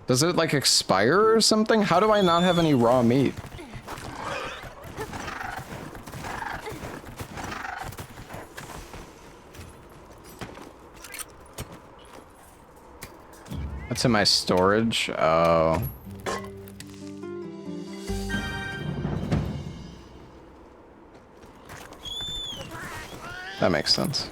Does it like expire or something? How do I not have any raw meat? That's in my storage. Oh. That makes sense.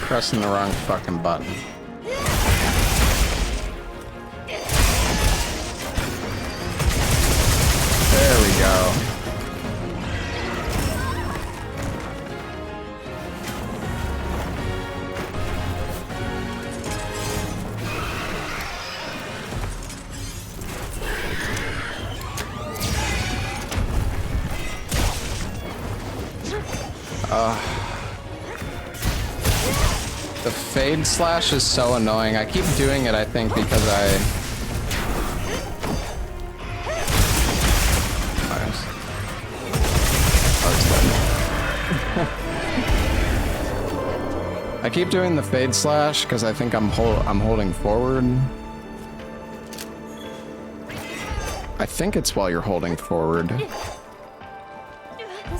Pressing the wrong fucking button. There we go. The fade slash is so annoying. I keep doing it, I think, because I keep doing the fade slash because I think I'm holding forward. I think it's while you're holding forward. This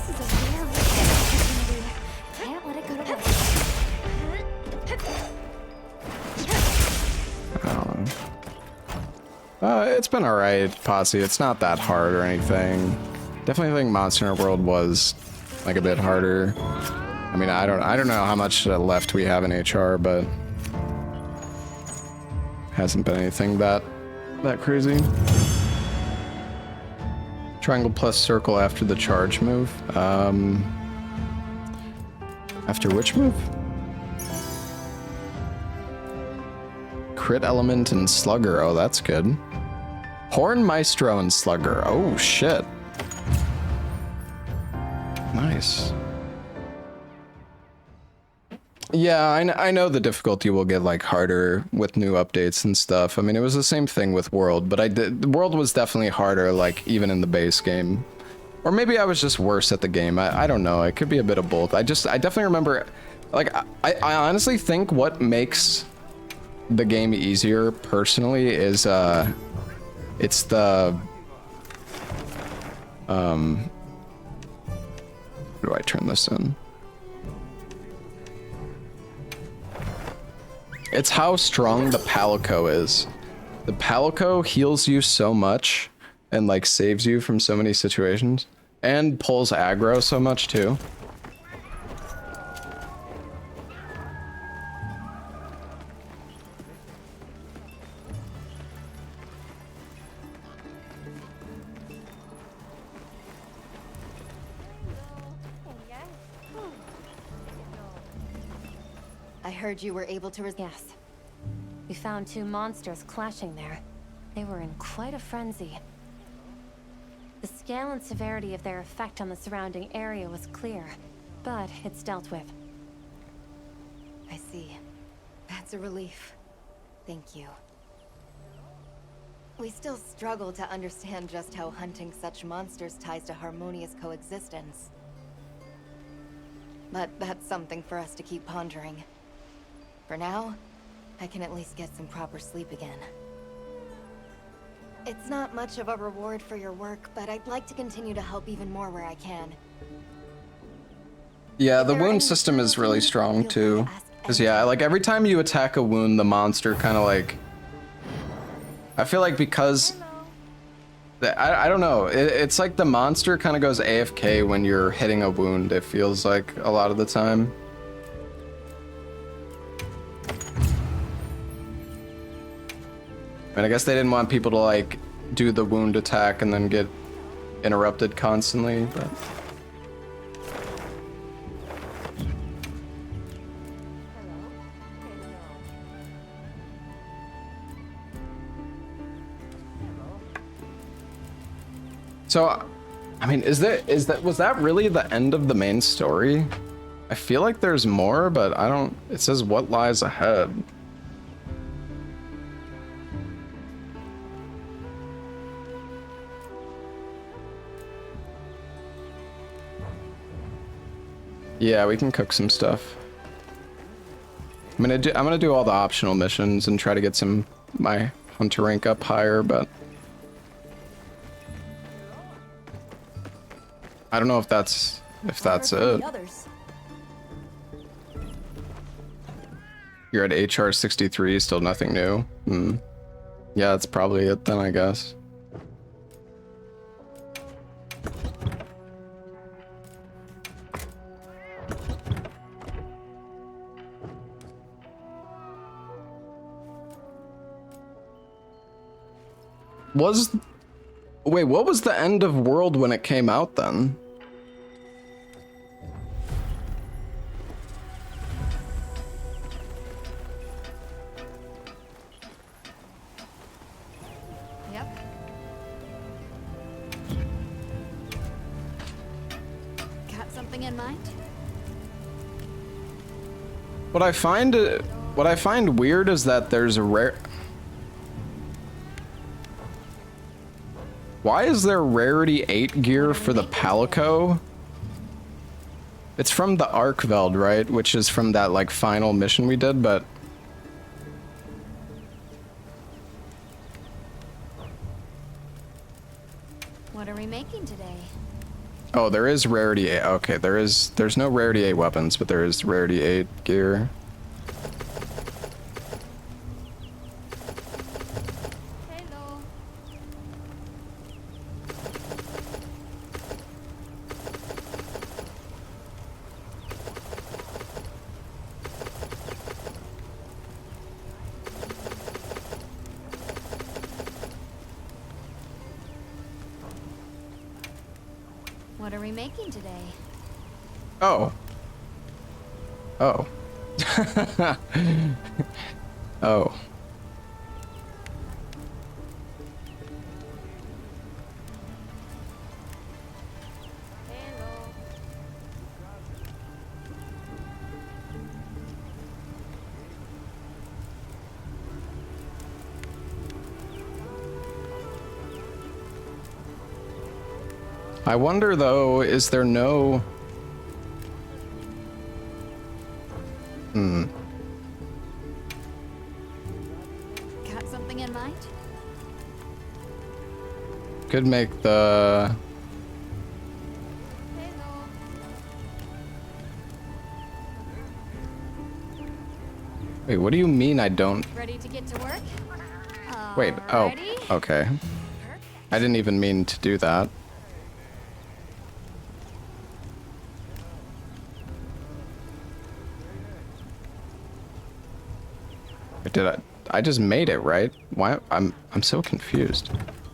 is a rare opportunity. Can't let it go to waste. I don't know. It's been alright, Posse. It's not that hard or anything. Definitely think Monster Hunter World was like a bit harder. I mean, I don't know how much left we have in HR, but hasn't been anything that crazy. Triangle plus circle after the charge move. After which move? Crit element and slugger. Oh, that's good. Horn Maestro and slugger. Oh shit. Nice. Yeah, I know the difficulty will get like harder with new updates and stuff. I mean, it was the same thing with World, but the World was definitely harder, like even in the base game. Or maybe I was just worse at the game. I don't know. It could be a bit of both. I definitely remember, like, I honestly think what makes the game easier personally is it's the do I turn this in? It's how strong the Palico is. The Palico heals you so much and like saves you from so many situations and pulls aggro so much too. I heard you were able to Yes. We found 2 monsters clashing there. They were in quite a frenzy. The scale and severity of their effect on the surrounding area was clear, but it's dealt with. I see. That's a relief. Thank you. We still struggle to understand just how hunting such monsters ties to harmonious coexistence. But that's something for us to keep pondering. For now, I can at least get some proper sleep again. It's not much of a reward for your work, but I'd like to continue to help even more where I can. Yeah, the wound system is really strong too. Cause yeah, like every time you attack a wound, the monster kind of like... I feel like because... I don't know, it's like the monster kind of goes AFK when you're hitting a wound, it feels like a lot of the time. And I guess they didn't want people to like do the wound attack and then get interrupted constantly, but... So, I mean, was that really the end of the main story? I feel like there's more, but I don't... It says what lies ahead. Yeah, we can cook some stuff. I'm gonna do all the optional missions and try to get my hunter rank up higher, but I don't know if that's it. You're at HR 63, still nothing new. Yeah, that's probably it then, I guess. Wait, what was the end of World when it came out then? Yep. Got something in mind? What I find weird is that there's a rare... Why is there rarity 8 gear for the Palico? It's from the Arkveld, right? Which is from that like final mission we did, but... What are we making today? Oh, there is rarity 8. Okay, there's no rarity 8 weapons, but there is rarity 8 gear. What are we making today? Oh. Oh. Oh. I wonder though, is there no... Got something in mind? Could make the... Wait, what do you mean I don't? Ready to get to work? Wait, oh, okay. I didn't even mean to do that. Did I just made it, right? Why? I'm so confused.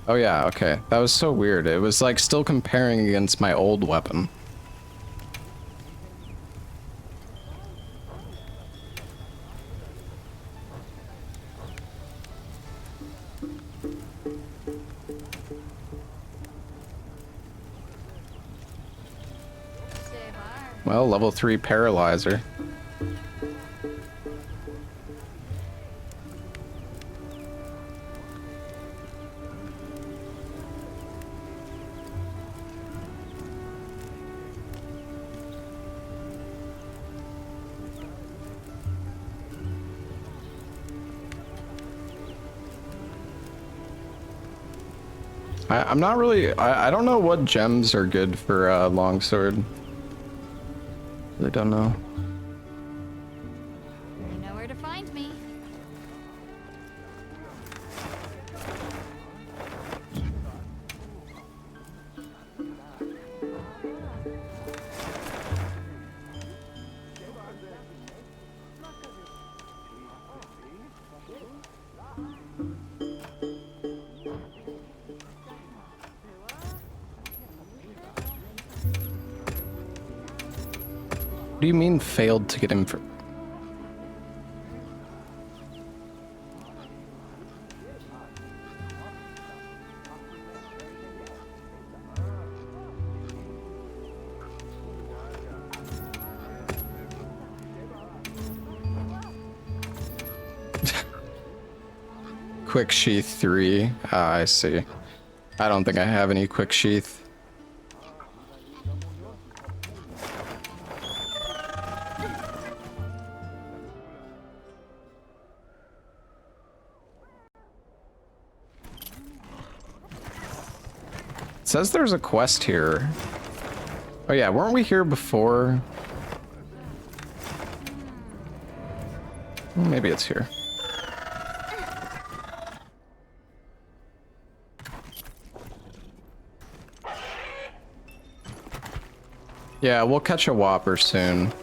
Oh yeah, okay. That was so weird. It was like still comparing against my old weapon. Well, level 3 paralyzer. I'm not really, I don't know what gems are good for longsword. Really don't know. You know where to find me. What do you mean failed to get in for? Quick sheath 3. Ah, I see. I don't think I have any quick sheath. It says there's a quest here. Oh yeah, weren't we here before? Maybe it's here. Yeah, we'll catch a whopper soon.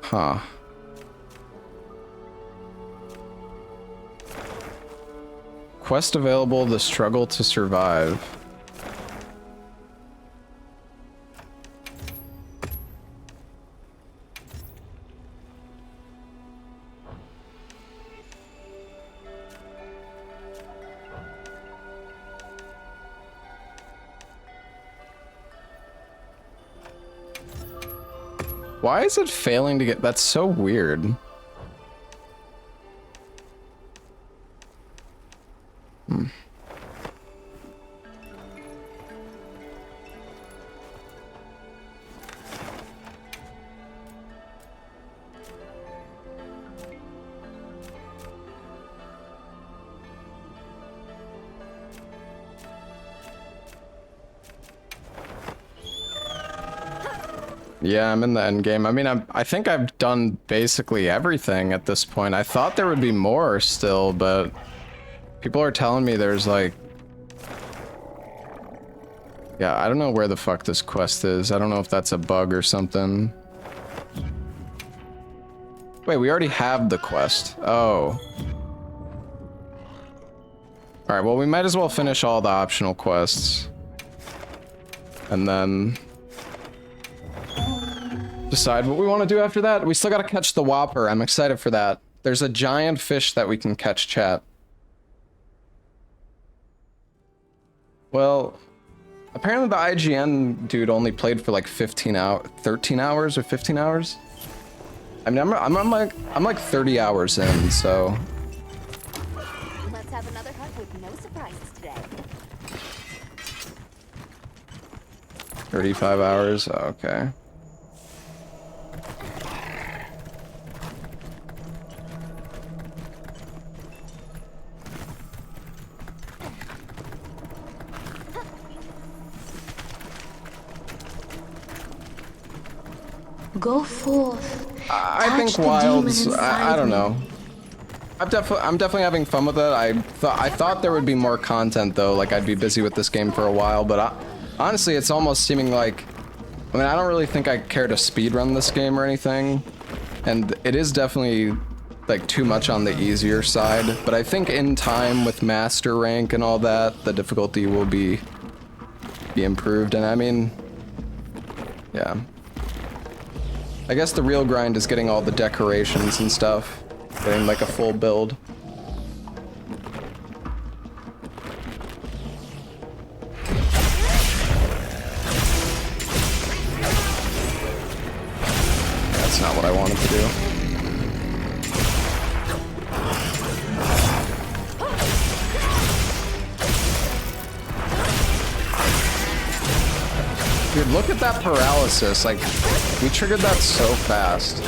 Huh. Quest available, the struggle to survive. Why is it failing to get? That's so weird. Yeah, I'm in the end game. I mean, I think I've done basically everything at this point. I thought there would be more still, but people are telling me there's like... Yeah, I don't know where the fuck this quest is. I don't know if that's a bug or something. Wait, we already have the quest. Oh. Alright, well, we might as well finish all the optional quests. And then... decide what we want to do after that. We still gotta catch the whopper. I'm excited for that. There's a giant fish that we can catch, chat. Well, apparently the IGN dude only played for like 13 hours or 15 hours. I mean, I'm like 30 hours in, so. Let's have another hunt with no surprises today. 35 hours, okay. Go forth I think the Wilds. demon I don't inside know. I'm definitely having fun with it. I thought there would be more content though. Like I'd be busy with this game for a while, but honestly, it's almost seeming like. I mean, I don't really think I care to speedrun this game or anything, and it is definitely like too much on the easier side. But I think in time with master rank and all that, the difficulty will be improved. And I mean, yeah. I guess the real grind is getting all the decorations and stuff. Getting like a full build. That's not what I wanted to do. Dude, look at that paralysis. Like, we triggered that so fast.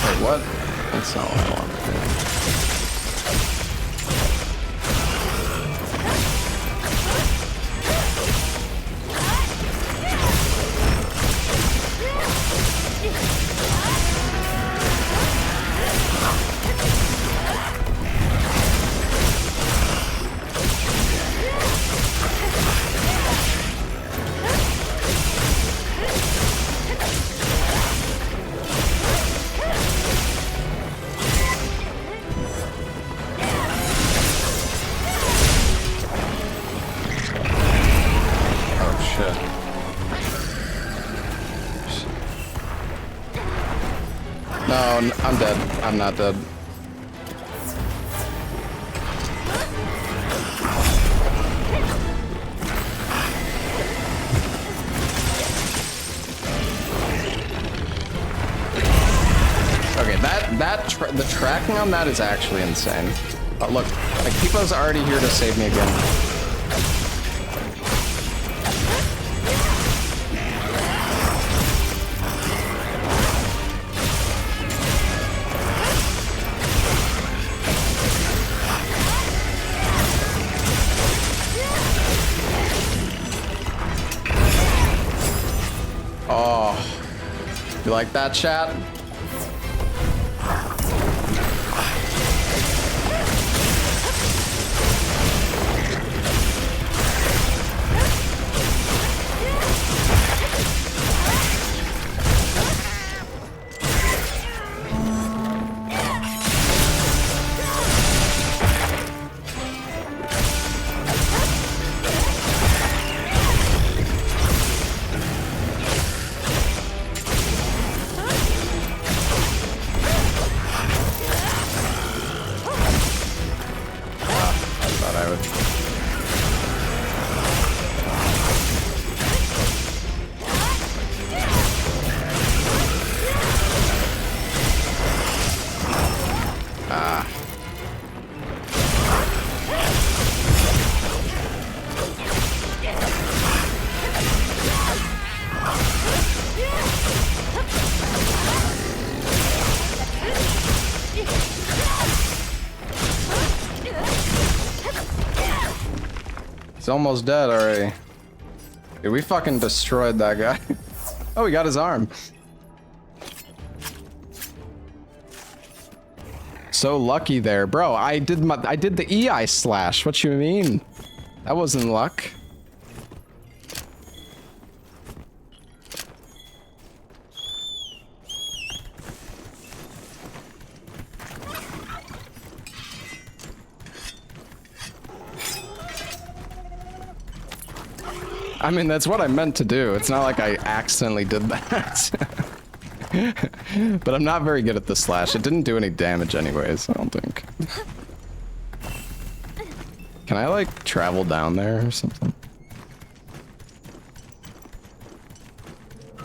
Wait, what? That's not what I wanted to do. No, I'm dead. I'm not dead. Okay, the tracking on that is actually insane. Oh, look, like Pipo's already here to save me again. Oh, you like that, chat? He's almost dead already. Dude, we fucking destroyed that guy. Oh, we got his arm. So lucky there, bro. I did the EI slash. What you mean? That wasn't luck. I mean, that's what I meant to do. It's not like I accidentally did that. But I'm not very good at the slash. It didn't do any damage anyways, I don't think. Can I, like, travel down there or something?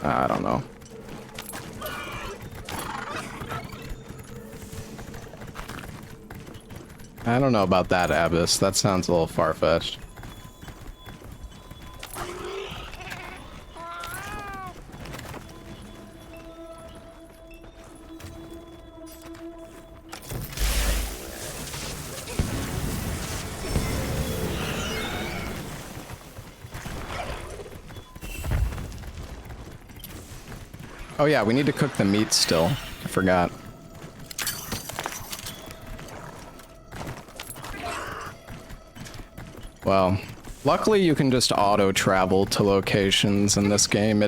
I don't know. I don't know about that, Abyss. That sounds a little far-fetched. Oh yeah, we need to cook the meat still. I forgot. Well, luckily you can just auto travel to locations in this game.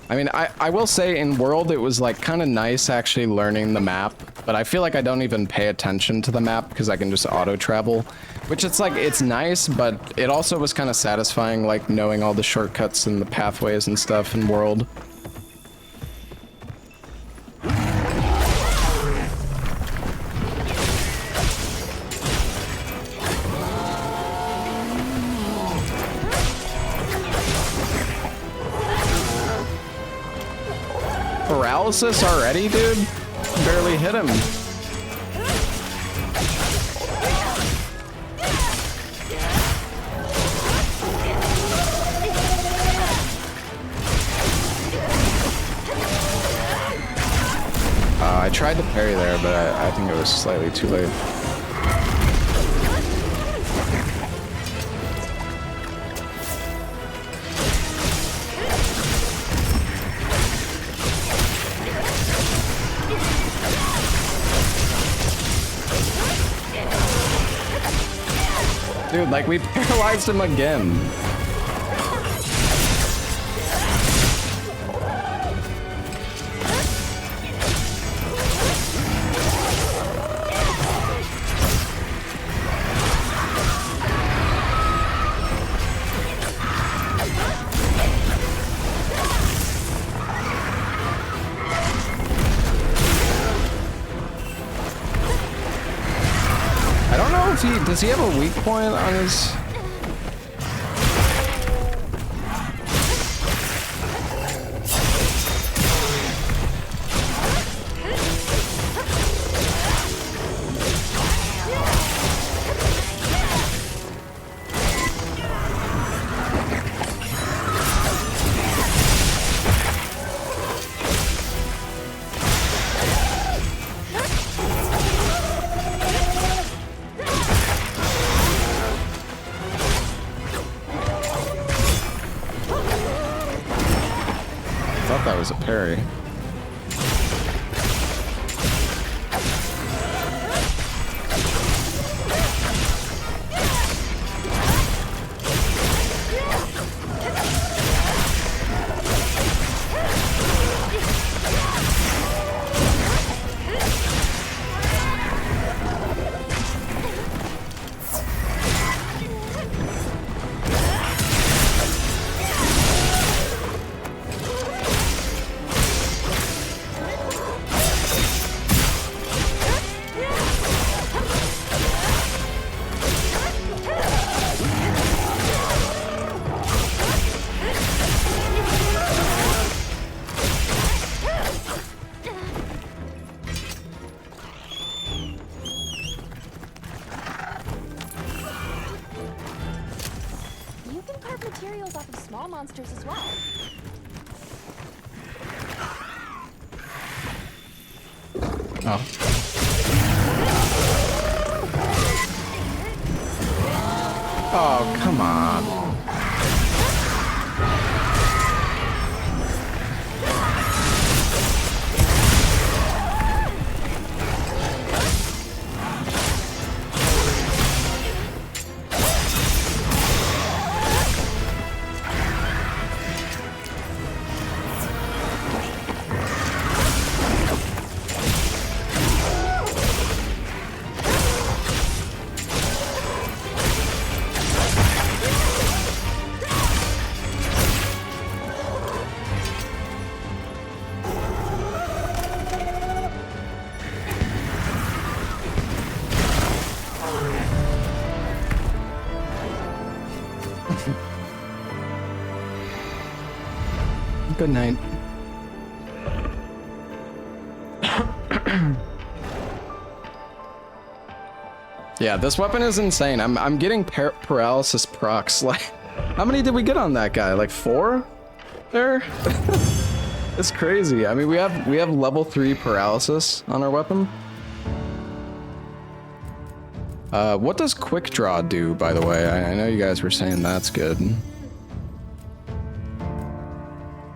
I mean, I will say in World it was like kind of nice actually learning the map, but I feel like I don't even pay attention to the map because I can just auto travel, which it's like, it's nice, but it also was kind of satisfying, like knowing all the shortcuts and the pathways and stuff in World. Paralysis already, dude? Barely hit him. I tried to parry there, but I think it was slightly too late. Dude, like, we paralyzed him again. I don't know if does he have a weak point on his... That was a parry. materials off of small monsters as well. Oh. Oh, come on. Good night. Yeah, this weapon is insane. I'm getting paralysis procs. Like, how many did we get on that guy? Like 4? There? It's crazy. I mean, we have level 3 paralysis on our weapon. What does quick draw do, by the way? I know you guys were saying that's good.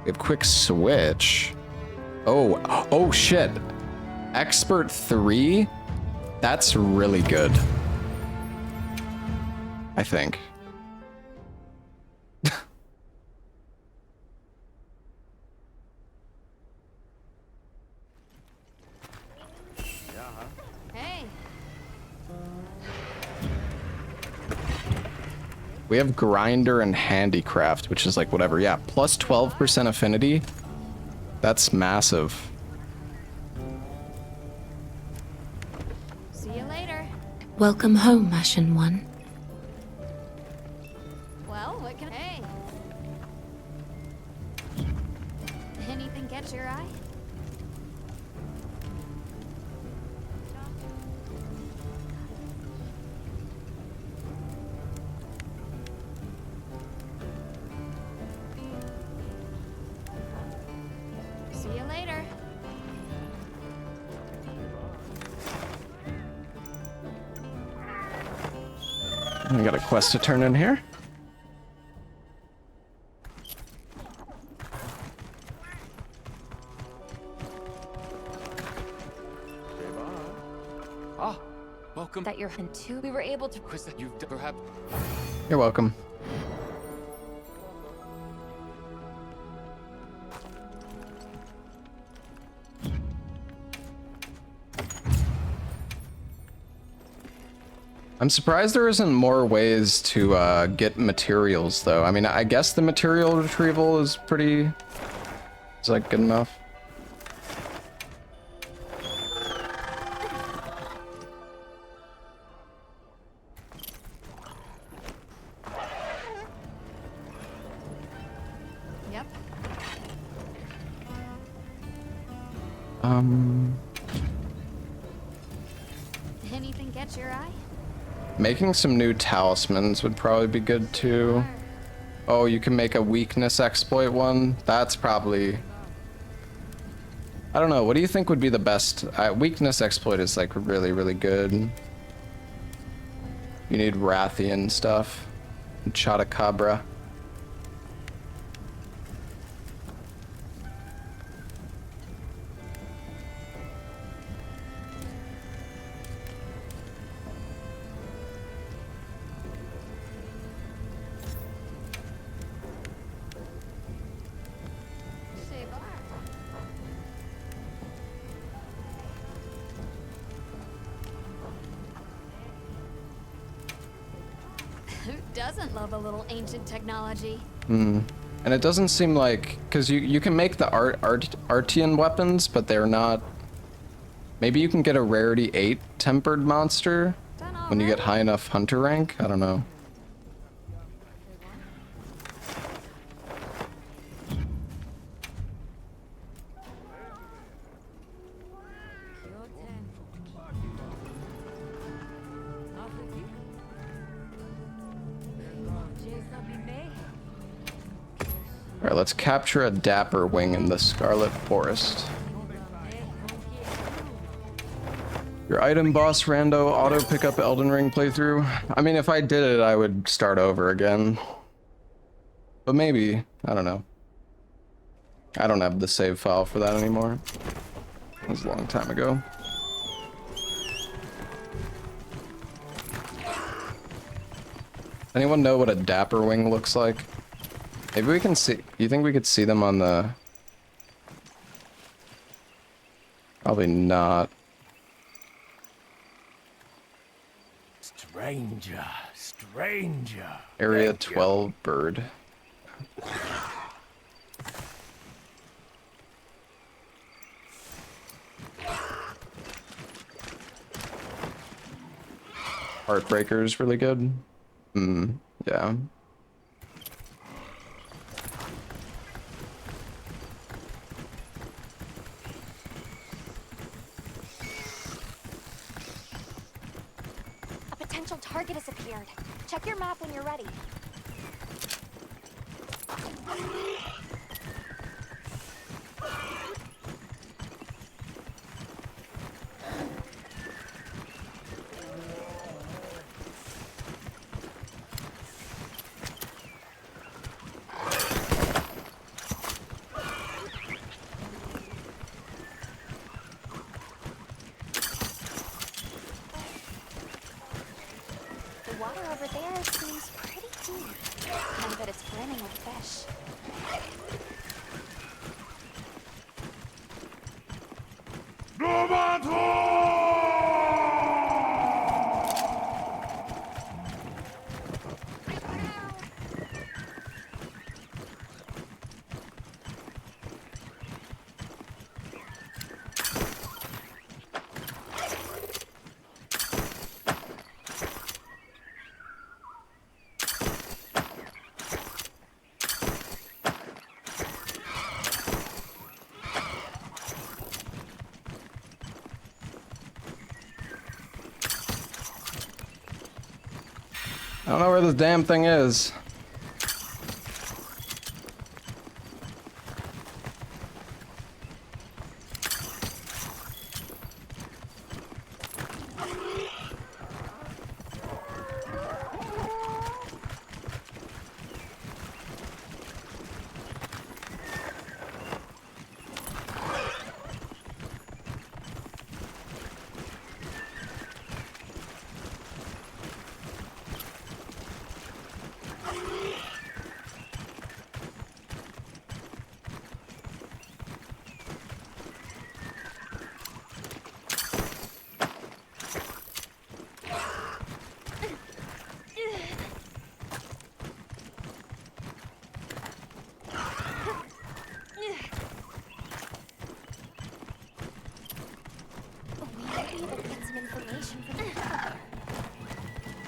We have quick switch. Oh shit. Expert 3? That's really good. I think. Hey. We have grinder and handicraft, which is like whatever. Yeah, plus 12% affinity. That's massive. See you later. Welcome home, Ashen One. Well, what can Hey. Anything catch your eye? See you later. I got a quest to turn in here. Ah, welcome. That you're into. We were able to. Chris, that you've perhaps. You're welcome. I'm surprised there isn't more ways to get materials, though. I mean, I guess the material retrieval is pretty... Is that good enough? Yep. Anything catch your eye? Making some new talismans would probably be good too. Oh, you can make a weakness exploit one? That's probably... I don't know, what do you think would be the best? Weakness exploit is like really, really good. You need Rathian stuff. And Chotacabra. Who doesn't love a little ancient technology? And it doesn't seem like, because you can make the Artian weapons, but they're not. Maybe you can get a rarity 8 tempered monster when you get high enough hunter rank. I don't know. Alright, let's capture a dapper wing in the Scarlet Forest. Your item boss rando auto pick up Elden Ring playthrough. I mean, if I did it, I would start over again. But maybe, I don't know. I don't have the save file for that anymore. It was a long time ago. Anyone know what a dapper wing looks like? Maybe we can see. You think we could see them on the... Probably not. Stranger, stranger. Area 12 bird. Heartbreaker is really good. Yeah. A potential target has appeared. Check your map when you're ready. I don't know where this damn thing is.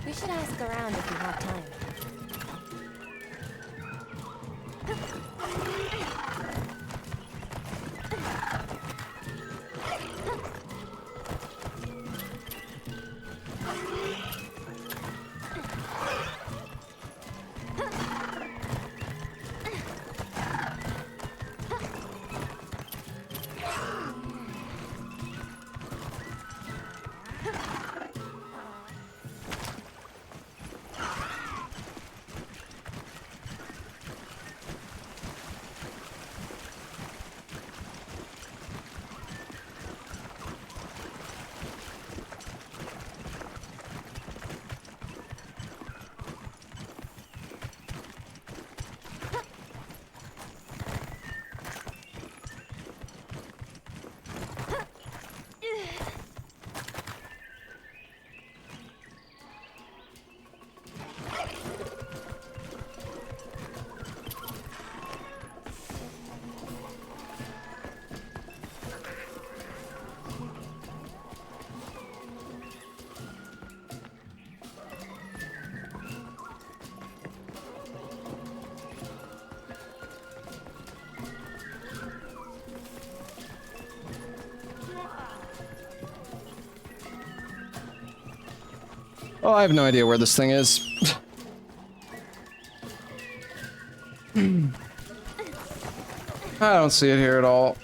We should ask around if we have time. Oh, I have no idea where this thing is. I don't see it here at all.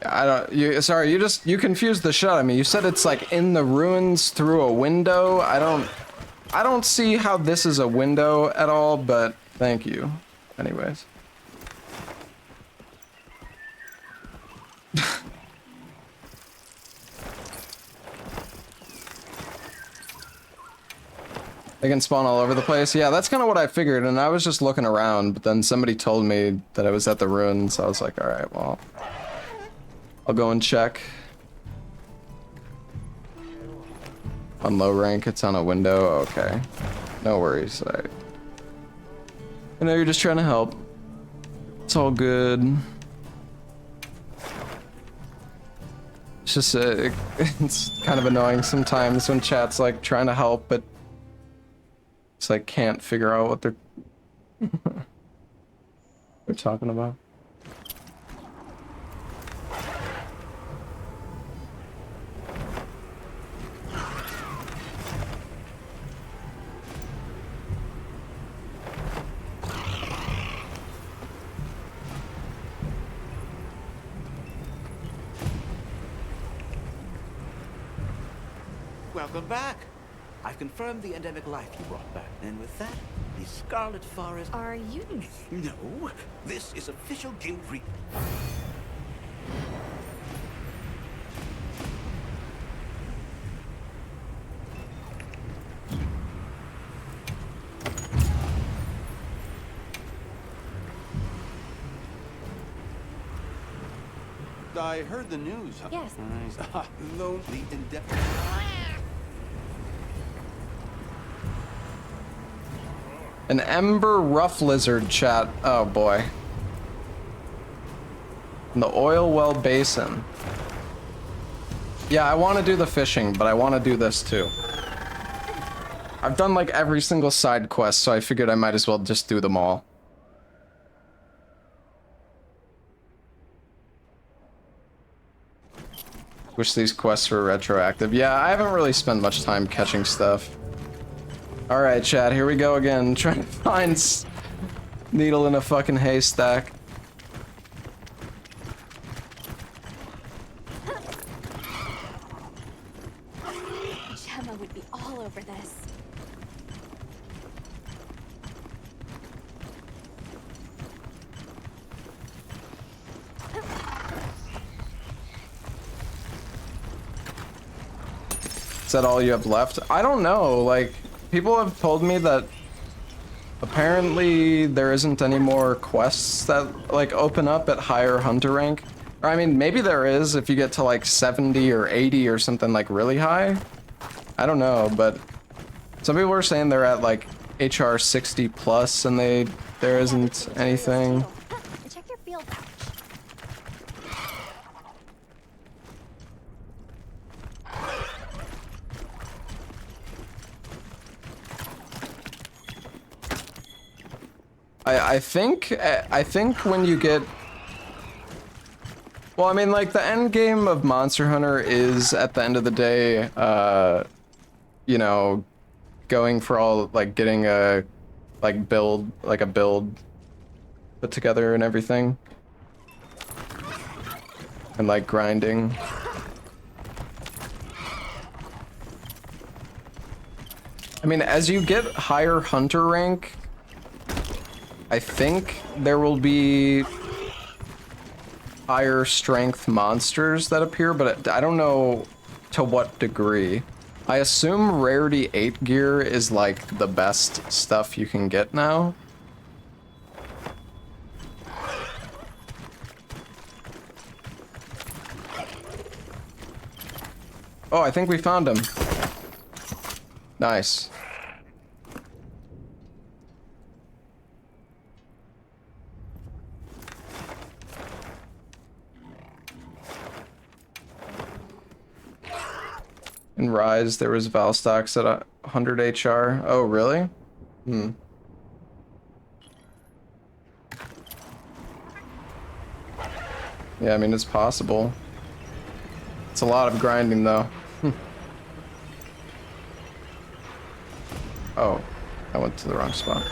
I don't. Sorry, you confused the shit out of me. You said it's like in the ruins through a window. I don't see how this is a window at all. But thank you, anyways. They can spawn all over the place. Yeah, that's kind of what I figured, and I was just looking around, but then somebody told me that I was at the ruins, so I was like, alright, well, I'll go and check. On low rank, it's on a window. Okay. No worries. I know you're just trying to help. It's all good. It's just, it's kind of annoying sometimes when chat's like trying to help, but it's like can't figure out what they're they're talking about. Welcome back. I've confirmed the endemic life you brought back, and with that, the Scarlet Forest... Are you... No, this is official guild re... I heard the news. Yes. Lonely and deaf. An ember rough lizard chat. Oh boy. In the oil well basin. Yeah, I want to do the fishing, but I want to do this too. I've done like every single side quest, so I figured I might as well just do them all. Wish these quests were retroactive. Yeah, I haven't really spent much time catching stuff. Alright, chat, here we go again. Trying to find needle in a fucking haystack. Gemma would be all over this. Is that all you have left? I don't know, like, people have told me that apparently there isn't any more quests that, like, open up at higher hunter rank. Or, I mean, maybe there is if you get to, like, 70 or 80 or something, like, really high. I don't know, but some people are saying they're at, like, HR 60 plus and there isn't anything. Check your field pouch. I think when you get... Well, I mean, like, the end game of Monster Hunter is, at the end of the day, you know, going for all, like, getting a, like, build put together and everything. And, like, grinding. I mean, as you get higher hunter rank, I think there will be higher strength monsters that appear, but I don't know to what degree. I assume rarity 8 gear is like the best stuff you can get now. Oh, I think we found him. Nice. In Rise, there was Valstox at 100 HR. Oh, really? Hmm. Yeah, I mean, it's possible. It's a lot of grinding, though. Oh, I went to the wrong spot.